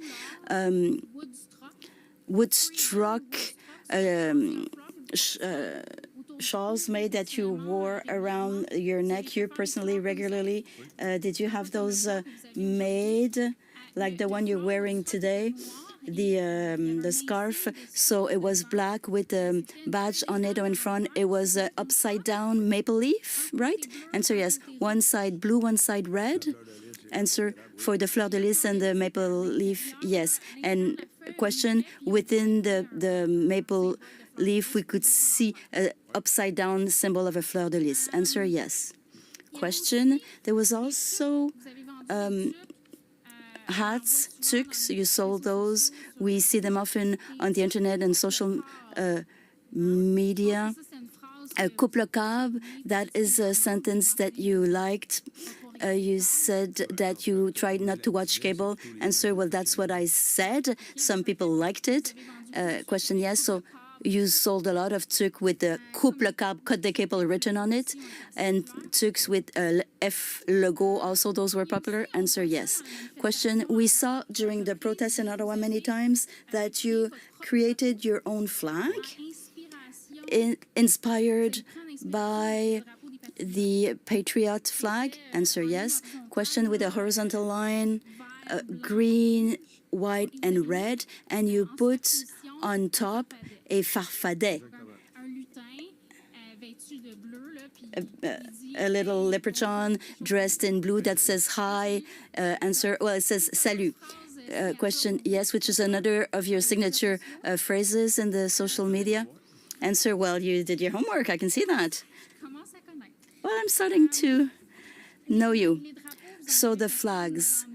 woodstruck shawls made that you wore around your neck, you personally, regularly? Did you have those made, like the one you're wearing today? The scarf, so it was black with a badge on it, or in front it was upside down maple leaf, right? Answer yes. One side blue, one side red. Answer for the fleur de lis and the maple leaf, yes. And question, within the maple leaf we could see an upside down symbol of a fleur de lis. Answer yes. Question, there was also hats, tuques, you sold those. We see them often on the internet and social media. A couple cab, that is a sentence that you liked. You said that you tried not to watch cable. Answer, well, that's what I said. Some people liked it. Question, yes, so you sold a lot of tuques with the couple cab, cut the cable written on it, and tuques with F logo, also those were popular. Answer yes. Question, we saw during the protests in Ottawa many times that you created your own flag, inspired by the Patriot flag. Answer yes. Question, with a horizontal line, green, white, and red, and you put on top a farfadet, a little leprechaun dressed in blue that says hi. Answer, well, it says salut. Question, yes, which is another of your signature phrases in the social media. Answer, well, you did your homework, I can see that. Well, I'm starting to know you. So the flags,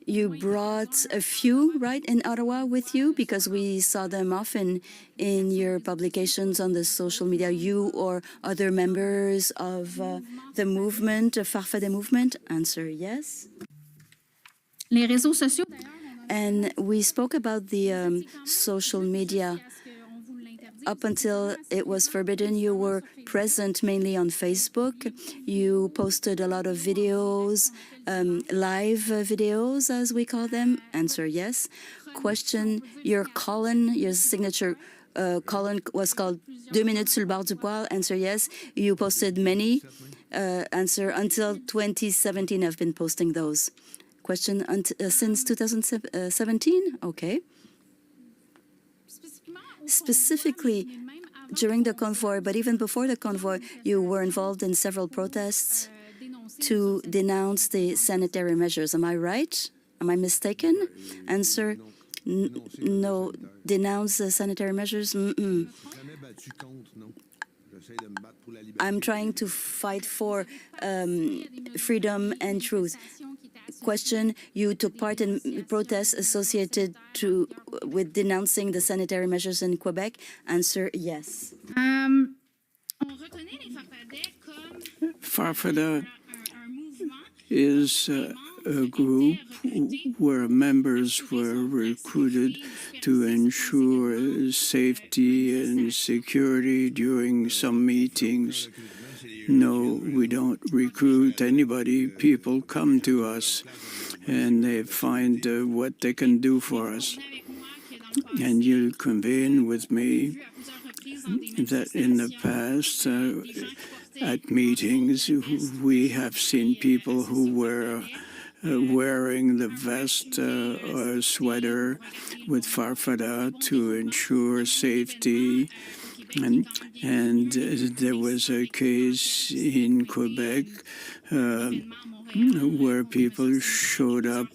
you brought a few, right, in Ottawa with you, because we saw them often in your publications on the social media, you or other members of the movement, the Farfadet movement. Answer yes. And we spoke about the social media. Up until it was forbidden, you were present mainly on Facebook. You posted a lot of videos, live videos, as we call them. Answer yes. Question, your column, your signature column was called 2 minutes sur le bord du poêle. Answer yes. You posted many. Answer, until 2017, I've been posting those. Question, since 2017? Okay. Specifically during the convoy, but even before the convoy, you were involved in several protests to denounce the sanitary measures. Am I right? Am I mistaken? Answer, no. Denounce the sanitary measures? I'm trying to fight for freedom and truth. Question, you took part in protests associated with denouncing the sanitary measures in Quebec. Answer, yes. Farfada is a group where members were recruited to ensure safety and security during some meetings. No, we don't recruit anybody. People come to us and they find what they can do for us. And you'll convene with me that in the past, at meetings, we have seen people who were wearing the vest or sweater with farfada to ensure safety. And there was a case in Quebec where people showed up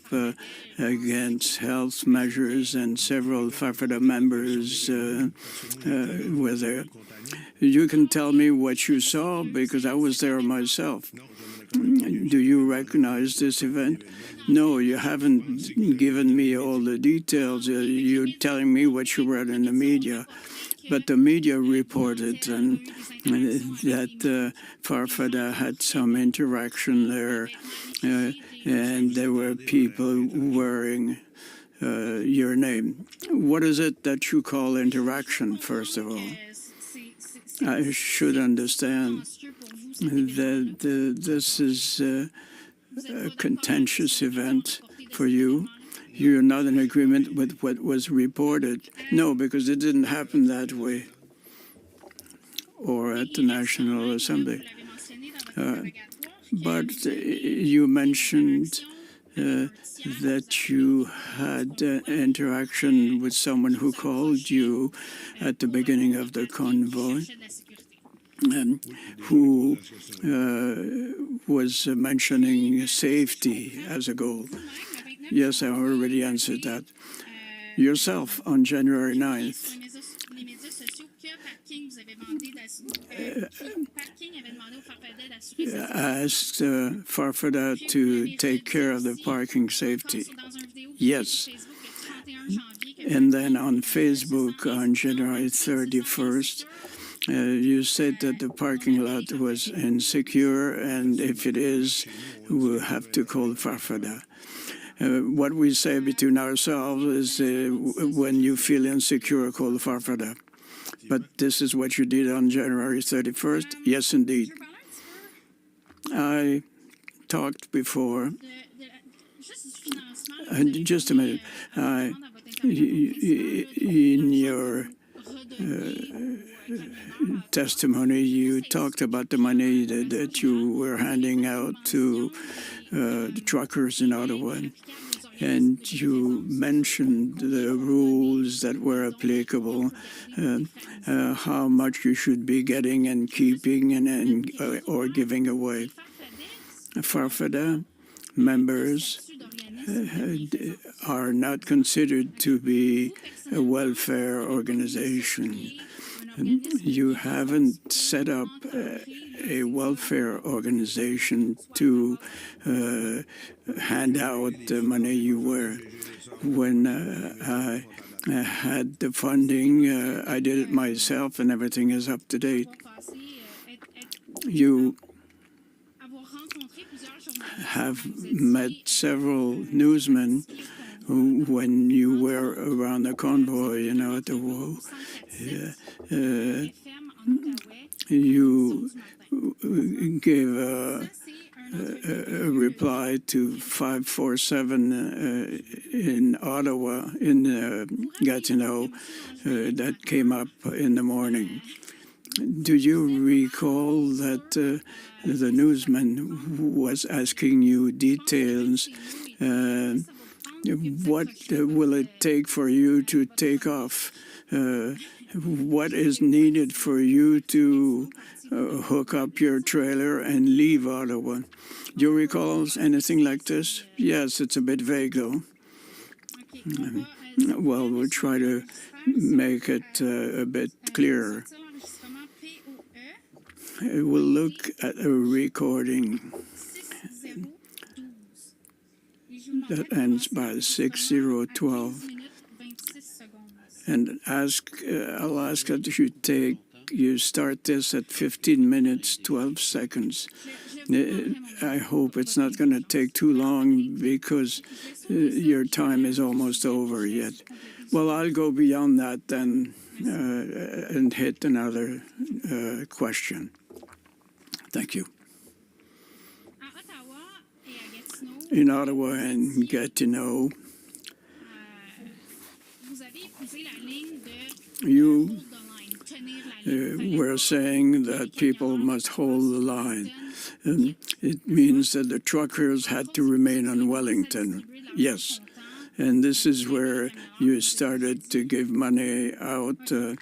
against health measures, and several farfada members were there. You can tell me what you saw because I was there myself. Do you recognize this event? No, you haven't given me all the details. You're telling me what you read in the media. But the media reported that Farfada had some interaction there, and there were people wearing your name. What is it that you call interaction, first of all? I should understand that this is a contentious event for you. You're not in agreement with what was reported. No, because it didn't happen that way. Or at the National Assembly. But you mentioned that you had interaction with someone who called you at the beginning of the convoy, who was mentioning safety as a goal. Yes, I already answered that. Yourself, on January 9th, asked Farfada to take care of the parking safety. Yes. And then on Facebook on January 31st, you said that the parking lot was insecure, and if it is, we'll have to call Farfada. What we say between ourselves is when you feel insecure, call Farfada. But this is what you did on January 31st? Yes, indeed. I talked before. Just a minute. In your testimony, you talked about the money that you were handing out to the truckers in Ottawa. And you mentioned the rules that were applicable, how much you should be getting and keeping or giving away. Farfada members are not considered to be a welfare organization. You haven't set up a welfare organization to hand out the money you were. When I had the funding, I did it myself, and everything is up to date. You have met several newsmen when you were around the convoy, at the wall. You gave a reply to 547 in Ottawa, in Gatineau, that came up in the morning. Do you recall that the newsman was asking you details? What will it take for you to take off? What is needed for you to hook up your trailer and leave Ottawa? Do you recall anything like this? Yes, it's a bit vague, though. Well, we'll try to make it a bit clearer. We'll look at a recording. that ends by 6012. And I'll ask that you start this at 15 minutes, 12 seconds. I hope it's not going to take too long because your time is almost over yet. Well, I'll go beyond that then and hit another question. Thank you. In Ottawa and Gatineau, you were saying that people must hold the line. And it means that the truckers had to remain on Wellington. Yes. And this is where you started to give money out to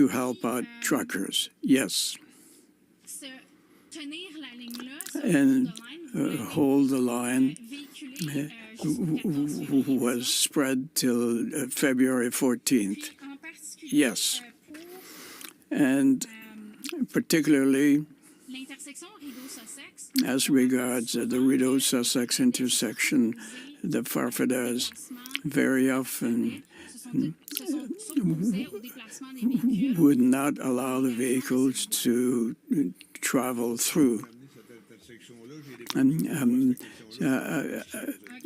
help out truckers. Yes. And hold the line was spread till February 14th. Yes. And particularly as regards the Rideau-Sussex intersection, the Farfadas very often would not allow the vehicles to travel through. And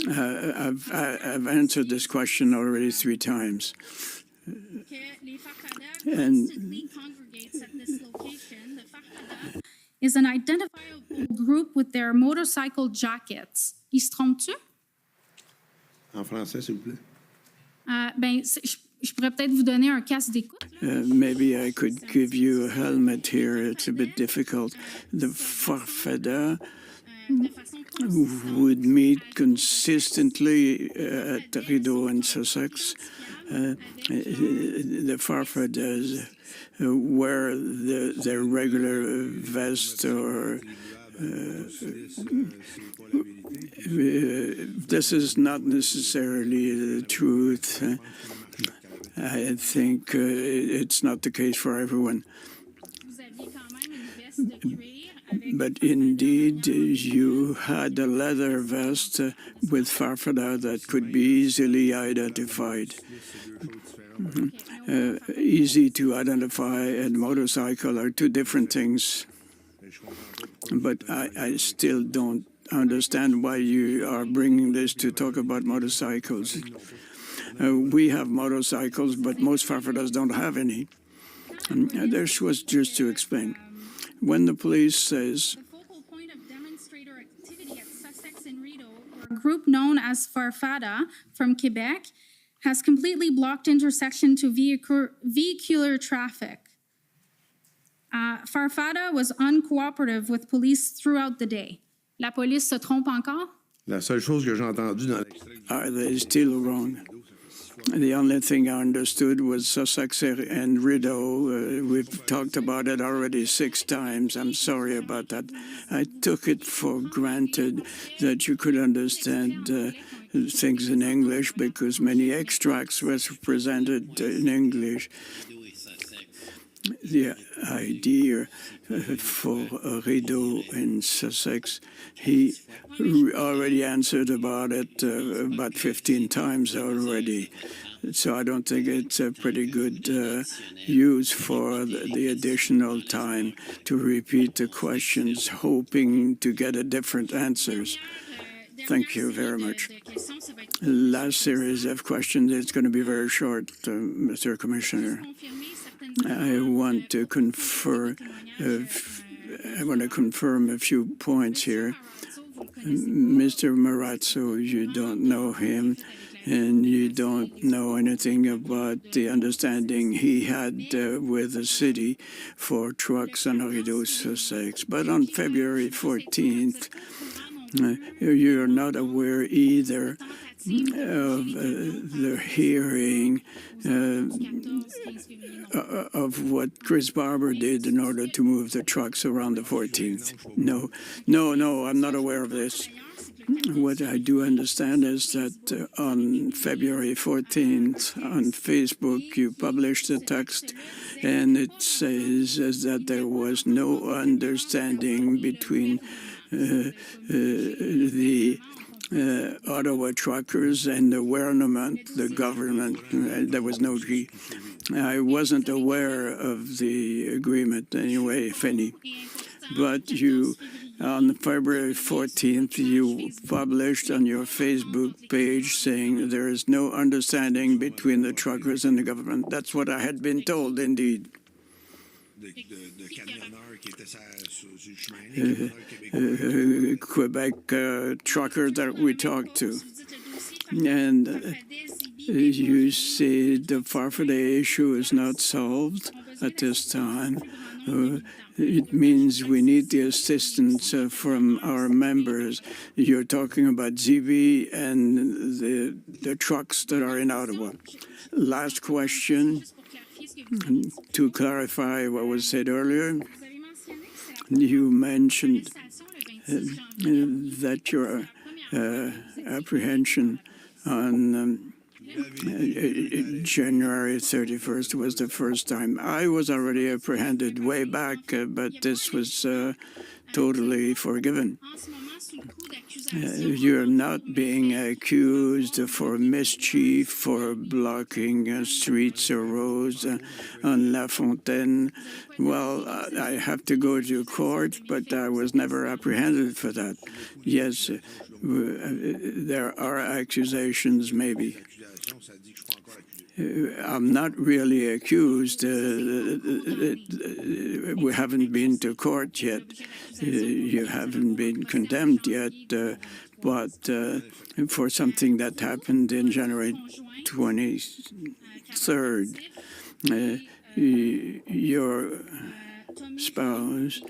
I've answered this question already 3 times. And is an identifiable group with their motorcycle jackets. Ils se trompent-tu? En français, s'il vous plaît. Je pourrais peut-être vous donner un casque d'écoute. Maybe I could give you a helmet here. It's a bit difficult. The Farfada would meet consistently at Rideau and Sussex. The Farfadas wear their regular vest or this is not necessarily the truth. I think it's not the case for everyone. But indeed, you had a leather vest with Farfada that could be easily identified. Easy to identify and motorcycle are 2 different things. But I still don't understand why you are bringing this to talk about motorcycles. We have motorcycles, but most Farfadas don't have any. This was just to explain. When the police says The focal point of demonstrator activity at Sussex and Rideau, where a group known as Farfada from Quebec has completely blocked intersection to vehicular traffic. Farfada was uncooperative with police throughout the day. La police se trompe encore? La seule chose que j'ai entendue dans are they still wrong? The only thing I understood was Sussex and Rideau. We've talked about it already 6 times. I'm sorry about that. I took it for granted that you could understand things in English because many extracts were presented in English. The idea for Rideau and Sussex, he already answered about it about 15 times already. So I don't think it's a pretty good use for the additional time to repeat the questions, hoping to get a different answers. Thank you very much. Last series of questions, it's going to be very short, Mr. Commissioner. I want to confirm a few points here. Mr. Marazzo, you don't know him, and you don't know anything about the understanding he had with the city for trucks on Rideau Sussex. But on February 14th, you're not aware either of the hearing of what Chris Barber did in order to move the trucks around the 14th. No, I'm not aware of this. What I do understand is that on February 14th on Facebook, you published a text and it says that there was no understanding between the Ottawa truckers and the government. There was no G. I wasn't aware of the agreement anyway, if any. But on February 14th, you published on your Facebook page saying there is no understanding between the truckers and the government. That's what I had been told, indeed. Quebec truckers that we talked to. And you say the Farfadet issue is not solved at this time. It means we need the assistance from our members. You're talking about ZB and the trucks that are in Ottawa. Last question, to clarify what was said earlier. You mentioned that your apprehension on January 31st was the first time. I was already apprehended way back, but this was totally forgiven. You're not being accused for mischief, for blocking streets or roads on La Fontaine. Well, I have to go to court, but I was never apprehended for that. Yes, there are accusations, maybe. I'm not really accused. We haven't been to court yet. You haven't been condemned yet, but for something that happened in January 23rd, your spouse,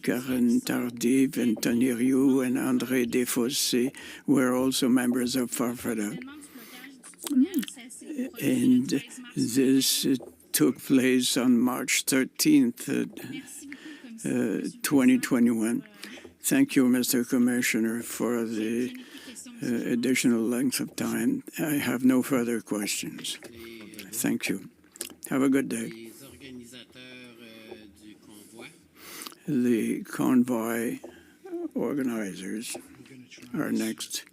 Karen Tardif and Tony Rioux and André Desfossés were also members of Farfada. And this took place on March 13th, 2021. Thank you, Mr. Commissioner, for the additional length of time. I have no further questions. Thank you. Have a good day. The convoy organizers are next.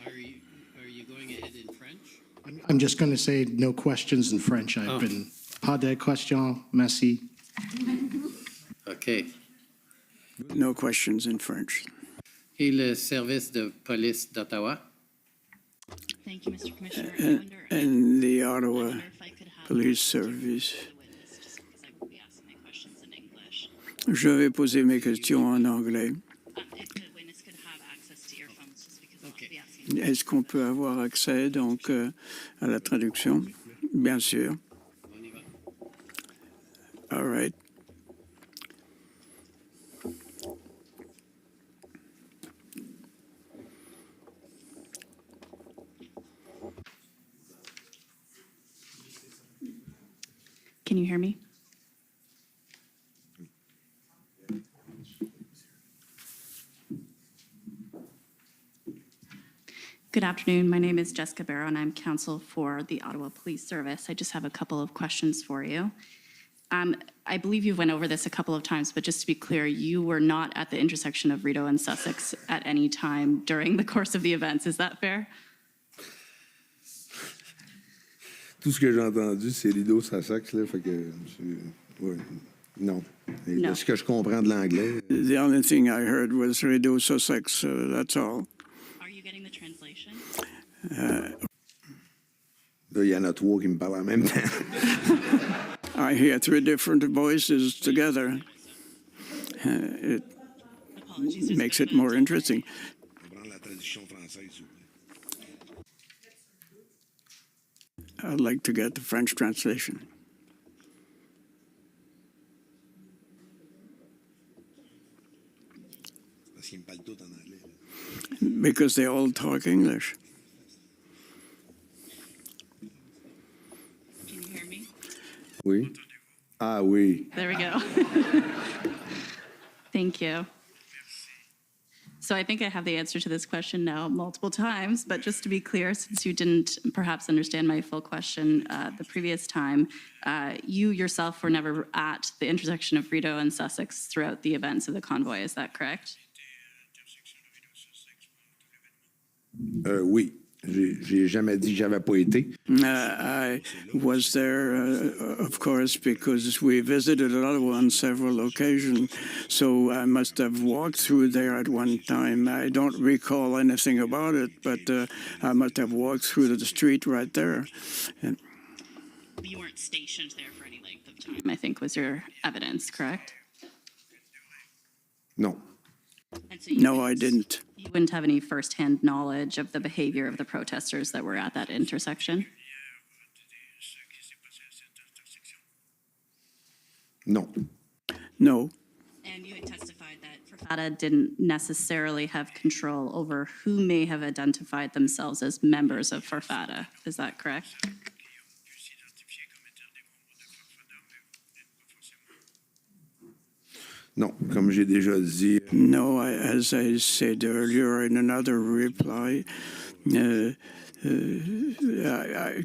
Are you going ahead in French? I'm just going to say no questions in French. I've been pas de questions, merci. Okay. No questions in French. Et le service de police d'Ottawa? Thank you, Mr. Commissioner. And the Ottawa Police Service. Je vais poser mes questions en anglais. Est-ce qu'on peut avoir accès donc à la traduction? Bien sûr. All right. Can you hear me? Good afternoon. My name is Jessica Barrow, and I'm counsel for the Ottawa Police Service. I just have a couple of questions for you. I believe you went over this a couple of times, but just to be clear, you were not at the intersection of Rideau and Sussex at any time during the course of the events. Is that fair? Tout ce que j'ai entendu, c'est Rideau, Sussex, là, fait que, ouais, non. No. Ce que je comprends de l'anglais. The only thing I heard was Rideau, Sussex, that's all. Are you getting the translation? Là, il y en a trois qui me parlent en même temps. I hear three different voices together. It makes it more interesting. I'd like to get the French translation. Because they all talk English. Can you hear me? Oui. Ah, oui. There we go. Thank you. So I think I have the answer to this question now multiple times, but just to be clear, since you didn't perhaps understand my full question the previous time, you yourself were never at the intersection of Rideau and Sussex throughout the events of the convoy, is that correct? Oui. J'ai jamais dit que j'avais pas été. I was there, of course, because we visited Ottawa on several occasions, so I must have walked through there at one time. I don't recall anything about it, but I must have walked through the street right there. And You weren't stationed there for any length of time, I think was your evidence, correct? No. And so you no, I didn't. You wouldn't have any firsthand knowledge of the behavior of the protesters that were at that intersection? No. No. And you had testified that Farfada didn't necessarily have control over who may have identified themselves as members of Farfada. Is that correct? Non, comme j'ai déjà dit. No, as I said earlier in another reply, I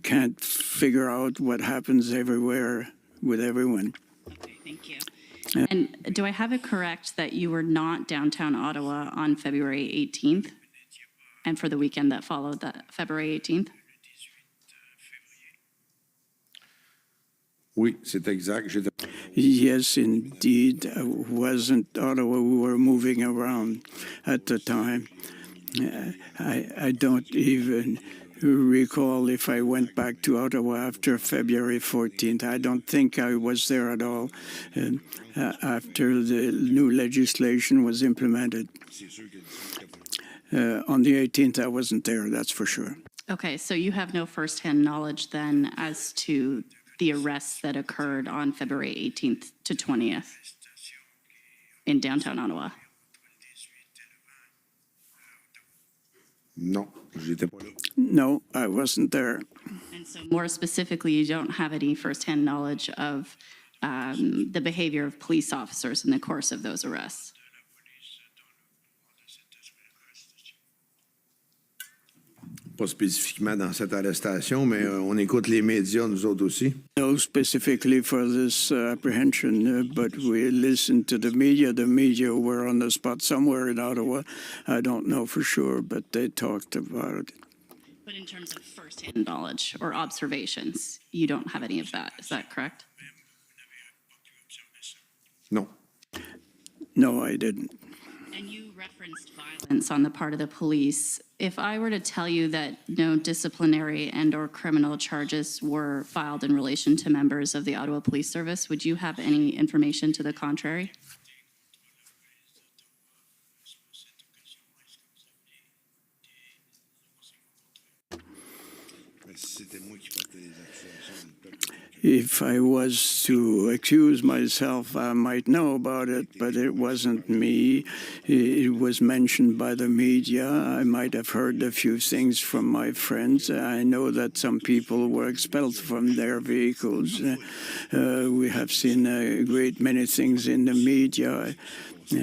can't figure out what happens everywhere with everyone. Okay, thank you. And do I have it correct that you were not downtown Ottawa on February 18th and for the weekend that followed that February 18th? Oui, c'est exact. Yes, indeed. I wasn't Ottawa. We were moving around at the time. I don't even recall if I went back to Ottawa after February 14th. I don't think I was there at all after the new legislation was implemented. On the 18th, I wasn't there, that's for sure. Okay, so you have no firsthand knowledge then as to the arrests that occurred on February 18th to 20th in downtown Ottawa? Non, j'étais pas là. No, I wasn't there. And so more specifically, you don't have any firsthand knowledge of the behavior of police officers in the course of those arrests? Pas spécifiquement dans cette arrestation, mais on écoute les médias, nous autres aussi. No, specifically for this apprehension, but we listened to the media. The media were on the spot somewhere in Ottawa. I don't know for sure, but they talked about it. But in terms of firsthand knowledge or observations, you don't have any of that. Is that correct? No. No, I didn't. And you referenced violence on the part of the police. If I were to tell you that no disciplinary and or criminal charges were filed in relation to members of the Ottawa Police Service, would you have any information to the contrary? If I was to accuse myself, I might know about it, but it wasn't me. It was mentioned by the media. I might have heard a few things from my friends. I know that some people were expelled from their vehicles. We have seen a great many things in the media. I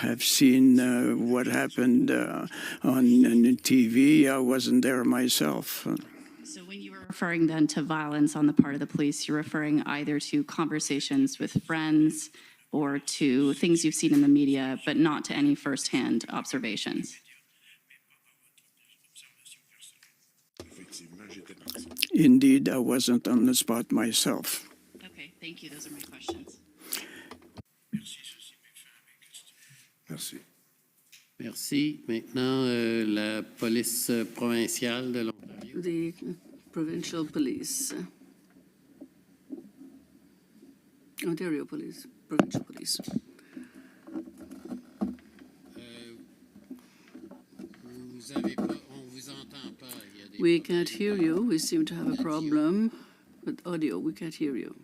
have seen what happened on TV. I wasn't there myself. So when you were referring then to violence on the part of the police, you're referring either to conversations with friends or to things you've seen in the media, but not to any firsthand observations? Indeed, I wasn't on the spot myself. Okay, thank you. Those are my questions. Merci. Merci. Maintenant, la police provinciale de l'Ontario. The provincial police. Ontario police, provincial police. Vous avez pas, on vous entend pas. Il y a des We can't hear you. We seem to have a problem with audio. We can't hear you.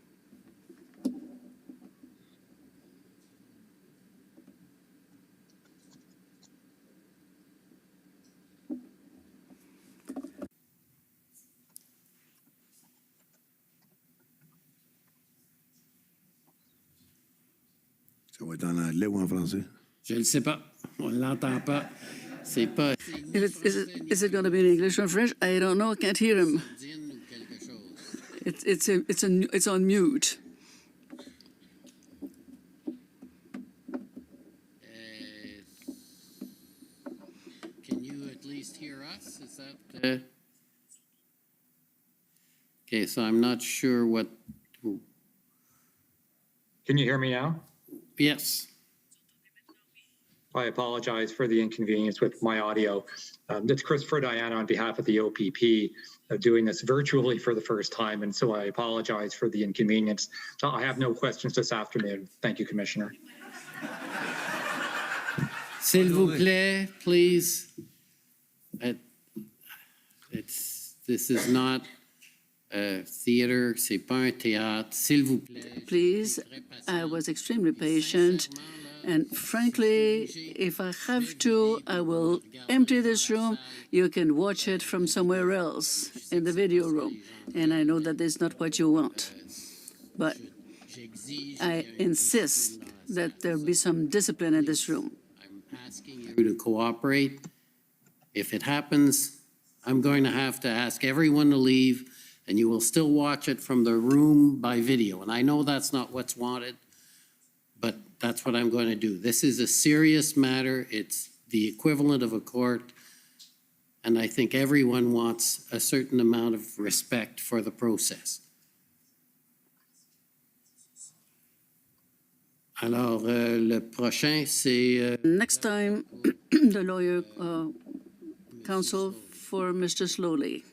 Ça va être en anglais ou en français? Je ne sais pas. On ne l'entend pas. C'est pas. Is it going to be in English or French? I don't know. I can't hear him. It's on mute. Can you at least hear us? Is that? Okay, so I'm not sure what. Can you hear me now? Yes. I apologize for the inconvenience with my audio. It's Christopher Diana on behalf of the OPP doing this virtually for the first time, and so I apologize for the inconvenience. I have no questions this afternoon. Thank you, Commissioner. S'il vous plaît, please. This is not a theater, c'est pas un théâtre. S'il vous plaît. Please, I was extremely patient. And frankly, if I have to, I will empty this room. You can watch it from somewhere else in the video room. And I know that is not what you want. But I insist that there be some discipline in this room. I'm asking you to cooperate. If it happens, I'm going to have to ask everyone to leave, and you will still watch it from the room by video. And I know that's not what's wanted, but that's what I'm going to do. This is a serious matter. It's the equivalent of a court. And I think everyone wants a certain amount of respect for the process. Alors, le prochain, c'est... Next time, the lawyer counsel for Mr. Slowly.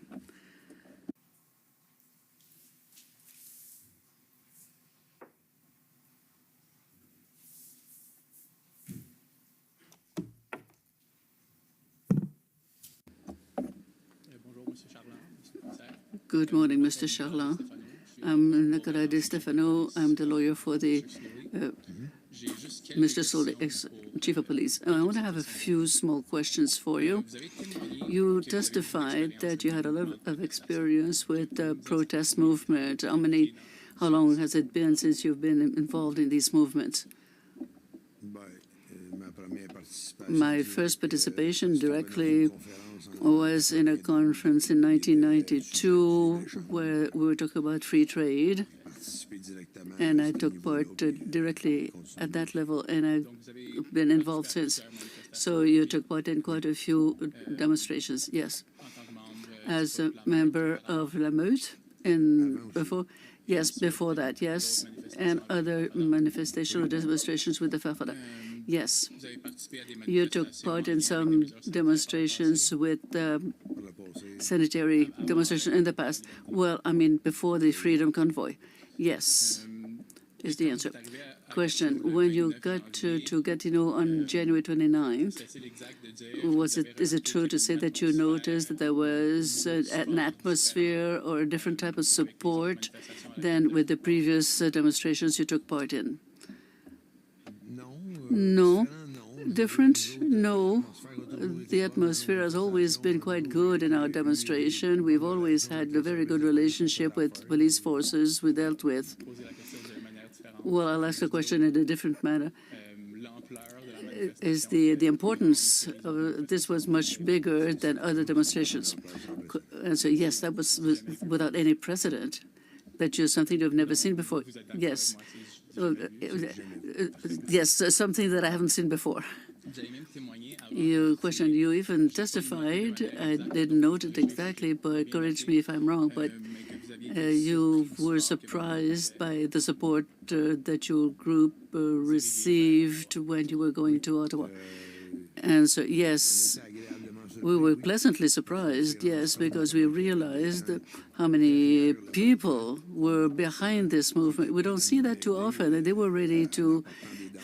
Good morning, Mr. Charlin. I'm Nicolas De Stefano. I'm the lawyer for the Mr. Soldi, ex-chief of police. I want to have a few small questions for you. You testified that you had a lot of experience with the protest movement. How long has it been since you've been involved in these movements? My first participation directly was in a conference in 1992 where we were talking about free trade, and I took part directly at that level, and I've been involved since. So you took part in quite a few demonstrations, yes. As a member of La Meute before? Yes, before that, yes, and other manifestations or demonstrations with the Farfada. Yes. You took part in some demonstrations with sanitary demonstrations in the past. Well, I mean, before the Freedom Convoy. Yes, is the answer. Question, when you got to Gatineau on January 29th, is it true to say that you noticed that there was an atmosphere or a different type of support than with the previous demonstrations you took part in? No. Different? No. The atmosphere has always been quite good in our demonstration. We've always had a very good relationship with police forces we dealt with. Well, I'll ask the question in a different manner. Is the importance of this was much bigger than other demonstrations? And so, yes, that was without any precedent. That you're something you've never seen before. Yes. Yes, something that I haven't seen before. You questioned, you even testified, I didn't note it exactly, but correct me if I'm wrong, but you were surprised by the support that your group received when you were going to Ottawa. And so, yes, we were pleasantly surprised, yes, because we realized how many people were behind this movement. We don't see that too often, and they were ready to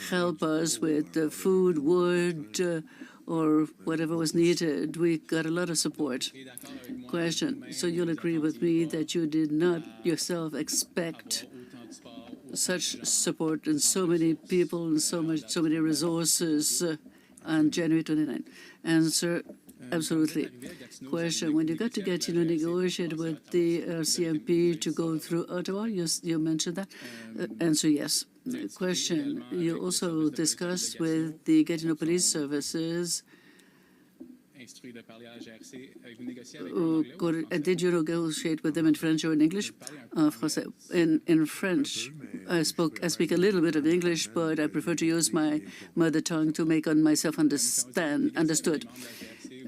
help us with food, wood, or whatever was needed. We got a lot of support. Question, so you'll agree with me that you did not yourself expect such support and so many people and so many resources on January 29th? Answer, absolutely. Question, when you got to negotiate with the CMP to go through Ottawa, you mentioned that? Answer, yes. Question, you also discussed with the Gatineau Police Services. Did you negotiate with them in French or in English? Français. In French, I speak a little bit of English, but I prefer to use my mother tongue to make myself understood.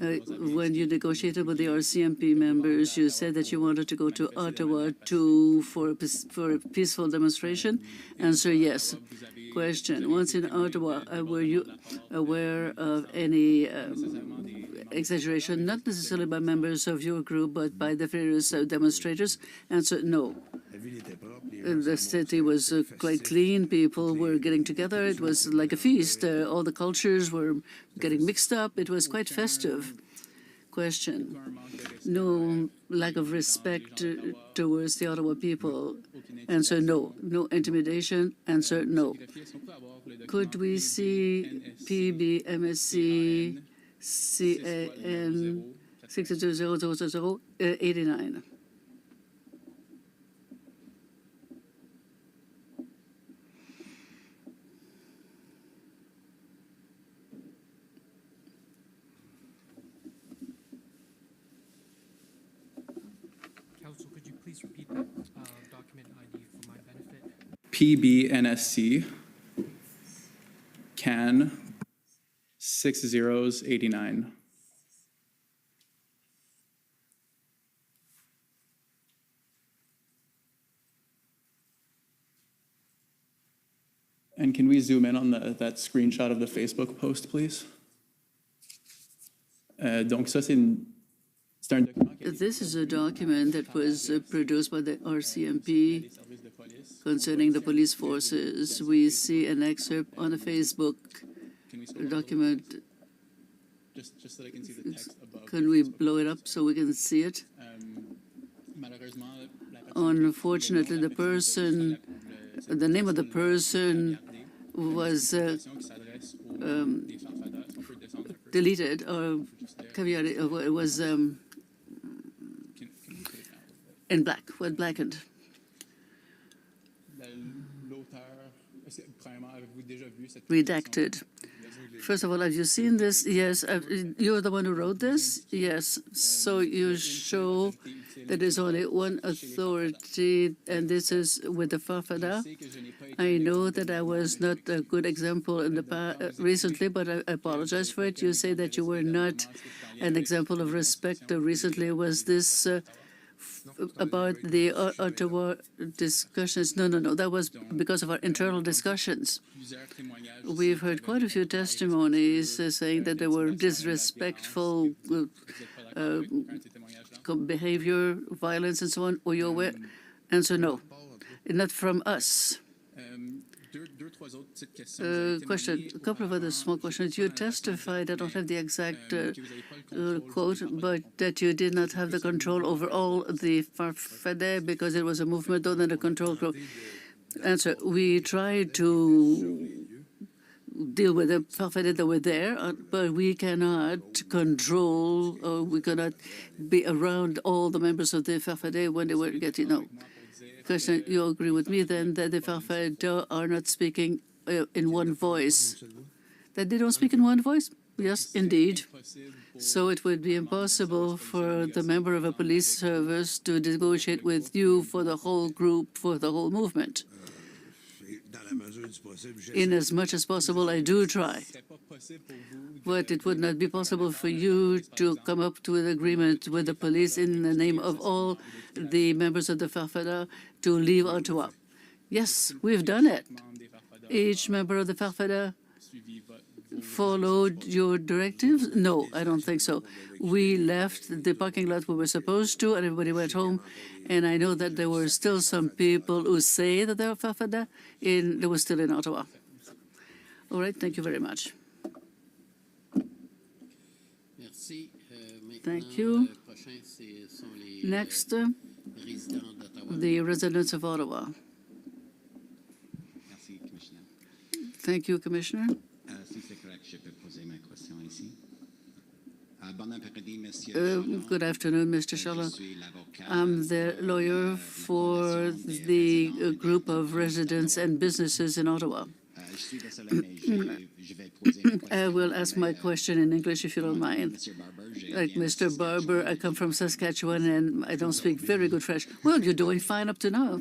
When you negotiated with the RCMP members, you said that you wanted to go to Ottawa for a peaceful demonstration. Answer, yes. Question, once in Ottawa, were you aware of any exaggeration, not necessarily by members of your group, but by the various demonstrators? Answer, no. The city was quite clean. People were getting together. It was like a feast. All the cultures were getting mixed up. It was quite festive. Question. No lack of respect towards the Ottawa people. Answer, no. No intimidation. Answer, no. Could we see PBMSC CAN 6200089? Council, could you please repeat that document ID for my benefit? PBNSC CAN 6089. And can we zoom in on that screenshot of the Facebook post, please? Donc ça, c'est un document. This is a document that was produced by the RCMP concerning the police forces. We see an excerpt on a Facebook document. Just so that I can see the text above. Can we blow it up so we can see it? Unfortunately, the name of the person was deleted or caveated. It was in black, well, blackened. Redacted. First of all, have you seen this? Yes. You're the one who wrote this? Yes. So you show that there's only one authority, and this is with the Farfada. I know that I was not a good example in the recently, but I apologize for it. You say that you were not an example of respect recently. Was this about the Ottawa discussions? No. That was because of our internal discussions. We've heard quite a few testimonies saying that there were disrespectful behavior, violence, and so on. Were you aware? Answer, no. Not from us. Question, a couple of other small questions. You testified, I don't have the exact quote, but that you did not have the control over all the Farfadais because it was a movement other than a control group. Answer, we tried to deal with the Farfadais that were there, but we cannot control, or we cannot be around all the members of the Farfadais when they were getting, no. Question, you agree with me then that the Farfadais are not speaking in one voice? That they don't speak in one voice? Yes, indeed. So it would be impossible for the member of a police service to negotiate with you for the whole group, for the whole movement. In as much as possible, I do try. But it would not be possible for you to come up to an agreement with the police in the name of all the members of the Farfada to leave Ottawa. Yes, we've done it. Each member of the Farfada followed your directives? No, I don't think so. We left the parking lot we were supposed to, and everybody went home. And I know that there were still some people who say that they're Farfada, they were still in Ottawa. All right, thank you very much. Thank you. Next, the residents of Ottawa. Thank you, Commissioner. Good afternoon, Mr. Charlon. I'm the lawyer for the group of residents and businesses in Ottawa. I will ask my question in English, if you don't mind. Like Mr. Barber, I come from Saskatchewan, and I don't speak very good French. Well, you're doing fine up to now.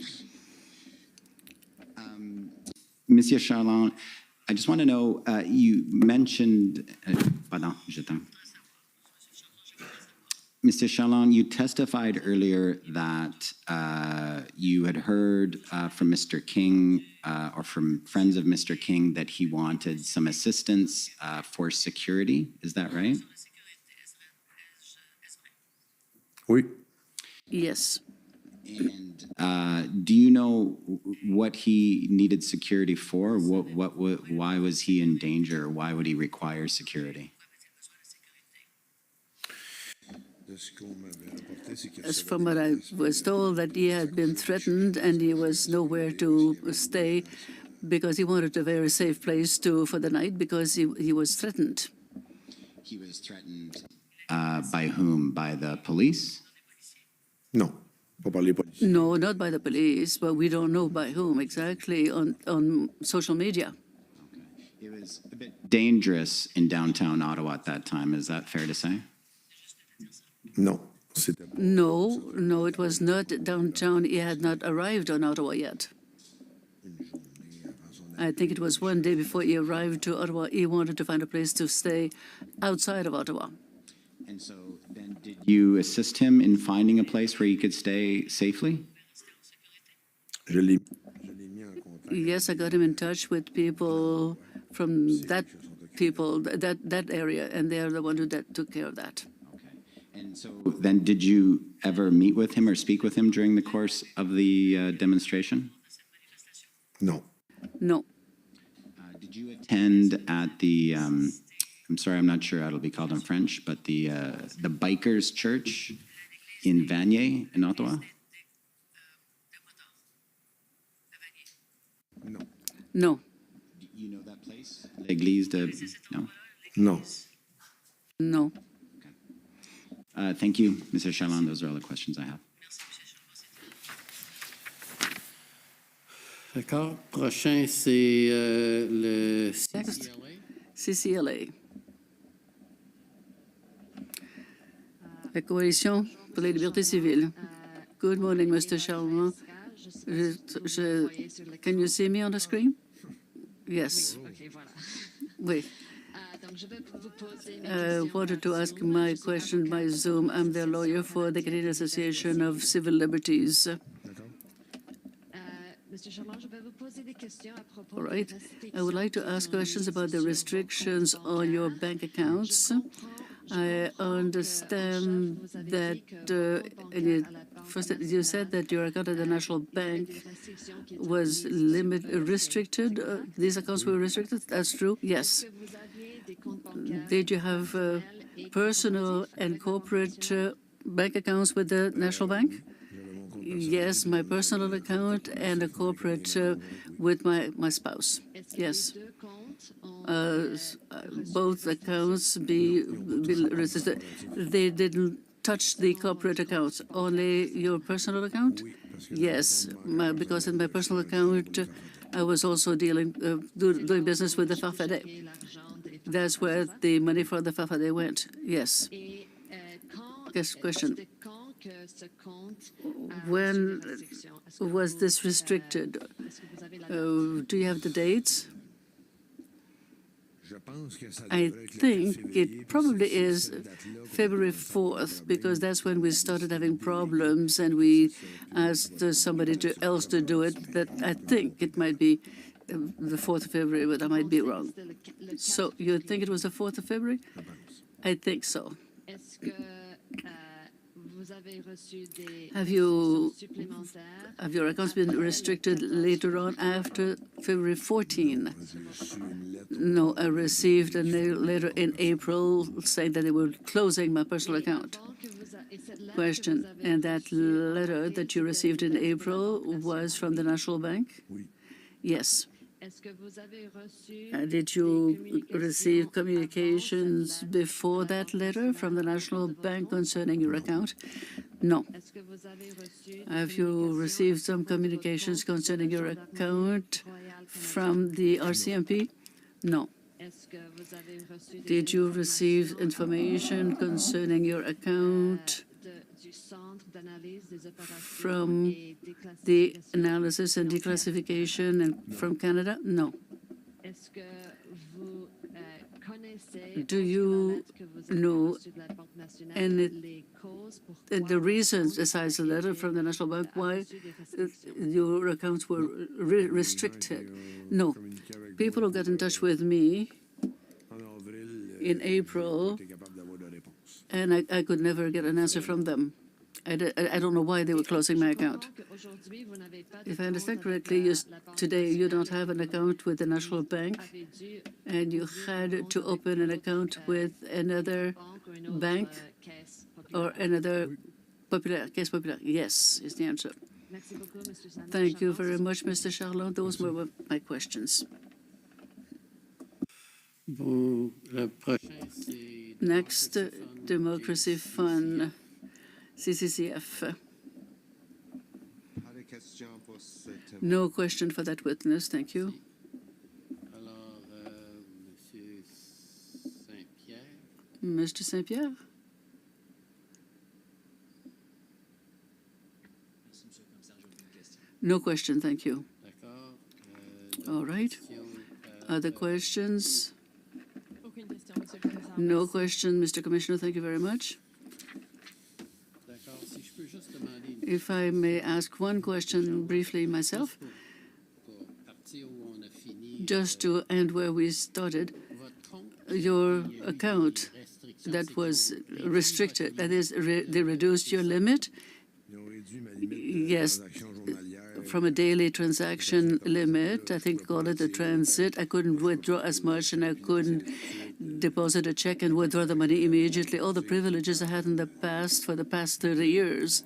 Monsieur Charlon, I just want to know, you mentioned, pardon, j'attends. Mr. Chalon, you testified earlier that you had heard from Mr. King or from friends of Mr. King that he wanted some assistance for security. Is that right? Oui. Yes. And do you know what he needed security for? Why was he in danger? Why would he require security? As from what I was told, that he had been threatened and he was nowhere to stay because he wanted a very safe place for the night because he was threatened. He was threatened by whom? By the police? Non, pas par les policiers. No, not by the police, but we don't know by whom exactly on social media. It was a bit dangerous in downtown Ottawa at that time. Is that fair to say? Non. No, it was not downtown. He had not arrived on Ottawa yet. I think it was one day before he arrived to Ottawa. He wanted to find a place to stay outside of Ottawa. And so then did you assist him in finding a place where he could stay safely? Yes, I got him in touch with people from that area, and they are the one who took care of that. And so then did you ever meet with him or speak with him during the course of the demonstration? No. No. Did you attend at the, I'm sorry, I'm not sure how it'll be called in French, but the Bikers Church in Vanier in Ottawa? No. No. You know that place? L'église de... No? No. No. Thank you, Mr. Chalon. Those are all the questions I have. D'accord. Prochain, c'est le Next, CCLA. La Coalition pour les libertés civiles. Good morning, Mr. Chalon. Can you see me on the screen? Yes. Oui. I wanted to ask my question by Zoom. I'm the lawyer for the Canadian Association of Civil Liberties. All right. I would like to ask questions about the restrictions on your bank accounts. I understand that first you said that your account at the National Bank was restricted. These accounts were restricted. That's true. Yes. Did you have personal and corporate bank accounts with the National Bank? Yes, my personal account and a corporate with my spouse. Yes. Both accounts be registered. They didn't touch the corporate accounts, only your personal account? Yes, because in my personal account, I was also doing business with the Farfadet. That's where the money for the Farfadet went. Yes. Question. When was this restricted? Do you have the dates? I think it probably is February 4th, because that's when we started having problems and we asked somebody else to do it. That I think it might be the 4th of February, but I might be wrong. So you think it was the 4th of February? I think so. Have your accounts been restricted later on after February 14? No, I received a letter in April saying that they were closing my personal account. Question. And that letter that you received in April was from the National Bank? Yes. Did you receive communications before that letter from the National Bank concerning your account? No. Have you received some communications concerning your account from the RCMP? No. Did you receive information concerning your account from the analysis and declassification and from Canada? No. Do you know the reasons, besides the letter from the National Bank, why your accounts were restricted? No. People who got in touch with me in April, and I could never get an answer from them. I don't know why they were closing my account. If I understand correctly, today you don't have an account with the National Bank, and you had to open an account with another bank or another Caisse Populaire. Yes, is the answer. Thank you very much, Mr. Charlot. Those were my questions. Next, Democracy Fund, CCCF. No question for that witness. Thank you. Mr. Saint-Pierre. No question. Thank you. All right. Other questions? No question, Mr. Commissioner. Thank you very much. If I may ask one question briefly myself, just to end where we started, your account that was restricted, that is, they reduced your limit? Yes, from a daily transaction limit, I think call it a transit. I couldn't withdraw as much, and I couldn't deposit a check and withdraw the money immediately. All the privileges I had in the past for the past 30 years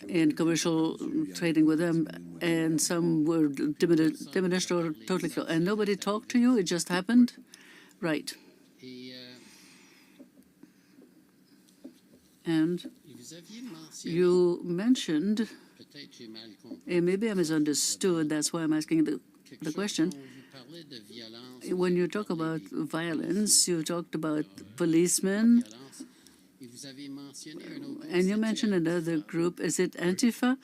in commercial trading with them, and some were diminished or totally closed. And nobody talked to you? It just happened? Right. And you mentioned, and maybe I misunderstood, that's why I'm asking the question. When you talk about violence, you talked about policemen, and you mentioned another group. Is it Antifa?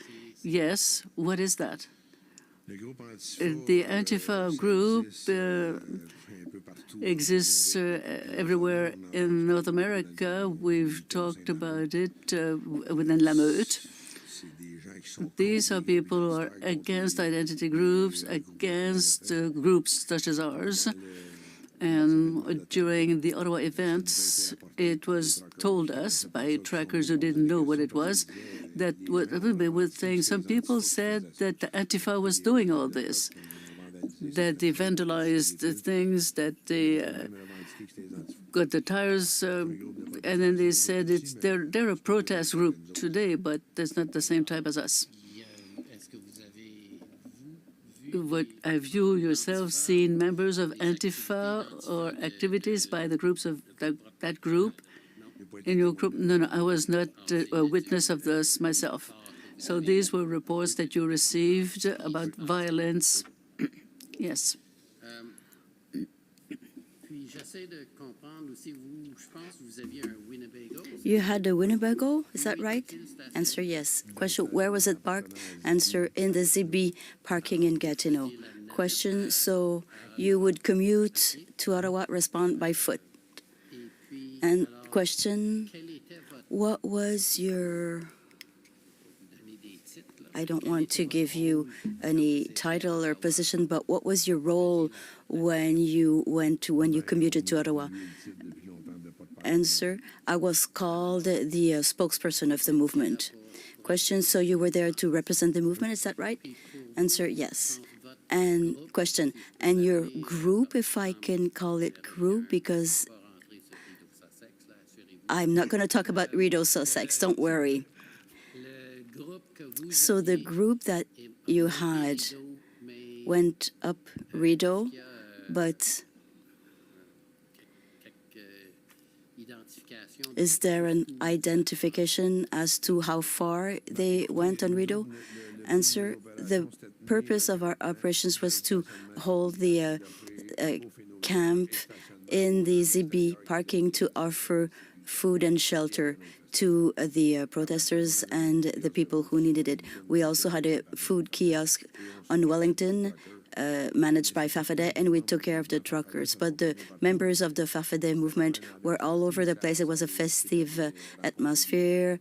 Yes. What is that? The Antifa group exists everywhere in North America. We've talked about it within La Meute. These are people who are against identity groups, against groups such as ours. And during the Ottawa events, it was told us by trackers who didn't know what it was, that they were saying some people said that the Antifa was doing all this, that they vandalized the things, that they got the tires, and then they said they're a protest group today, but that's not the same type as us. What have you yourself seen members of Antifa or activities by the groups of that group in your group? No, I was not a witness of this myself. So these were reports that you received about violence. Yes. You had a Winnebago, is that right? Answer, yes. Question, where was it parked? Answer, in the ZB parking in Gatineau. Question, so you would commute to Ottawa, respond by foot. And question, what was your... I don't want to give you any title or position, but what was your role when you commuted to Ottawa? Answer, I was called the spokesperson of the movement. Question, so you were there to represent the movement, is that right? Answer, yes. And question, and your group, if I can call it group, because I'm not going to talk about Rideau Sussex, don't worry. So the group that you had went up Rideau, but is there an identification as to how far they went on Rideau? Answer, the purpose of our operations was to hold the camp in the ZB parking to offer food and shelter to the protesters and the people who needed it. We also had a food kiosk on Wellington managed by Farfadet, and we took care of the truckers. But the members of the Farfadet movement were all over the place. It was a festive atmosphere.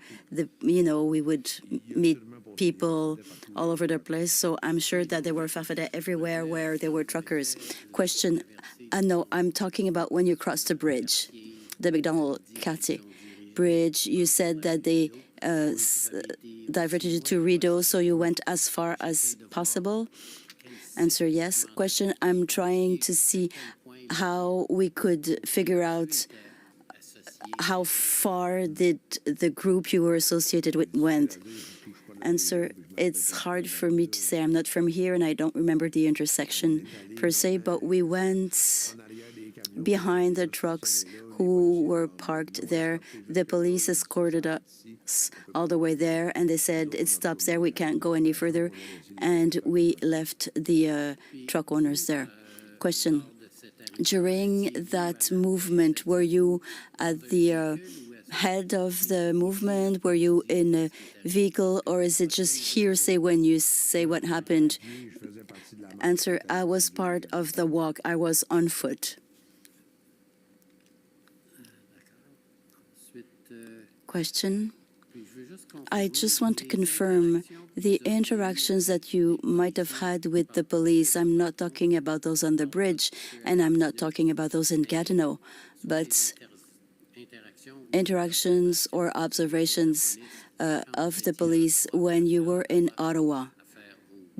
We would meet people all over the place. So I'm sure that there were Farfadet everywhere where there were truckers. Question, no, I'm talking about when you crossed the bridge, the McDonald Quartier Bridge. You said that they diverted you to Rideau, so you went as far as possible. Answer, yes. Question, I'm trying to see how we could figure out how far did the group you were associated with went. Answer, it's hard for me to say. I'm not from here and I don't remember the intersection per se, but we went behind the trucks who were parked there. The police escorted us all the way there, and they said, it stops there, we can't go any further, and we left the truck owners there. Question, during that movement, were you at the head of the movement? Were you in a vehicle, or is it just hearsay when you say what happened? Answer, I was part of the walk. I was on foot. Question. I just want to confirm the interactions that you might have had with the police. I'm not talking about those on the bridge, and I'm not talking about those in Gatineau, but interactions or observations of the police when you were in Ottawa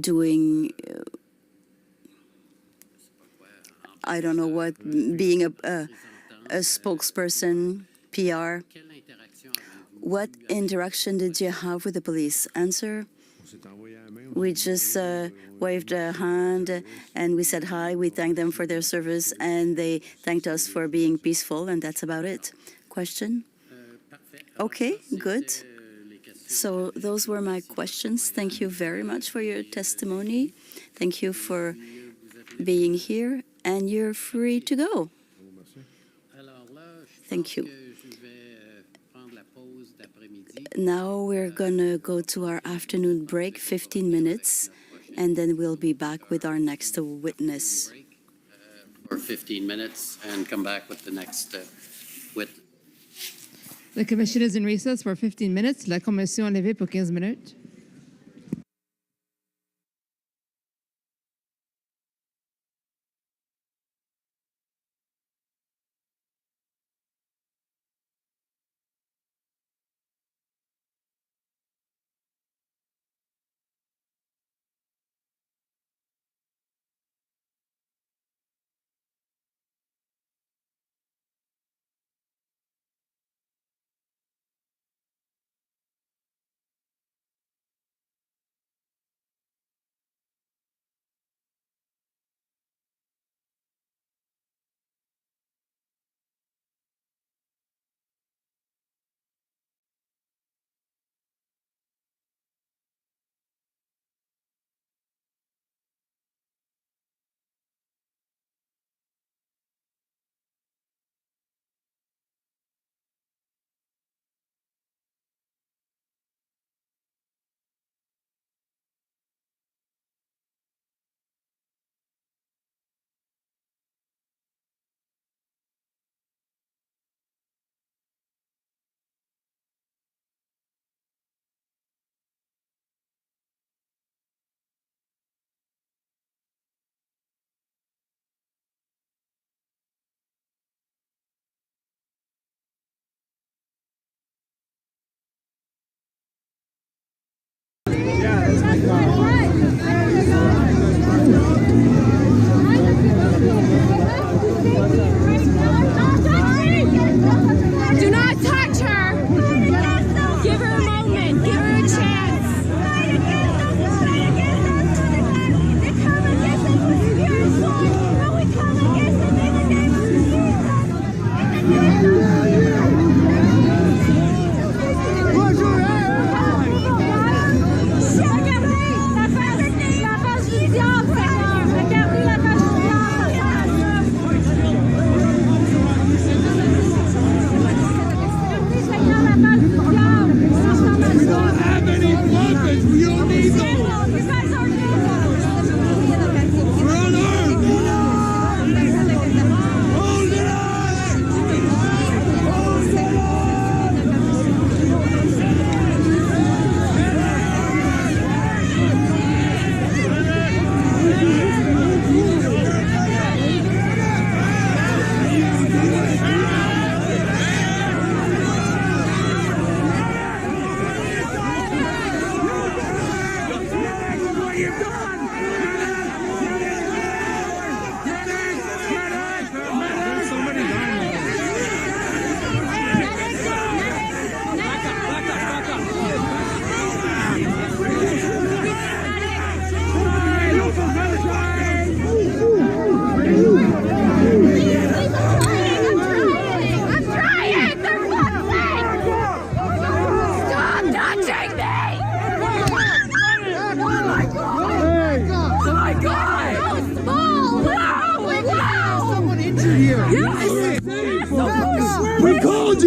doing, I don't know what, being a spokesperson, PR. What interaction did you have with the police? Answer, we just waved a hand and we said hi. We thanked them for their service and they thanked us for being peaceful, and that's about it. Question? Okay, good. So those were my questions. Thank you very much for your testimony. Thank you for being here, and you're free to go. Thank you. Now we're going to go to our afternoon break, 15 minutes, and then we'll be back with our next witness. For 15 minutes and come back with the next witness. The commission is in recess for 15 minutes. La commission est levée pour 15 minutes.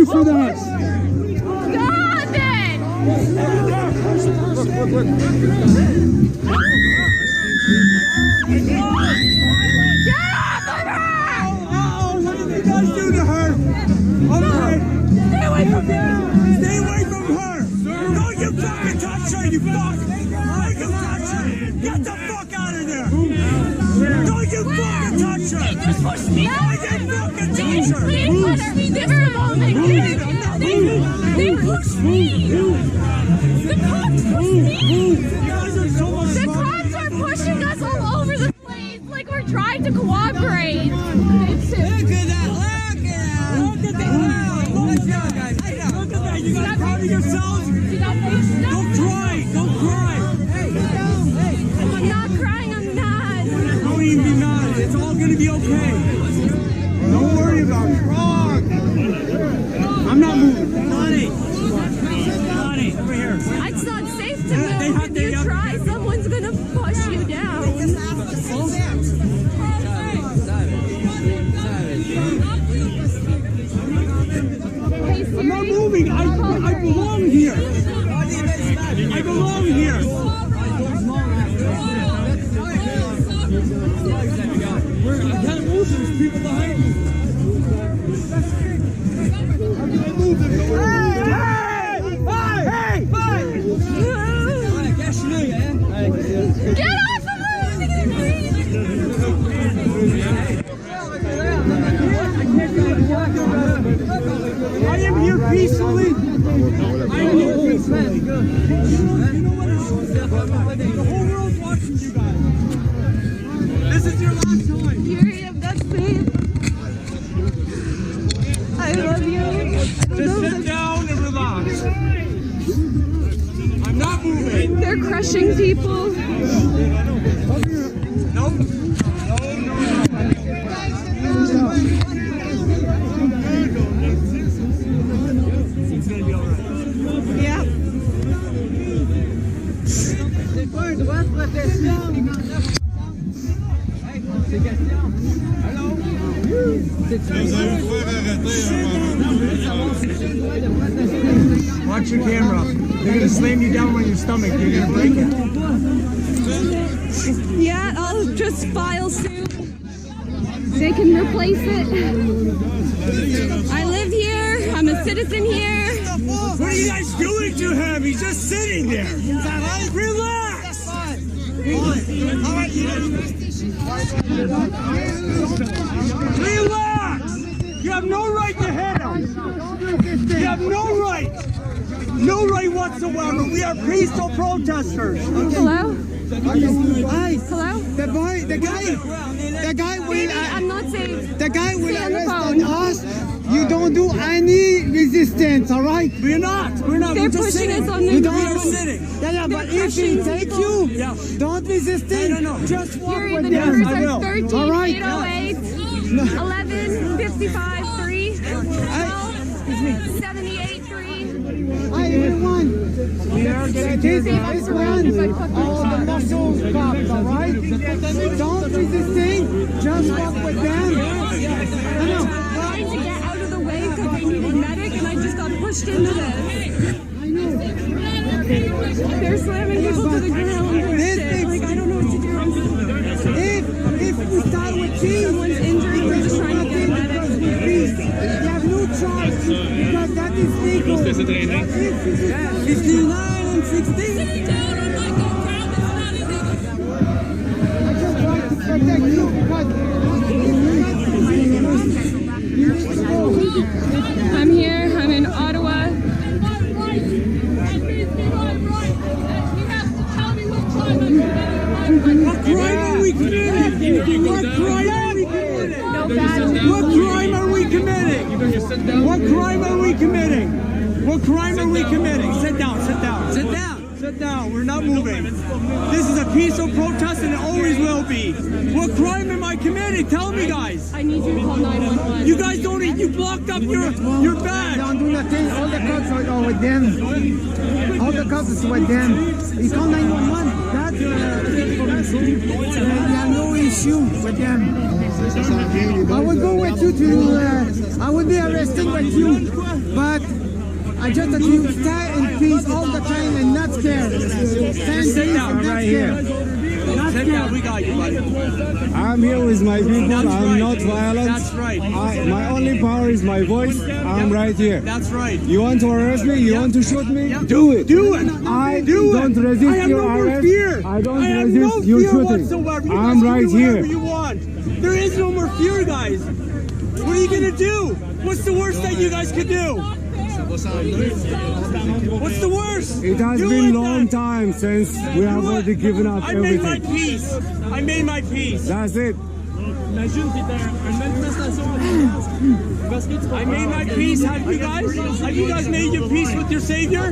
you for that. Stop it! Get off of her! Oh, what did you guys do to her? Stay away from her! Stay away from her! Don't you fucking touch her, you fuck! Don't you touch her! Get the fuck out of there! Don't you fucking touch her! They just pushed me out! Don't you fucking touch her! Please let her be different. They pushed me! The cops pushed me! The cops are pushing us all over the place like we're trying to cooperate. Look at that! Look at that! Look at that! You guys proud of yourselves? Don't cry! Don't cry! I'm not crying, I'm not. Don't even be mad. It's all gonna be okay. Don't worry about it. I'm not moving. Lonnie, over here. It's not safe to move. If you try, someone's gonna push you down. I'm not moving. I belong here. I belong here. I can't move. There's people behind me. Get off of I am here peacefully. I am here peacefully. You know what it shows? The whole world's watching you guys. This is your last time. Yuri, I'm not safe. I love you. Just sit down and relax. I'm not moving. They're crushing people. Nope. It's gonna be all right. Yeah. Watch your camera. They're gonna slam you down on your stomach. You're gonna break it. Yeah, I'll just file suit. They can replace it. I live here. I'm a citizen here. What are you guys doing to him? He's just sitting there. Relax. Relax. You have no right to hit him. You have no right. No right whatsoever. We are peaceful protesters. Hello? Hi. Hello? The guy will. Baby, I'm not safe. The guy will Stay on the arrest phone. us. You don't do any resistance, all right? We're not. We're not. They're We're just pushing sitting. us on the We ground. are sitting. Yeah, but They're if he crushing takes people. you, don't resist it. No. Just walk Yuri, with the them. numbers I are will. 13, All right. 808, 11, 55, 3, 12, 78, 3. Hi, everyone. We are getting this one. All the muscles popped, all right? Don't resisting. Just walk with them. Trying to get out of the way because they needed medic, and I just got pushed into this. They're slamming people to the ground. Like, I don't know what to do. If we start with cheese, Someone's injured, we're just trying to get medic. you have no choice because that is legal. 59 and 16. I just want to protect you because I'm here. I'm in Ottawa. what crime are we committing? What crime are we committing? What crime are we committing? What crime are we committing? What crime are we committing? Sit down, sit down. Sit down. Sit down. We're not moving. This is a peaceful protest and it always will be. What crime am I committing? Tell me, guys. I need you to call 911. You guys don't you blocked up your badge. Don't do nothing. All the cops are with them. All the cops is with them. You call 911. That's you have no issue with them. I will go with you I would be arresting with you, but I just that you stay in peace all the time and not scared. Stand down right here. Sit down, we got you, buddy. I'm here with my people. That's I'm right. not violent. That's right. My only power is my voice. I'm right here. That's right. You want to arrest me? You want to shoot me? Yep. Do it. Do it. I Do it. don't resist I have your no more arrest. fear. I don't I have resist no your fear shooting. whatsoever. You I'm guys can right do whatever here. you want. There is no more fear, guys. What are you gonna do? What's the worst that you guys could do? What's the worst? It has Do been a it long then. time since we have already given up I made my everything. peace. I made my peace. That's it. I made my peace. Have you guys? Have you guys made your peace with your Savior?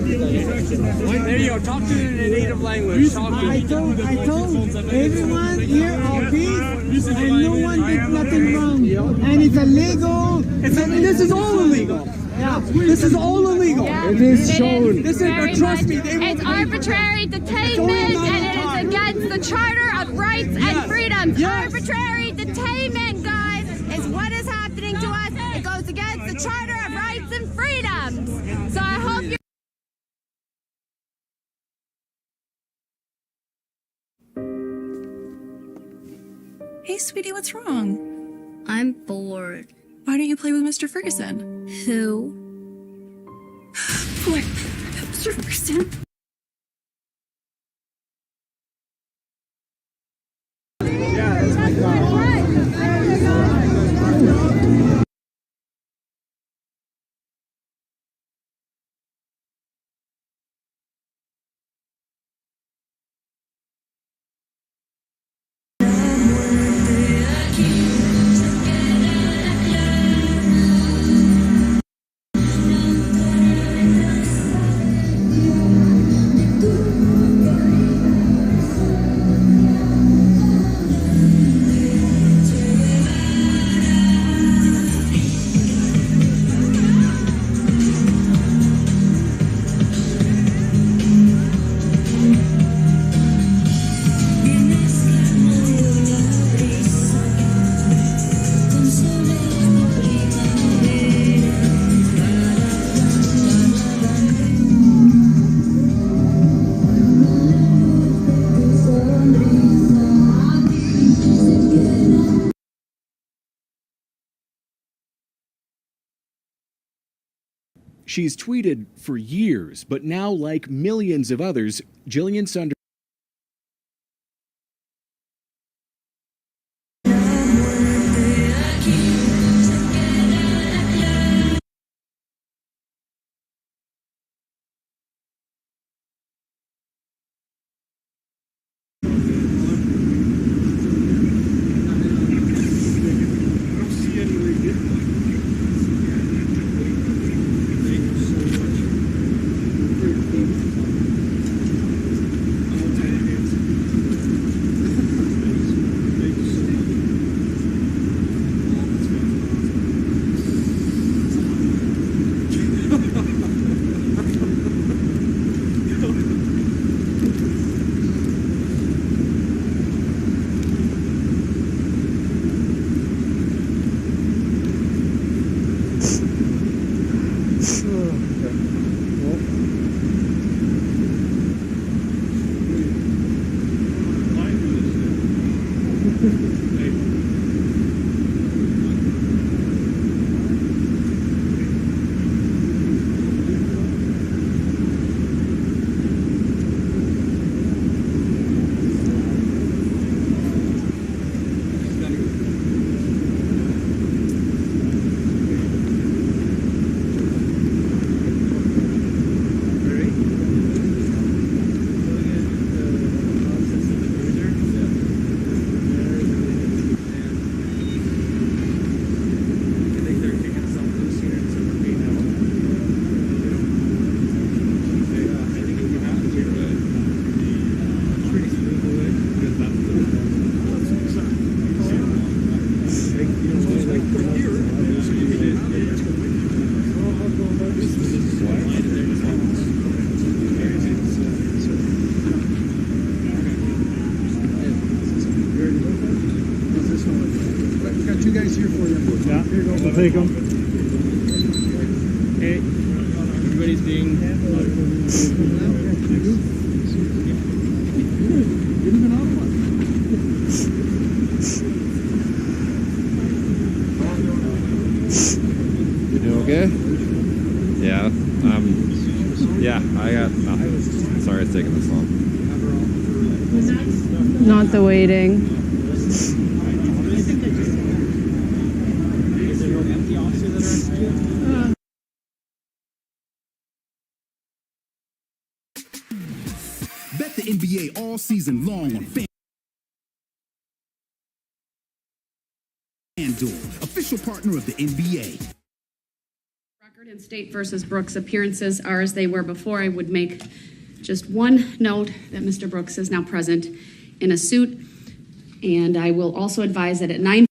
There you go. Talk to them in a native language. Talk to I told everyone here our peace, and no one did nothing wrong. And it's illegal. This is all illegal. Yeah. This is all illegal. It is shown. This is, trust me, they It's arbitrary detainment and it is against the Charter of Rights and Freedoms. Arbitrary detainment, guys, is what is happening to us. It goes against the Charter of Rights and Freedoms. So I hope you're Hey, sweetie, what's wrong? I'm bored. Why don't you play with Mr. Ferguson? Who? What? Mr. Ferguson? She's tweeted for years, but now, like millions of others, Jillian Sunders I'll take them. Hey, everybody's being. You doing okay? Yeah. Yeah, I got nothing. Sorry it's taking this long. Not the waiting. Bet the NBA all season long on FanDuel, official partner of the NBA. Record in State versus Brooks appearances are as they were before. I would make just one note that Mr. Brooks is now present in a suit, and I will also advise that at 9.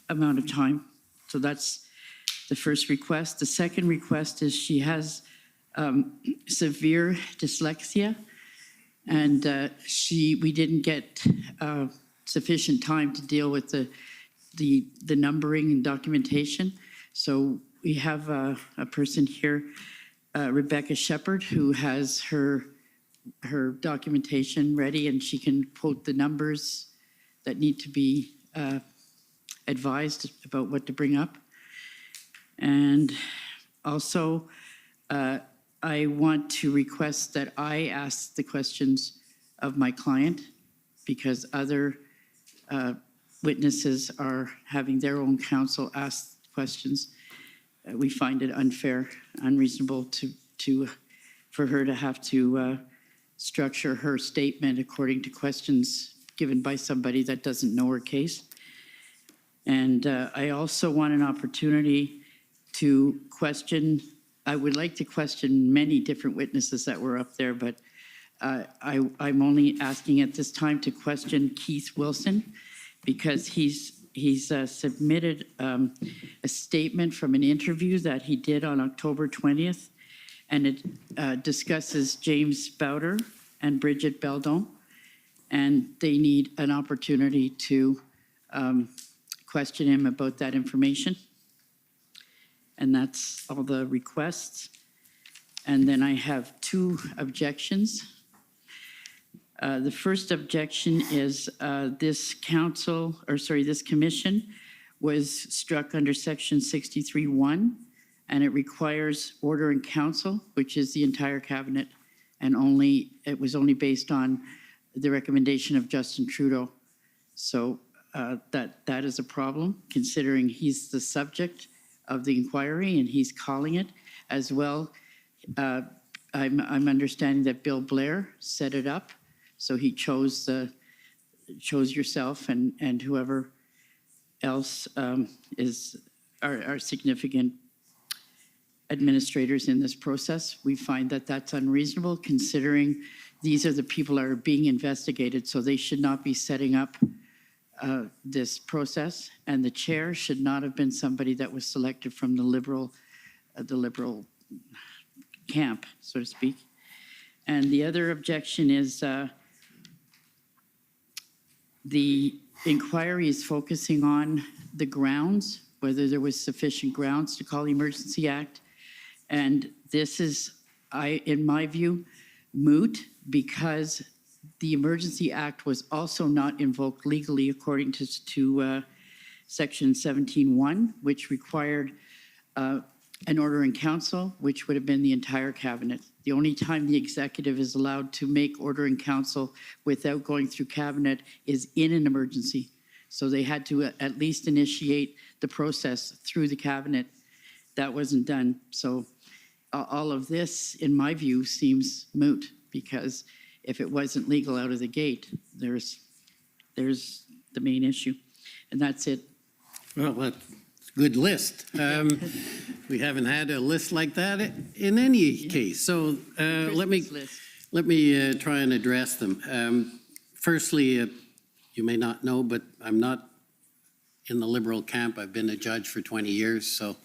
Amount of time. So that's the first request. The second request is she has severe dyslexia, and we didn't get sufficient time to deal with the numbering and documentation. So we have a person here, Rebecca Shepherd, who has her documentation ready, and she can quote the numbers that need to be advised about what to bring up. And also, I want to request that I ask the questions of my client, because other witnesses are having their own counsel ask questions. We find it unfair, unreasonable for her to have to structure her statement according to questions given by somebody that doesn't know her case. And I also want an opportunity to question. I would like to question many different witnesses that were up there, but I'm only asking at this time to question Keith Wilson, because he's submitted a statement from an interview that he did on October 20th, and it discusses James Bowder and Bridget Beldon, and they need an opportunity to question him about that information. And that's all the requests. And then I have 2 objections. The first objection is this commission was struck under section 63(1), and it requires order in council, which is the entire cabinet, and it was only based on the recommendation of Justin Trudeau. So that is a problem, considering he's the subject of the inquiry and he's calling it as well. I'm understanding that Bill Blair set it up, so he chose yourself and whoever else are significant administrators in this process. We find that that's unreasonable, considering these are the people that are being investigated, so they should not be setting up this process, and the chair should not have been somebody that was selected from the liberal camp, so to speak. And the other objection is the inquiry is focusing on the grounds, whether there was sufficient grounds to call the Emergency Act. And this is, in my view, moot, because the Emergency Act was also not invoked legally according to Section 17(1), which required an order in council, which would have been the entire cabinet. The only time the executive is allowed to make order in council without going through cabinet is in an emergency. So they had to at least initiate the process through the cabinet. That wasn't done. So all of this, in my view, seems moot, because if it wasn't legal out of the gate, there's the main issue. And that's it. Well, that's a good list. We haven't had a list like that in any case. So let me try and address them. Firstly, you may not know, but I'm not in the Liberal camp. I've been a judge for 20 years, so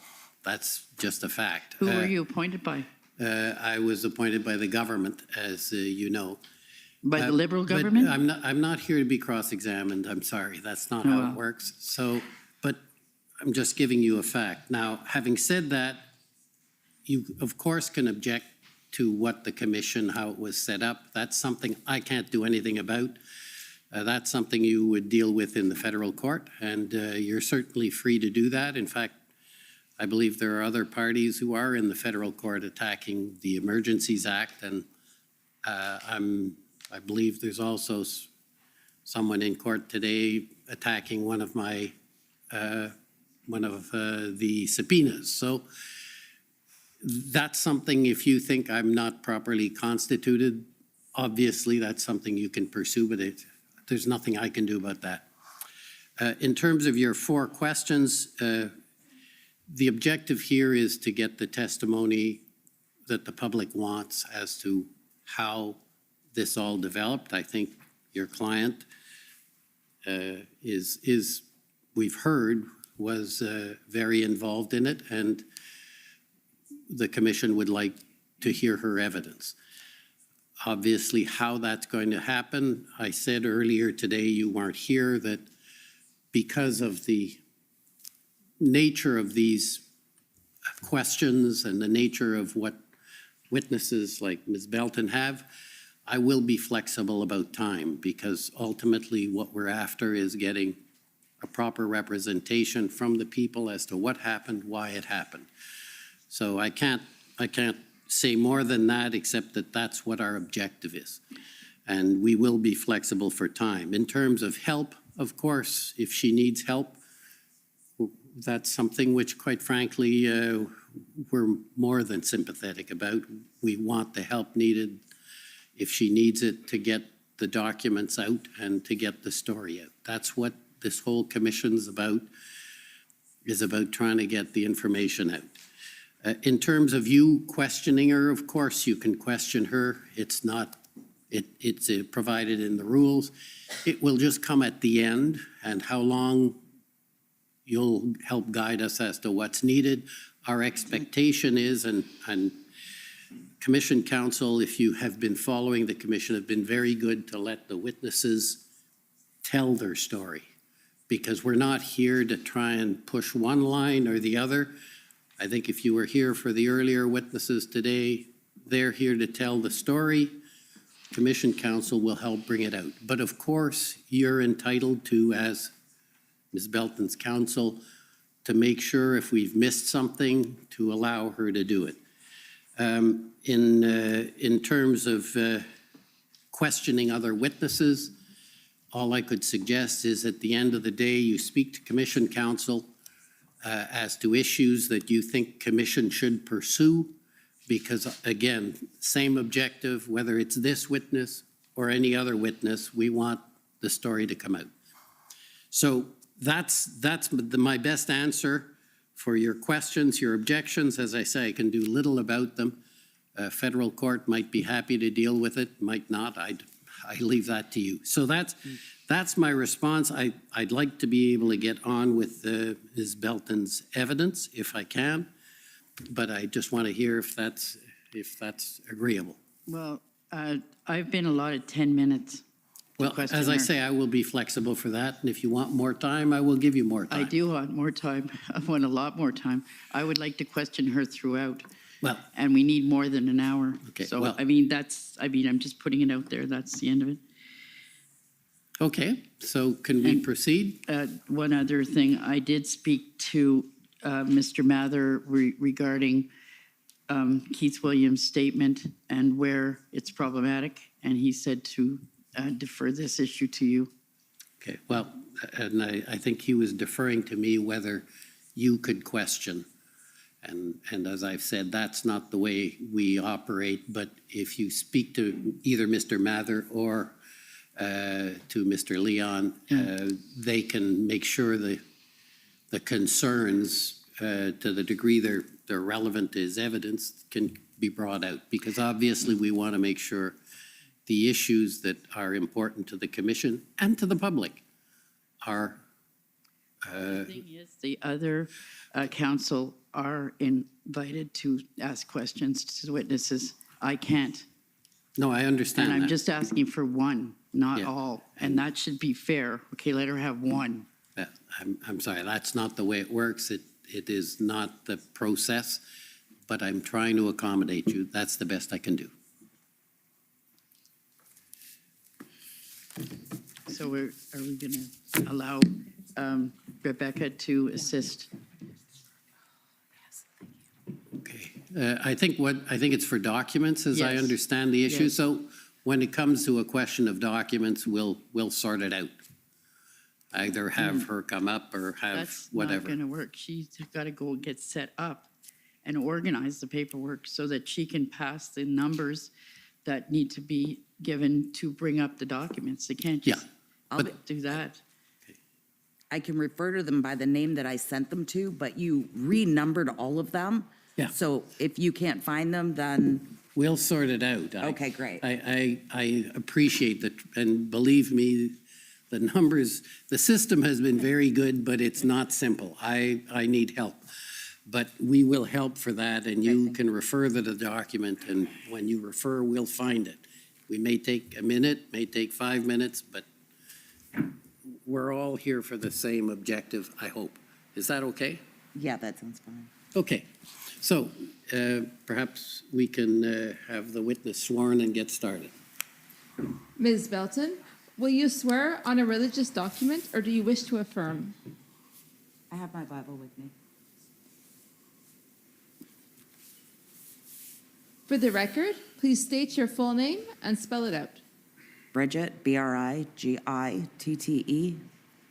that's just a fact. Who were you appointed by? I was appointed by the government, as you know. By the Liberal government? I'm not here to be cross-examined. I'm sorry. That's not how it works. So, but I'm just giving you a fact. Now, having said that, you, of course, can object to what the commission, how it was set up. That's something I can't do anything about. That's something you would deal with in the federal court, and you're certainly free to do that. In fact, I believe there are other parties who are in the federal court attacking the Emergencies Act, and I believe there's also someone in court today attacking one of my the subpoenas. So that's something, if you think I'm not properly constituted, obviously that's something you can pursue, but there's nothing I can do about that. In terms of your 4 questions, the objective here is to get the testimony that the public wants as to how this all developed. I think your client we've heard, was very involved in it, and the commission would like to hear her evidence. Obviously, how that's going to happen, I said earlier today, you weren't here, that because of the nature of these questions and the nature of what witnesses like Ms. Belton have, I will be flexible about time, because ultimately what we're after is getting a proper representation from the people as to what happened, why it happened. So I can't say more than that, except that that's what our objective is. And we will be flexible for time. In terms of help, of course, if she needs help, that's something which, quite frankly, we're more than sympathetic about. We want the help needed, if she needs it, to get the documents out and to get the story out. That's what this whole commission's about, is about trying to get the information out. In terms of you questioning her, of course, you can question her. It's not, it's provided in the rules. It will just come at the end, and how long you'll help guide us as to what's needed. Our expectation is, and Commission Counsel, if you have been following the Commission, have been very good to let the witnesses tell their story, because we're not here to try and push one line or the other. I think if you were here for the earlier witnesses today, they're here to tell the story. Commission Counsel will help bring it out. But of course, you're entitled to, as Ms. Belton's counsel, to make sure if we've missed something, to allow her to do it. In terms of questioning other witnesses, all I could suggest is at the end of the day, you speak to Commission Counsel as to issues that you think Commission should pursue, because again, same objective, whether it's this witness or any other witness, we want the story to come out. So that's my best answer for your questions, your objections. As I say, I can do little about them. Federal court might be happy to deal with it, might not. I leave that to you. So that's my response. I'd like to be able to get on with Ms. Belton's evidence if I can, but I just want to hear if that's agreeable. Well, I've been allotted 10 minutes. Well, as I say, I will be flexible for that, and if you want more time, I will give you more time. I do want more time. I want a lot more time. I would like to question her throughout. Well, and we need more than an hour. Okay. So, well, I'm just putting it out there. That's the end of it. Okay. So can we proceed? One other thing. I did speak to Mr. Mather regarding Keith Williams' statement and where it's problematic. And he said to defer this issue to you. Okay. Well, and I think he was deferring to me whether you could question. And as I've said, that's not the way we operate. But if you speak to either Mr. Mather or to Mr. Leon, they can make sure the concerns, to the degree they're relevant as evidence, can be brought out. Because obviously we want to make sure the issues that are important to the Commission and to the public are. The thing is, the other council are invited to ask questions to the witnesses. I can't. No, I understand And I'm that. just asking for one, not all. And that should be fair. Okay, let her have one. I'm sorry, that's not the way it works. It is not the process, but I'm trying to accommodate you. That's the best I can do. So are we going to allow Rebecca to assist? I think it's for documents, as I Yes. understand the issue. Yes. So when it comes to a question of documents, we'll sort it out. Either have her come up or have That's whatever. not going to work. She's got to go and get set up and organize the paperwork so that she can pass the numbers that need to be given to bring up the documents. They can't just do that. I can refer to them by the name that I sent them to, but you renumbered all of them. Yeah. So if you can't find them, then. We'll sort it out. Okay, great. I appreciate that, and believe me, the numbers, the system has been very good, but it's not simple. I need help. But we will help for that, and you can refer to the document, and when you refer, we'll find it. We may take a minute, may take 5 minutes, but we're all here for the same objective, I hope. Is that okay? Yeah, that sounds fine. Okay, so perhaps we can have the witness sworn and get started. Ms. Belton, will you swear on a religious document or do you wish to affirm? I have my Bible with me. For the record, please state your full name and spell it out. Bridget, Brigitte,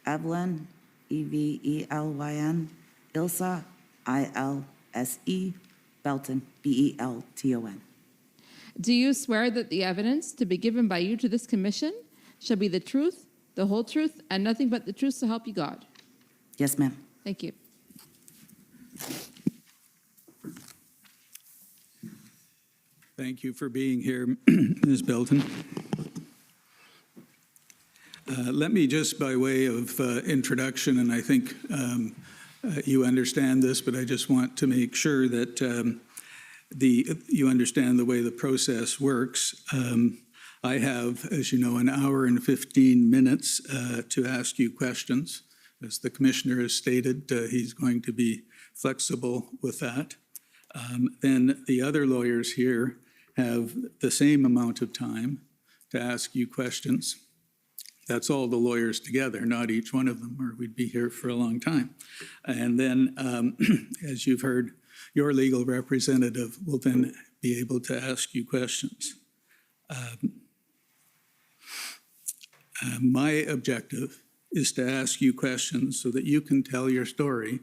Evelyn, Evelyn, Ilsa, Ilse, Belton, Belton. Do you swear that the evidence to be given by you to this commission shall be the truth, the whole truth, and nothing but the truth, so help you God? Yes, ma'am. Thank you. Thank you for being here, Ms. Belton. Let me just, by way of introduction, and I think you understand this, but I just want to make sure that you understand the way the process works. I have, as you know, an hour and 15 minutes to ask you questions. As the commissioner has stated, he's going to be flexible with that. Then the other lawyers here have the same amount of time to ask you questions. That's all the lawyers together, not each one of them, or we'd be here for a long time. And then, as you've heard, your legal representative will then be able to ask you questions. My objective is to ask you questions so that you can tell your story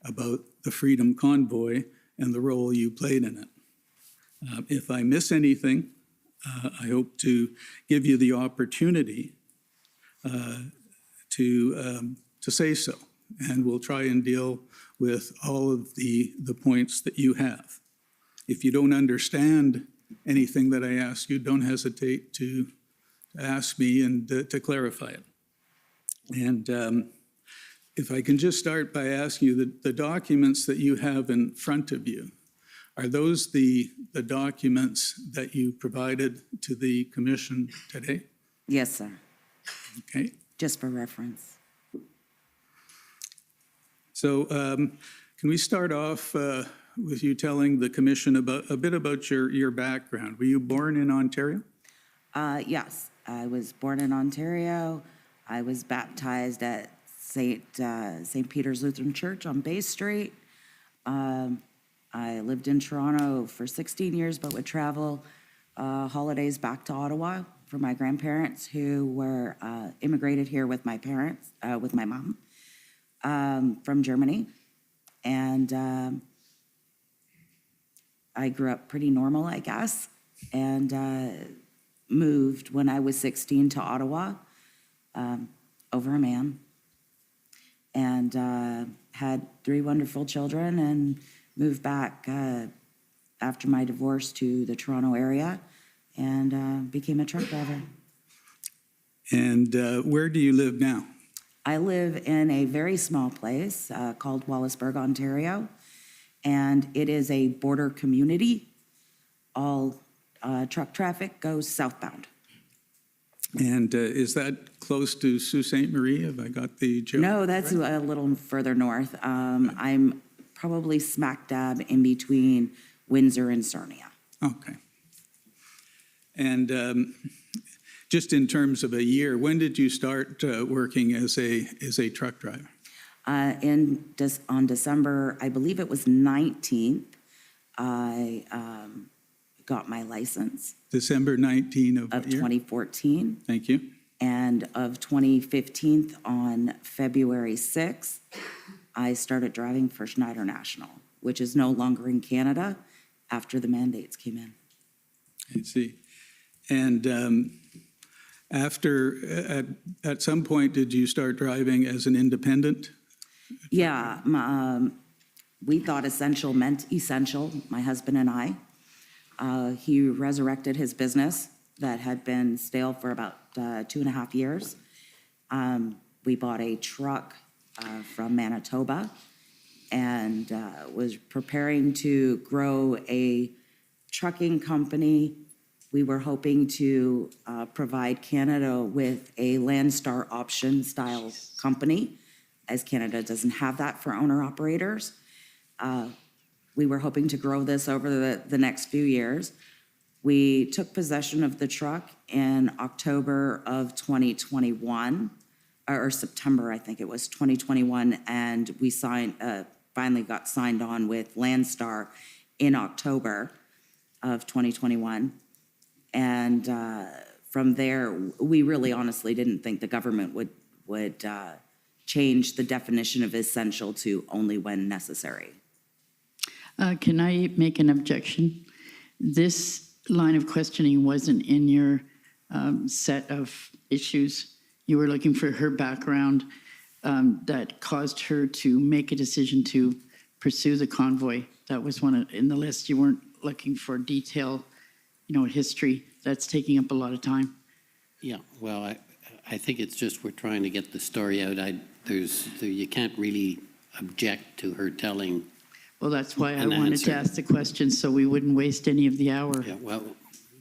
about the Freedom Convoy and the role you played in it. If I miss anything, I hope to give you the opportunity to say so, and we'll try and deal with all of the points that you have. If you don't understand anything that I ask you, don't hesitate to ask me and to clarify it. And if I can just start by asking you, the documents that you have in front of you, are those the documents that you provided to the commission today? Yes, sir. Okay. Just for reference. So can we start off with you telling the commission a bit about your background? Were you born in Ontario? Yes, I was born in Ontario. I was baptized at St. Peter's Lutheran Church on Bay Street. I lived in Toronto for 16 years, but would travel holidays back to Ottawa for my grandparents who were immigrated here with my parents, with my mom, from Germany. And I grew up pretty normal, I guess, and moved when I was 16 to Ottawa over a man, and had 3 wonderful children, and moved back after my divorce to the Toronto area and became a truck driver. And where do you live now? I live in a very small place called Wallaceburg, Ontario, and it is a border community. All truck traffic goes southbound. And is that close to Sault Ste. Marie? Have I got the joke? No, that's right? a little further north. I'm probably smack dab in between Windsor and Sarnia. Okay. And just in terms of a year, when did you start working as a truck driver? On December, I believe it was 19th, I got my license. December 19 of 2014. Thank you. And of 2015, on February 6th, I started driving for Schneider National, which is no longer in Canada after the mandates came in. I see. And at some point, did you start driving as an independent? Yeah, we thought essential meant essential, my husband and I. He resurrected his business that had been stale for about 2.5 years. We bought a truck from Manitoba and was preparing to grow a trucking company We were hoping to provide Canada with a Landstar option style company, as Canada doesn't have that for owner-operators. We were hoping to grow this over the next few years. We took possession of the truck in October of 2021, or September, I think it was, 2021, and we finally got signed on with Landstar in October of 2021. And from there, we really honestly didn't think the government would change the definition of essential to only when necessary. Can I make an objection? This line of questioning wasn't in your set of issues. You were looking for her background that caused her to make a decision to pursue the convoy. That was in the list. You weren't looking for detail, history. That's taking up a lot of time. Yeah, well, I think it's just we're trying to get the story out. You can't really object to her telling. Well, that's why I an wanted answer. to ask the question so we wouldn't waste any of the hour. Yeah, well,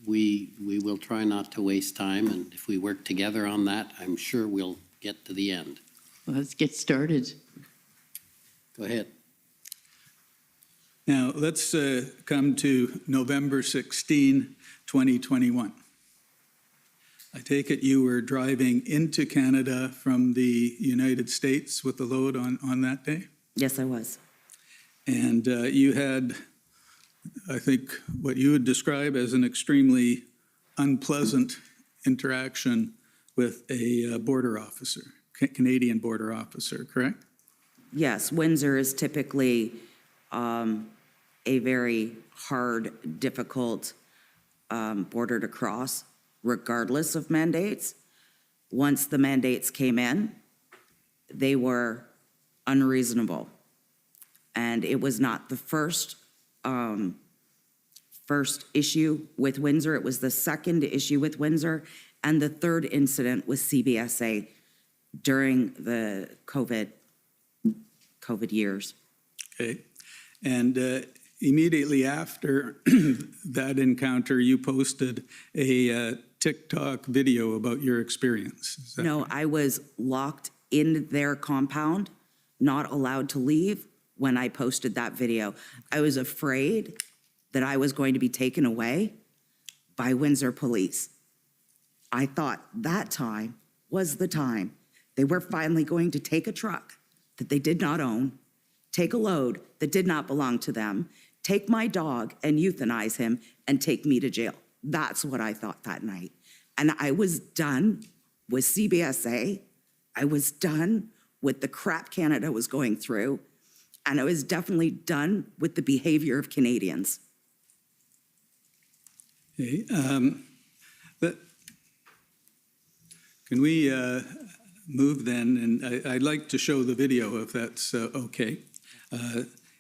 we will try not to waste time, and if we work together on that, I'm sure we'll get to the end. Well, let's get started. Go ahead. Now, let's come to November 16, 2021. I take it you were driving into Canada from the United States with the load on that day? Yes, I was. And you had, I think, what you would describe as an extremely unpleasant interaction with a border officer, Canadian border officer, correct? Yes, Windsor is typically a very hard, difficult border to cross, regardless of mandates. Once the mandates came in, they were unreasonable. And it was not the first issue with Windsor. It was the second issue with Windsor. And the third incident was CBSA during the COVID years. Okay. And immediately after that encounter, you posted a TikTok video about your experience. No, I was locked in their compound, not allowed to leave when I posted that video. I was afraid that I was going to be taken away by Windsor police. I thought that time was the time. They were finally going to take a truck that they did not own, take a load that did not belong to them, take my dog and euthanize him, and take me to jail. That's what I thought that night. And I was done with CBSA. I was done with the crap Canada was going through. And I was definitely done with the behavior of Canadians. Okay. Can we move then? And I'd like to show the video if that's okay.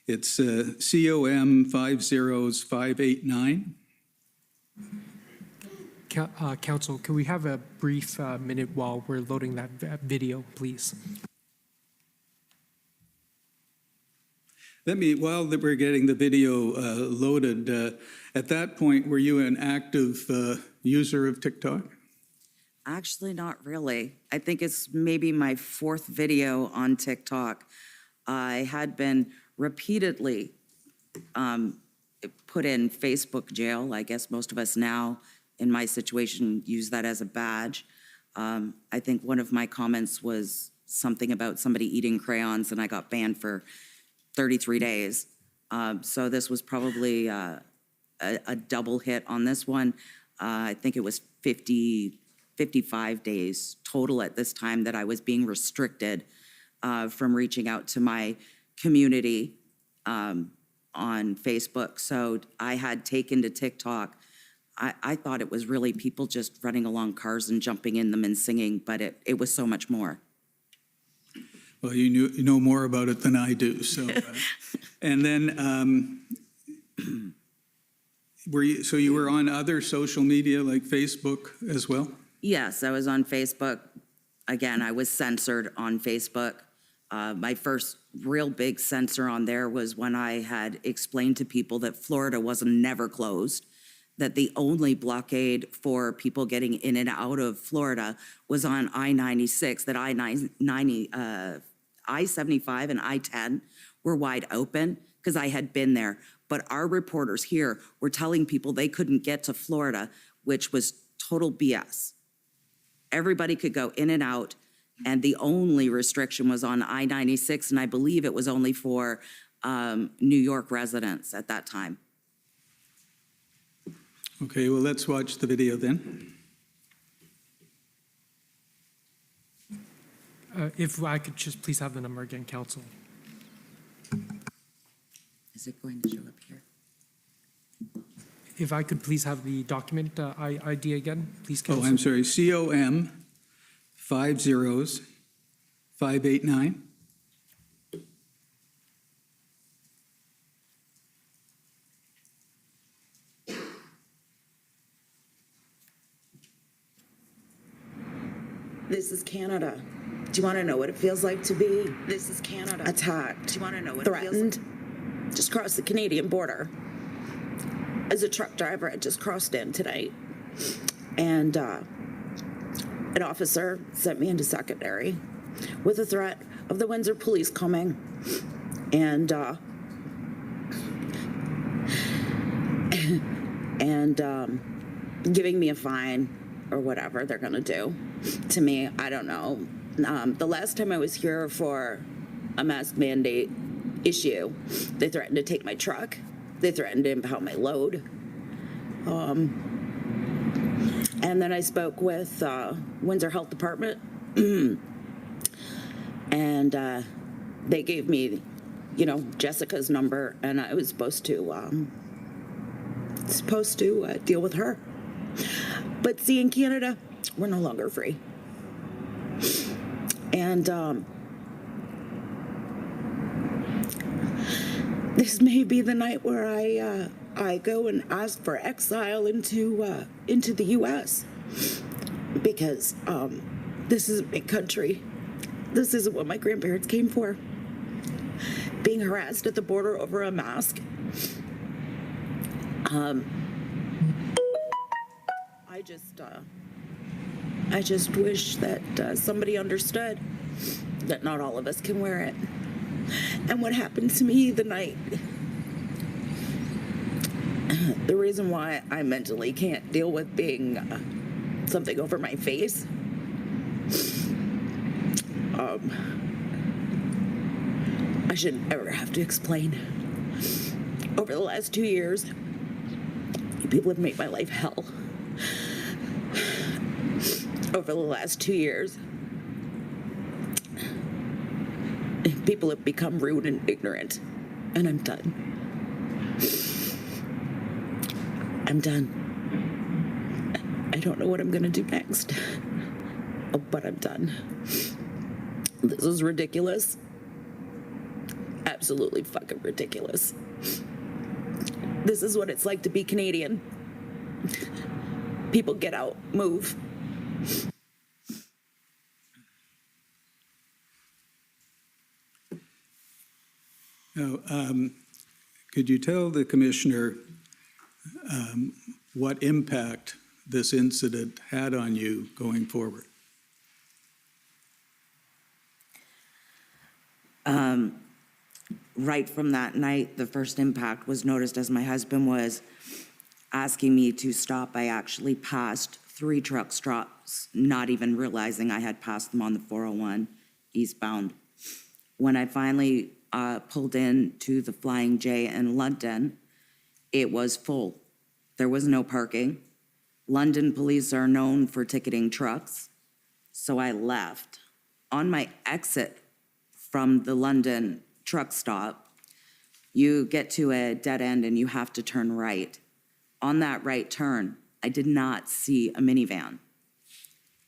It's COM 50589. Council, can we have a brief minute while we're loading that video, please? While we're getting the video loaded, at that point, were you an active user of TikTok? Actually, not really. I think it's maybe my fourth video on TikTok. I had been repeatedly put in Facebook jail. I guess most of us now in my situation use that as a badge. I think one of my comments was something about somebody eating crayons, and I got banned for 33 days. So this was probably a double hit on this one. I think it was 55 days total at this time that I was being restricted from reaching out to my community on Facebook. So I had taken to TikTok. I thought it was really people just running along cars and jumping in them and singing, but it was so much more. Well, you know more about it than I do. So, and then, you were on other social media like Facebook as well? Yes, I was on Facebook. Again, I was censored on Facebook. My first real big censor on there was when I had explained to people that Florida wasn't never closed, that the only blockade for people getting in and out of Florida was on I-96, that I-75 and I-10 were wide open, because I had been there. But our reporters here were telling people they couldn't get to Florida, which was total BS. Everybody could go in and out, and the only restriction was on I-96, and I believe it was only for New York residents at that time. Okay, well, let's watch the video then. If I could just please have the number again, Council. Is it going to show up here? If I could please have the document ID again, please, Council. Oh, I'm sorry, COM 50589. This is Canada. Do you want to know what it feels like to be? This is Canada. Attacked. Do you want to know what threatened? It feels like? Just crossed the Canadian border. As a truck driver, I just crossed in tonight, and an officer sent me into secondary with a threat of the Windsor police coming and giving me a fine or whatever they're gonna do to me. I don't know. The last time I was here for a mask mandate issue, they threatened to take my truck. They threatened to impound my load. And then I spoke with Windsor Health Department, and they gave me, Jessica's number, and I was supposed to deal with her. But see, in Canada, we're no longer free. And this may be the night where I go and ask for exile into the U.S. because this is a big country. This isn't what my grandparents came for. Being harassed at the border over a mask. I just wish that somebody understood that not all of us can wear it. And what happened to me the night, the reason why I mentally can't deal with being something over my face, I shouldn't ever have to explain. Over the last 2 years, you people have made my life hell. Over the last 2 years, people have become rude and ignorant, and I'm done. I'm done. I don't know what I'm gonna do next, but I'm done. This is ridiculous. Absolutely fucking ridiculous. This is what it's like to be Canadian. People get out, move. Now, could you tell the commissioner what impact this incident had on you going forward? Right from that night, the first impact was noticed as my husband was asking me to stop. I actually passed 3 truck stops, not even realizing I had passed them on the 401 eastbound. When I finally pulled in to the Flying J in London, it was full. There was no parking. London police are known for ticketing trucks, so I left. On my exit from the London truck stop, you get to a dead end and you have to turn right. On that right turn, I did not see a minivan,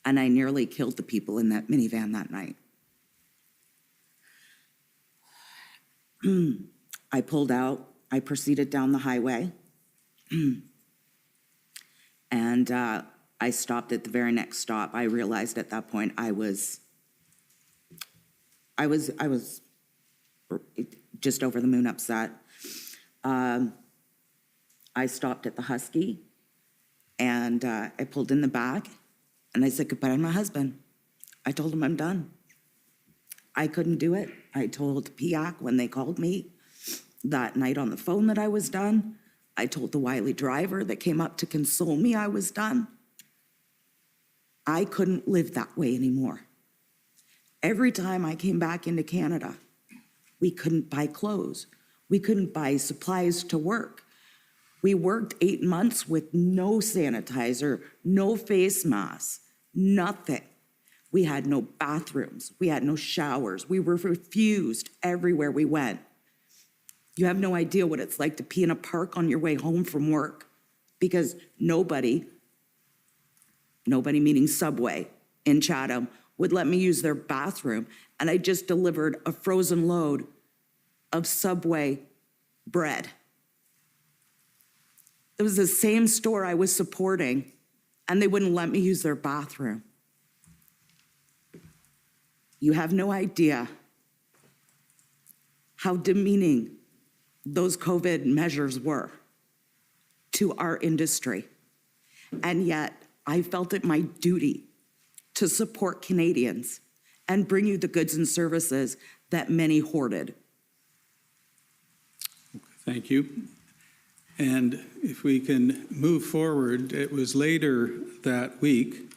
and I nearly killed the people in that minivan that night. I pulled out, I proceeded down the highway, and I stopped at the very next stop. I realized at that point I was just over the moon upset. I stopped at the Husky, And I pulled in the back and I said goodbye to my husband. I told him I'm done. I couldn't do it. I told PIAC when they called me that night on the phone that I was done. I told the wily driver that came up to console me I was done. I couldn't live that way anymore. Every time I came back into Canada, we couldn't buy clothes. We couldn't buy supplies to work. We worked 8 months with no sanitizer, no face masks, nothing. We had no bathrooms. We had no showers. We were refused everywhere we went. You have no idea what it's like to pee in a park on your way home from work because nobody meaning Subway in Chatham, would let me use their bathroom. And I just delivered a frozen load of Subway bread. It was the same store I was supporting, and they wouldn't let me use their bathroom. You have no idea how demeaning those COVID measures were to our industry. And yet, I felt it my duty to support Canadians and bring you the goods and services that many hoarded. Thank you. And if we can move forward, it was later that week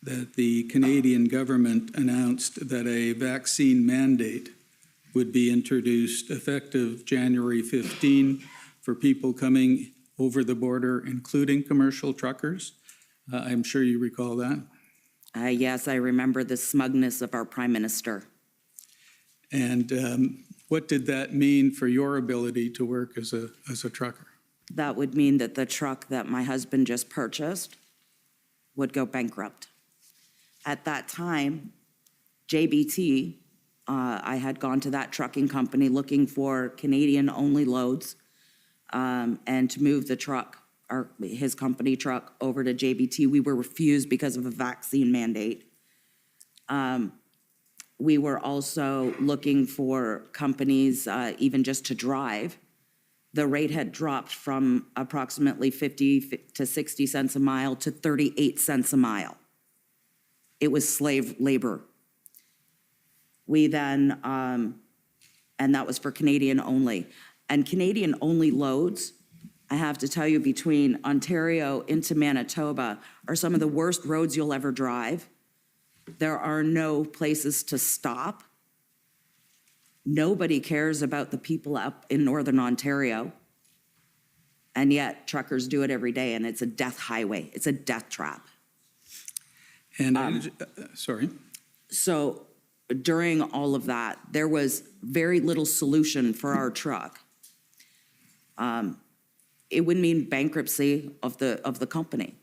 that the Canadian government announced that a vaccine mandate would be introduced effective January 15 for people coming over the border, including commercial truckers. I'm sure you recall that. Yes, I remember the smugness of our Prime Minister. And what did that mean for your ability to work as a trucker? That would mean that the truck that my husband just purchased would go bankrupt. At that time, JBT, I had gone to that trucking company looking for Canadian-only loads and to move the truck, his company truck, over to JBT. We were refused because of a vaccine mandate. We were also looking for companies even just to drive. The rate had dropped from approximately 50 to 60 cents a mile to 38 cents a mile. It was slave labor. We then, and that was for Canadian only. And Canadian only loads, I have to tell you, between Ontario into Manitoba are some of the worst roads you'll ever drive. There are no places to stop. Nobody cares about the people up in Northern Ontario. And yet truckers do it every day, and it's a death highway. It's a death trap. And sorry. So during all of that, there was very little solution for our truck. It would mean bankruptcy of the company.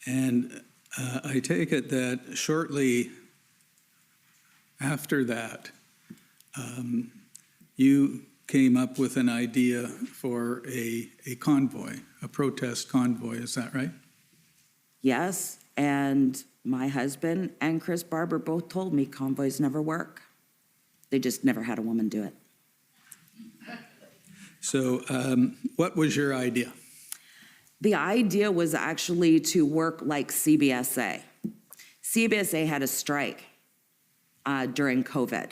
And I take it that shortly after that, you came up with an idea for a convoy, a protest convoy, is that right? Yes, and my husband and Chris Barber both told me convoys never work. They just never had a woman do it. So what was your idea? The idea was actually to work like CBSA. CBSA had a strike during COVID.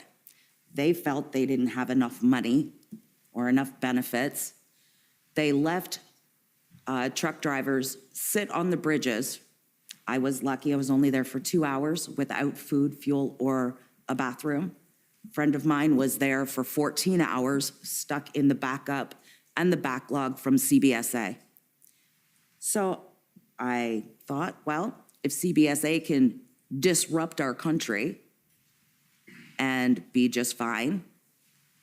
They felt they didn't have enough money or enough benefits. They left truck drivers sit on the bridges. I was lucky, I was only there for 2 hours without food, fuel, or a bathroom. A friend of mine was there for 14 hours, stuck in the backup and the backlog from CBSA. So I thought, well, if CBSA can disrupt our country and be just fine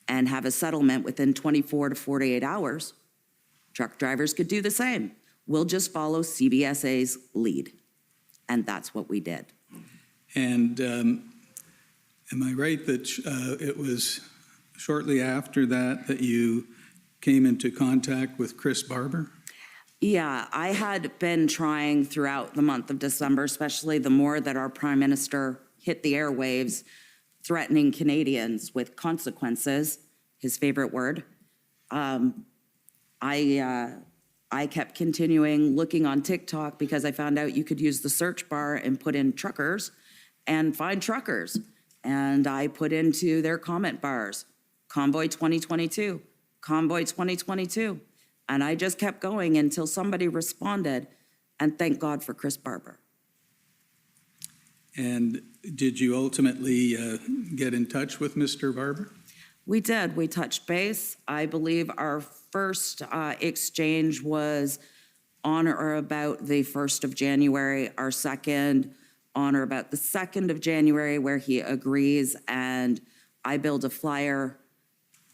and have a settlement within 24 to 48 hours, truck drivers could do the same. We'll just follow CBSA's lead. And that's what we did. And am I right that it was shortly after that you came into contact with Chris Barber? Yeah, I had been trying throughout the month of December, especially the more that our Prime Minister hit the airwaves, threatening Canadians with consequences, his favorite word. I I kept continuing looking on TikTok because I found out you could use the search bar and put in truckers and find truckers. And I put into their comment bars, Convoy 2022, Convoy 2022. And I just kept going until somebody responded, and thank God for Chris Barber. And did you ultimately get in touch with Mr. Barber? We did. We touched base. I believe our first exchange was on or about the 1st of January. Our second on or about the 2nd of January, where he agrees, and I build a flyer,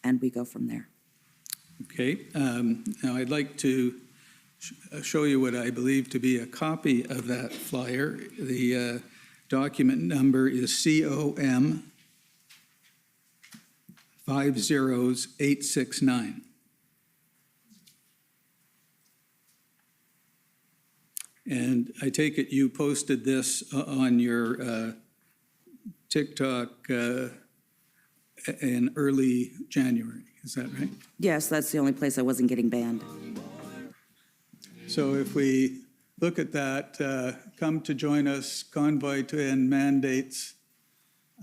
and we go from there. Okay. Now I'd like to show you what I believe to be a copy of that flyer. The document number is COM 50869. And I take it you posted this on your TikTok in early January, is that right? Yes, that's the only place I wasn't getting banned. So if we look at that, come to join us, Convoy to End Mandates.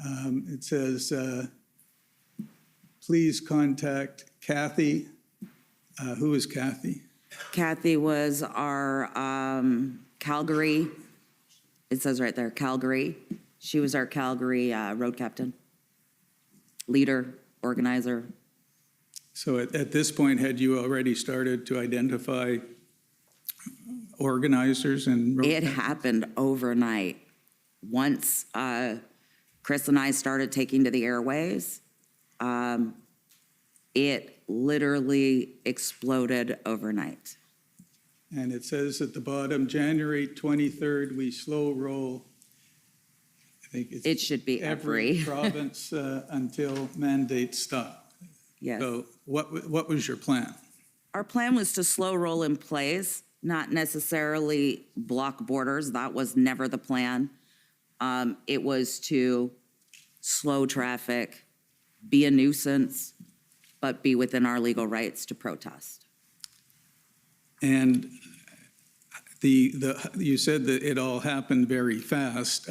It says, please contact Kathy. Who is Kathy? Kathy was our Calgary, it says right there, Calgary. She was our Calgary road captain, leader, organizer. So at this point, had you already started to identify organizers and road It captains? happened overnight. Once Chris and I started taking to the airways, it literally exploded overnight. And it says at the bottom, January 23rd, we slow roll. I think It should be every. province until mandates stop. Yes. So what was your plan? Our plan was to slow roll in place, not necessarily block borders. That was never the plan. It was to slow traffic, be a nuisance, but be within our legal rights to protest. And you said that it all happened very fast.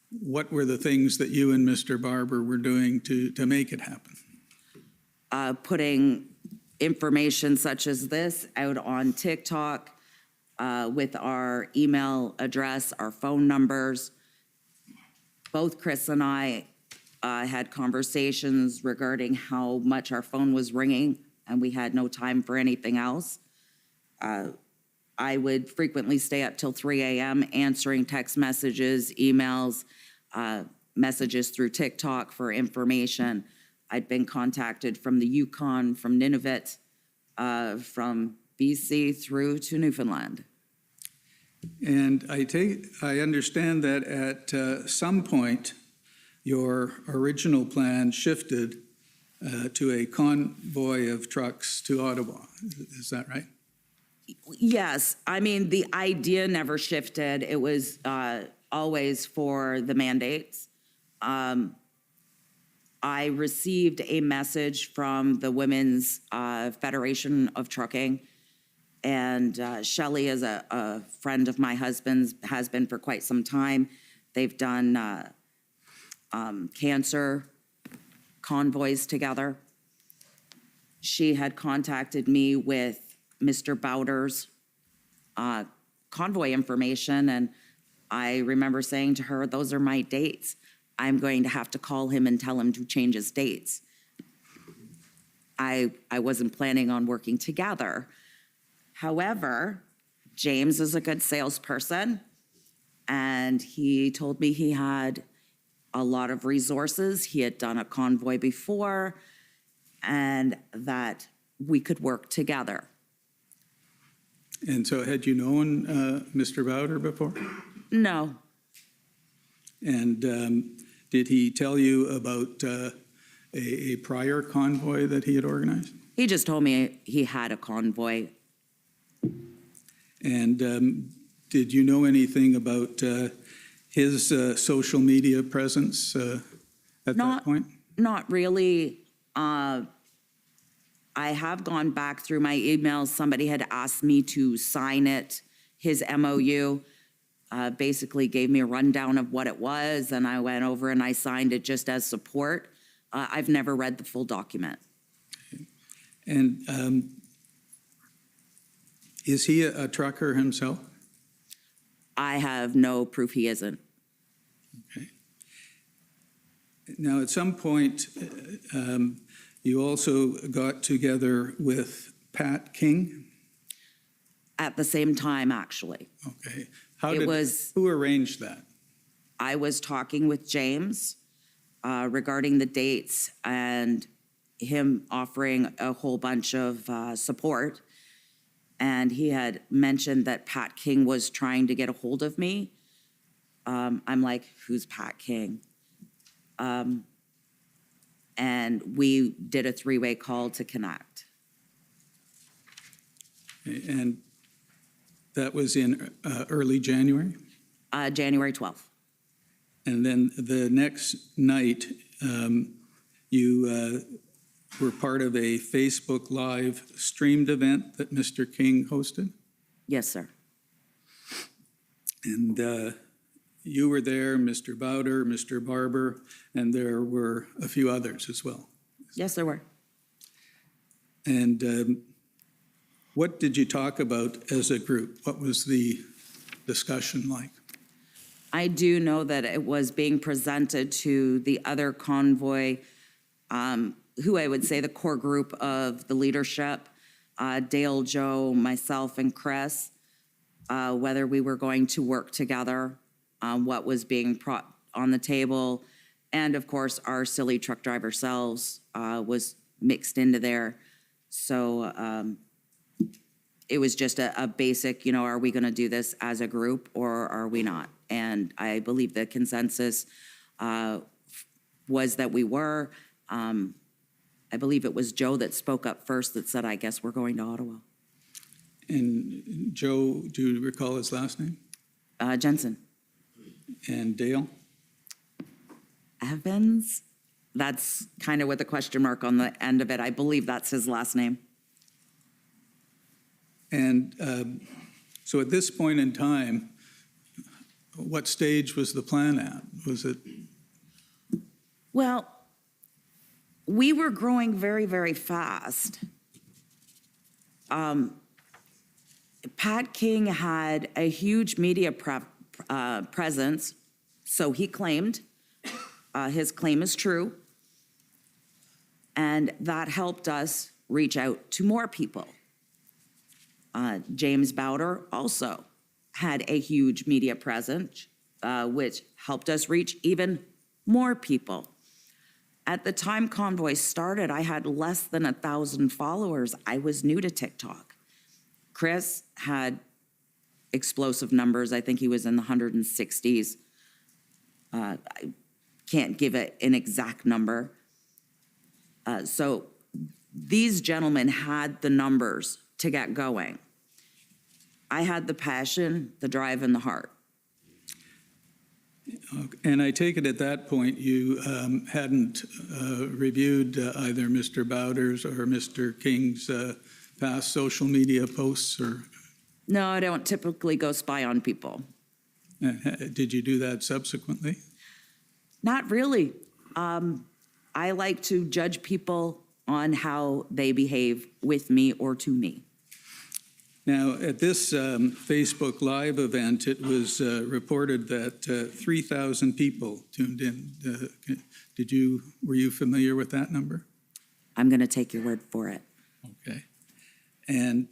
What were the things that you and Mr. Barber were doing to make it happen? Putting information such as this out on TikTok with our email address, our phone numbers. Both Chris and I had conversations regarding how much our phone was ringing, and we had no time for anything else. I would frequently stay up till 3 a.m. answering text messages, emails, messages through TikTok for information. I'd been contacted from the Yukon, from Nunavut, from BC through to Newfoundland. And I understand that at some point, your original plan shifted to a convoy of trucks to Ottawa. Is that right? Yes, I mean, the idea never shifted. It was always for the mandates. I received a message from the Women's Federation of Trucking, and Shelley is a friend of my husband's, has been for quite some time. They've done cancer convoys together. She had contacted me with Mr. Bowder's convoy information, and I remember saying to her, those are my dates. I'm going to have to call him and tell him to change his dates. I wasn't planning on working together. However, James is a good salesperson, and he told me he had a lot of resources. He had done a convoy before, and that we could work together. And so had you known Mr. Bowder before? No. And did he tell you about a prior convoy that he had organized? He just told me he had a convoy. And did you know anything about his social media presence at that point? Not really. I have gone back through my emails. Somebody had asked me to sign it, his MOU. Basically gave me a rundown of what it was, and I went over and I signed it just as support. I've never read the full document. And is he a trucker himself? I have no proof he isn't. Okay. Now, at some point, you also got together with Pat King? At the same time, actually. Okay. Who arranged that? I was talking with James regarding the dates and him offering a whole bunch of support. And he had mentioned that Pat King was trying to get a hold of me. I'm like, who's Pat King? And we did a three-way call to connect. And that was in early January? January 12th. And then the next night, you were part of a Facebook Live streamed event that Mr. King hosted? Yes, sir. And you were there, Mr. Bowder, Mr. Barber, and there were a few others as well. Yes, there were. And what did you talk about as a group? What was the discussion like? I do know that it was being presented to the other convoy, who I would say the core group of the leadership, Dale, Joe, myself, and Chris, whether we were going to work together, what was being brought on the table, and of course, our silly truck driver selves was mixed into there. So it was just a basic, are we going to do this as a group or are we not? And I believe the consensus was that we were. I believe it was Joe that spoke up first that said, I guess we're going to Ottawa. And Joe, do you recall his last name? Jensen. And Dale? Evans? That's kind of with a question mark on the end of it. I believe that's his last name. And so at this point in time, what stage was the plan at? Was it? Well, we were growing very, very fast. Pat King had a huge media presence, so he claimed. His claim is true. And that helped us reach out to more people. James Bowder also had a huge media presence, which helped us reach even more people. At the time Convoy started, I had less than 1,000 followers. I was new to TikTok. Chris had explosive numbers. I think he was in the 160s. I can't give it an exact number. So these gentlemen had the numbers to get going. I had the passion, the drive, and the heart. And I take it at that point you hadn't reviewed either Mr. Bowder's or Mr. King's past social media posts, or? No, I don't typically go spy on people. Did you do that subsequently? Not really. I like to judge people on how they behave with me or to me. Now, at this Facebook Live event, it was reported that 3,000 people tuned in. Were you familiar with that number? I'm going to take your word for it. Okay. And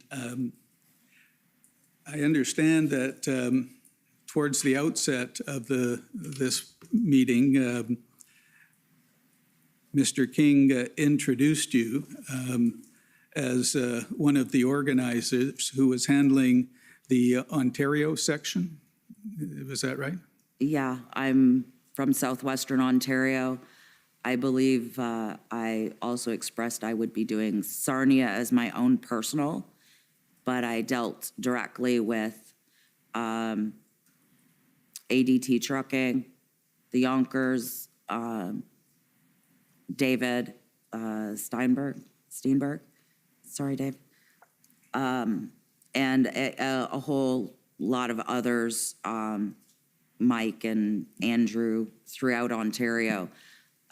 I understand that towards the outset of this meeting, Mr. King introduced you as one of the organizers who was handling the Ontario section. Was that right? Yeah, I'm from Southwestern Ontario. I believe I also expressed I would be doing Sarnia as my own personal, but I dealt directly with ADT Trucking, the Yonkers, David Steinberg, sorry, Dave. And a whole lot of others, Mike and Andrew throughout Ontario.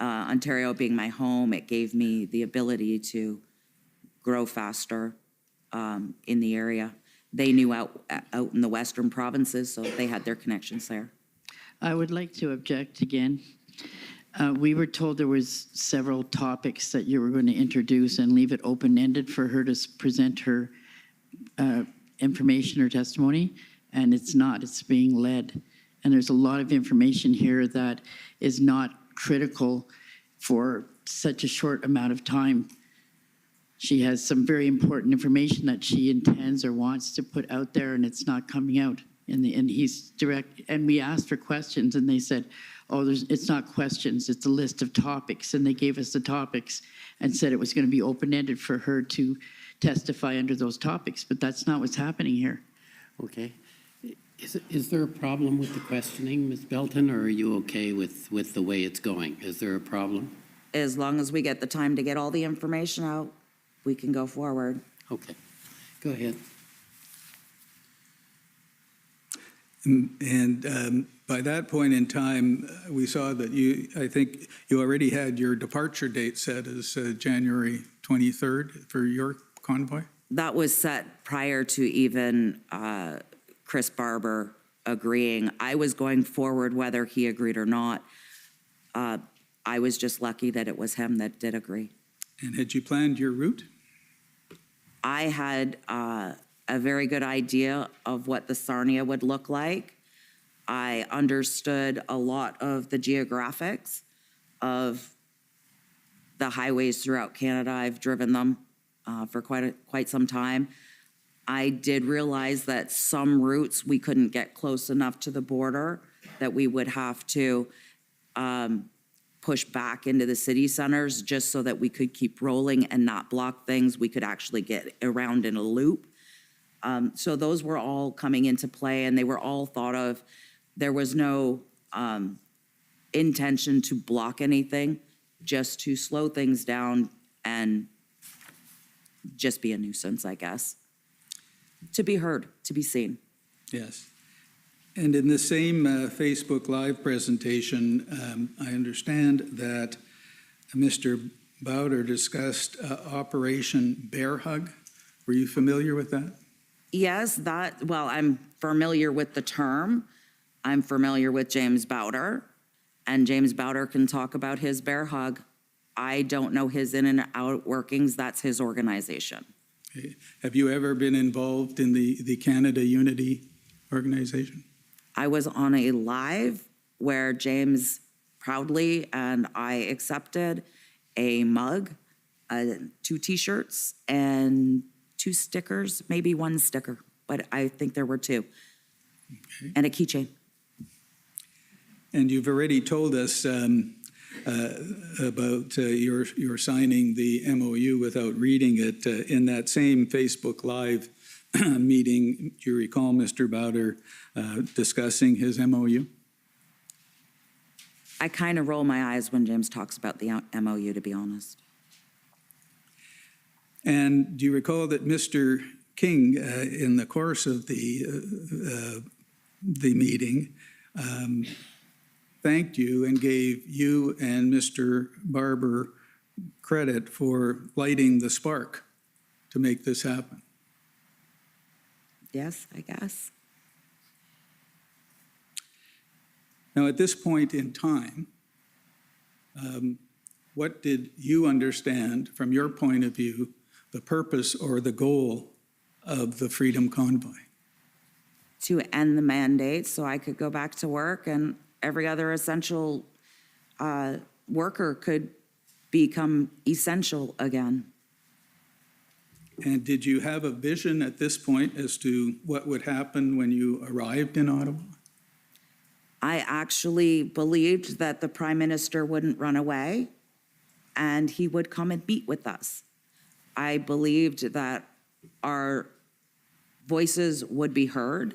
Ontario being my home, it gave me the ability to grow faster in the area. They knew out in the western provinces, so they had their connections there. I would like to object again. We were told there was several topics that you were going to introduce and leave it open-ended for her to present her information or testimony, and it's not. It's being led. And there's a lot of information here that is not critical for such a short amount of time. She has some very important information that she intends or wants to put out there, and it's not coming out. And he's direct, and we asked for questions, and they said, oh, it's not questions, it's a list of topics. And they gave us the topics and said it was going to be open-ended for her to testify under those topics, but that's not what's happening here. Okay. Is there a problem with the questioning, Ms. Belton, or are you okay with the way it's going? Is there a problem? As long as we get the time to get all the information out, we can go forward. Okay. Go ahead. And by that point in time, we saw that I think you already had your departure date set as January 23rd for your convoy? That was set prior to even Chris Barber agreeing. I was going forward whether he agreed or not. I was just lucky that it was him that did agree. And had you planned your route? I had a very good idea of what the Sarnia would look like. I understood a lot of the geographics of the highways throughout Canada. I've driven them for quite some time. I did realize that some routes we couldn't get close enough to the border, that we would have to push back into the city centers just so that we could keep rolling and not block things. We could actually get around in a loop. So those were all coming into play, and they were all thought of. There was no intention to block anything, just to slow things down and just be a nuisance, I guess. To be heard, to be seen. Yes. And in the same Facebook Live presentation, I understand that Mr. Bowder discussed Operation Bear Hug. Were you familiar with that? Yes, well, I'm familiar with the term. I'm familiar with James Bowder, and James Bowder can talk about his bear hug. I don't know his in and out workings. That's his organization. Okay. Have you ever been involved in the Canada Unity organization? I was on a live where James proudly and I accepted a mug, 2 T-shirts, and 2 stickers, maybe 1 sticker, but I think there were 2, okay. And a keychain. And you've already told us about your signing the MOU without reading it. In that same Facebook Live meeting, do you recall Mr. Bowder discussing his MOU? I kind of roll my eyes when James talks about the MOU, to be honest. And do you recall that Mr. King, in the course of the meeting, thanked you and gave you and Mr. Barber credit for lighting the spark to make this happen? Yes, I guess. Now, at this point in time, what did you understand, from your point of view, the purpose or the goal of the Freedom Convoy? To end the mandate so I could go back to work and every other essential worker could become essential again. And did you have a vision at this point as to what would happen when you arrived in Ottawa? I actually believed that the Prime Minister wouldn't run away and he would come and meet with us. I believed that our voices would be heard.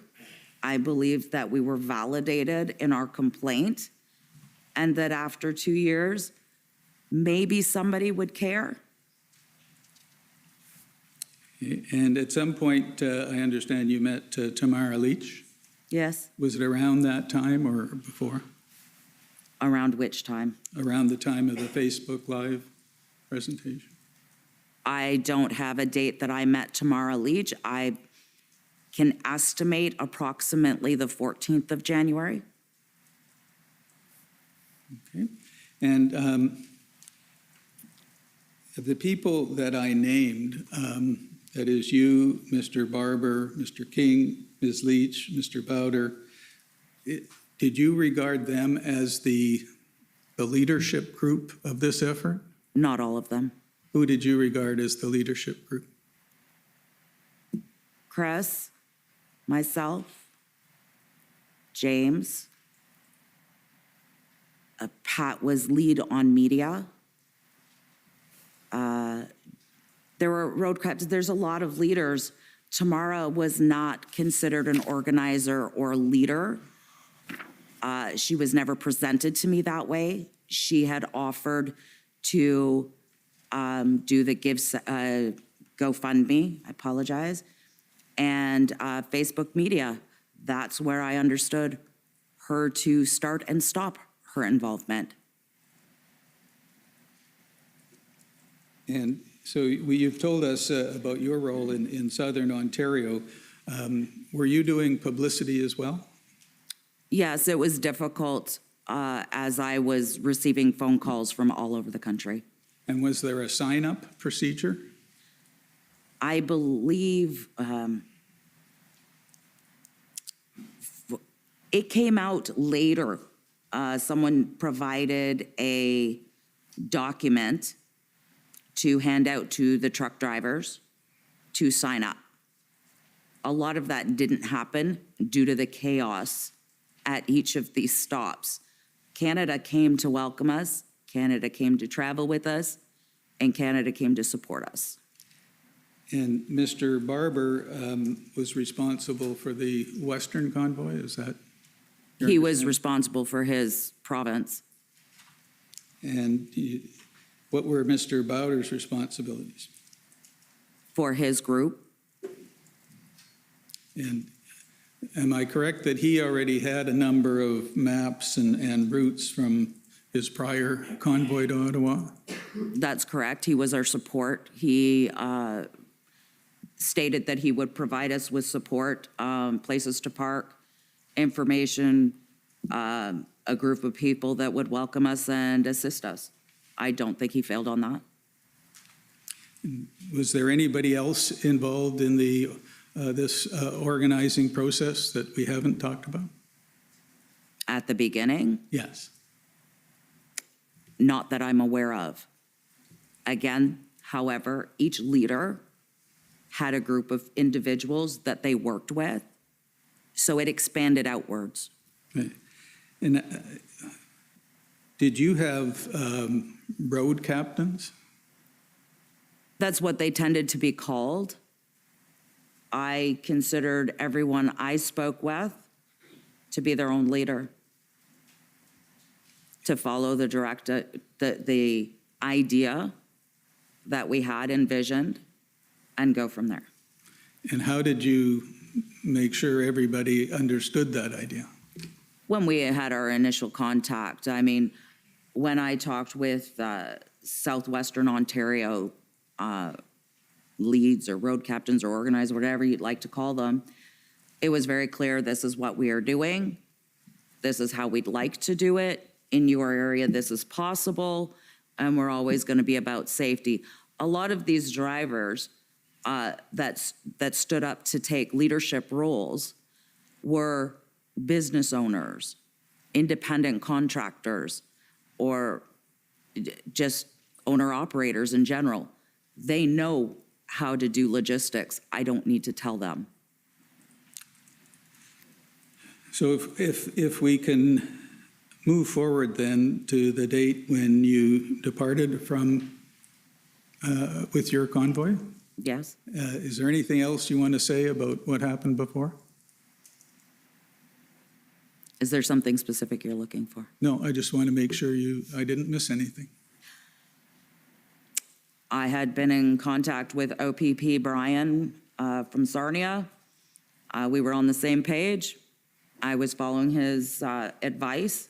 I believed that we were validated in our complaint and that after 2 years, maybe somebody would care. Okay, and at some point, I understand you met Tamara Leach. Yes. Was it around that time or before? Around which time? Around the time of the Facebook Live presentation? I don't have a date that I met Tamara Leach. I can estimate approximately the 14th of January. Okay. And the people that I named, that is you, Mr. Barber, Mr. King, Ms. Leach, Mr. Bowder, did you regard them as the leadership group of this effort? Not all of them. Who did you regard as the leadership group? Chris, myself, James, Pat was lead on media. There were road captains. There's a lot of leaders. Tamara was not considered an organizer or leader. She was never presented to me that way. She had offered to do the GoFundMe, I apologize, and Facebook media. That's where I understood her to start and stop her involvement. And so you've told us about your role in Southern Ontario. Were you doing publicity as well? Yes, it was difficult as I was receiving phone calls from all over the country. And was there a sign-up procedure? I believe it came out later. Someone provided a document to hand out to the truck drivers to sign up. A lot of that didn't happen due to the chaos at each of these stops. Canada came to welcome us, Canada came to travel with us, and Canada came to support us. And Mr. Barber was responsible for the Western convoy, is that? He was responsible for his province. And what were Mr. Bowder's responsibilities? For his group. And am I correct that he already had a number of maps and routes from his prior convoy to Ottawa? That's correct. He was our support. He stated that he would provide us with support, places to park, information, a group of people that would welcome us and assist us. I don't think he failed on that. Was there anybody else involved in the this organizing process that we haven't talked about? At the beginning? Yes. Not that I'm aware of. Again, however, each leader had a group of individuals that they worked with, so it expanded outwards. Okay. And did you have road captains? That's what they tended to be called. I considered everyone I spoke with to be their own leader, to follow the idea that we had envisioned and go from there. And how did you make sure everybody understood that idea? When we had our initial contact, I mean, when I talked with Southwestern Ontario leads or road captains or organizers, whatever you'd like to call them, it was very clear this is what we are doing. This is how we'd like to do it. In your area, this is possible, and we're always going to be about safety. A lot of these drivers that stood up to take leadership roles were business owners, independent contractors, or just owner-operators in general. They know how to do logistics. I don't need to tell them. So if we can move forward then to the date when you departed from with your convoy? Yes. Is there anything else you want to say about what happened before? Is there something specific you're looking for? No, I just want to make sure I didn't miss anything. I had been in contact with OPP Brian from Sarnia. We were on the same page. I was following his advice.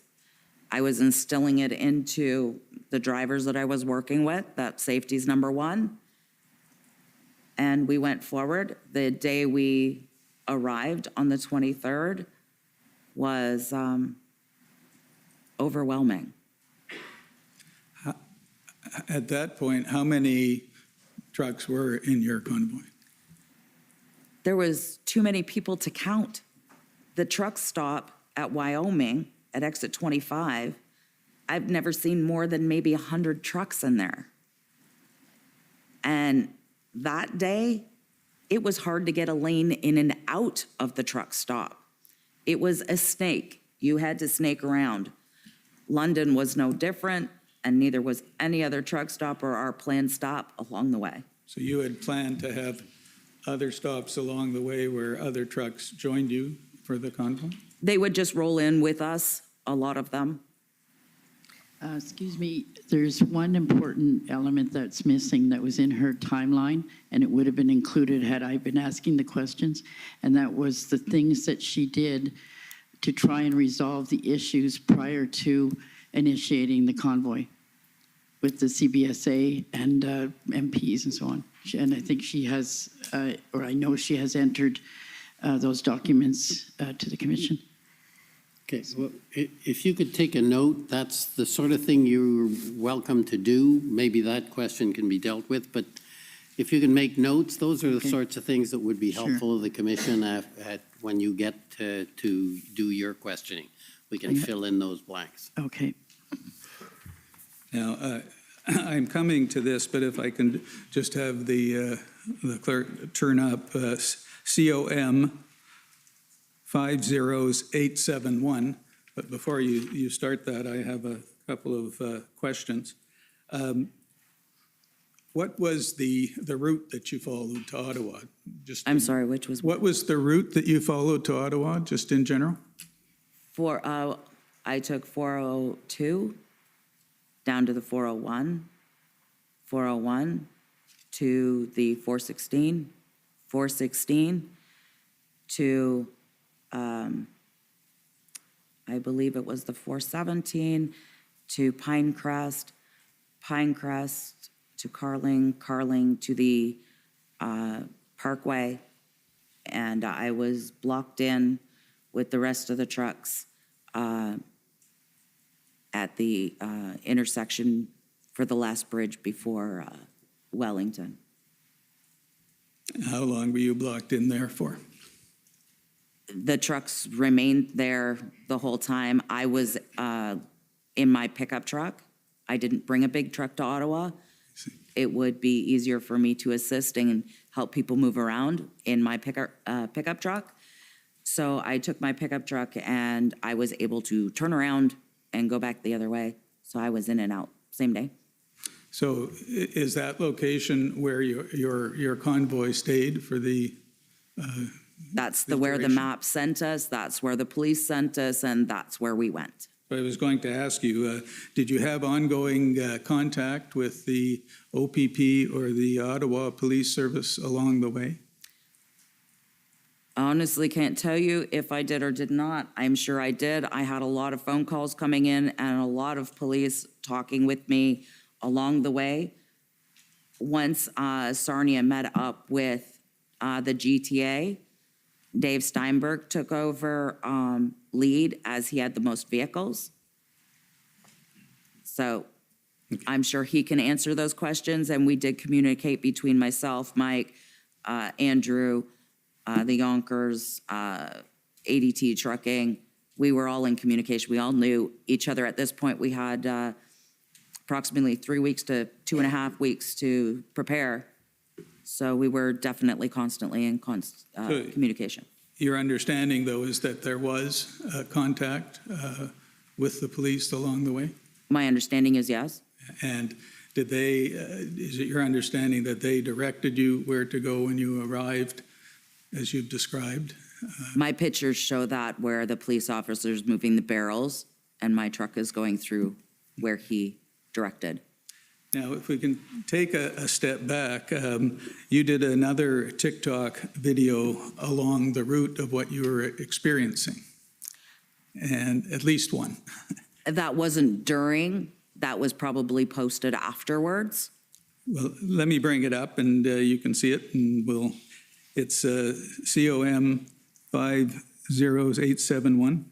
I was instilling it into the drivers that I was working with, that safety's number one. And we went forward. The day we arrived on the 23rd was overwhelming. At that point, how many trucks were in your convoy? There was too many people to count. The truck stop at Wyoming at exit 25, I've never seen more than maybe 100 trucks in there. And that day, it was hard to get a lane in and out of the truck stop. It was a snake. You had to snake around. London was no different, and neither was any other truck stop or our planned stop along the way. So you had planned to have other stops along the way where other trucks joined you for the convoy? They would just roll in with us, a lot of them. Excuse me, there's one important element that's missing that was in her timeline, and it would have been included had I been asking the questions, and that was the things that she did to try and resolve the issues prior to initiating the convoy with the CBSA and MPs and so on. And I think she has, or I know she has entered those documents to the commission. Okay, well, if you could take a note, that's the sort of thing you're welcome to do. Maybe that question can be dealt with, but if you can make notes, those are the sorts of things that would be helpful to the commission when you get to do your questioning. We can fill in those blanks. Okay. Now, I'm coming to this, but if I can just have the clerk turn up COM 50871. But before you start that, I have a couple of questions. What was the route that you followed to Ottawa? I'm sorry, which was? What was the route that you followed to Ottawa, just in general? I took 402 down to the 401, 401 to the 416, 416 to, I believe it was the 417 to Pinecrest, Pinecrest to Carling, Carling to the Parkway, and I was blocked in with the rest of the trucks at the intersection for the last bridge before Wellington. How long were you blocked in there for? The trucks remained there the whole time. I was in my pickup truck. I didn't bring a big truck to Ottawa. It would be easier for me to assist and help people move around in my pickup truck. So I took my pickup truck and I was able to turn around and go back the other way. So I was in and out same day. So is that location where your convoy stayed for the That's where the map sent us, that's where the police sent us, and that's where we went. I was going to ask you, did you have ongoing contact with the OPP or the Ottawa Police Service along the way? I honestly can't tell you if I did or did not. I'm sure I did. I had a lot of phone calls coming in and a lot of police talking with me along the way. Once Sarnia met up with the GTA, Dave Steinberg took over lead as he had the most vehicles. So I'm sure he can answer those questions. And we did communicate between myself, Mike, Andrew, the Yonkers, ADT Trucking. We were all in communication. We all knew each other. At this point, we had approximately 3 weeks to 2.5 weeks to prepare. So we were definitely constantly in communication. Your understanding, though, is that there was contact with the police along the way? My understanding is yes. And did they, is it your understanding that they directed you where to go when you arrived, as you've described? My pictures show that where the police officer's moving the barrels and my truck is going through where he directed. Now, if we can take a step back, you did another TikTok video along the route of what you were experiencing, and at least one. That wasn't during, that was probably posted afterwards. Well, let me bring it up and you can see it, and it's COM 50871.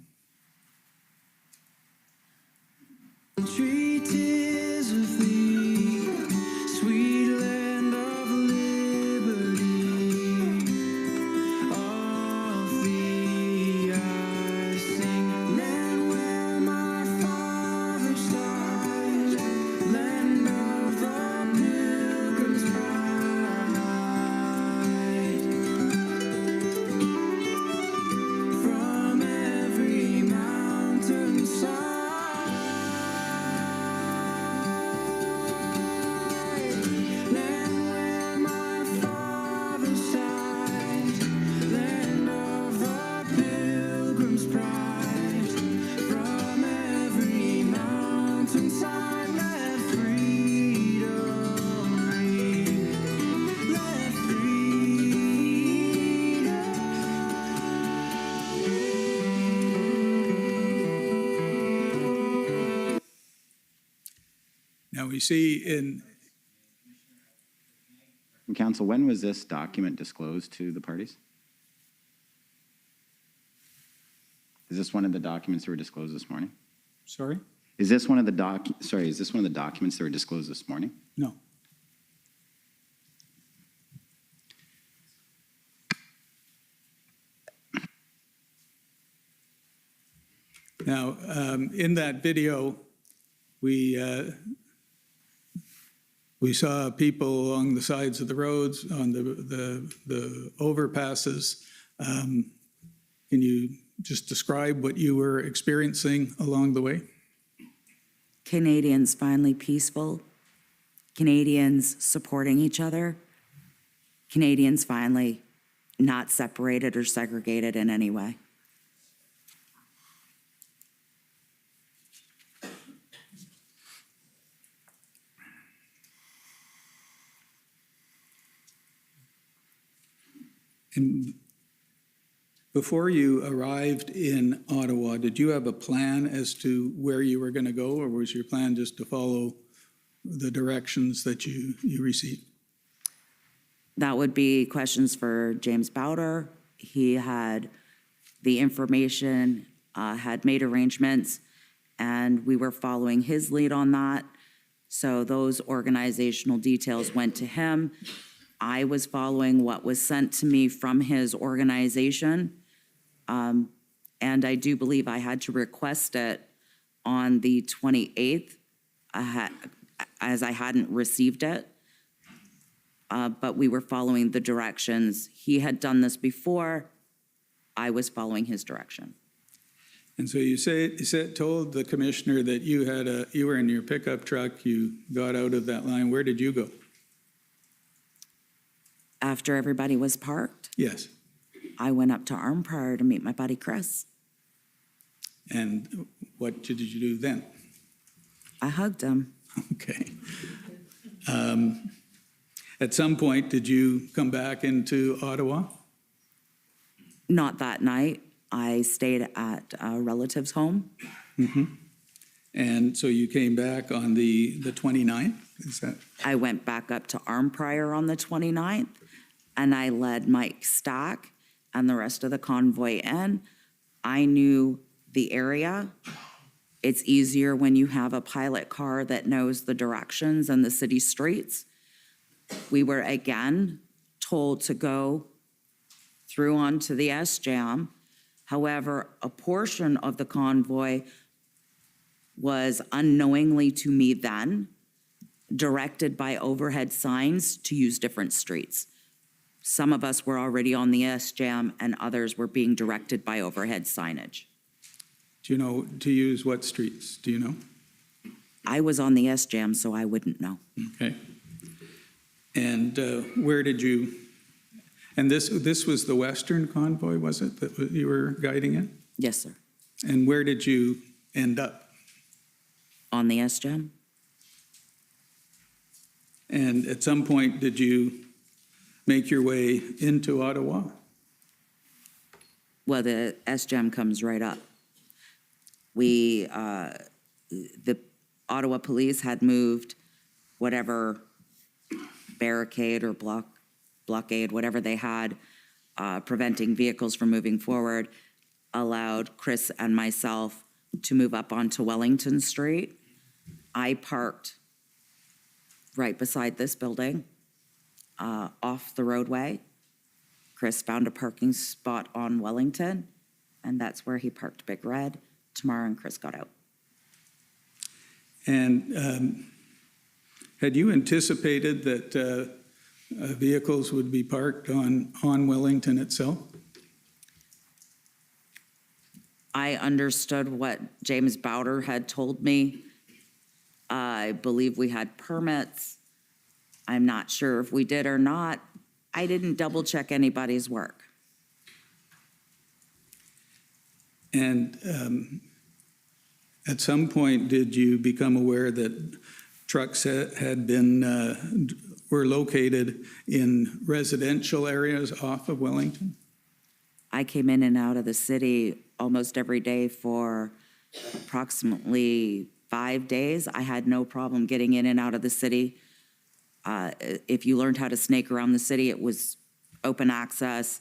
Now we see in... Council, when was this document disclosed to the parties? Is this one of the documents that were disclosed this morning? Sorry? Is this one of the documents that were disclosed this morning? No. Now, in that video, we saw people along the sides of the roads, on the overpasses. Can you just describe what you were experiencing along the way? Canadians finally peaceful, Canadians supporting each other, Canadians finally not separated or segregated in any way. And before you arrived in Ottawa, did you have a plan as to where you were going to go, or was your plan just to follow the directions that you received? That would be questions for James Bowder. He had the information, had made arrangements, and we were following his lead on that. So those organizational details went to him. I was following what was sent to me from his organization. And I do believe I had to request it on the 28th, as I hadn't received it. But we were following the directions. He had done this before. I was following his direction. And so you told the commissioner that you were in your pickup truck, you got out of that line. Where did you go? After everybody was parked, Yes. I went up to Armprior to meet my buddy Chris. And what did you do then? I hugged him. Okay. At some point, did you come back into Ottawa? Not that night. I stayed at a relative's home. Mm-hmm. And so you came back on the 29th? Is that? I went back up to Armprior on the 29th, and I led Mike Stack and the rest of the convoy in. I knew the area. It's easier when you have a pilot car that knows the directions and the city streets. We were again told to go through onto the S-Jam. However, a portion of the convoy was unknowingly to me then directed by overhead signs to use different streets. Some of us were already on the S-Jam and others were being directed by overhead signage. Do you know to use what streets? Do you know? I was on the S-Jam, so I wouldn't know. Okay. And where did you, and this was the Western convoy, was it, that you were guiding it? Yes, sir. And where did you end up? On the S-Jam. And at some point, did you make your way into Ottawa? Well, the SGEM comes right up. The Ottawa police had moved whatever barricade or blockade, whatever they had, preventing vehicles from moving forward, allowed Chris and myself to move up onto Wellington Street. I parked right beside this building, off the roadway. Chris found a parking spot on Wellington, and that's where he parked Big Red. Tamara and Chris got out. And had you anticipated that vehicles would be parked on Wellington itself? I understood what James Bowder had told me. I believe we had permits. I'm not sure if we did or not. I didn't double check anybody's work. And at some point, did you become aware that trucks had been, were located in residential areas off of Wellington? I came in and out of the city almost every day for approximately 5 days. I had no problem getting in and out of the city. If you learned how to snake around the city, it was open access.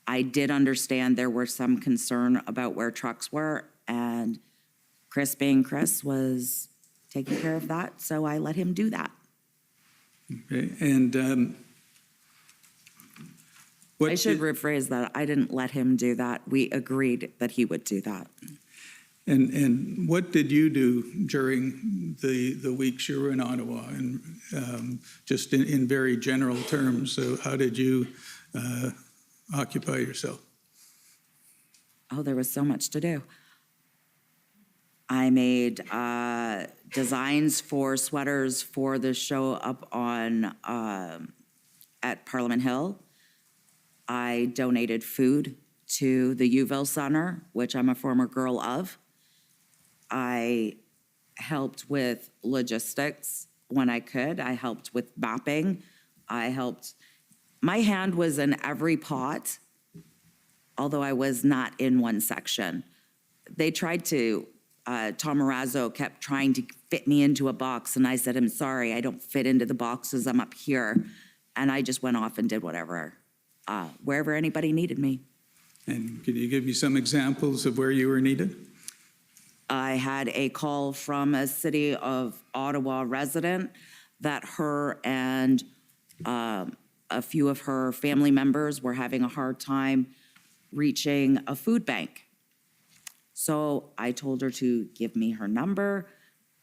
I did understand there were some concern about where trucks were, and Chris, being Chris, was taking care of that, so I let him do that. Okay, and I should rephrase that. I didn't let him do that. We agreed that he would do that. And what did you do during the weeks you were in Ottawa? And just in very general terms, so how did you occupy yourself? Oh, there was so much to do. I made designs for sweaters for the show up on at Parliament Hill. I donated food to the Uville Center, which I'm a former girl of. I helped with logistics when I could. I helped with mapping. My hand was in every pot, although I was not in one section. They tried to, Tom Marazzo kept trying to fit me into a box, and I said, I'm sorry, I don't fit into the boxes, I'm up here. And I just went off and did whatever, wherever anybody needed me. And could you give me some examples of where you were needed? I had a call from a City of Ottawa resident that her and a few of her family members were having a hard time reaching a food bank. So I told her to give me her number.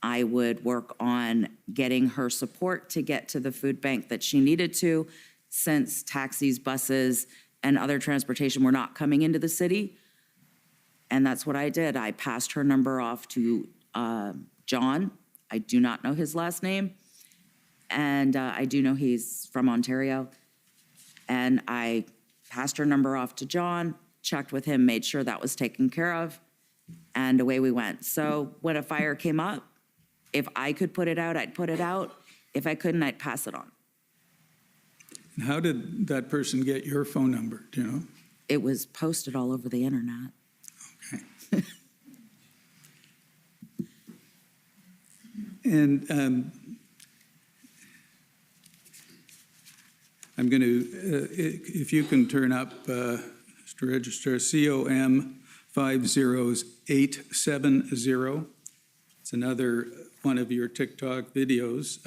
I would work on getting her support to get to the food bank that she needed to, since taxis, buses, and other transportation were not coming into the city. And that's what I did. I passed her number off to John. I do not know his last name. And I do know he's from Ontario. And I passed her number off to John, checked with him, made sure that was taken care of, and away we went. So when a fire came up, if I could put it out, I'd put it out. If I couldn't, I'd pass it on. And how did that person get your phone number, do you know? It was posted all over the internet. Okay. And I'm going to, if you can turn up, Mr. Registrar, COM 50870. It's another one of your TikTok videos.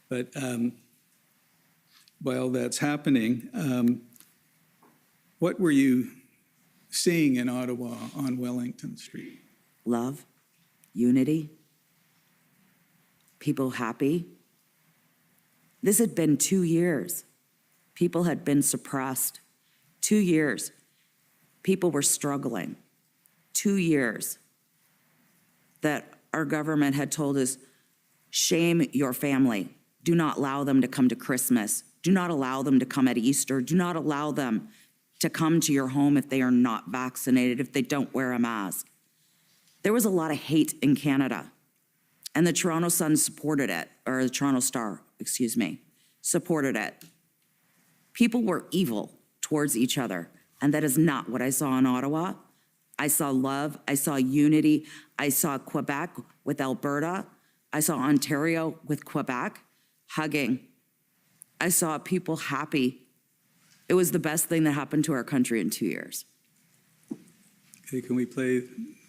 But while that's happening, what were you seeing in Ottawa on Wellington Street? Love, unity, people happy. This had been 2 years. People had been suppressed. 2 years. People were struggling. 2 years that our government had told us, shame your family. Do not allow them to come to Christmas. Do not allow them to come at Easter. Do not allow them to come to your home if they are not vaccinated, if they don't wear a mask. There was a lot of hate in Canada. And the Toronto Sun supported it, or the Toronto Star, excuse me, supported it. People were evil towards each other, and that is not what I saw in Ottawa. I saw love, I saw unity, I saw Quebec with Alberta, I saw Ontario with Quebec hugging. I saw people happy. It was the best thing that happened to our country in 2 years. Okay, can we play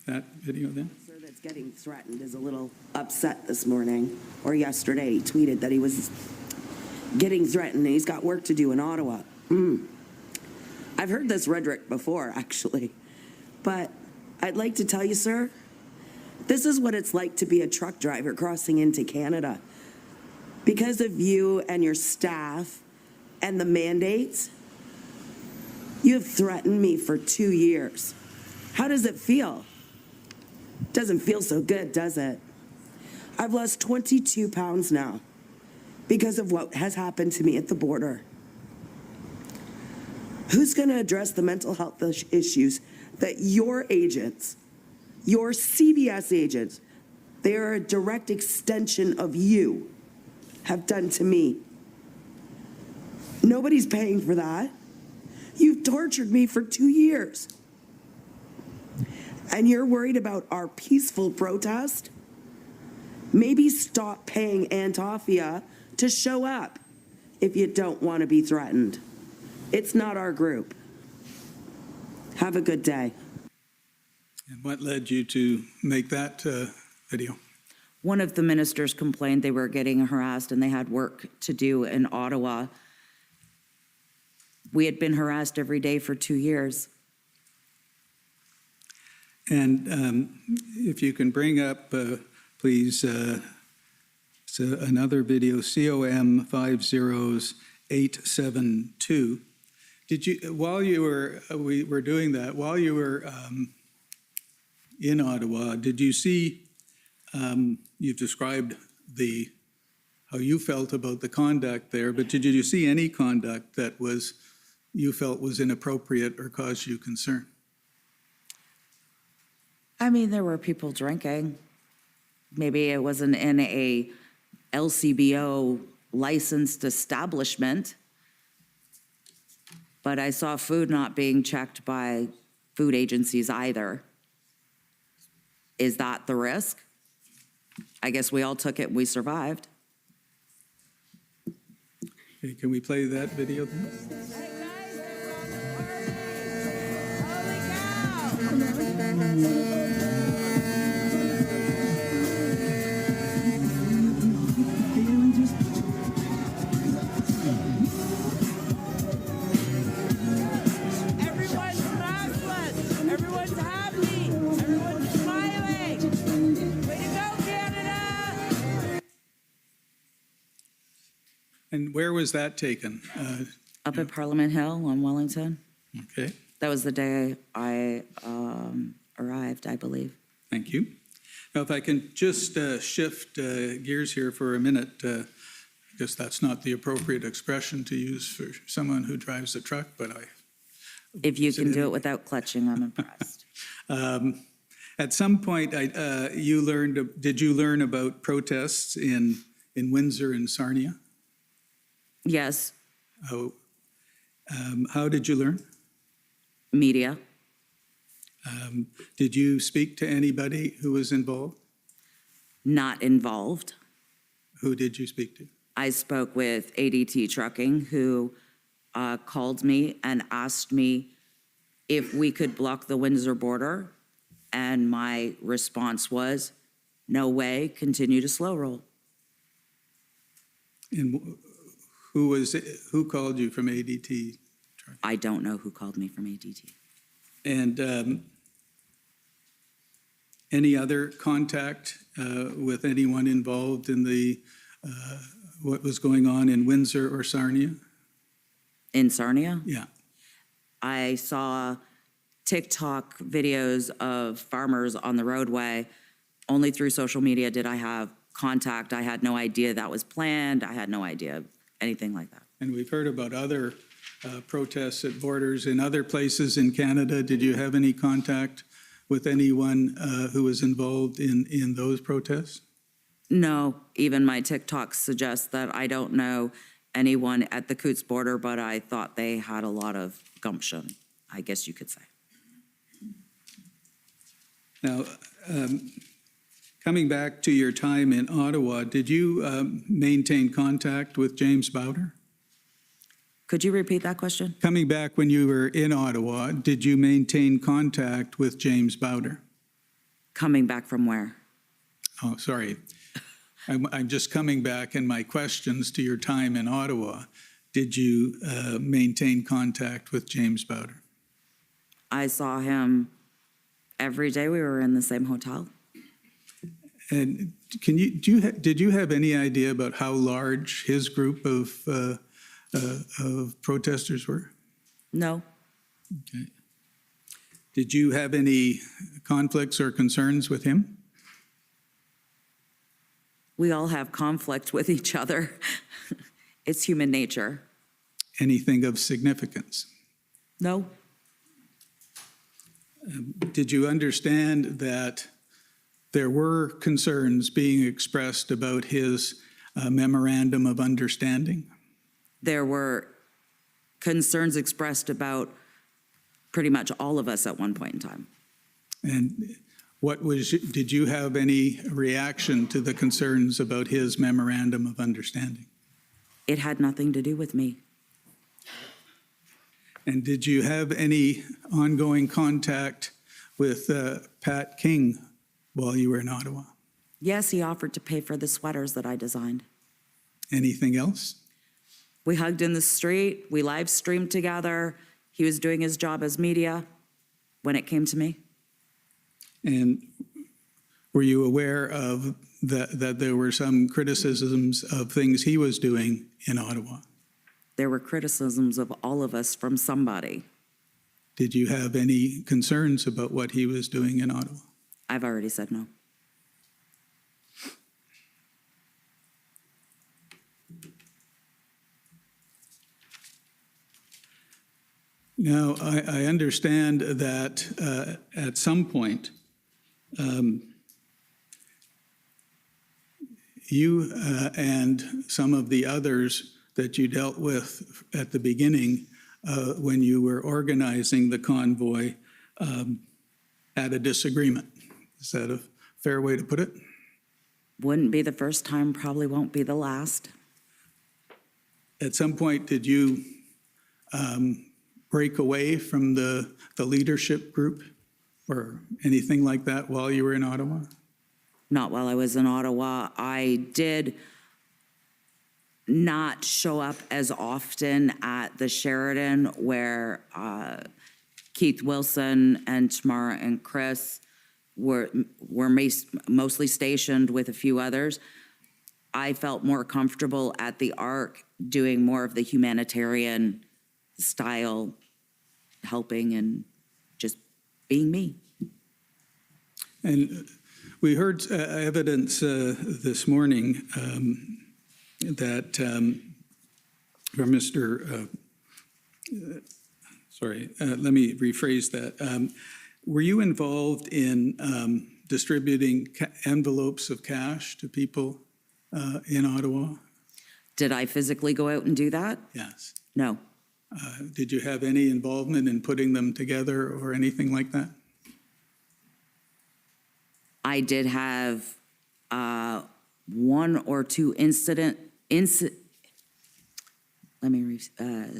that video then? Sir that's getting threatened is a little upset this morning, or yesterday. He tweeted that he was getting threatened and he's got work to do in Ottawa. I've heard this rhetoric before, actually. But I'd like to tell you, sir, this is what it's like to be a truck driver crossing into Canada. Because of you and your staff and the mandates, you have threatened me for 2 years. How does it feel? Doesn't feel so good, does it? I've lost 22 pounds now because of what has happened to me at the border. Who's going to address the mental health issues that your agents, your CBS agents, they are a direct extension of you, have done to me? Nobody's paying for that. You've tortured me for 2 years. And you're worried about our peaceful protest? Maybe stop paying Antofia to show up if you don't want to be threatened. It's not our group. Have a good day. And what led you to make that video? One of the ministers complained they were getting harassed and they had work to do in Ottawa. We had been harassed every day for 2 years. And if you can bring up, please, another video, COM 50872. Did you, while you were, we were doing that, while you were in Ottawa, did you see, you've described how you felt about the conduct there, but did you see any conduct that you felt was inappropriate or caused you concern? I mean, there were people drinking. Maybe it wasn't in a LCBO licensed establishment, but I saw food not being checked by food agencies either. Is that the risk? I guess we all took it and we survived. Okay, can we play that video then? Everyone's smiling. Everyone's happy. Everyone's smiling. Way to go, Canada! And where was that taken? Up at Parliament Hill on Wellington. Okay, That was the day I arrived, I believe. thank you. Now, if I can just shift gears here for a minute, I guess that's not the appropriate expression to use for someone who drives a truck, but If you can do it without clutching, I'm impressed. At some point, did you learn about protests in Windsor and Sarnia? Yes, How did you learn? media. Did you speak to anybody who was involved? Not involved. Who did you speak to? I spoke with ADT Trucking, who called me and asked me if we could block the Windsor border, and my response was, no way, continue to slow roll. And who called you from ADT? I don't know who called me from ADT. And any other contact with anyone involved in what was going on in Windsor or Sarnia? In Sarnia? Yeah. I saw TikTok videos of farmers on the roadway. Only through social media did I have contact. I had no idea that was planned. I had no idea anything like that. And we've heard about other protests at borders in other places in Canada. Did you have any contact with anyone who was involved in those protests? No, even my TikTok suggests that I don't know anyone at the Coots border, but I thought they had a lot of gumption, I guess you could say. Now, coming back to your time in Ottawa, did you maintain contact with James Bowder? Could you repeat that question? Coming back when you were in Ottawa, did you maintain contact with James Bowder? Coming back from where? Oh, sorry. I'm just coming back in my questions to your time in Ottawa. Did you maintain contact with James Bowder? I saw him every day. We were in the same hotel. And did you have any idea about how large his group of protesters were? No. Okay. Did you have any conflicts or concerns with him? We all have conflict with each other. It's human nature. Anything of significance? No. Did you understand that there were concerns being expressed about his memorandum of understanding? There were concerns expressed about pretty much all of us at one point in time. And did you have any reaction to the concerns about his memorandum of understanding? It had nothing to do with me. And did you have any ongoing contact with Pat King while you were in Ottawa? Yes, he offered to pay for the sweaters that I designed. Anything else? We hugged in the street. We live streamed together. He was doing his job as media when it came to me. And were you aware of that there were some criticisms of things he was doing in Ottawa? There were criticisms of all of us from somebody. Did you have any concerns about what he was doing in Ottawa? I've already said no. Now, I understand that at some point, you and some of the others that you dealt with at the beginning when you were organizing the convoy had a disagreement. Is that a fair way to put it? Wouldn't be the first time, probably won't be the last. At some point, did you break away from the leadership group or anything like that while you were in Ottawa? Not while I was in Ottawa. I did not show up as often at the Sheridan where Keith Wilson and Tamara and Chris were mostly stationed with a few others. I felt more comfortable at the Arc doing more of the humanitarian style, helping and just being me. And we heard evidence this morning that from Mr. Let me rephrase that. Were you involved in distributing envelopes of cash to people in Ottawa? Did I physically go out and do that? Yes. No. Did you have any involvement in putting them together or anything like that? I did have one or two let me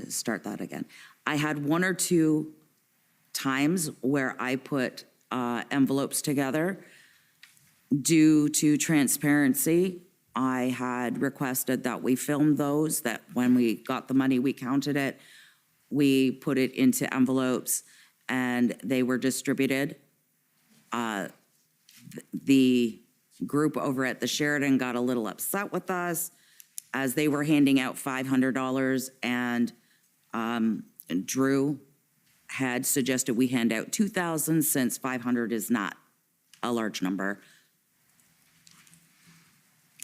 start that again. I had one or two times where I put envelopes together. Due to transparency, I had requested that we film those, that when we got the money, we counted it, we put it into envelopes, and they were distributed. The group over at the Sheridan got a little upset with us as they were handing out $500, and Drew had suggested we hand out $2,000 since 500 is not a large number.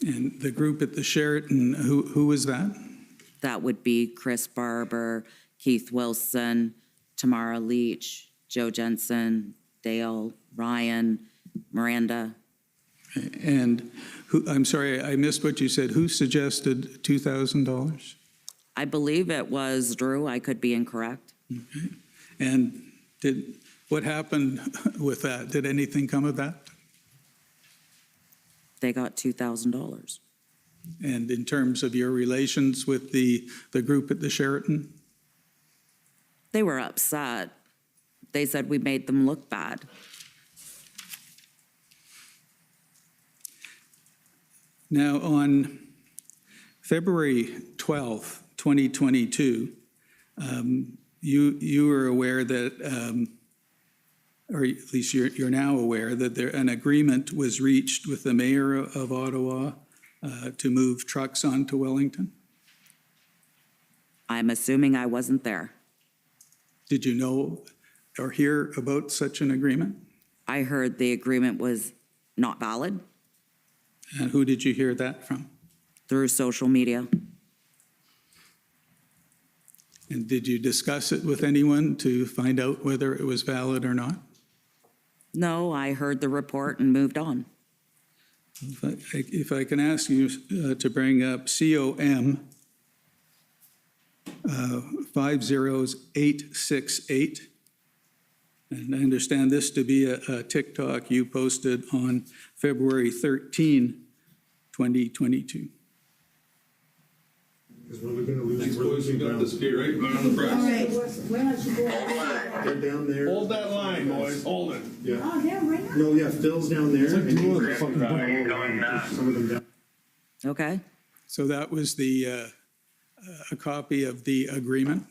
And the group at the Sheraton, who was that? That would be Chris Barber, Keith Wilson, Tamara Leach, Joe Jensen, Dale, Ryan, Miranda. And I'm sorry, I missed what you said. Who suggested $2,000? I believe it was Drew. I could be incorrect. Okay. And what happened with that? Did anything come of that? They got $2,000. And in terms of your relations with the group at the Sheraton? They were upset. They said we made them look bad. Now, on February 12th, 2022, you were aware that, or at least you're now aware that an agreement was reached with the mayor of Ottawa to move trucks onto Wellington? I'm assuming I wasn't there. Did you know or hear about such an agreement? I heard the agreement was not valid. And who did you hear that from? Through social media. And did you discuss it with anyone to find out whether it was valid or not? No, I heard the report and moved on. If I can ask you to bring up COM 50868. And I understand this to be a TikTok you posted on February 13, 2022. Because when we're going to lose, we're losing ground. This gate right on the press. All right, where don't you go? They're down there. Hold that line, boys. Hold it. Yeah. Oh, they're right now? No, yeah, Phil's down there. It's like and two of he's the fucking going some of them down. Okay. So that was a copy of the agreement?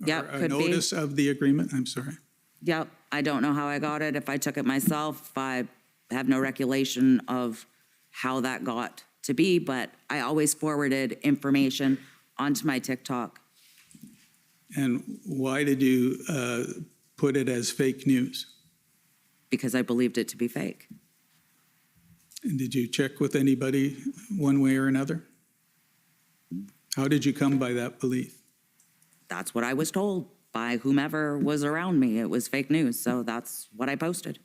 Yeah, Or a could be. notice of the agreement? I'm sorry. Yep, I don't know how I got it. If I took it myself, I have no recollection of how that got to be, but I always forwarded information onto my TikTok. And why did you put it as fake news? Because I believed it to be fake. And did you check with anybody one way or another? How did you come by that belief? That's what I was told by whomever was around me. It was fake news, so that's what I posted.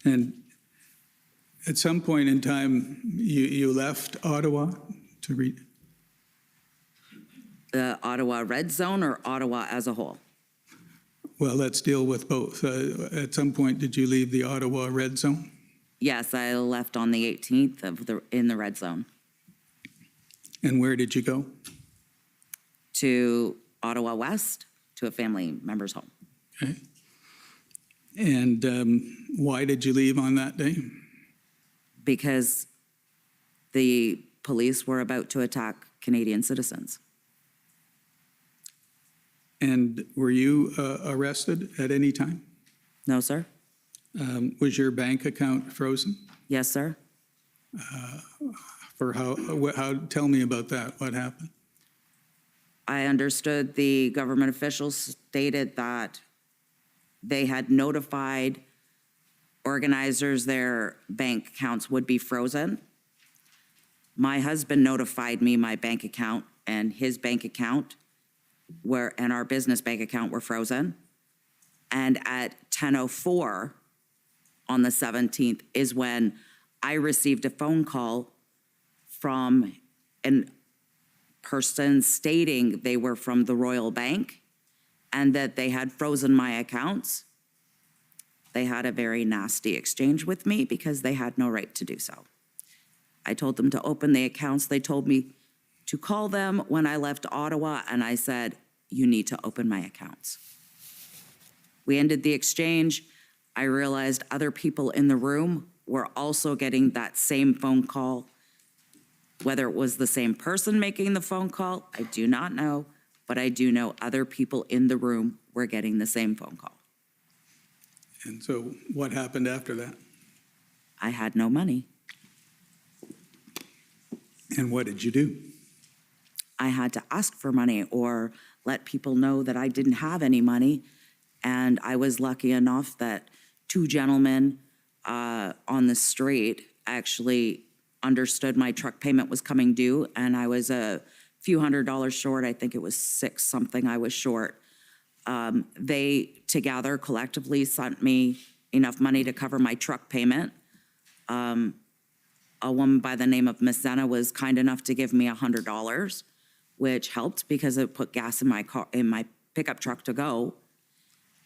And at some point in time, you left Ottawa to read? The Ottawa Red Zone or Ottawa as a whole? Well, let's deal with both. At some point, did you leave the Ottawa Red Zone? Yes, I left on the 18th in the Red Zone. And where did you go? To Ottawa West, to a family member's home. Okay. And why did you leave on that day? Because the police were about to attack Canadian citizens. And were you arrested at any time? No, sir. Was your bank account frozen? Yes, sir. For how, tell me about that. What happened? I understood the government officials stated that they had notified organizers their bank accounts would be frozen. My husband notified me my bank account and his bank account and our business bank account were frozen. And at 10:04 on the 17th is when I received a phone call from a person stating they were from the Royal Bank and that they had frozen my accounts. They had a very nasty exchange with me because they had no right to do so. I told them to open the accounts. They told me to call them when I left Ottawa, and I said, you need to open my accounts. We ended the exchange. I realized other people in the room were also getting that same phone call. Whether it was the same person making the phone call, I do not know, but I do know other people in the room were getting the same phone call. And so what happened after that? I had no money. And what did you do? I had to ask for money or let people know that I didn't have any money. And I was lucky enough that two gentlemen on the street actually understood my truck payment was coming due, and I was a few $100s short. I think it was $6 something I was short. They together collectively sent me enough money to cover my truck payment. A woman by the name of Miss Zena was kind enough to give me $100, which helped because it put gas in my car, in my pickup truck to go.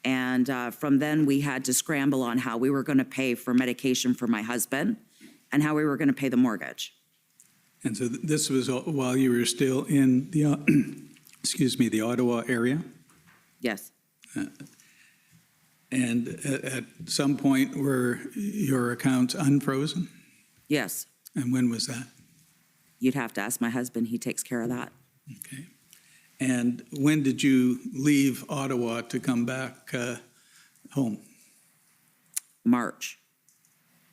And from then we had to scramble on how we were going to pay for medication for my husband and how we were going to pay the mortgage. And so this was while you were still in the, excuse me, the Ottawa area? Yes. And at some point were your accounts unfrozen? Yes. And when was that? You'd have to ask my husband. He takes care of that. Okay. And when did you leave Ottawa to come back home? March.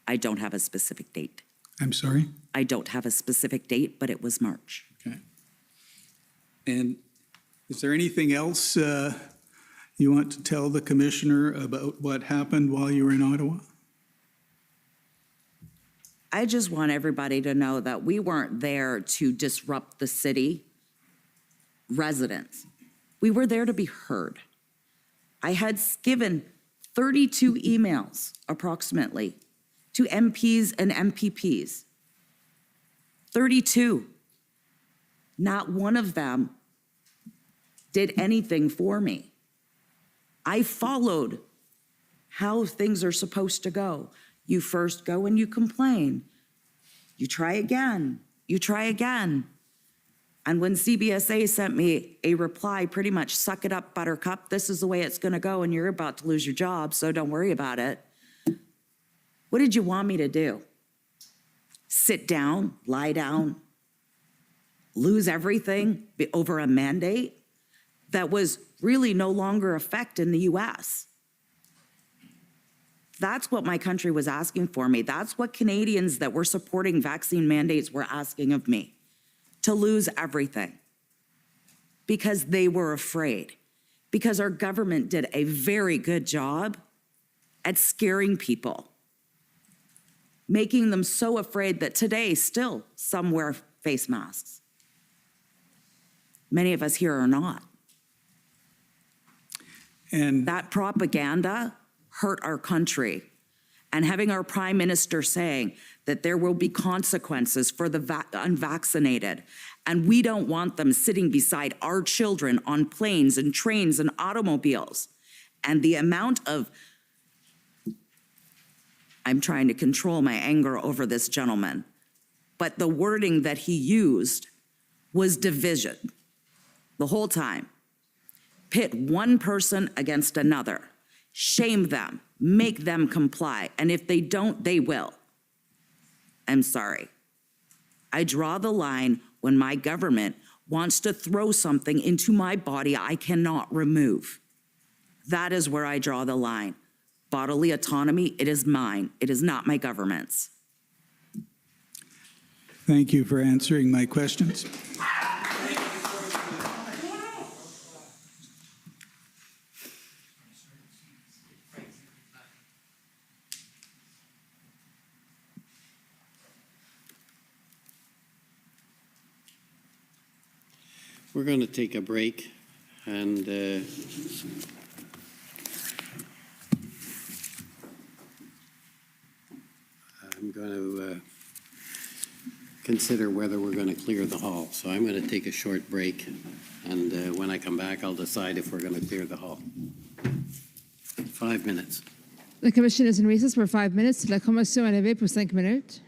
I don't have a specific date. I'm sorry? I don't have a specific date, but it was March. Okay. And is there anything else you want to tell the commissioner about what happened while you were in Ottawa? I just want everybody to know that we weren't there to disrupt the city residents. We were there to be heard. I had given 32 emails approximately to MPs and MPPs. 32. Not one of them did anything for me. I followed how things are supposed to go. You first go and you complain. You try again. You try again. And when CBSA sent me a reply, pretty much, suck it up, buttercup, this is the way it's gonna go and you're about to lose your job, so don't worry about it. What did you want me to do? Sit down, lie down, lose everything over a mandate that was really no longer effect in the US? That's what my country was asking for me. That's what Canadians that were supporting vaccine mandates were asking of me, to lose everything because they were afraid, because our government did a very good job at scaring people, making them so afraid that today still some wear face masks. Many of us here are not. And that propaganda hurt our country. And having our prime minister saying that there will be consequences for the unvaccinated, and we don't want them sitting beside our children on planes and trains and automobiles. And the amount of, I'm trying to control my anger over this gentleman, but the wording that he used was division the whole time. Pit one person against another. Shame them, make them comply, and if they don't, they will. I'm sorry. I draw the line when my government wants to throw something into my body I cannot remove. That is where I draw the line. Bodily autonomy, it is mine. It is not my government's. thank you for answering my questions. We're going to take a break, and I'm going to consider whether we're going to clear the hall. So I'm going to take a short break, and when I come back, I'll decide if we're going to clear the hall. 5 minutes. The commission is in recess for 5 minutes. La commission est levée pour 5 minutes.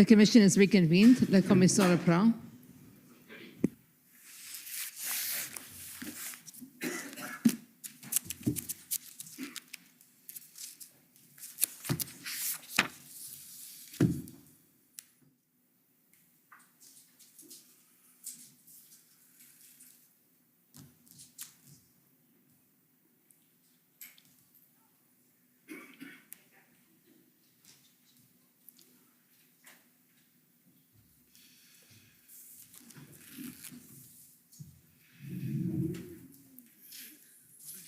The commission is reconvened. La commission reprend.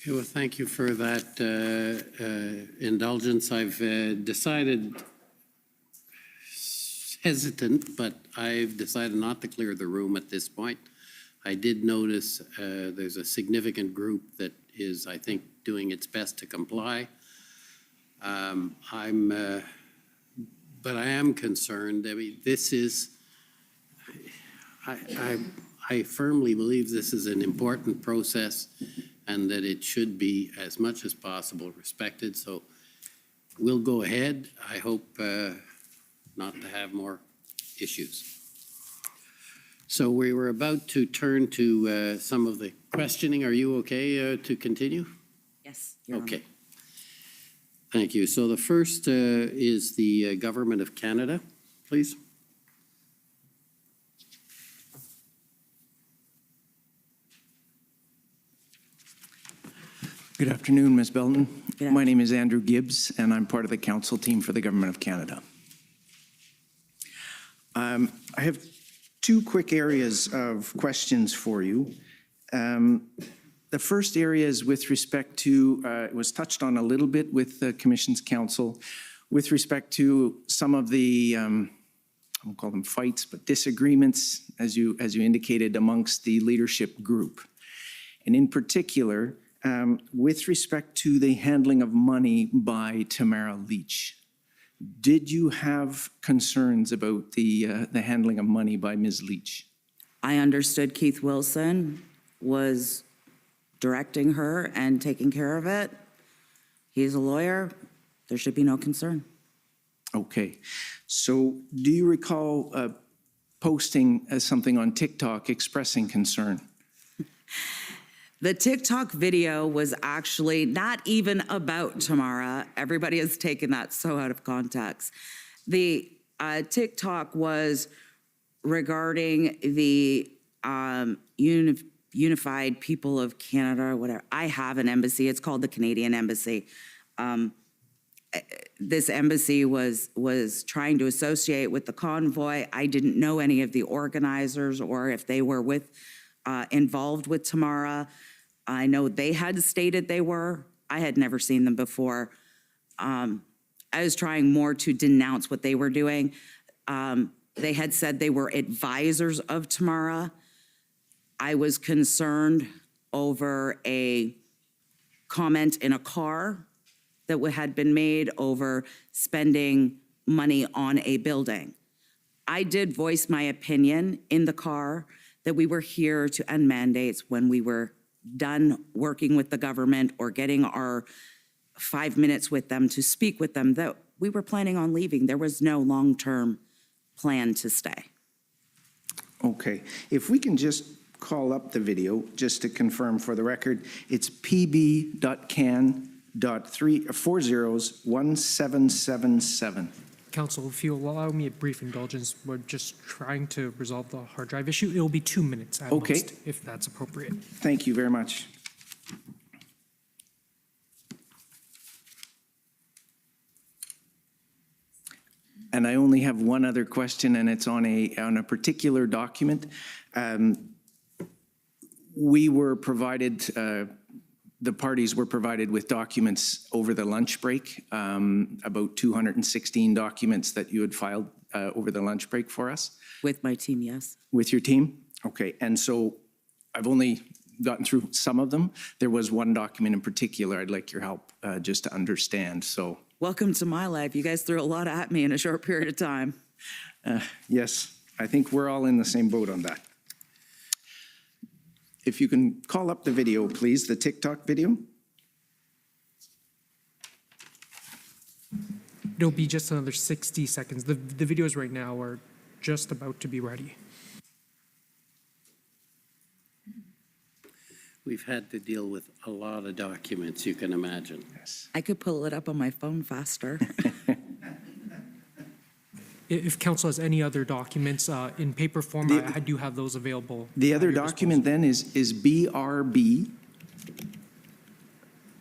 Okay, well, thank you for that indulgence. I've decided, hesitant, but I've decided not to clear the room at this point. I did notice there's a significant group that is, I think, doing its best to comply. But I am concerned. I mean, this is, I firmly believe this is an important process and that it should be, as much as possible, respected. So we'll go ahead. I hope not to have more issues. So we were about to turn to some of the questioning. Are you okay to continue? Yes, Your Honor. Okay. Thank you. So the first is the Government of Canada, please. Good afternoon, Ms. Belton. My name is Andrew Gibbs, and I'm part of the council team for the Government of Canada. I have two quick areas of questions for you. The first area is with respect to, it was touched on a little bit with the Commission's counsel, with respect to some of the, I won't call them fights, but disagreements, as you indicated, amongst the leadership group. And in particular, with respect to the handling of money by Tamara Leach. Did you have concerns about the handling of money by Ms. Leach? I understood Keith Wilson was directing her and taking care of it. He's a lawyer. There should be no concern. Okay. So do you recall posting something on TikTok expressing concern? The TikTok video was actually not even about Tamara. Everybody has taken that so out of context. The TikTok was regarding the Unified People of Canada, or whatever. I have an embassy. It's called the Canadian Embassy. This embassy was trying to associate with the convoy. I didn't know any of the organizers or if they were involved with Tamara. I know they had stated they were. I had never seen them before. I was trying more to denounce what they were doing. They had said they were advisors of Tamara. I was concerned over a comment in a car that had been made over spending money on a building. I did voice my opinion in the car that we were here to end mandates when we were done working with the government or getting our 5 minutes with them to speak with them, that we were planning on leaving. There was no long-term plan to stay. Okay. If we can just call up the video, just to confirm for the record, it's pb.can.3401777. Council, if you'll allow me a brief indulgence, we're just trying to resolve the hard drive issue. It'll be 2 minutes at most, if that's appropriate. Thank you very much. And I only have one other question, and it's on a particular document. We were provided, the parties were provided with documents over the lunch break, about 216 documents that you had filed over the lunch break for us. With my team, yes. With your team? Okay, and so I've only gotten through some of them. There was one document in particular I'd like your help just to understand, so. Welcome to my life. You guys threw a lot at me in a short period of time. Yes, I think we're all in the same boat on that. If you can call up the video, please, the TikTok video. It'll be just another 60 seconds. The videos right now are just about to be ready. We've had to deal with a lot of documents, you can imagine. Yes. I could pull it up on my phone faster. If council has any other documents in paper form, I do have those available. The other at your document then is BRB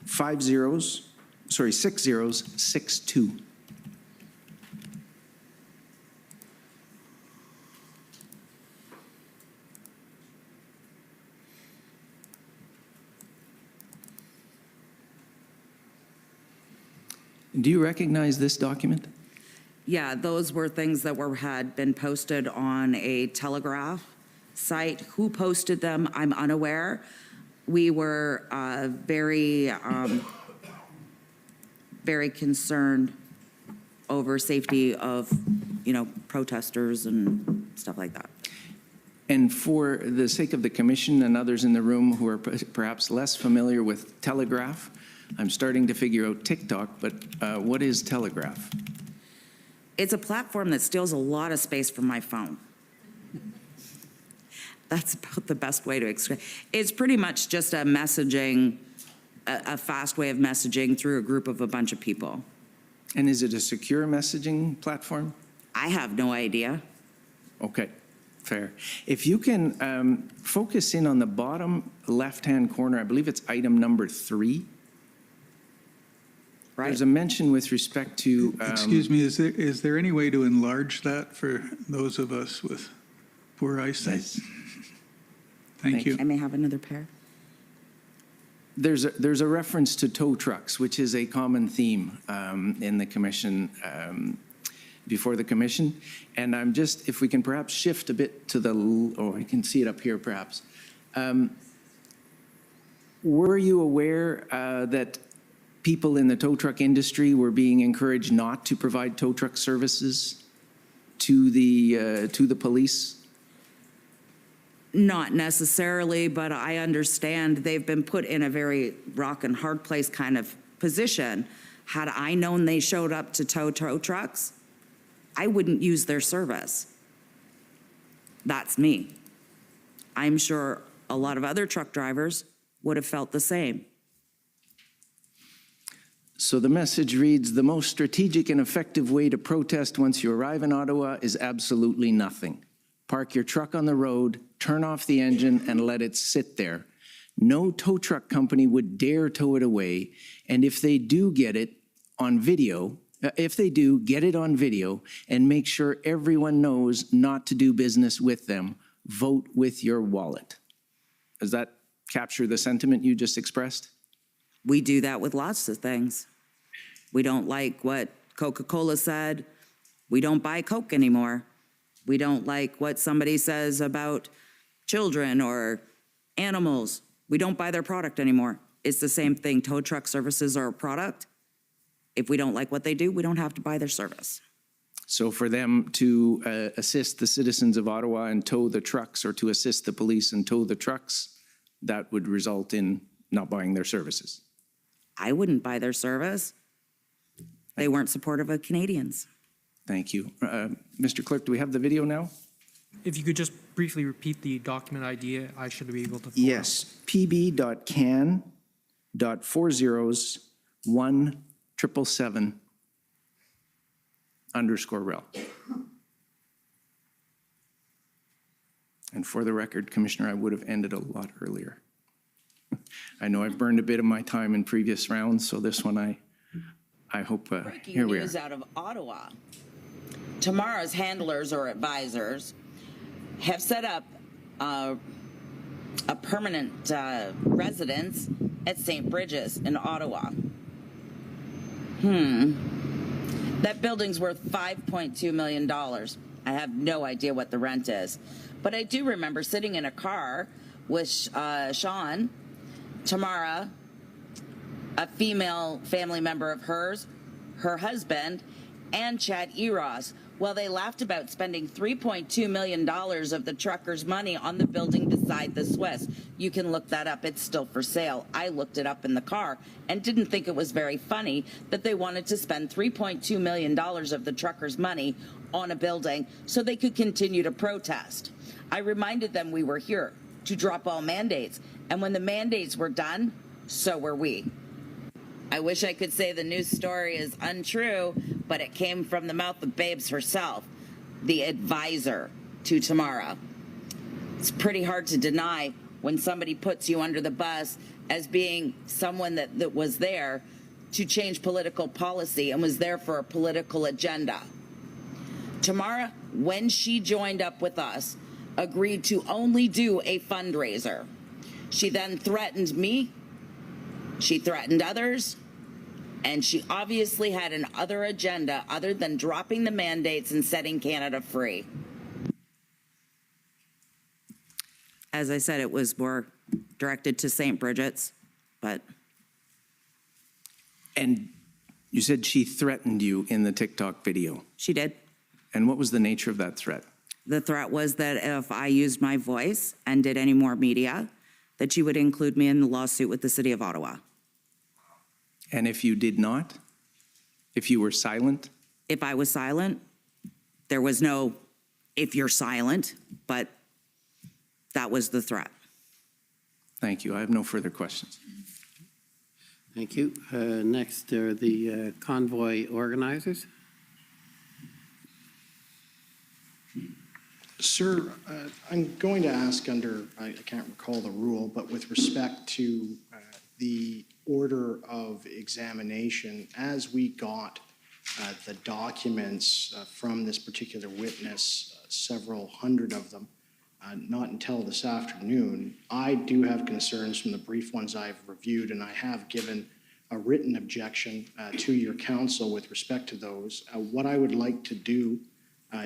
6062. Do you recognize this document? Yeah, those were things that had been posted on a Telegraph site. Who posted them, I'm unaware. We were very concerned over safety of, protesters and stuff like that. And for the sake of the commission and others in the room who are perhaps less familiar with Telegraph, I'm starting to figure out TikTok, but what is Telegraph? It's a platform that steals a lot of space from my phone. That's about the best way to explain. It's pretty much just a messaging, a fast way of messaging through a group of a bunch of people. And is it a secure messaging platform? I have no idea. Okay, fair. If you can focus in on the bottom left-hand corner, I believe it's item number 3. Right. There's a mention with respect to... Excuse me, is there any way to enlarge that for those of us with poor eyesight? Thank you. I may have another pair. There's a reference to tow trucks, which is a common theme in the commission, before the commission. And I'm just, if we can perhaps shift a bit to the, you can see it up here perhaps. Were you aware that people in the tow truck industry were being encouraged not to provide tow truck services to the police? Not necessarily, but I understand they've been put in a very rock and hard place kind of position. Had I known they showed up to tow trucks, I wouldn't use their service. That's me. I'm sure a lot of other truck drivers would have felt the same. So the message reads, the most strategic and effective way to protest once you arrive in Ottawa is absolutely nothing. Park your truck on the road, turn off the engine, and let it sit there. No tow truck company would dare tow it away, and if they do get it on video, get it on video and make sure everyone knows not to do business with them. Vote with your wallet. Does that capture the sentiment you just expressed? We do that with lots of things. We don't like what Coca-Cola said. We don't buy Coke anymore. We don't like what somebody says about children or animals. We don't buy their product anymore. It's the same thing. Tow truck services are a product. If we don't like what they do, we don't have to buy their service. So for them to assist the citizens of Ottawa and tow the trucks, or to assist the police and tow the trucks, that would result in not buying their services? I wouldn't buy their service. They weren't supportive of Canadians. Thank you. Mr. Clerk, do we have the video now? If you could just briefly repeat the document ID, I should be able to. Yes, pb.can.401777/rel. And for the record, Commissioner, I would have ended a lot earlier. I know I've burned a bit of my time in previous rounds, so this one I hope, here we are. News out of Ottawa. Tomorrow's handlers or advisors have set up a permanent residence at St. Bridges in Ottawa. That building's worth $5.2 million. I have no idea what the rent is. But I do remember sitting in a car with Sean, Tamara, a female family member of hers, her husband, and Chad Eros, Well, they laughed about spending $3.2 million of the truckers' money on the building beside the Swiss. You can look that up. It's still for sale. I looked it up in the car and didn't think it was very funny that they wanted to spend $3.2 million of the truckers' money on a building so they could continue to protest. I reminded them we were here to drop all mandates, and when the mandates were done, so were we. I wish I could say the news story is untrue, but it came from the mouth of Babes herself, the advisor to Tamara. It's pretty hard to deny when somebody puts you under the bus as being someone that was there to change political policy and was there for a political agenda. Tamara, when she joined up with us, agreed to only do a fundraiser. She then threatened me, she threatened others, and she obviously had an other agenda other than dropping the mandates and setting Canada free. As I said, it was more directed to St. Bridget's, but... And you said she threatened you in the TikTok video. She did. And what was the nature of that threat? The threat was that if I used my voice and did any more media, that she would include me in the lawsuit with the City of Ottawa. And if you did not? If you were silent? If I was silent, there was no if you're silent, but that was the threat. Thank you. I have no further questions. Thank you. Next are the convoy organizers. Sir, I'm going to ask under, I can't recall the rule, but with respect to the order of examination, as we got the documents from this particular witness, several hundred of them, not until this afternoon, I do have concerns from the brief ones I've reviewed, and I have given a written objection to your counsel with respect to those. What I would like to do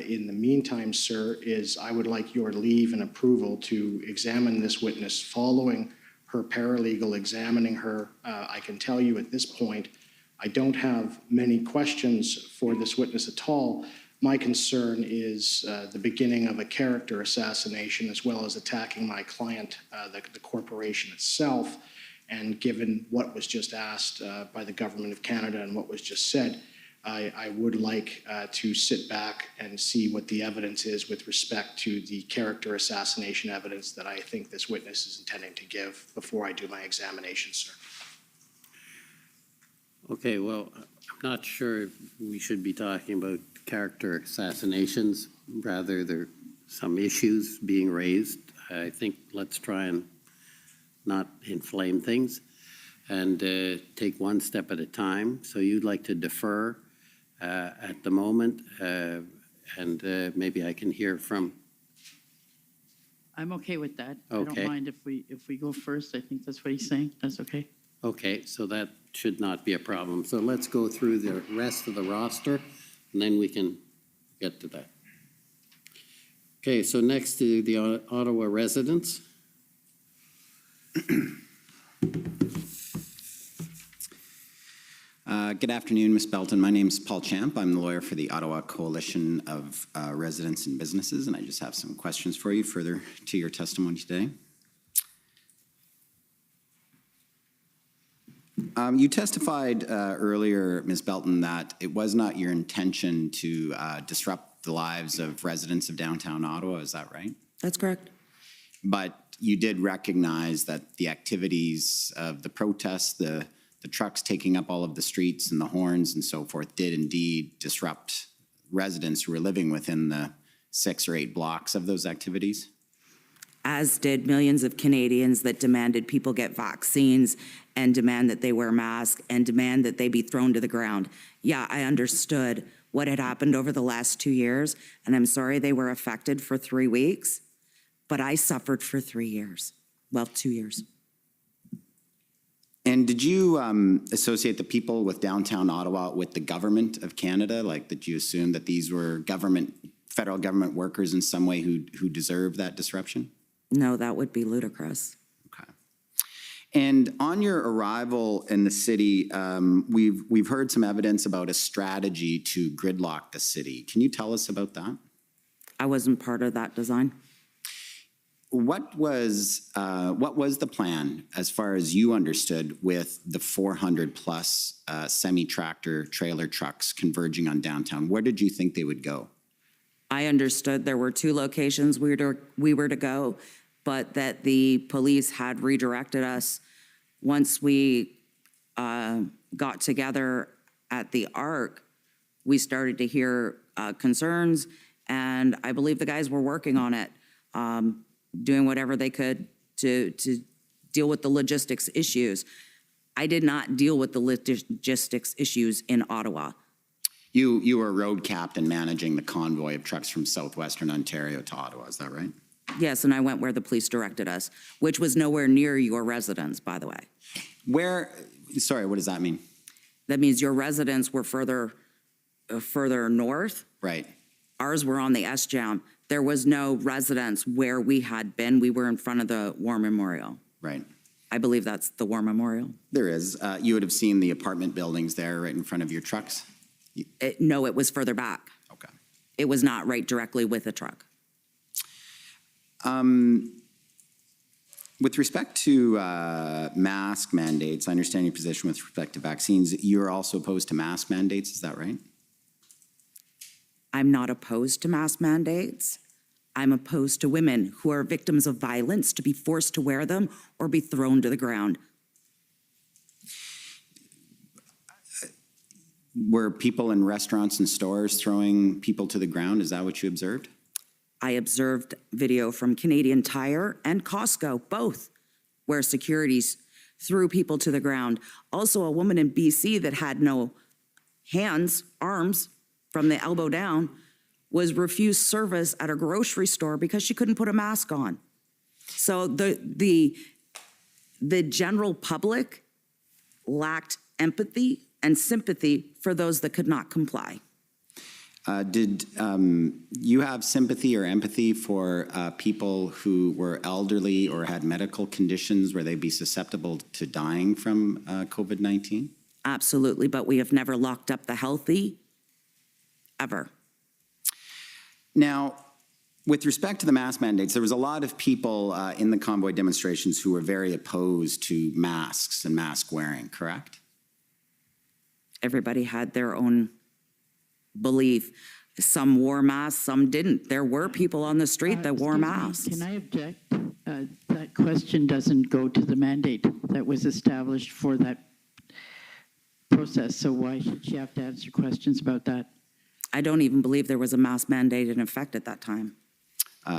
in the meantime, sir, is I would like your leave and approval to examine this witness following her paralegal examining her. I can tell you at this point, I don't have many questions for this witness at all. My concern is the beginning of a character assassination as well as attacking my client, the corporation itself. And given what was just asked by the Government of Canada and what was just said, I would like to sit back and see what the evidence is with respect to the character assassination evidence that I think this witness is intending to give before I do my examination, sir. Okay, well, I'm not sure if we should be talking about character assassinations. Rather, there are some issues being raised. I think let's try and not inflame things and take one step at a time. So you'd like to defer at the moment, and maybe I can hear from. I'm okay with that. I Okay. don't mind if we go first. I think that's what he's saying. That's okay. Okay, so that should not be a problem. So let's go through the rest of the roster, and then we can get to that. Okay, so next to the Ottawa residents. Good afternoon, Ms. Belton. My name is Paul Champ. I'm the lawyer for the Ottawa Coalition of Residents and Businesses, and I just have some questions for you further to your testimony today. You testified earlier, Ms. Belton, that it was not your intention to disrupt the lives of residents of downtown Ottawa. Is that right? That's correct. But you did recognize that the activities of the protests, the trucks taking up all of the streets and the horns and so forth did indeed disrupt residents who were living within the 6 or 8 blocks of those activities? As did millions of Canadians that demanded people get vaccines and demand that they wear masks and demand that they be thrown to the ground. Yeah, I understood what had happened over the last 2 years, and I'm sorry they were affected for 3 weeks, but I suffered for 3 years. Well, 2 years. And did you associate the people with downtown Ottawa with the government of Canada? Like, did you assume that these were federal government workers in some way who deserve that disruption? No, that would be ludicrous. Okay. And on your arrival in the city, we've heard some evidence about a strategy to gridlock the city. Can you tell us about that? I wasn't part of that design. What was the plan, as far as you understood, with the 400 plus semi-tractor trailer trucks converging on downtown? Where did you think they would go? I understood there were 2 locations we were to go, but that the police had redirected us once we got together at the Arc. We started to hear concerns, and I believe the guys were working on it, doing whatever they could to deal with the logistics issues. I did not deal with the logistics issues in Ottawa. You were a road captain managing the convoy of trucks from southwestern Ontario to Ottawa, is that right? Yes, and I went where the police directed us, which was nowhere near your residence, by the way. Sorry, what does that mean? That means your residents were further north. Right. Ours were on the S-Jam. There was no residence where we had been. We were in front of the War Memorial. Right. I believe that's the War Memorial. There is. You would have seen the apartment buildings there right in front of your trucks? No, it was further back. Okay. It was not right directly with a truck. With respect to mask mandates, I understand your position with respect to vaccines. You're also opposed to mask mandates, is that right? I'm not opposed to mask mandates. I'm opposed to women who are victims of violence to be forced to wear them or be thrown to the ground. Were people in restaurants and stores throwing people to the ground? Is that what you observed? I observed video from Canadian Tire and Costco, both, where securities threw people to the ground. Also, a woman in BC that had no hands, arms, from the elbow down, was refused service at a grocery store because she couldn't put a mask on. So the general public lacked empathy and sympathy for those that could not comply. Did you have sympathy or empathy for people who were elderly or had medical conditions where they'd be susceptible to dying from COVID-19? Absolutely, but we have never locked up the healthy, ever. Now, with respect to the mask mandates, there was a lot of people in the convoy demonstrations who were very opposed to masks and mask wearing, correct? Everybody had their own belief. Some wore masks, some didn't. There were people on the street that wore masks. Can I object? That question doesn't go to the mandate that was established for that process, so why should she have to answer questions about that? I don't even believe there was a mask mandate in effect at that time.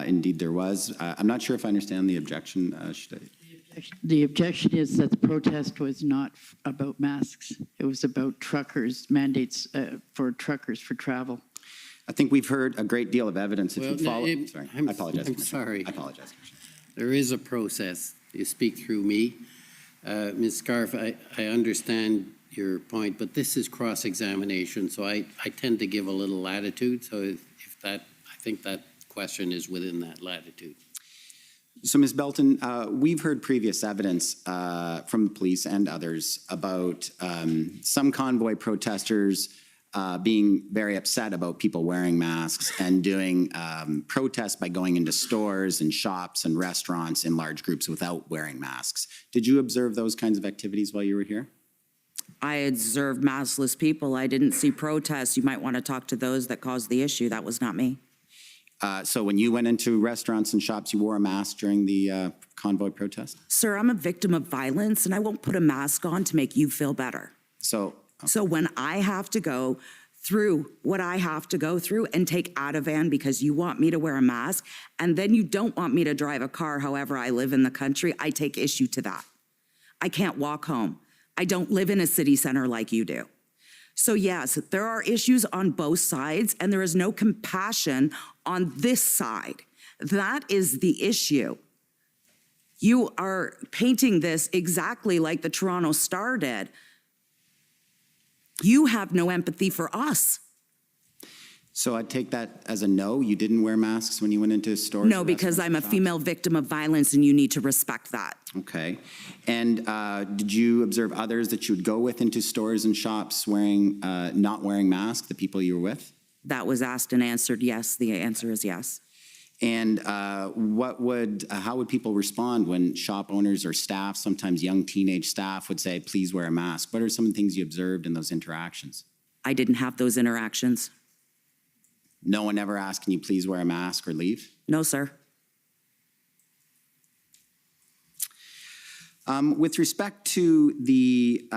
Indeed, there was. I'm not sure if I understand the objection. The objection is that the protest was not about masks. It was about truckers, mandates for truckers for travel. I think we've heard a great deal of evidence. If you follow, sorry, I apologize. I'm sorry. I apologize. There is a process. You speak through me. Ms. Scarf, I understand your point, but this is cross-examination, so I tend to give a little latitude. So if that, I think that question is within that latitude. So, Ms. Belton, we've heard previous evidence from the police and others about some convoy protesters being very upset about people wearing masks and doing protests by going into stores and shops and restaurants in large groups without wearing masks. Did you observe those kinds of activities while you were here? I observed maskless people. I didn't see protests. You might want to talk to those that caused the issue. That was not me. So when you went into restaurants and shops, you wore a mask during the convoy protest? Sir, I'm a victim of violence, and I won't put a mask on to make you feel better. So when I have to go through what I have to go through and take Ativan because you want me to wear a mask, and then you don't want me to drive a car however I live in the country, I take issue to that. I can't walk home. I don't live in a city center like you do. So yes, there are issues on both sides, and there is no compassion on this side. That is the issue. You are painting this exactly like the Toronto Star did. You have no empathy for us. So I take that as a no? You didn't wear masks when you went into stores? No, because I'm a female victim of violence and you need to respect that. Okay. And did you observe others that you would go with into stores and shops wearing, not wearing masks, the people you were with? That was asked and answered yes. The answer is yes. And how would people respond when shop owners or staff, sometimes young teenage staff, would say, please wear a mask? What are some of the things you observed in those interactions? I didn't have those interactions. No one ever asked, can you please wear a mask or leave? No, sir. With respect to the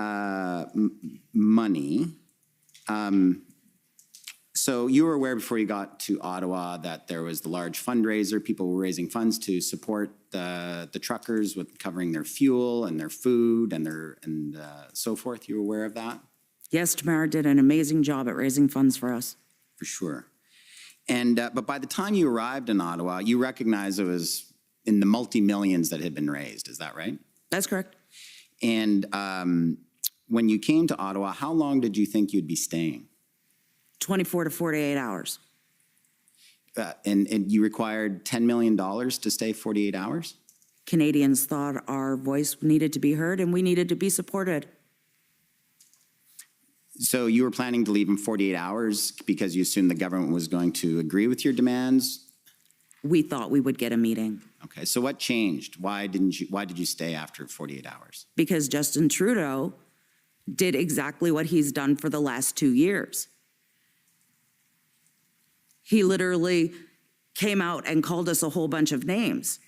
money, so you were aware before you got to Ottawa that there was the large fundraiser. People were raising funds to support the truckers with covering their fuel and their food and so forth. You were aware of that? Yes, Tamara did an amazing job at raising funds for us. For sure. And but by the time you arrived in Ottawa, you recognized it was in the multi-millions that had been raised. Is that right? That's correct. And when you came to Ottawa, how long did you think you'd be staying? 24 to 48 hours. And you required $10 million to stay 48 hours? Canadians thought our voice needed to be heard and we needed to be supported. So you were planning to leave in 48 hours because you assumed the government was going to agree with your demands? We thought we would get a meeting. Okay, so what changed? Why did you stay after 48 hours? Because Justin Trudeau did exactly what he's done for the last 2 years. He literally came out and called us a whole bunch of names.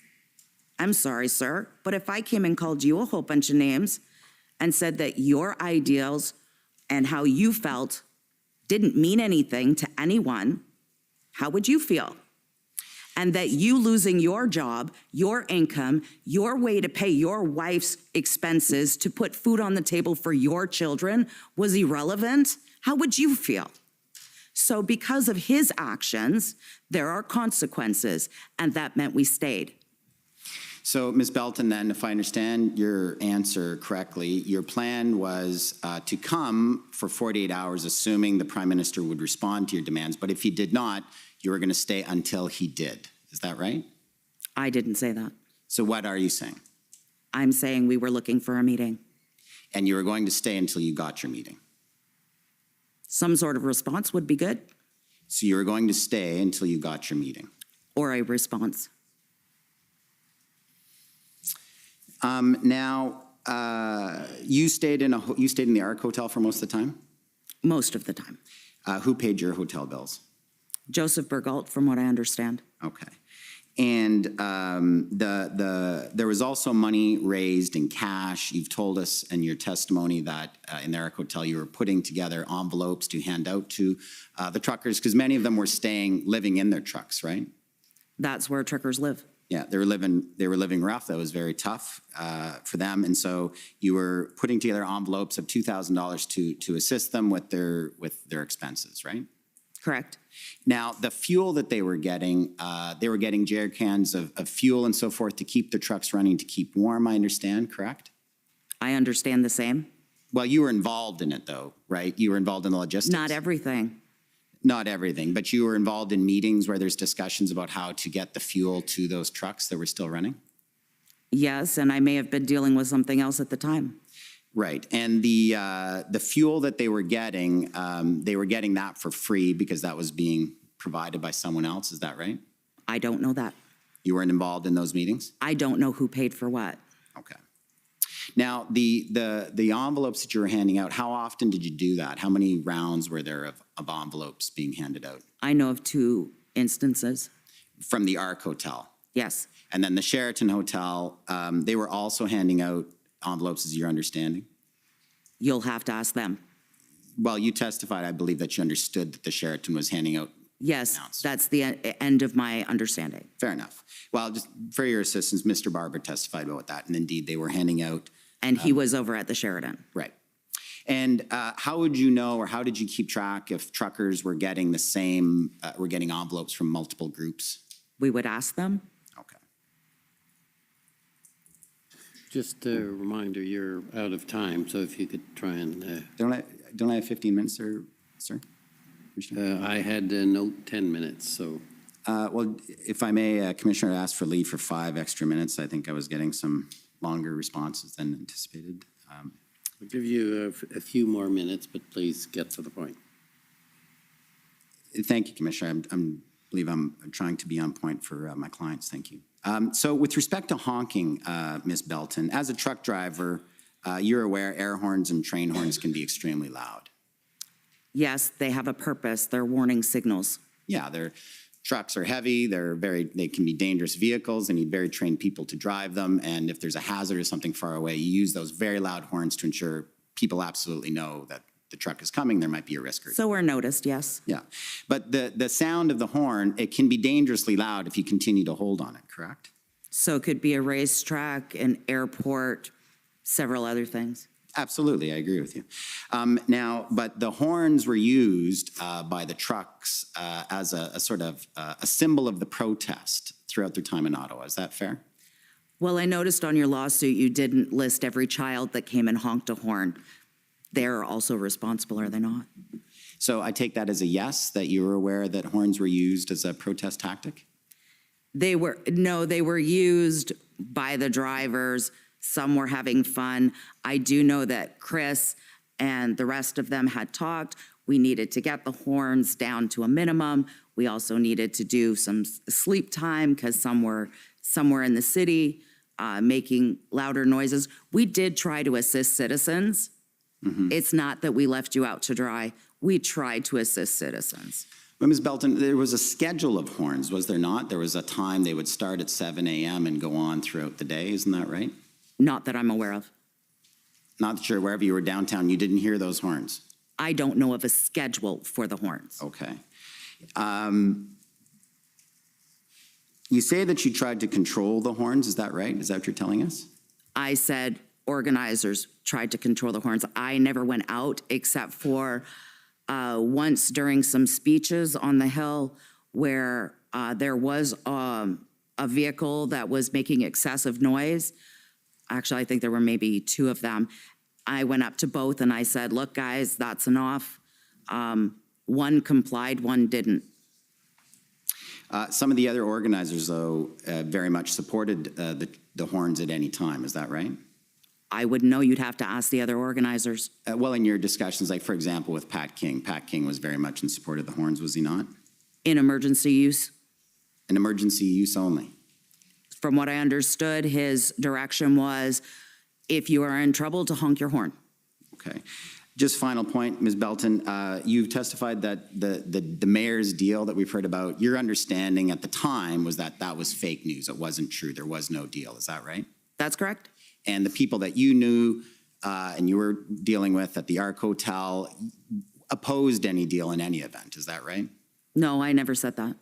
I'm sorry, sir, but if I came and called you a whole bunch of names and said that your ideals and how you felt didn't mean anything to anyone, how would you feel? And that you losing your job, your income, your way to pay your wife's expenses to put food on the table for your children was irrelevant, how would you feel? So because of his actions, there are consequences, and that meant we stayed. So, Ms. Belton, then, if I understand your answer correctly, your plan was to come for 48 hours, assuming the Prime Minister would respond to your demands. But if he did not, you were going to stay until he did. Is that right? I didn't say that. So what are you saying? I'm saying we were looking for a meeting. And you were going to stay until you got your meeting? Some sort of response would be good. So you were going to stay until you got your meeting? Or a response. Now, you stayed in the Ark Hotel for most of the time? Most of the time. Who paid your hotel bills? Joseph Bergault, from what I understand. Okay. And there was also money raised in cash. You've told us in your testimony that in the Ark Hotel you were putting together envelopes to hand out to the truckers, because many of them were living in their trucks, right? That's where truckers live. Yeah, they were living rough. That was very tough for them, and so you were putting together envelopes of $2,000 to assist them with their expenses, right? Correct. Now, the fuel that they were getting jerry cans of fuel and so forth to keep the trucks running, to keep warm, I understand, correct? I understand the same. Well, you were involved in it, though, right? You were involved in the logistics. Not everything. Not everything, but you were involved in meetings where there's discussions about how to get the fuel to those trucks that were still running? Yes, and I may have been dealing with something else at the time. Right, and the fuel that they were getting that for free because that was being provided by someone else, is that right? I don't know that. You weren't involved in those meetings? I don't know who paid for what. Okay. Now, the envelopes that you were handing out, how often did you do that? How many rounds were there of envelopes being handed out? I know of 2 instances. From the Ark Hotel? Yes. And then the Sheraton Hotel, they were also handing out envelopes, is your understanding? You'll have to ask them. Well, you testified, I believe, that you understood that the Sheraton was handing out. Yes, that's the end of my understanding. Fair enough. Well, just for your assistance, Mr. Barber testified about that, and indeed they were handing out. And he was over at the Sheraton. Right. And how would you know, or how did you keep track if truckers were getting the same, were getting envelopes from multiple groups? We would ask them. Okay. Just a reminder, you're out of time, so if you could try and... Don't I have 15 minutes, sir? I had a note 10 minutes, so. Well, if I may, Commissioner asked for leave for 5 extra minutes. I think I was getting some longer responses than anticipated. I'll give you a few more minutes, but please get to the point. Thank you, Commissioner. I believe I'm trying to be on point for my clients. Thank you. So with respect to honking, Ms. Belton, as a truck driver, you're aware air horns and train horns can be extremely loud. Yes, they have a purpose. They're warning signals. Yeah, their trucks are heavy. They can be dangerous vehicles. They need very trained people to drive them. And if there's a hazard or something far away, you use those very loud horns to ensure people absolutely know that the truck is coming. There might be a risk. So we're noticed, yes. Yeah, but the sound of the horn, it can be dangerously loud if you continue to hold on it, correct? So it could be a racetrack, an airport, several other things. Absolutely, I agree with you. Now, but the horns were used by the trucks as a sort of a symbol of the protest throughout their time in Ottawa. Is that fair? Well, I noticed on your lawsuit you didn't list every child that came and honked a horn. They're also responsible, are they not? So I take that as a yes, that you were aware that horns were used as a protest tactic? They were used by the drivers. Some were having fun. I do know that Chris and the rest of them had talked. We needed to get the horns down to a minimum. We also needed to do some sleep time because some were somewhere in the city making louder noises. We did try to assist citizens. Mm-hmm. It's not that we left you out to dry. We tried to assist citizens. But Ms. Belton, there was a schedule of horns, was there not? There was a time they would start at 7 a.m. and go on throughout the day, isn't that right? Not that I'm aware of. Not that you're aware of. You were downtown, you didn't hear those horns? I don't know of a schedule for the horns. Okay. You say that you tried to control the horns, is that right? Is that what you're telling us? I said organizers tried to control the horns. I never went out except for once during some speeches on the Hill where there was a vehicle that was making excessive noise. Actually, I think there were maybe 2 of them. I went up to both and I said, look, guys, that's enough. One complied, one didn't. Some of the other organizers, though, very much supported the horns at any time. Is that right? I wouldn't know. You'd have to ask the other organizers. Well, in your discussions, like, for example, with Pat King was very much in support of the horns, was he not? In emergency use? In emergency use only? From what I understood, his direction was, if you are in trouble, to honk your horn. Okay. Just final point, Ms. Belton, you've testified that the mayor's deal that we've heard about, your understanding at the time was that that was fake news. It wasn't true. There was no deal. Is that right? That's correct. And the people that you knew and you were dealing with at the Ark Hotel opposed any deal in any event. Is that right? No, I never said that.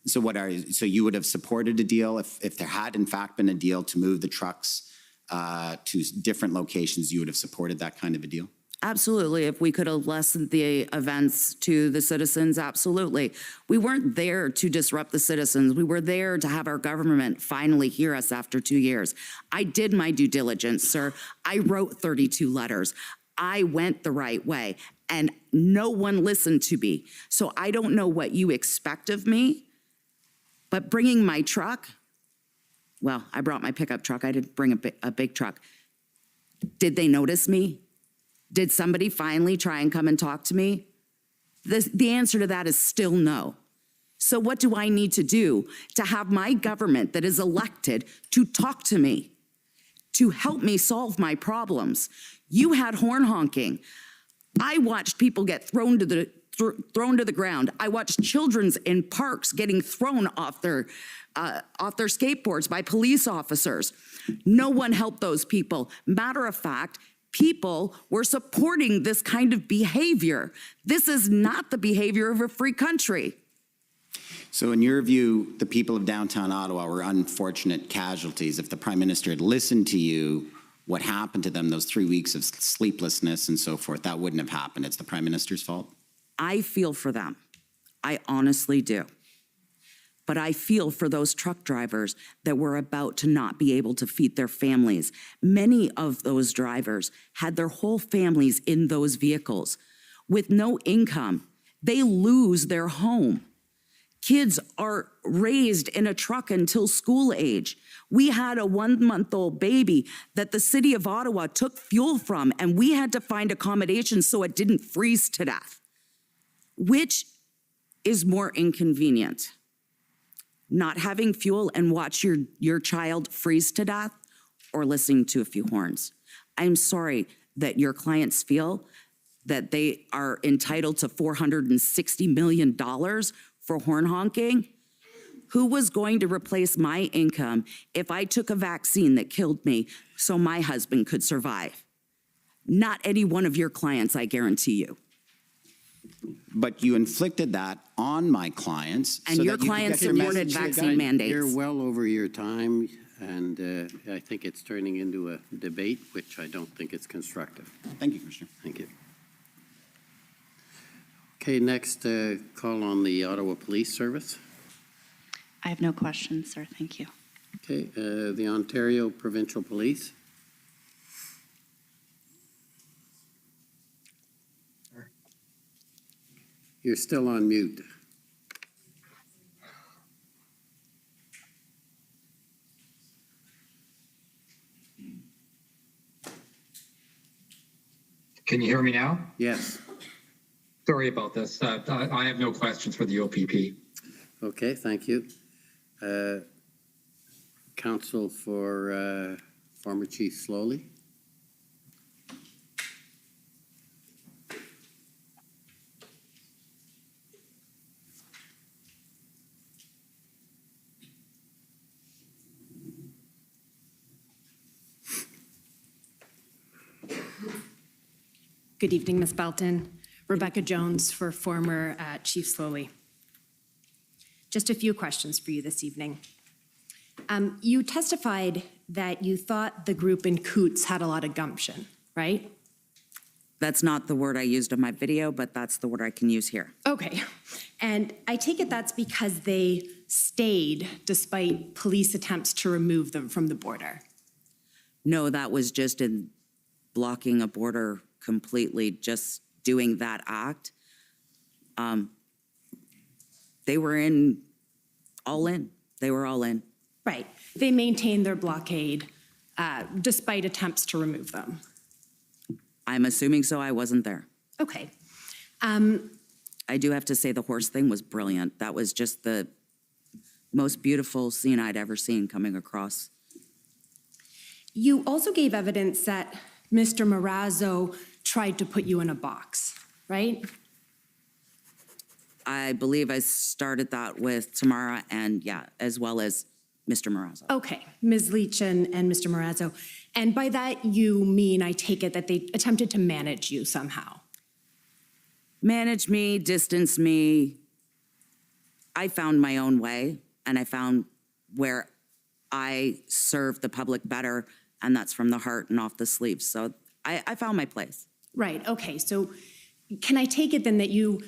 So so you would have supported a deal if there had in fact been a deal to move the trucks to different locations, you would have supported that kind of a deal? Absolutely. If we could have lessened the events to the citizens, absolutely. We weren't there to disrupt the citizens. We were there to have our government finally hear us after 2 years. I did my due diligence, sir. I wrote 32 letters. I went the right way, and no one listened to me. So I don't know what you expect of me, but bringing my truck, well, I brought my pickup truck. I didn't bring a big truck. Did they notice me? Did somebody finally try and come and talk to me? The answer to that is still no. So what do I need to do to have my government that is elected to talk to me, to help me solve my problems? You had horn honking. I watched people get thrown to the ground. I watched children in parks getting thrown off their skateboards by police officers. No one helped those people. Matter of fact, people were supporting this kind of behavior. This is not the behavior of a free country. So in your view, the people of downtown Ottawa were unfortunate casualties. If the Prime Minister had listened to you, what happened to them, those 3 weeks of sleeplessness and so forth, that wouldn't have happened. It's the Prime Minister's fault? I feel for them. I honestly do. But I feel for those truck drivers that were about to not be able to feed their families. Many of those drivers had their whole families in those vehicles with no income. They lose their home. Kids are raised in a truck until school age. We had a 1-month-old baby that the city of Ottawa took fuel from, and we had to find accommodations so it didn't freeze to death. Which is more inconvenient? Not having fuel and watch your child freeze to death, or listening to a few horns? I'm sorry that your clients feel that they are entitled to $460 million for horn honking. Who was going to replace my income if I took a vaccine that killed me so my husband could survive? Not any one of your clients, I guarantee you. But you inflicted that on my clients. And so your that you could clients get your supported message to the vaccine guy. mandates. You're well over your time, and I think it's turning into a debate, which I don't think is constructive. Thank you, Commissioner. Thank you. Okay, next call on the Ottawa Police Service. I have no questions, sir. Thank you. Okay, the Ontario Provincial Police. You're still on mute. Can you hear me now? Yes. Sorry about this. I have no questions for the OPP. Okay, thank you. Counsel for former Chief Slowly. Good evening, Ms. Belton. Rebecca Jones for former Chief Slowly. Just a few questions for you this evening. You testified that you thought the group in Coots had a lot of gumption, right? That's not the word I used in my video, but that's the word I can use here. Okay. And I take it that's because they stayed despite police attempts to remove them from the border. No, that was just in blocking a border completely, just doing that act. They were all in. They were all in. Right. They maintained their blockade despite attempts to remove them. I'm assuming so. I wasn't there. Okay. I do have to say the horse thing was brilliant. That was just the most beautiful scene I'd ever seen coming across. You also gave evidence that Mr. Marazzo tried to put you in a box, right? I believe I started that with Tamara and, yeah, as well as Mr. Marazzo. Okay, Ms. Leach and Mr. Marazzo. And by that, you mean, I take it, that they attempted to manage you somehow? Manage me, distance me. I found my own way, and I found where I serve the public better, and that's from the heart and off the sleeves. So I found my place. Right, okay. So can I take it then that you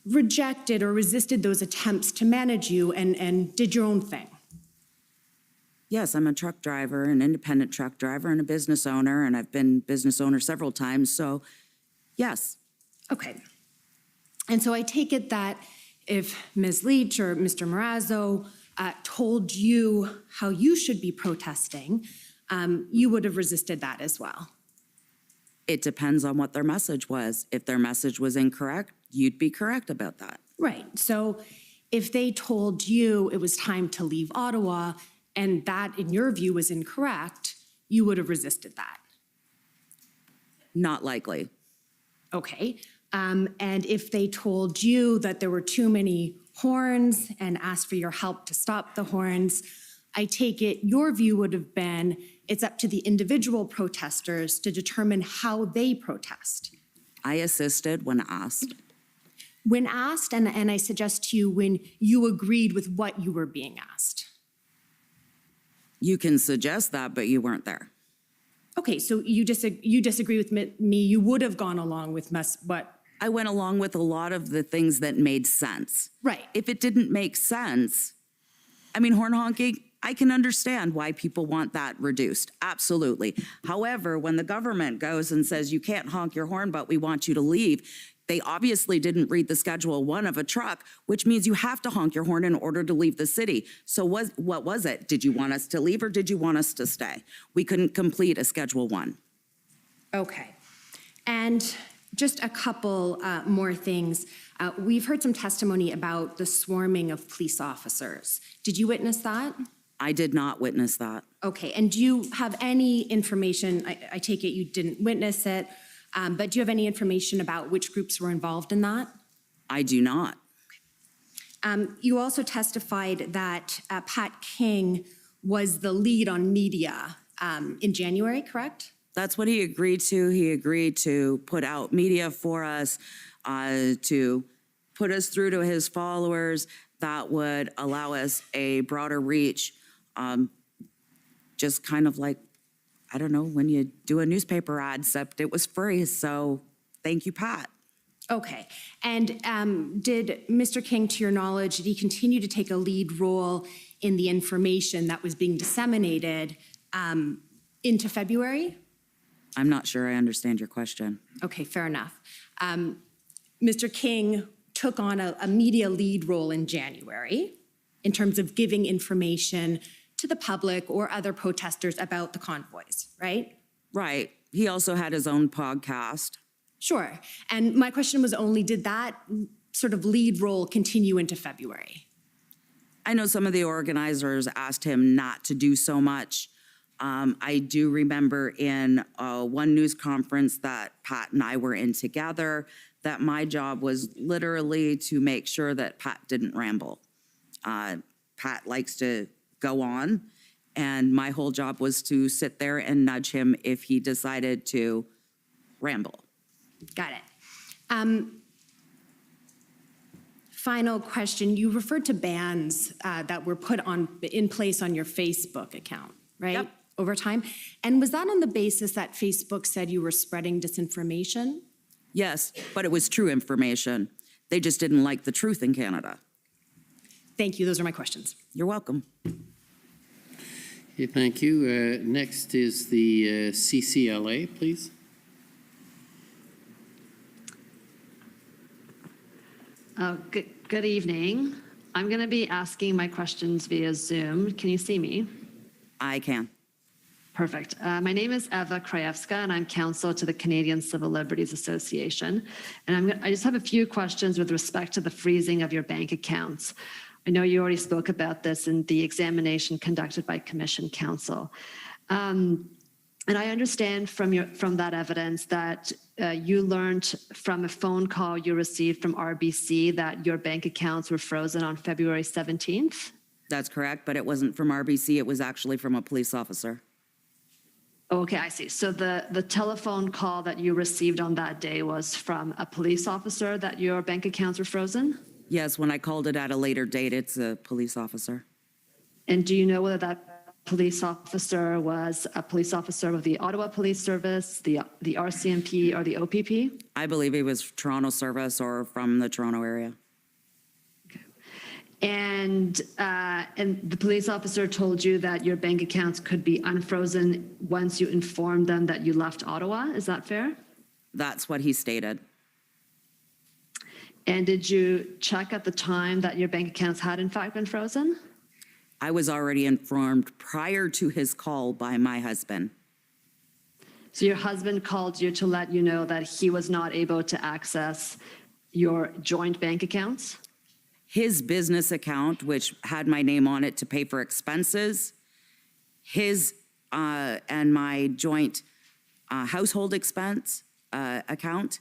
rejected or resisted those attempts to manage you and did your own thing? Yes, I'm a truck driver, an independent truck driver, and a business owner, and I've been business owner several times, so yes. Okay. And so I take it that if Ms. Leach or Mr. Marazzo told you how you should be protesting, you would have resisted that as well. It depends on what their message was. If their message was incorrect, you'd be correct about that. Right. So if they told you it was time to leave Ottawa and that, in your view, was incorrect, you would have resisted that. Not likely. Okay. And if they told you that there were too many horns and asked for your help to stop the horns, I take it your view would have been it's up to the individual protesters to determine how they protest. I assisted when asked. When asked, and I suggest to you when you agreed with what you were being asked. You can suggest that, but you weren't there. Okay, so you disagree with me. You would have gone along with what? I went along with a lot of the things that made sense. Right. If it didn't make sense, I mean, horn honking, I can understand why people want that reduced. Absolutely. However, when the government goes and says, you can't honk your horn, but we want you to leave, They obviously didn't read the Schedule 1 of a truck, which means you have to honk your horn in order to leave the city. So what was it? Did you want us to leave or did you want us to stay? We couldn't complete a Schedule 1. Okay. And just a couple more things. We've heard some testimony about the swarming of police officers. Did you witness that? I did not witness that. Okay, and do you have any information, I take it you didn't witness it, but do you have any information about which groups were involved in that? I do not. You also testified that Pat King was the lead on media in January, correct? That's what he agreed to. He agreed to put out media for us, to put us through to his followers that would allow us a broader reach. Just kind of like, I don't know, when you do a newspaper ad, except it was free. So thank you, Pat. Okay. And did Mr. King, to your knowledge, did he continue to take a lead role in the information that was being disseminated into February? I'm not sure I understand your question. Okay, fair enough. Mr. King took on a media lead role in January in terms of giving information to the public or other protesters about the convoys, right? Right. He also had his own podcast. Sure. And my question was only, did that sort of lead role continue into February? I know some of the organizers asked him not to do so much. I do remember in one news conference that Pat and I were in together that my job was literally to make sure that Pat didn't ramble. Pat likes to go on, and my whole job was to sit there and nudge him if he decided to ramble. Got it. Final question. You referred to bans that were put in place on your Facebook account, right? Yep. Over time. And was that on the basis that Facebook said you were spreading disinformation? Yes, but it was true information. They just didn't like the truth in Canada. Thank you. Those are my questions. You're welcome. Okay, thank you. Next is the CCLA, please. Good evening. I'm going to be asking my questions via Zoom. Can you see me? I can. Perfect. My name is Eva Krajewska, and I'm counsel to the Canadian Civil Liberties Association. And I just have a few questions with respect to the freezing of your bank accounts. I know you already spoke about this in the examination conducted by Commission Counsel. And I understand from that evidence that you learned from a phone call you received from RBC that your bank accounts were frozen on February 17th. That's correct, but it wasn't from RBC. It was actually from a police officer. Okay, I see. So the telephone call that you received on that day was from a police officer that your bank accounts were frozen? Yes, when I called it at a later date, it's a police officer. And do you know whether that police officer was a police officer of the Ottawa Police Service, the RCMP, or the OPP? I believe he was Toronto service or from the Toronto area. And the police officer told you that your bank accounts could be unfrozen once you informed them that you left Ottawa. Is that fair? That's what he stated. And did you check at the time that your bank accounts had in fact been frozen? I was already informed prior to his call by my husband. So your husband called you to let you know that he was not able to access your joint bank accounts? His business account, which had my name on it to pay for expenses, his and my joint household expense account,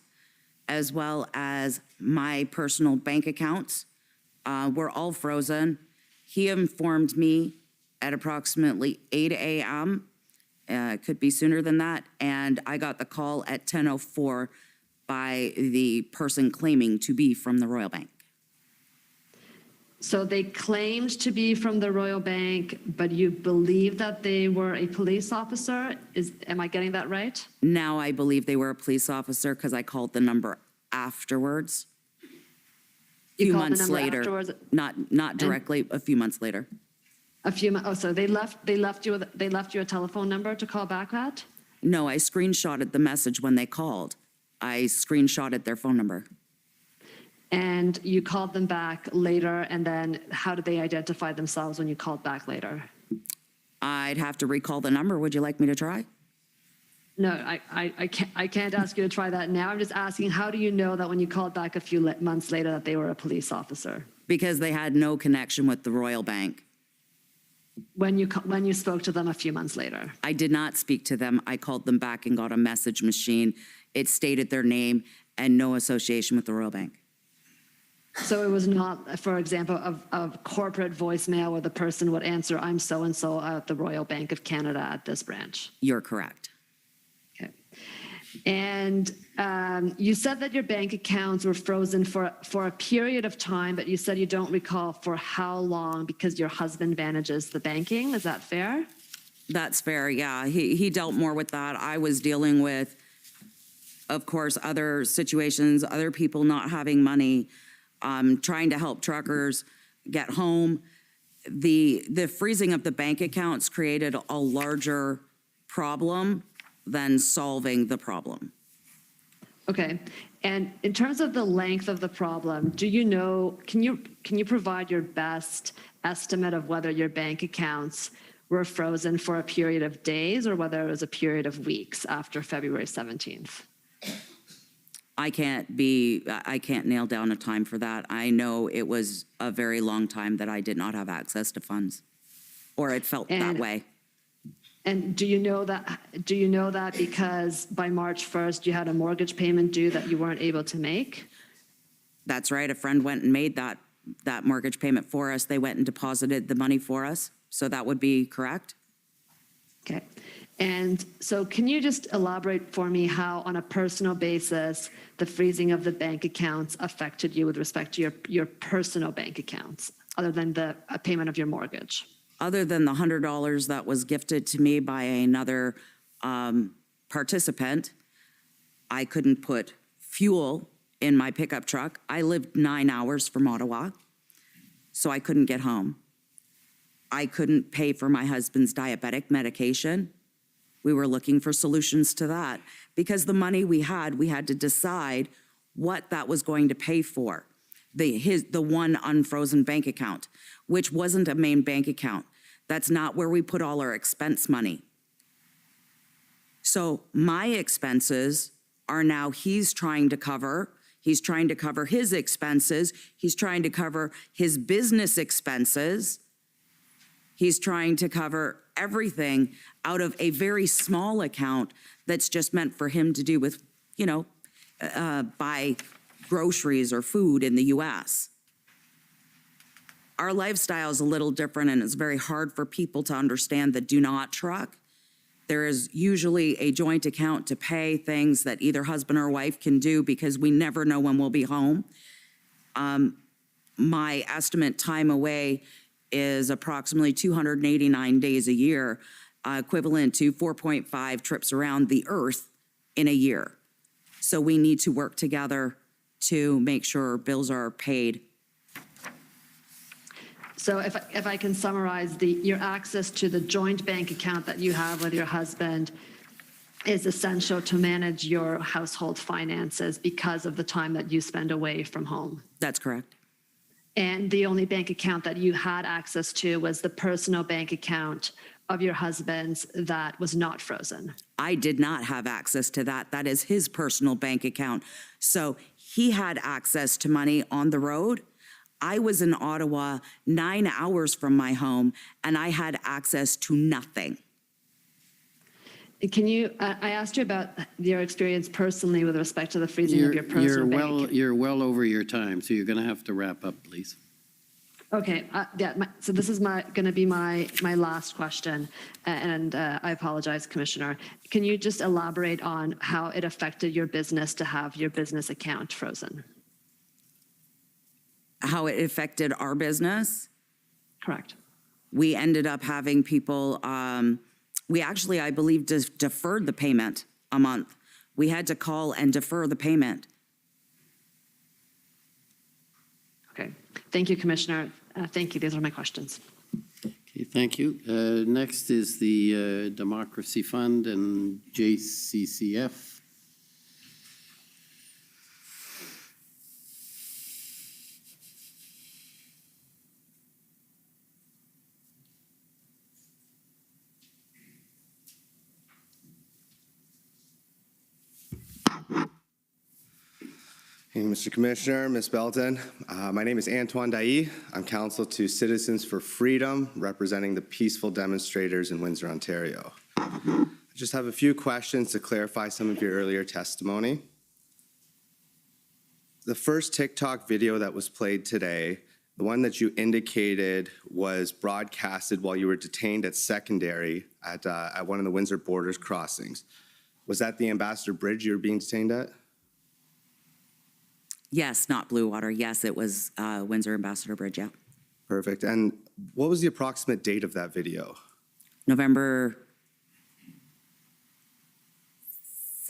as well as my personal bank accounts, were all frozen. He informed me at approximately 8 a.m., could be sooner than that, and I got the call at 10:04 by the person claiming to be from the Royal Bank. So they claimed to be from the Royal Bank, but you believe that they were a police officer? Am I getting that right? Now I believe they were a police officer because I called the number afterwards. A few months later. Afterwards? Not directly, a few months later. A few months. Oh, so they left you a telephone number to call back at? No, I screenshotted the message when they called. I screenshotted their phone number. And you called them back later, and then how did they identify themselves when you called back later? I'd have to recall the number. Would you like me to try? No, I can't ask you to try that now. I'm just asking, how do you know that when you called back a few months later that they were a police officer? Because they had no connection with the Royal Bank. When you spoke to them a few months later? I did not speak to them. I called them back and got a message machine. It stated their name and no association with the Royal Bank. So it was not, for example, a corporate voicemail where the person would answer, I'm so-and-so at the Royal Bank of Canada at this branch? You're correct. Okay. And you said that your bank accounts were frozen for a period of time, but you said you don't recall for how long because your husband manages the banking. Is that fair? That's fair, yeah. He dealt more with that. I was dealing with, of course, other situations, other people not having money, trying to help truckers get home. The freezing of the bank accounts created a larger problem than solving the problem. Okay. And in terms of the length of the problem, do you know, can you provide your best estimate of whether your bank accounts were frozen for a period of days or whether it was a period of weeks after February 17th? I can't nail down a time for that. I know it was a very long time that I did not have access to funds, or it felt that way. And do you know that because by March 1st you had a mortgage payment due that you weren't able to make? That's right. A friend went and made that mortgage payment for us. They went and deposited the money for us. So that would be correct. Okay. And so can you just elaborate for me how, on a personal basis, the freezing of the bank accounts affected you with respect to your personal bank accounts, other than the payment of your mortgage? Other than the $100 that was gifted to me by another participant, I couldn't put fuel in my pickup truck. I lived 9 hours from Ottawa, so I couldn't get home. I couldn't pay for my husband's diabetic medication. We were looking for solutions to that. Because the money we had to decide what that was going to pay for. The one unfrozen bank account, which wasn't a main bank account. That's not where we put all our expense money. So my expenses are now he's trying to cover his expenses. He's trying to cover his business expenses. He's trying to cover everything out of a very small account that's just meant for him to do with, buy groceries or food in the U.S. Our lifestyle is a little different, and it's very hard for people to understand that do not truck. There is usually a joint account to pay things that either husband or wife can do because we never know when we'll be home. My estimate time away is approximately 289 days a year, equivalent to 4.5 trips around the earth in a year. So we need to work together to make sure bills are paid. So if I can summarize, your access to the joint bank account that you have with your husband is essential to manage your household finances because of the time that you spend away from home. That's correct. And the only bank account that you had access to was the personal bank account of your husband's that was not frozen. I did not have access to that. That is his personal bank account. So he had access to money on the road. I was in Ottawa 9 hours from my home, and I had access to nothing. Can you, I asked you about your experience personally with respect to the freezing of your personal bank. You're well over your time, so you're going to have to wrap up, please. Okay, so this is going to be my last question, and I apologize, Commissioner. Can you just elaborate on how it affected your business to have your business account frozen? How it affected our business? Correct. We ended up having people, we actually, I believe, deferred the payment a month. We had to call and defer the payment. Okay, thank you, Commissioner. Thank you, these are my questions. Okay, thank you. Next is the Democracy Fund and JCCF. Hey, Mr. Commissioner, Ms. Belton. My name is Antoine Dailly. I'm counsel to Citizens for Freedom, representing the peaceful demonstrators in Windsor, Ontario. I just have a few questions to clarify some of your earlier testimony. The first TikTok video that was played today, the one that you indicated was broadcasted while you were detained at Secondary at one of the Windsor Borders crossings. Was that the Ambassador Bridge you were being detained at? Yes, not Blue Water. Yes, it was Windsor Ambassador Bridge, yeah. Perfect. And what was the approximate date of that video? November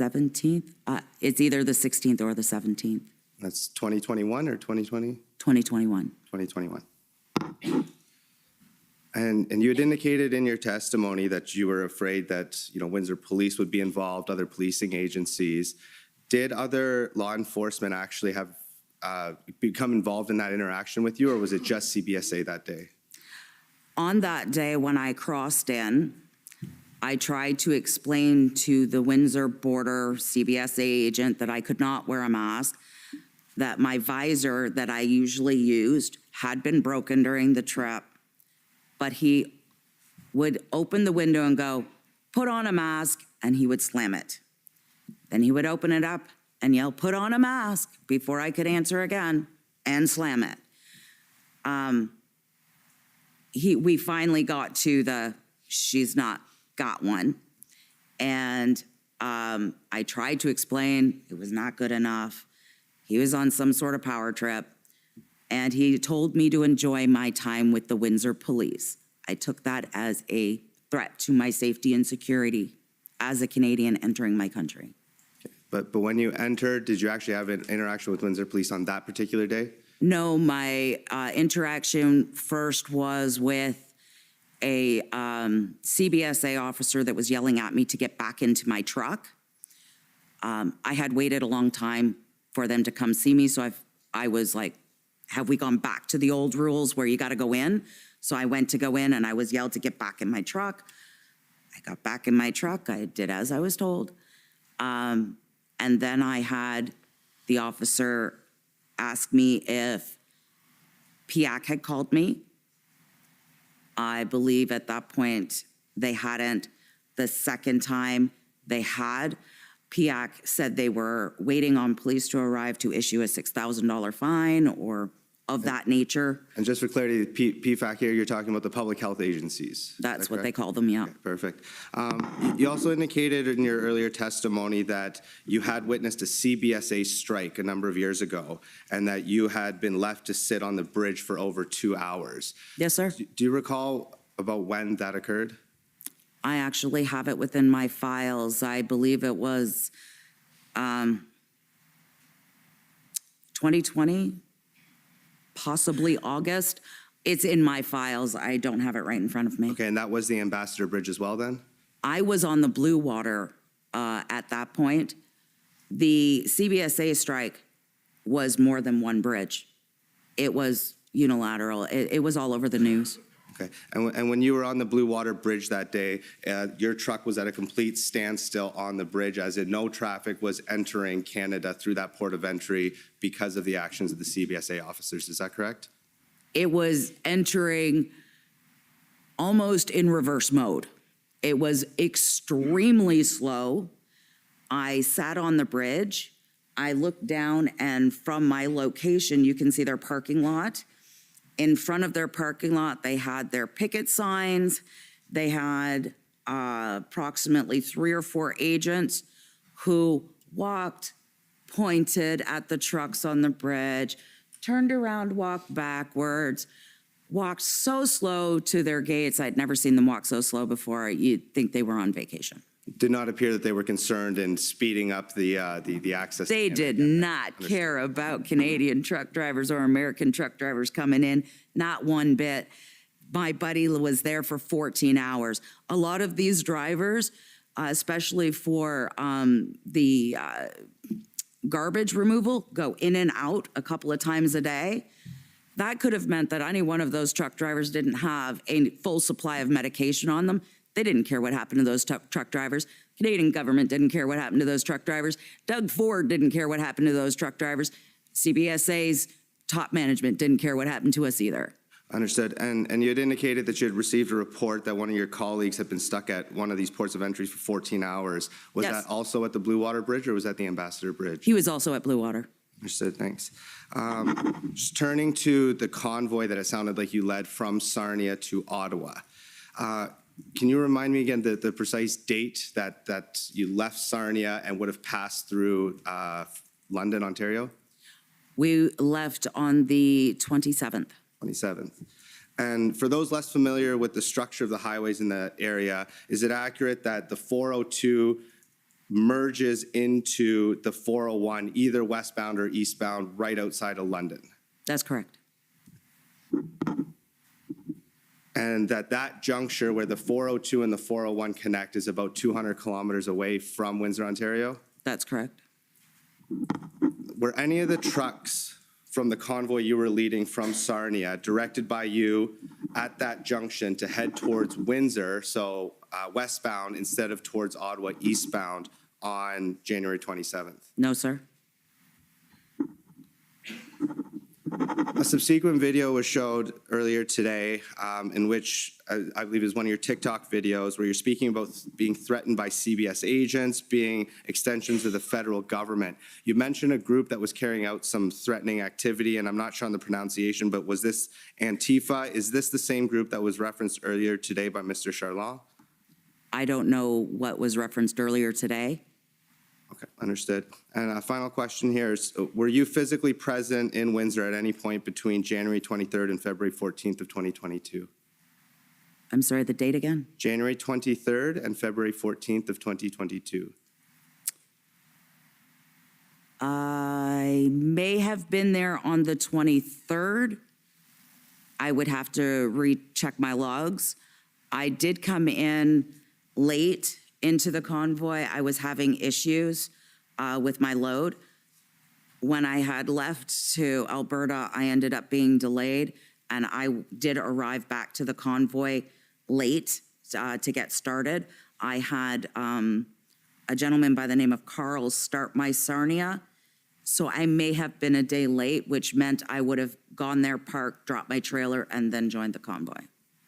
17th. It's either the 16th or the 17th. That's 2021 or 2020? 2021. 2021. And you had indicated in your testimony that you were afraid that, Windsor Police would be involved, other policing agencies. Did other law enforcement actually have become involved in that interaction with you, or was it just CBSA that day? On that day when I crossed in, I tried to explain to the Windsor Border CBSA agent that I could not wear a mask, that my visor that I usually used had been broken during the trip, but he would open the window and go, "Put on a mask," and he would slam it. Then he would open it up and yell, "Put on a mask," before I could answer again, and slam it. We finally got to the, "She's not got one." And I tried to explain it was not good enough. He was on some sort of power trip, and he told me to enjoy my time with the Windsor Police. I took that as a threat to my safety and security as a Canadian entering my country. But when you entered, did you actually have an interaction with Windsor Police on that particular day? No, my interaction first was with a CBSA officer that was yelling at me to get back into my truck. I had waited a long time for them to come see me, so I was like, have we gone back to the old rules where you got to go in? So I went to go in, and I was yelled to get back in my truck. I got back in my truck. I did as I was told. And then I had the officer ask me if PIAC had called me. I believe at that point they hadn't. The second time they had, PIAC said they were waiting on police to arrive to issue a $6,000 fine or of that nature. And just for clarity, PFAC here, you're talking about the public health agencies. That's what they call them, yeah. Okay, perfect. You also indicated in your earlier testimony that you had witnessed a CBSA strike a number of years ago, and that you had been left to sit on the bridge for over 2 hours. Yes, sir. Do you recall about when that occurred? I actually have it within my files. I believe it was 2020. Possibly August. It's in my files. I don't have it right in front of me. Okay, and that was the Ambassador Bridge as well then? I was on the Blue Water at that point. The CBSA strike was more than one bridge. It was unilateral. It was all over the news. Okay, and when you were on the Blue Water Bridge that day, your truck was at a complete standstill on the bridge, as in no traffic was entering Canada through that port of entry because of the actions of the CBSA officers. Is that correct? It was entering almost in reverse mode. It was extremely slow. I sat on the bridge. I looked down, and from my location, you can see their parking lot. In front of their parking lot, they had their picket signs. They had approximately 3 or 4 agents who walked, pointed at the trucks on the bridge, turned around, walked backwards, walked so slow to their gates. I'd never seen them walk so slow before. You'd think they were on vacation. Did not appear that they were concerned in speeding up the access. They did not care about Canadian truck drivers or American truck drivers coming in, not one bit. My buddy was there for 14 hours. A lot of these drivers, especially for the garbage removal, go in and out a couple of times a day. That could have meant that any one of those truck drivers didn't have a full supply of medication on them. They didn't care what happened to those truck drivers. Canadian government didn't care what happened to those truck drivers. Doug Ford didn't care what happened to those truck drivers. CBSA's top management didn't care what happened to us either. Understood. And you had indicated that you had received a report that one of your colleagues had been stuck at one of these ports of entry for 14 hours. Was Yes. that also at the Blue Water Bridge, or was that the Ambassador Bridge? He was also at Blue Water. Understood, thanks. Just turning to the convoy that it sounded like you led from Sarnia to Ottawa. Can you remind me again the precise date that you left Sarnia and would have passed through London, Ontario? We left on the 27th. 27th. And for those less familiar with the structure of the highways in that area, is it accurate that the 402 merges into the 401, either westbound or eastbound, right outside of London? That's correct. And that juncture where the 402 and the 401 connect is about 200 kilometers away from Windsor, Ontario? That's correct. Were any of the trucks from the convoy you were leading from Sarnia directed by you at that junction to head towards Windsor, so westbound, instead of towards Ottawa eastbound on January 27th? No, sir. A subsequent video was showed earlier today in which I believe is one of your TikTok videos where you're speaking about being threatened by CBS agents, being extensions of the federal government. You mentioned a group that was carrying out some threatening activity, and I'm not sure on the pronunciation, but was this Antifa? Is this the same group that was referenced earlier today by Mr. Charland? I don't know what was referenced earlier today. Okay, understood. And a final question here is, were you physically present in Windsor at any point between January 23rd and February 14th of 2022? I'm sorry, the date again? January 23rd and February 14th of 2022. I may have been there on the 23rd. I would have to recheck my logs. I did come in late into the convoy. I was having issues with my load. When I had left to Alberta, I ended up being delayed, and I did arrive back to the convoy late to get started. I had a gentleman by the name of Carl start my Sarnia, so I may have been a day late, which meant I would have gone there, parked, dropped my trailer, and then joined the convoy.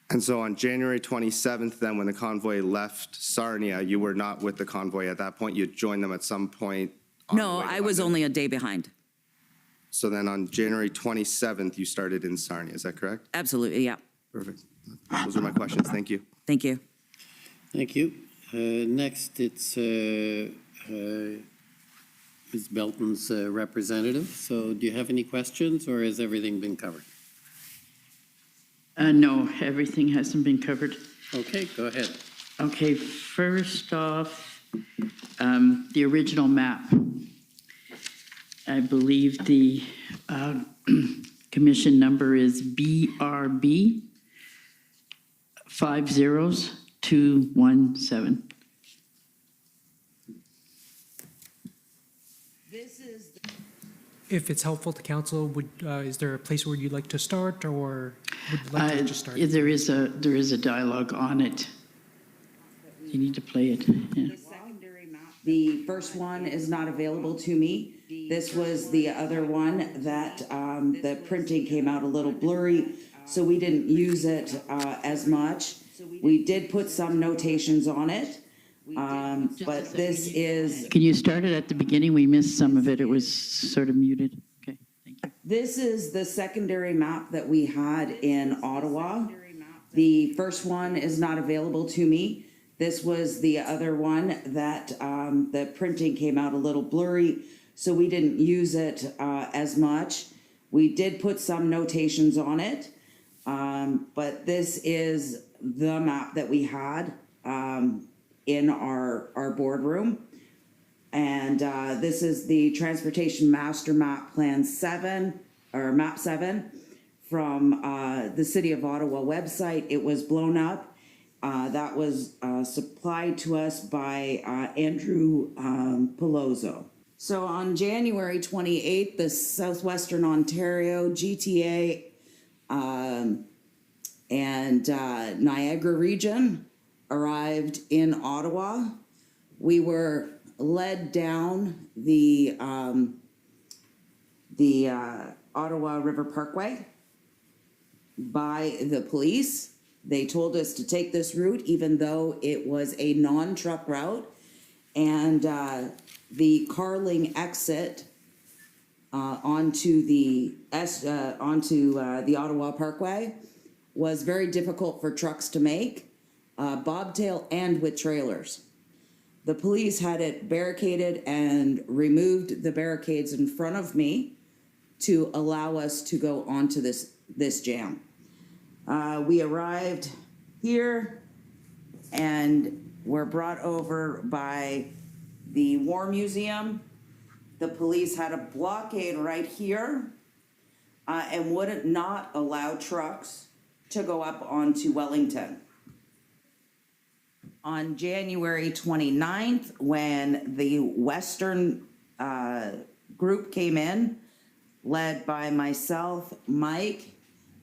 And so on January 27th, then, when the convoy left Sarnia, you were not with the convoy at that point? You joined them at some point? No, I was only a day behind. So then on January 27th, you started in Sarnia, is that correct? Absolutely, yeah. Perfect. Those are my questions. Thank you. Thank you. Thank you. Next, it's Ms. Belton's representative. So do you have any questions, or has everything been covered? No, everything hasn't been covered. Okay, go ahead. Okay, first off, the original map. I believe the commission number is BRB 50217. If it's helpful to council, is there a place where you'd like to start, or would you like to just start? There is a dialogue on it. You need to play it. Yeah. The first one is not available to me. This was the other one that the printing came out a little blurry, so we didn't use it as much. We did put some notations on it, but this is... Can you start it at the beginning? We missed some of it. It was sort of muted. Okay, thank you. This is the secondary map that we had in Ottawa. The first one is not available to me. This was the other one that the printing came out a little blurry, so we didn't use it as much. We did put some notations on it, but this is the map that we had in our boardroom. And this is the Transportation Master Map Plan 7, or Map 7, from the City of Ottawa website. It was blown up. That was supplied to us by Andrew Pelozzo. So on January 28th, the Southwestern Ontario, GTA, and Niagara region arrived in Ottawa. We were led down the the Ottawa River Parkway by the police. They told us to take this route even though it was a non-truck route. And the Carling exit onto the Ottawa Parkway was very difficult for trucks to make, bobtail and with trailers. The police had it barricaded and removed the barricades in front of me to allow us to go onto this jam. We arrived here and were brought over by the War Museum. The police had a blockade right here and wouldn't not allow trucks to go up onto Wellington. On January 29th, when the Western group came in, led by myself, Mike,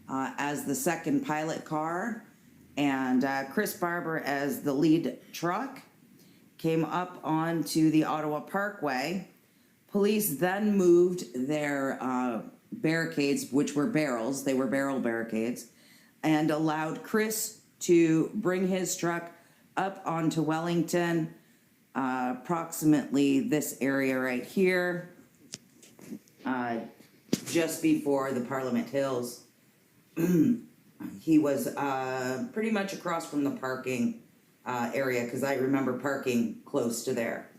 as the second pilot car, and Chris Barber as the lead truck, came up onto the Ottawa Parkway. Police then moved their barricades, which were barrels, they were barrel barricades, and allowed Chris to bring his truck up onto Wellington, approximately this area right here, just before the Parliament Hills. He was pretty much across from the parking area, because I remember parking close to there.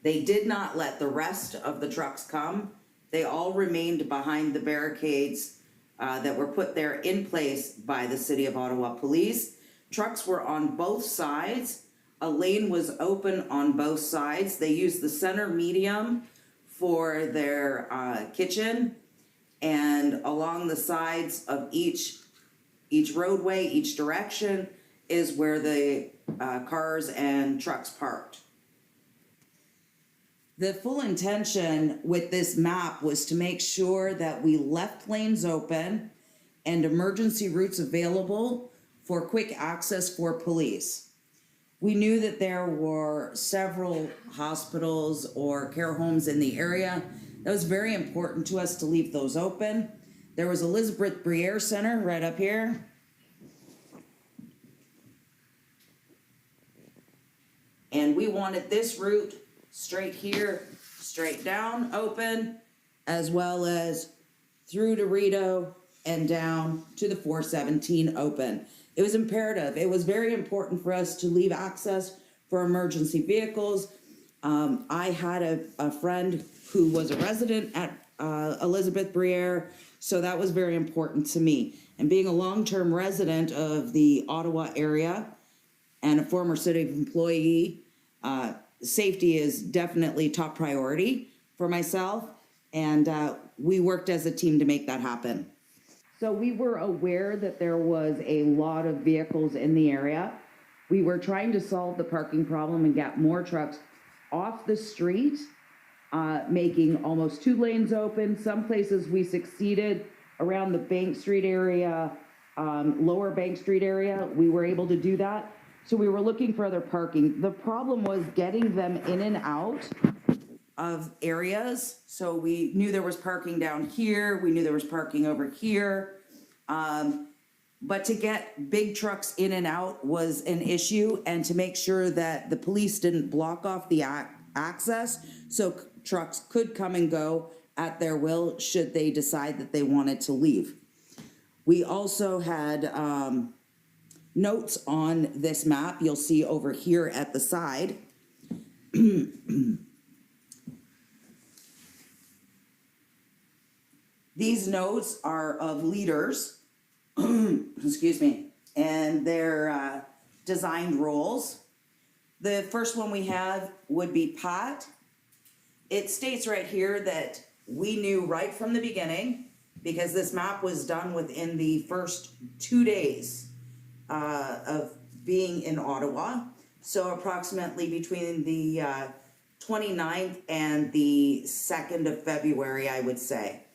They did not let the rest of the trucks come. They all remained behind the barricades that were put there in place by the City of Ottawa Police. Trucks were on both sides. A lane was open on both sides. They used the center medium for their kitchen, and along the sides of each roadway, each direction, is where the cars and trucks parked. The full intention with this map was to make sure that we left lanes open and emergency routes available for quick access for police. We knew that there were several hospitals or care homes in the area. That was very important to us to leave those open. There was Elizabeth Briere Center right up here. And we wanted this route straight here, straight down, open, as well as through to Rideau and down to the 417 open. It was imperative. It was very important for us to leave access for emergency vehicles. I had a friend who was a resident at Elizabeth Briere, so that was very important to me. And being a long-term resident of the Ottawa area and a former city employee, safety is definitely top priority for myself, and we worked as a team to make that happen. So we were aware that there was a lot of vehicles in the area. We were trying to solve the parking problem and get more trucks off the street, making almost 2 lanes open. Some places we succeeded around the Bank Street area, lower Bank Street area. We were able to do that. So we were looking for other parking. The problem was getting them in and out of areas. So we knew there was parking down here. We knew there was parking over here. But to get big trucks in and out was an issue, and to make sure that the police didn't block off the access so trucks could come and go at their will should they decide that they wanted to leave. We also had notes on this map you'll see over here at the side. These notes are of leaders, excuse me, and their designed roles. The first one we have would be Pat. It states right here that we knew right from the beginning, because this map was done within the first 2 days of being in Ottawa. So approximately between the 29th and the 2nd of February, I would say.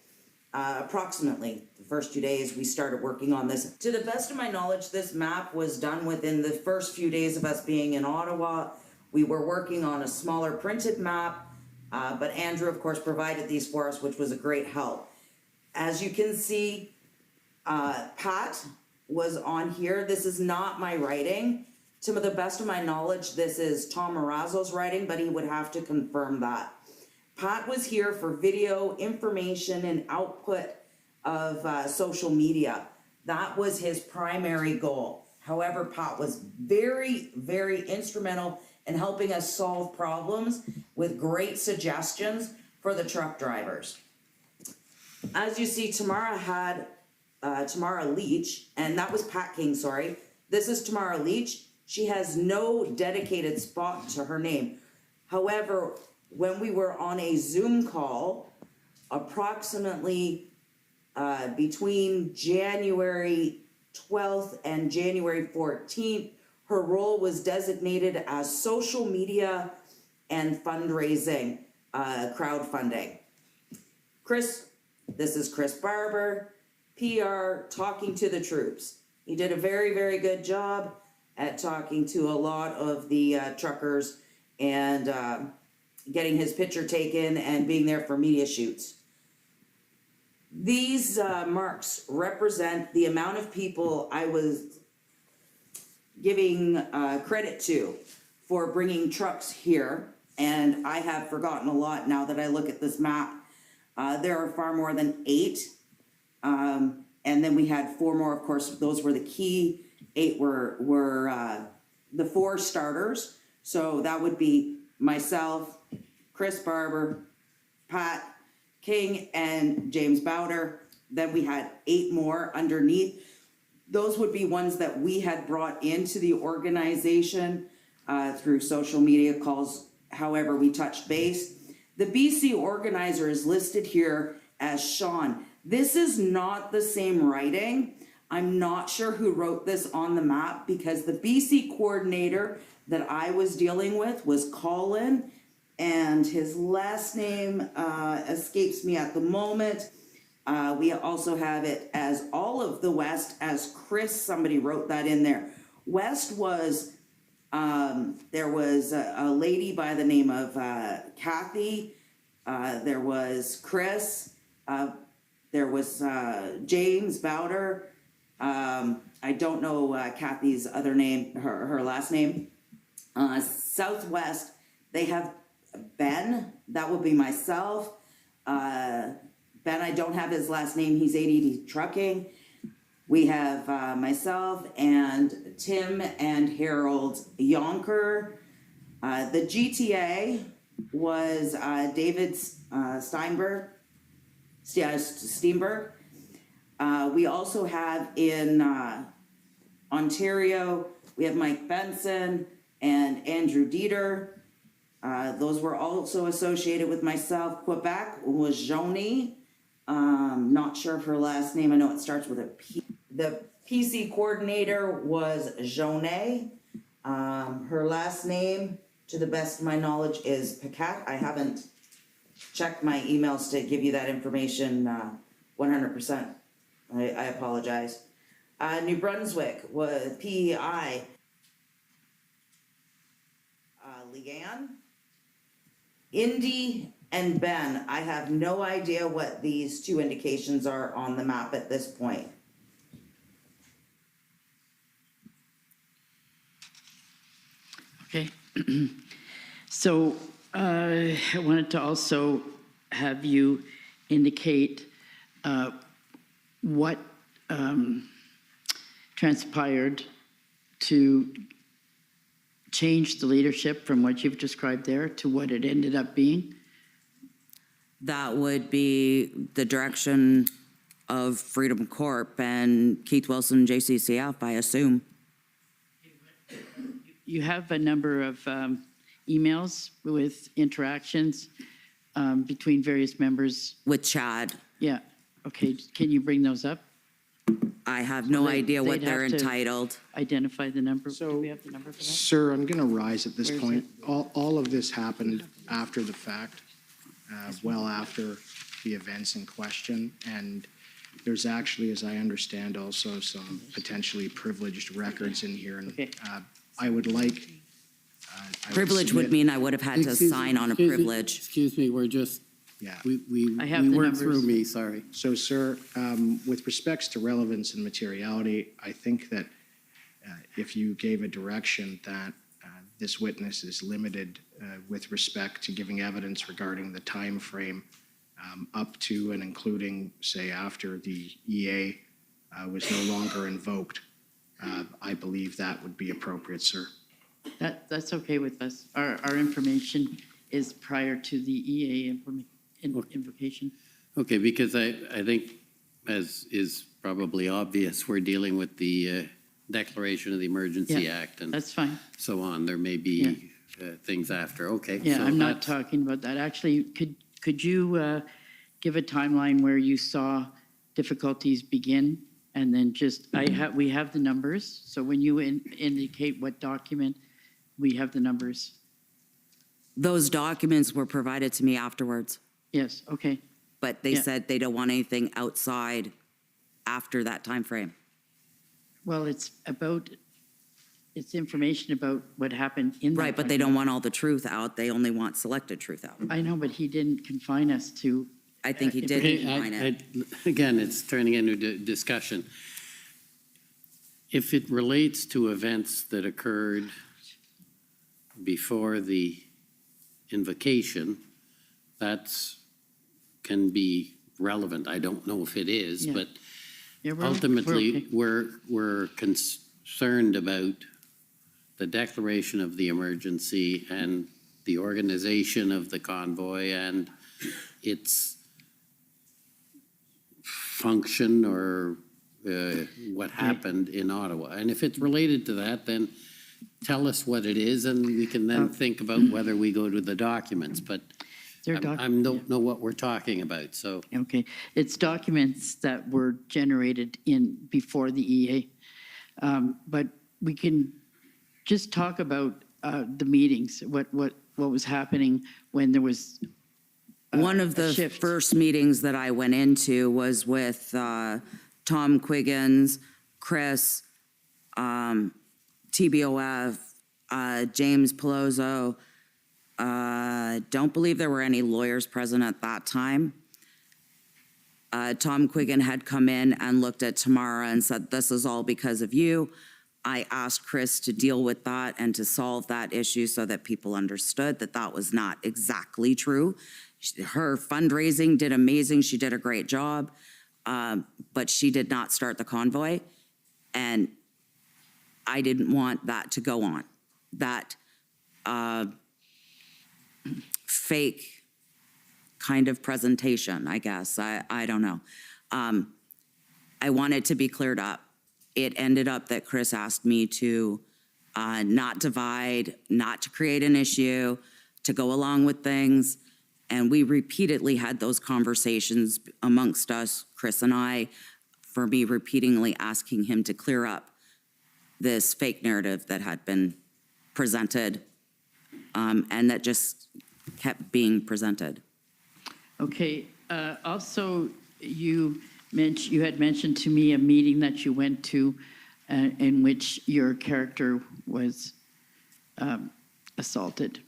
Approximately the first 2 days we started working on this. To the best of my knowledge, this map was done within the first few days of us being in Ottawa. We were working on a smaller printed map But Andrew, of course, provided these for us, which was a great help. As you can see, Pat was on here. This is not my writing. To the best of my knowledge, this is Tom Marazzo's writing, but he would have to confirm that. Pat was here for video information and output of social media. That was his primary goal. However, Pat was very, very instrumental in helping us solve problems with great suggestions for the truck drivers. As you see, Tamara had Tamara Leach, and that was Pat King, sorry. This is Tamara Leach. She has no dedicated spot to her name. However, when we were on a Zoom call, approximately between January 12th and January 14th, her role was designated as social media and fundraising, crowdfunding. This is Chris Barber, PR, talking to the troops. He did a very, very good job at talking to a lot of the truckers and getting his picture taken and being there for media shoots. These marks represent the amount of people I was giving credit to for bringing trucks here, and I have forgotten a lot now that I look at this map. There are far more than 8, and then we had 4 more, of course. Those were the key. 8 were the 4 starters, so that would be myself, Chris Barber, Pat King, and James Bowder. Then we had 8 more underneath. Those would be ones that we had brought into the organization through social media calls. However, we touched base. The BC organizer is listed here as Sean. This is not the same writing. I'm not sure who wrote this on the map because the BC coordinator that I was dealing with was Colin, and his last name escapes me at the moment. We also have it as all of the West as Chris. Somebody wrote that in there. West was, there was a lady by the name of Kathy. There was Chris. There was James Bowder. I don't know Kathy's other name, her last name. Southwest, they have Ben. That would be myself. Ben, I don't have his last name. He's 80 Trucking. We have myself and Tim and Harold Yonker. The GTA was David Steinberg. We also have in Ontario, we have Mike Benson and Andrew Dieter. Those were also associated with myself. Quebec was Joni. Not sure of her last name. I know it starts with a P. The PC coordinator was Jonet. Her last name, to the best of my knowledge, is Pacat. I haven't checked my emails to give you that information 100%. I apologize. New Brunswick was PEI. Leanne. Indy and Ben. I have no idea what these 2 indications are on the map at this point. Okay. So I wanted to also have you indicate what transpired to change the leadership from what you've described there to what it ended up being? That would be the direction of Freedom Corp and Keith Wilson, JCCF, I assume. You have a number of emails with interactions between various members. With Chad. Yeah. Okay. Can you bring those up? I have no idea what they're entitled. Identify the number. Do we have the number for that? Sir, I'm going to rise at this Where is point. All of this happened after the fact, well after the events in question. And there's actually, as I understand, also some potentially privileged records in here. And I would like Privilege would mean I would have had to Excuse me, sign on a excuse me, privilege. Excuse me, we're just, Yeah. we I have the worked through numbers. me, sorry. So, sir, with respects to relevance and materiality, I think that if you gave a direction that this witness is limited with respect to giving evidence regarding the time frame up to and including, say, after the EA was no longer invoked, I believe that would be appropriate, sir. That's okay with us. Our information is prior to the EA invocation. Okay, because I think, as is probably obvious, we're dealing with the Declaration of the Emergency Yeah, Act and That's fine. so on. There may be things after, okay. Yeah, so I'm not that's- talking about that. Actually, could you give a timeline where you saw difficulties begin? And then just, we have the numbers, so when you indicate what document, we have the numbers. Those documents were provided to me afterwards, Yes, okay. but they Yeah. said they don't want anything outside after that time frame. Well, it's information about what happened in that. Right, but they don't want all the truth out. They only want selected truth out. I know, but he didn't confine us to. I think he did Okay, define it. Again, it's turning into a discussion. If it relates to events that occurred before the invocation, that's, can be relevant. I don't know if it is, Yeah. but Yeah, we're ultimately, okay. we're concerned about the declaration of the emergency and the organization of the convoy and its function or what happened in Ottawa. And if it's related to that, then tell us what it is and we can then think about whether we go to the documents. But I don't know what we're talking about, so. Okay, it's documents that were generated before the EA. But we can just talk about the meetings, what was happening when there was One of the shift. first meetings that I went into was with Tom Quiggins, Chris, TBOF, James Peloso. Don't believe there were any lawyers present at that time. Tom Quiggin had come in and looked at Tamara and said, "This is all because of you." I asked Chris to deal with that and to solve that issue so that people understood that that was not exactly true. Her fundraising did amazing. She did a great job, but she did not start the convoy. And I didn't want that to go on. That fake kind of presentation, I guess. I don't know. I want it to be cleared up. It ended up that Chris asked me to not divide, not to create an issue, to go along with things. And we repeatedly had those conversations amongst us, Chris and I, for me repeatedly asking him to clear up this fake narrative that had been presented and that just kept being presented. Okay, also, you had mentioned to me a meeting that you went to in which your character was assaulted.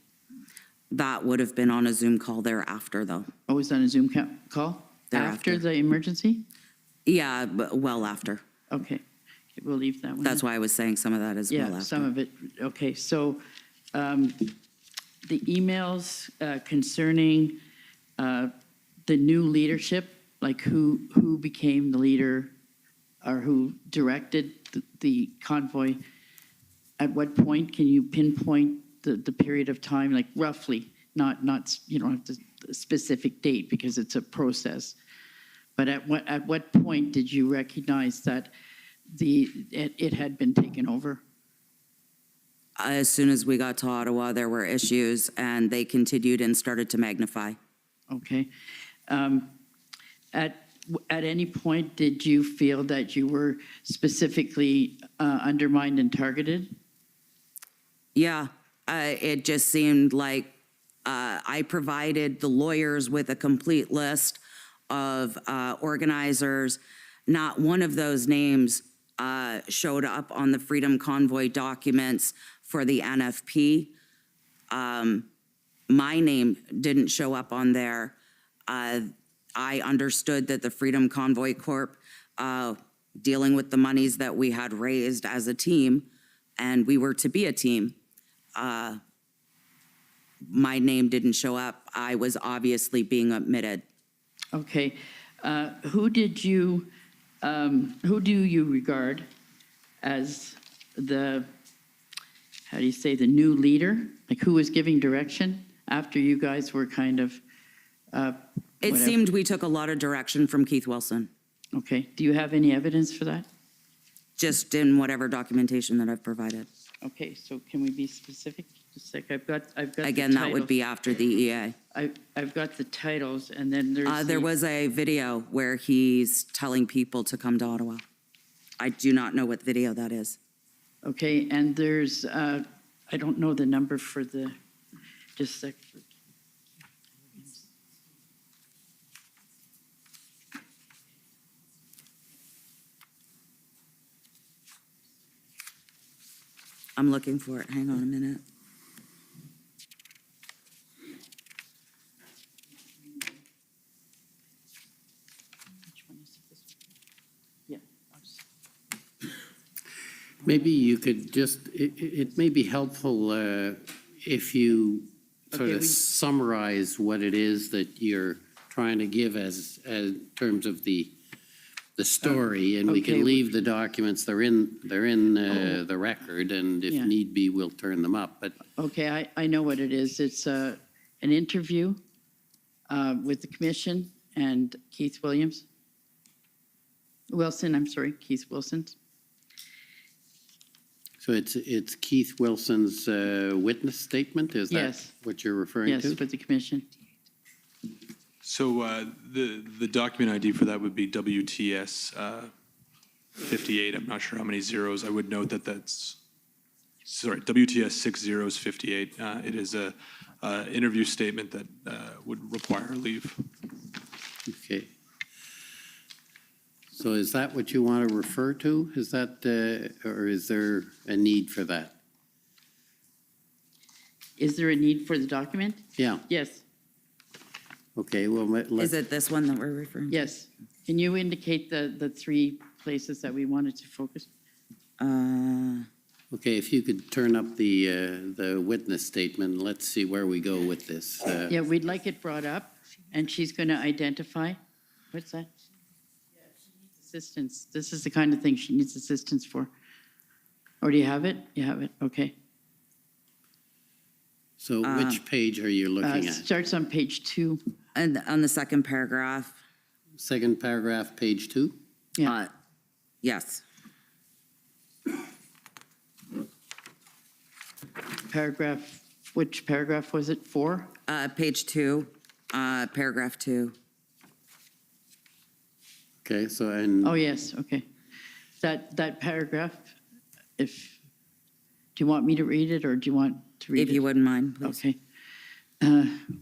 That would have been on a Zoom call thereafter, though. Oh, it was on a Zoom call? Thereafter. After the emergency? Yeah, but well after. Okay, we'll leave that one. That's why I was saying some of that as well after. Yeah, some of it, okay, so the emails concerning the new leadership, like who became the leader or who directed the convoy, at what point can you pinpoint the period of time, like roughly, not you don't have the specific date because it's a process, but at what point did you recognize that it had been taken over? As soon as we got to Ottawa, there were issues, and they continued and started to magnify. Okay. At any point, did you feel that you were specifically undermined and targeted? Yeah, it just seemed like I provided the lawyers with a complete list of organizers. Not one of those names showed up on the Freedom Convoy documents for the NFP. My name didn't show up on there. I understood that the Freedom Convoy Corp, dealing with the monies that we had raised as a team, and we were to be a team, my name didn't show up. I was obviously being omitted. Okay. Who do you regard as the, how do you say, the new leader? Like, who was giving direction after you guys were kind of, It seemed we took a lot of direction from Keith Wilson, Okay. Do you have any evidence for that? just in whatever documentation that I've provided. Okay, so can we be specific? Just a sec. I've got the Again, that would be after the EA. I've got the titles, and then there's There was a video where he's telling people to come to Ottawa. I do not know what video that is. Okay, and there's, I don't know the number for the, just a sec. I'm looking for it. Hang on a minute. Yeah. Maybe you could just, it may be helpful if you sort of summarize what it is that you're trying to give as terms of the story, and we okay. can leave the documents, they're in the record, and if Yeah. need be, we'll turn them up, but Okay, I know what it is. It's an interview with the commission and Keith Wilson, I'm sorry, Keith Wilson. so it's Keith Wilson's witness statement, is that Yes. what you're referring Yes, to? with the commission. So the document ID for that would be WTS 58. I'm not sure how many zeros. I would note that WTS 60 is 58. It is a interview statement that would require leave. Okay. So is that what you want to refer to? Is that, or is there a need for that? Is there a need for the document? Yeah, Yes, okay, well, Is let's, it this one that we're referring to? yes. Can you indicate the three places that we wanted to focus? okay, if you could turn up the witness statement, let's see where we go with this. Yeah, we'd like it brought up, and she's going to identify, what's that? Assistance. This is the kind of thing she needs assistance for. Or do you have it? You have it, okay. So which page are you looking at? Starts on page 2. And on the second paragraph? Second paragraph, page 2? Yeah. Yes. Paragraph, which paragraph was it? 4? Page 2, paragraph 2. Okay, so, and Oh, yes, okay. That paragraph, do you want me to read it, or do you want to read it? If you wouldn't mind, please. Okay.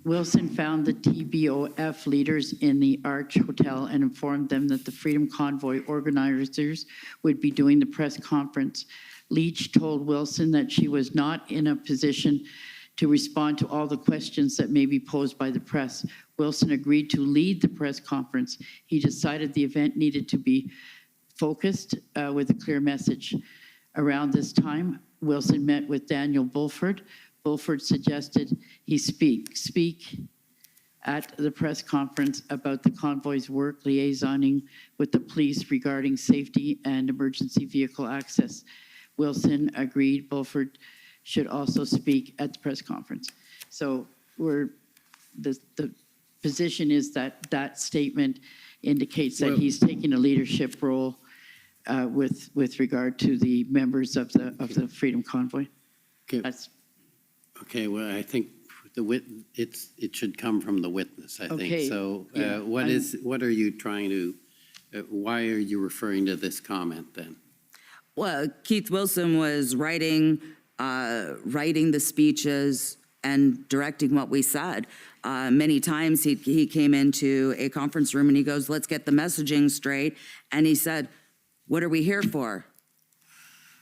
Wilson found the TBOF leaders in the Arch Hotel and informed them that the Freedom Convoy organizers would be doing the press conference. Leach told Wilson that she was not in a position to respond to all the questions that may be posed by the press. Wilson agreed to lead the press conference. He decided the event needed to be focused with a clear message. Around this time, Wilson met with Daniel Bulford. Bulford suggested he speak at the press conference about the convoy's work liaisoning with the police regarding safety and emergency vehicle access. Wilson agreed Bulford should also speak at the press conference. So the position is that statement indicates that he's taking a leadership role with regard to the members of the Freedom Convoy. Okay. That's okay, well, I think it should come from the witness, I think. Okay, So yeah, what are you trying to, why are you referring to this comment then? Well, Keith Wilson was writing the speeches and directing what we said. Many times he came into a conference room and he goes, let's get the messaging straight. And he said, what are we here for?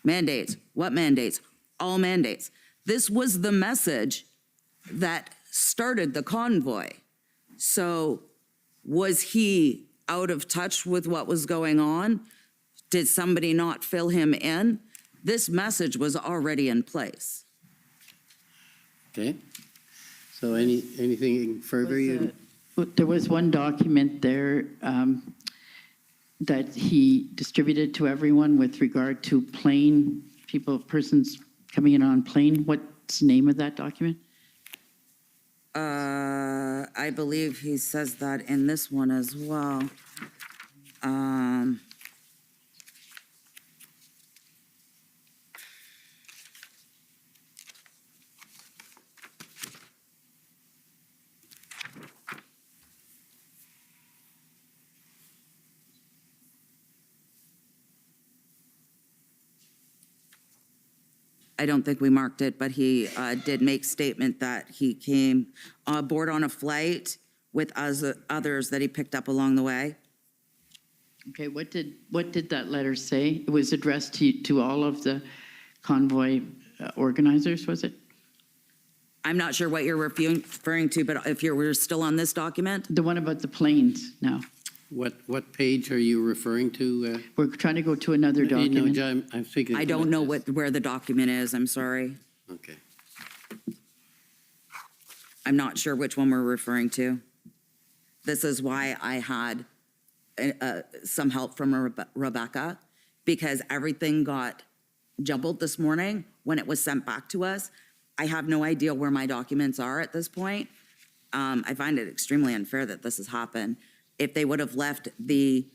Mandates. What mandates? All mandates. This was the message that started the convoy. So was he out of touch with what was going on? Did somebody not fill him in? This message was already in place. Okay. So anything further you? There was one document there that he distributed to everyone with regard to persons coming in on plane. What's the name of that document? I believe he says that in this one as well. I don't think we marked it, but he did make statement that he came aboard on a flight with others that he picked up along the way. Okay, what did that letter say? It was addressed to all of the convoy organizers, was it? I'm not sure what you're referring to, but if we're still on this document? The one about the planes now. What page are you referring to? We're trying to go to another document. No, I'm thinking. I don't know where the document is, I'm sorry. Okay. I'm not sure which one we're referring to. This is why I had some help from Rebecca, because everything got jumbled this morning when it was sent back to us. I have no idea where my documents are at this point. I find it extremely unfair that this has happened. If they would have left the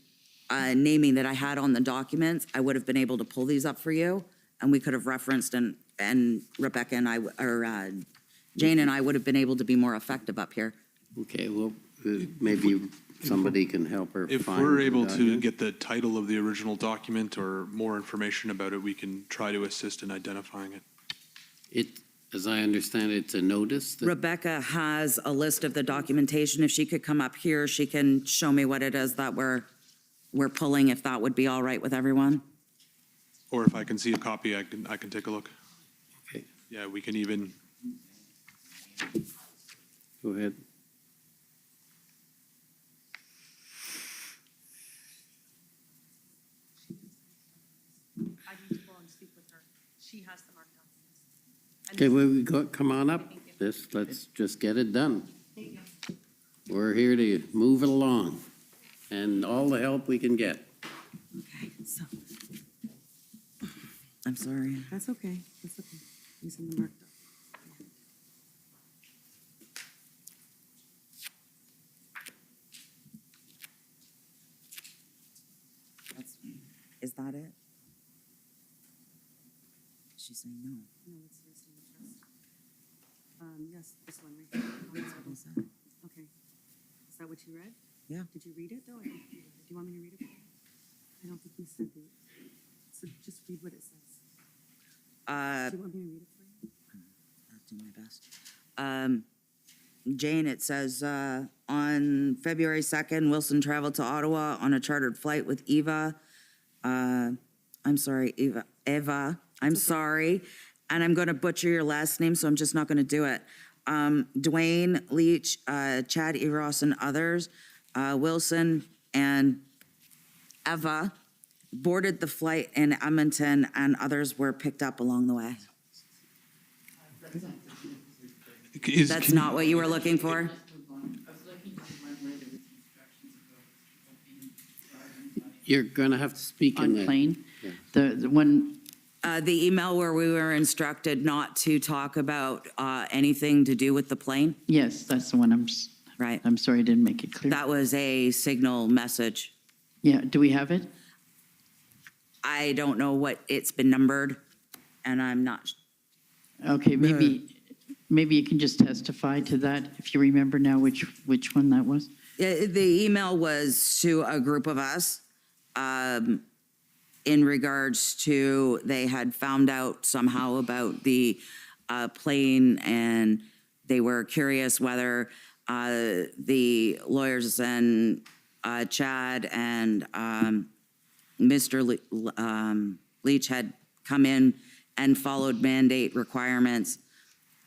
naming that I had on the documents, I would have been able to pull these up for you, and we could have referenced, and Rebecca and I, or Jane and I would have been able to be more effective up here. Okay, well, maybe somebody can help her If find we're the able to document. get the title of the original document or more information about it, we can try to assist in identifying it. As I understand it, it's a notice. Rebecca has a list of the documentation. If she could come up here, she can show me what it is that we're pulling, if that would be all right with everyone. Or if I can see a copy, I can take a look. Okay. Yeah, we can even. Go ahead. I need to go and speak with her. She has the marked documents. Okay, well, come on up. Let's just get it done. We're here to move it along and all the help we can get. Okay, so, I'm sorry. That's okay. That's okay. Using the marked document. Is that it? She's saying no. No, it's your signature. Yes, this one right here. What is that? Okay. Is that what you read? Yeah. Did you read it though? I don't think you read it. Do you want me to read it for you? I don't think you said it. So just read what it says. Do you want me to read it for you? I'll do my best. Jane, it says, on February 2nd, Wilson traveled to Ottawa on a chartered flight with Eva. I'm sorry, Eva, I'm sorry. And I'm going to butcher your last name, so I'm just not going to do it. Dwayne, Leach, Chad Eros, and others, Wilson and Eva boarded the flight in Edmonton, and others were picked up along the way. That's not what you were looking for? You're going to have to speak in On the plane? The one, The email where we were instructed not to talk about anything to do with the plane? yes, that's the one Right. I'm sorry I didn't make it clear. That was a signal message. Yeah, do we have it? I don't know what it's been numbered, and I'm not. Okay, maybe you can just testify to that, if you remember now which one that was. The email was to a group of us in regards to they had found out somehow about the plane, and they were curious whether the lawyers and Chad and Mr. Leach had come in and followed mandate requirements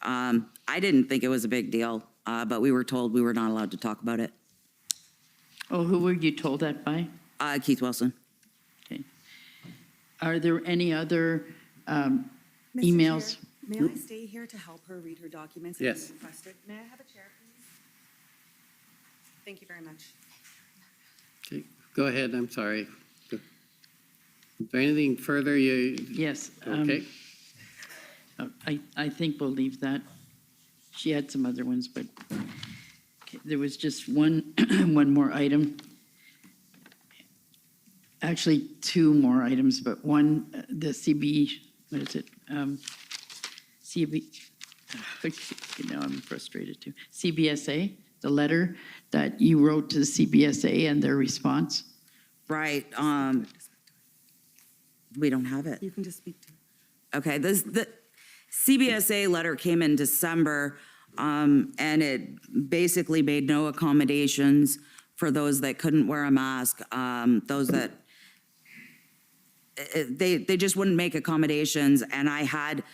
I didn't think it was a big deal, but we were told we were not allowed to talk about it. Oh, who were you told that by? Keith Wilson. Okay. Are there any other Mr. emails? Chair, may I stay here to help her read her documents? as Yes. requested? May I have a chair, please? Thank you very much. Okay, go ahead, I'm sorry. Is there anything further you? Yes. Okay. I think we'll leave that. She had some other ones, but okay, there was just one, one more item. Actually, two more items, but one, the CB, what is it? CB, now I'm frustrated too. CBSA, the letter that you wrote to the CBSA and their response. Right, we don't have it. You can just speak to her. Okay, the CBSA letter came in December, and it basically made no accommodations for those that couldn't wear a mask, those that, they just wouldn't make accommodations, and I had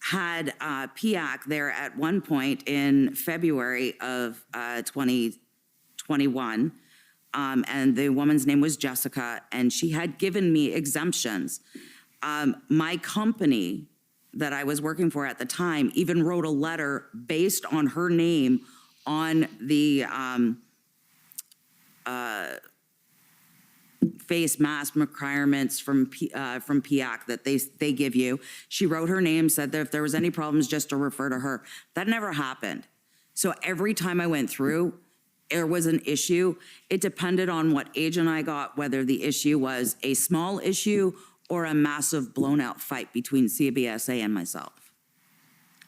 PIAC there at one point in February of 2021, and the woman's name was Jessica, and she had given me exemptions. My company that I was working for at the time even wrote a letter based on her name on the face mask requirements from PIAC that they give you. She wrote her name, said that if there was any problems, just to refer to her. That never happened. So every time I went through, there was an issue. It depended on what agent I got, whether the issue was a small issue or a massive blown out fight between CBSA and myself.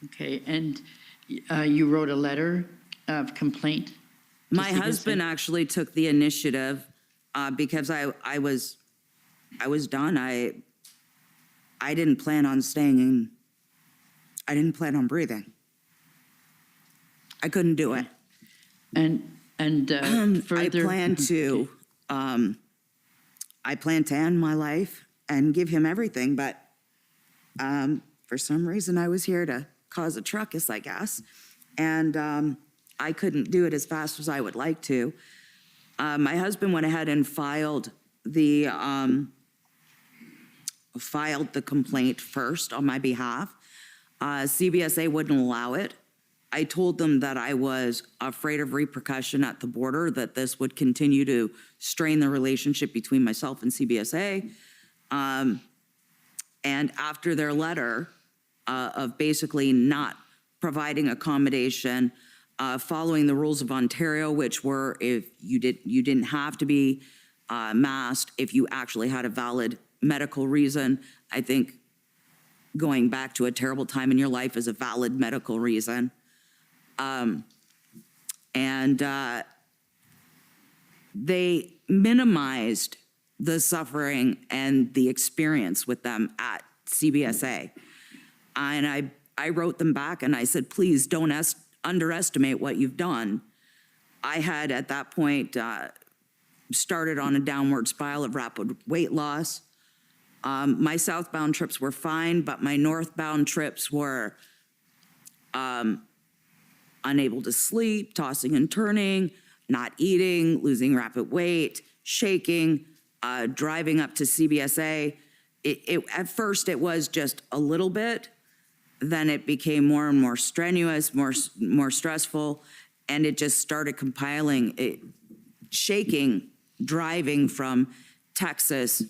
Okay, and you wrote a letter of complaint? to My CBSA? husband actually took the initiative because I was done. I didn't plan on staying in. I didn't plan on breathing. I couldn't do it. And further. I plan to end my life and give him everything, but for some reason I was here to cause a ruckus, I guess, and I couldn't do it as fast as I would like to. My husband went ahead and filed the complaint first on my behalf. CBSA wouldn't allow it. I told them that I was afraid of repercussion at the border, that this would continue to strain the relationship between myself and CBSA. And after their letter of basically not providing accommodation, following the rules of Ontario, which were if you didn't have to be masked if you actually had a valid medical reason. I think going back to a terrible time in your life is a valid medical reason. They minimized the suffering and the experience with them at CBSA. And I wrote them back and I said, please don't underestimate what you've done. I had at that point started on a downward spiral of rapid weight loss. My southbound trips were fine, but my northbound trips were unable to sleep, tossing and turning, not eating, losing rapid weight, shaking, driving up to CBSA. At first, it was just a little bit. Then it became more and more strenuous, more stressful, and it just started compiling. Shaking, driving from Texas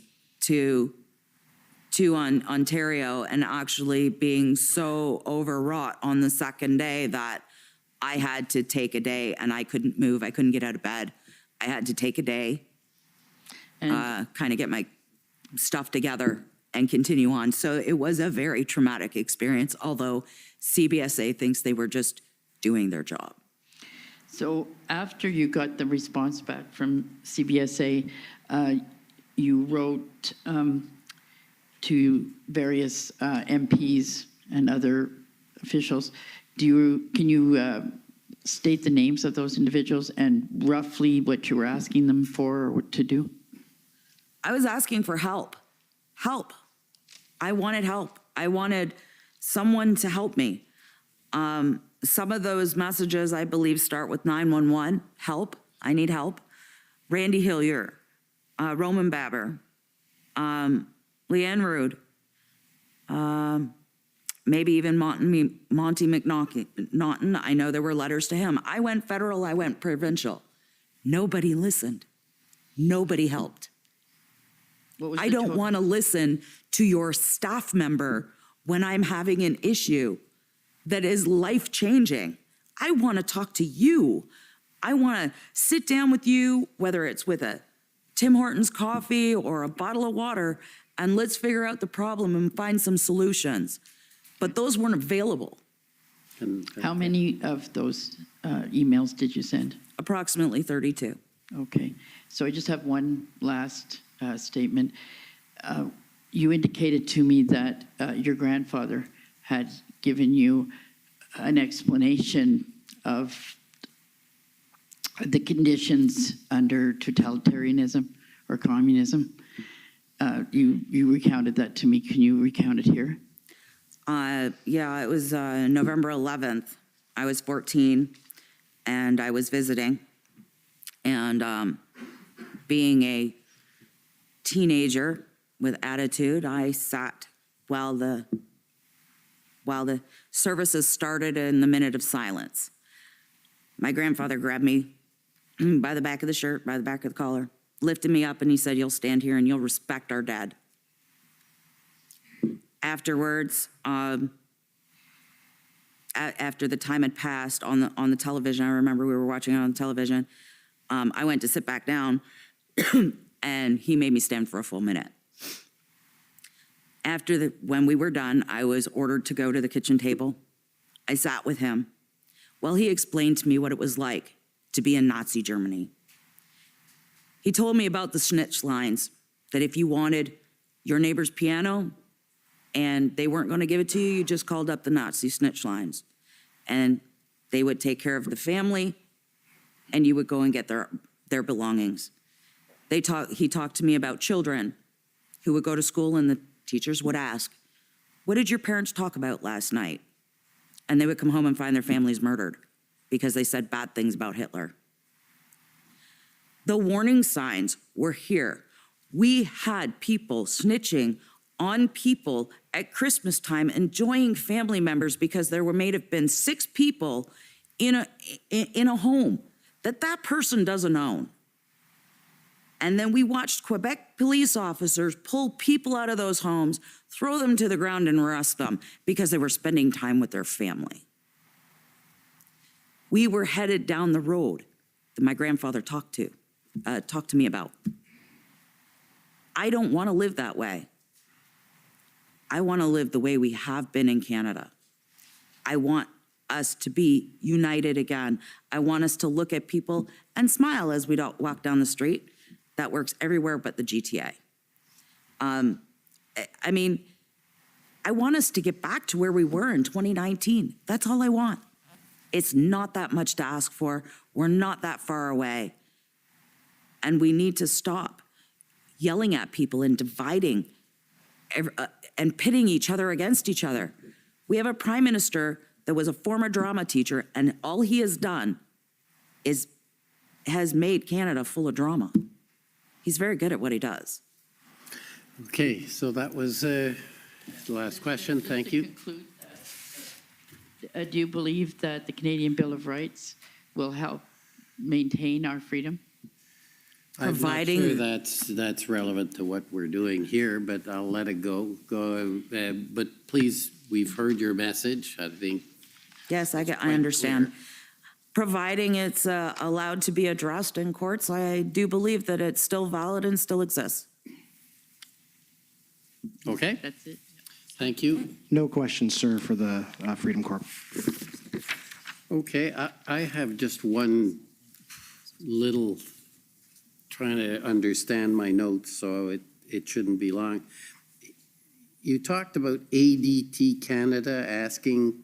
to Ontario, and actually being so overwrought on the second day that I had to take a day, and I couldn't move. I couldn't get out of bed. I had to take a day, kind of get my stuff together and continue on. So it was a very traumatic experience, although CBSA thinks they were just doing their job. So after you got the response back from CBSA, you wrote to various MPs and other officials. Can you state the names of those individuals and roughly what you were asking them for or to do? I was asking for help. Help. I wanted help. I wanted someone to help me. Some of those messages, I believe, start with 911, help, I need help. Randy Hillier, Roman Barber, Leanne Rude, maybe even Monty McNaughton. I know there were letters to him. I went federal, I went provincial. Nobody listened. Nobody helped. I don't want to listen to your staff member when I'm having an issue that is life-changing. I want to talk to you. I want to sit down with you, whether it's with a Tim Hortons coffee or a bottle of water, and let's figure out the problem and find some solutions. But those weren't available. How many of those emails did you send? Approximately 32. Okay, so I just have one last statement. You indicated to me that your grandfather had given you an explanation of the conditions under totalitarianism or communism. You recounted that to me. Can you recount it here? Yeah, it was November 11th. I was 14, and I was visiting. And being a teenager with attitude, I sat while the services started in the minute of silence. My grandfather grabbed me by the back of the shirt, by the back of the collar, lifted me up, and he said, "You'll stand here and you'll respect our dad." Afterwards, after the time had passed on the television, I remember we were watching it on television, I went to sit back down, and he made me stand for a full minute. When we were done, I was ordered to go to the kitchen table. I sat with him. Well, he explained to me what it was like to be in Nazi Germany. He told me about the snitch lines, that if you wanted your neighbor's piano and they weren't going to give it to you, you just called up the Nazi snitch lines. And they would take care of the family, and you would go and get their belongings. He talked to me about children who would go to school, and the teachers would ask, "What did your parents talk about last night?" And they would come home and find their families murdered because they said bad things about Hitler. The warning signs were here. We had people snitching on people at Christmas time, enjoying family members because there may have been 6 people in a home that person doesn't own. And then we watched Quebec police officers pull people out of those homes, throw them to the ground and arrest them because they were spending time with their family. We were headed down the road that my grandfather talked to me about. I don't want to live that way. I want to live the way we have been in Canada. I want us to be united again. I want us to look at people and smile as we walk down the street. That works everywhere but the GTA. I mean, I want us to get back to where we were in 2019. That's all I want. It's not that much to ask for. We're not that far away. And we need to stop yelling at people and dividing and pitting each other against each other. We have a prime minister that was a former drama teacher, and all he has done has made Canada full of drama. He's very good at what he does. Okay, so that was the last question. Thank you. Do you believe that the Canadian Bill of Rights will help maintain our freedom? Providing- I'm not sure that's relevant to what we're doing here, but I'll let it go. But please, we've heard your message. I think. Yes, I understand. Providing it's allowed to be addressed in courts, I do believe that it's still valid and still exists. Okay. That's it. Thank you. No questions, sir, for the Freedom Corp. Okay, I have just one little, trying to understand my notes, so it shouldn't be long. You talked about ADT Canada asking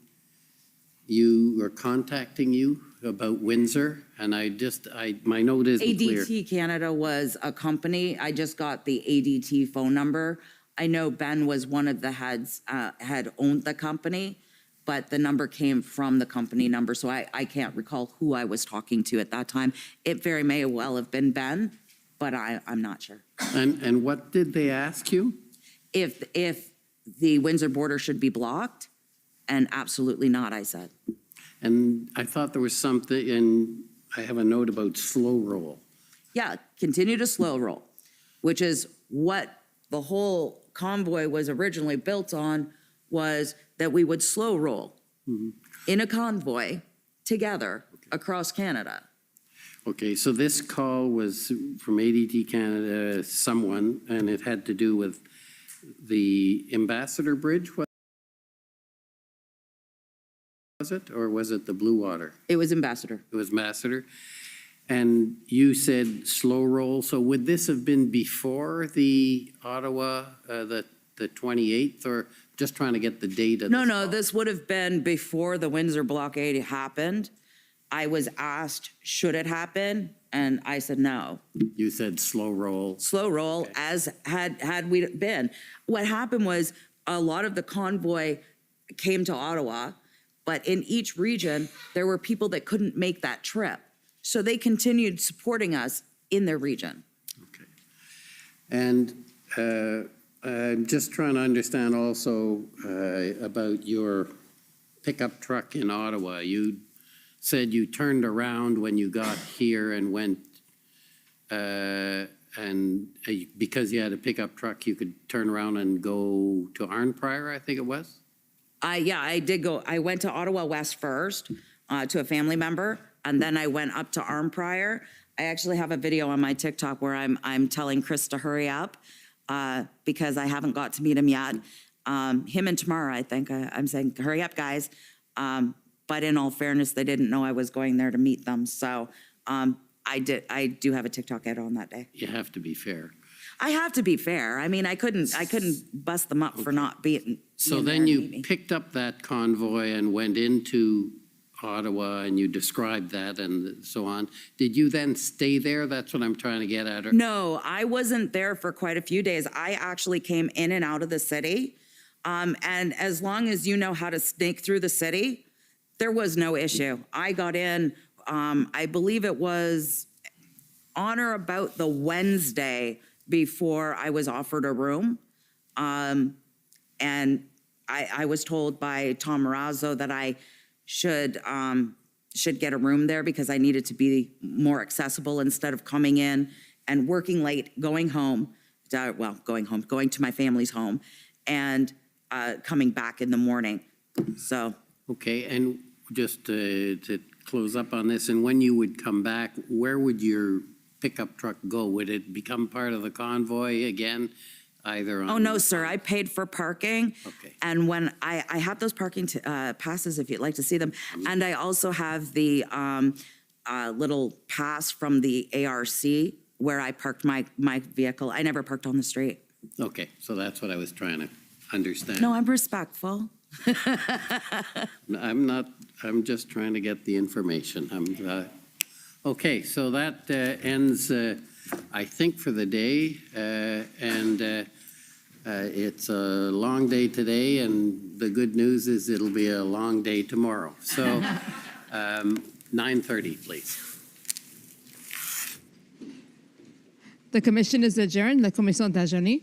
you or contacting you about Windsor, and my note isn't clear. ADT Canada was a company. I just got the ADT phone number. I know Ben was one of the heads, had owned the company. but the number came from the company number, so I can't recall who I was talking to at that time. It very may well have been Ben, but I'm not sure. And what did they ask you? If the Windsor border should be blocked, and absolutely not, I said. And I thought there was something, and I have a note about slow roll. Yeah, continue to slow roll, which is what the whole convoy was originally built on, was that we would slow roll in a convoy together across Canada. Okay, so this call was from ADT Canada, someone, and it had to do with the Ambassador Bridge, was it? Or was it the Blue Water? It was Ambassador. It was Ambassador. And you said slow roll, so would this have been before the Ottawa, the 28th, or just trying to get the date of No, this no, call? this would have been before the Windsor blockade happened. I was asked, should it happen? And I said, no. You said slow roll. Slow roll, Okay. as had we been. What happened was a lot of the convoy came to Ottawa, but in each region, there were people that couldn't make that trip. So they continued supporting us in their region. Okay. And I'm just trying to understand also about your pickup truck in Ottawa. You said you turned around when you got here and went, because you had a pickup truck, you could turn around and go to Arnprior, I think it was? I did go. I went to Ottawa West first to a family member, and then I went up to Arnprior. I actually have a video on my TikTok where I'm telling Chris to hurry up because I haven't got to meet him yet. Him and Tamara, I think. I'm saying, hurry up, guys. But in all fairness, they didn't know I was going there to meet them. So I do have a TikTok ad on that day. You have to be fair. I have to be fair. I mean, I couldn't bust them up for not being. So then you picked up that convoy and went into Ottawa and you described that and so on. Did you then stay there? That's what I'm trying to get at. No, I wasn't there for quite a few days. I actually came in and out of the city. And as long as you know how to sneak through the city, there was no issue. I got in, I believe it was on or about the Wednesday before I was offered a room. And I was told by Tom Marazzo that I should get a room there because I needed to be more accessible instead of coming in and working late, going home, going to my family's home and coming back in the morning. So. Okay, and just to close up on this, and when you would come back, where would your pickup truck go? Would it become part of the convoy again? Either on... Oh, no, sir. I paid for parking. Okay. And when I have those parking passes, if you'd like to see them. And I also have the little pass from the ARC where I parked my vehicle. I never parked on the street. Okay, so that's what I was trying to understand. No, I'm respectful. I'm not, I'm just trying to get the information. Okay, so that ends, I think, for the day. It's a long day today, and the good news is it'll be a long day tomorrow. So 9:30, please. The commission is adjourned. La commission est adjournée.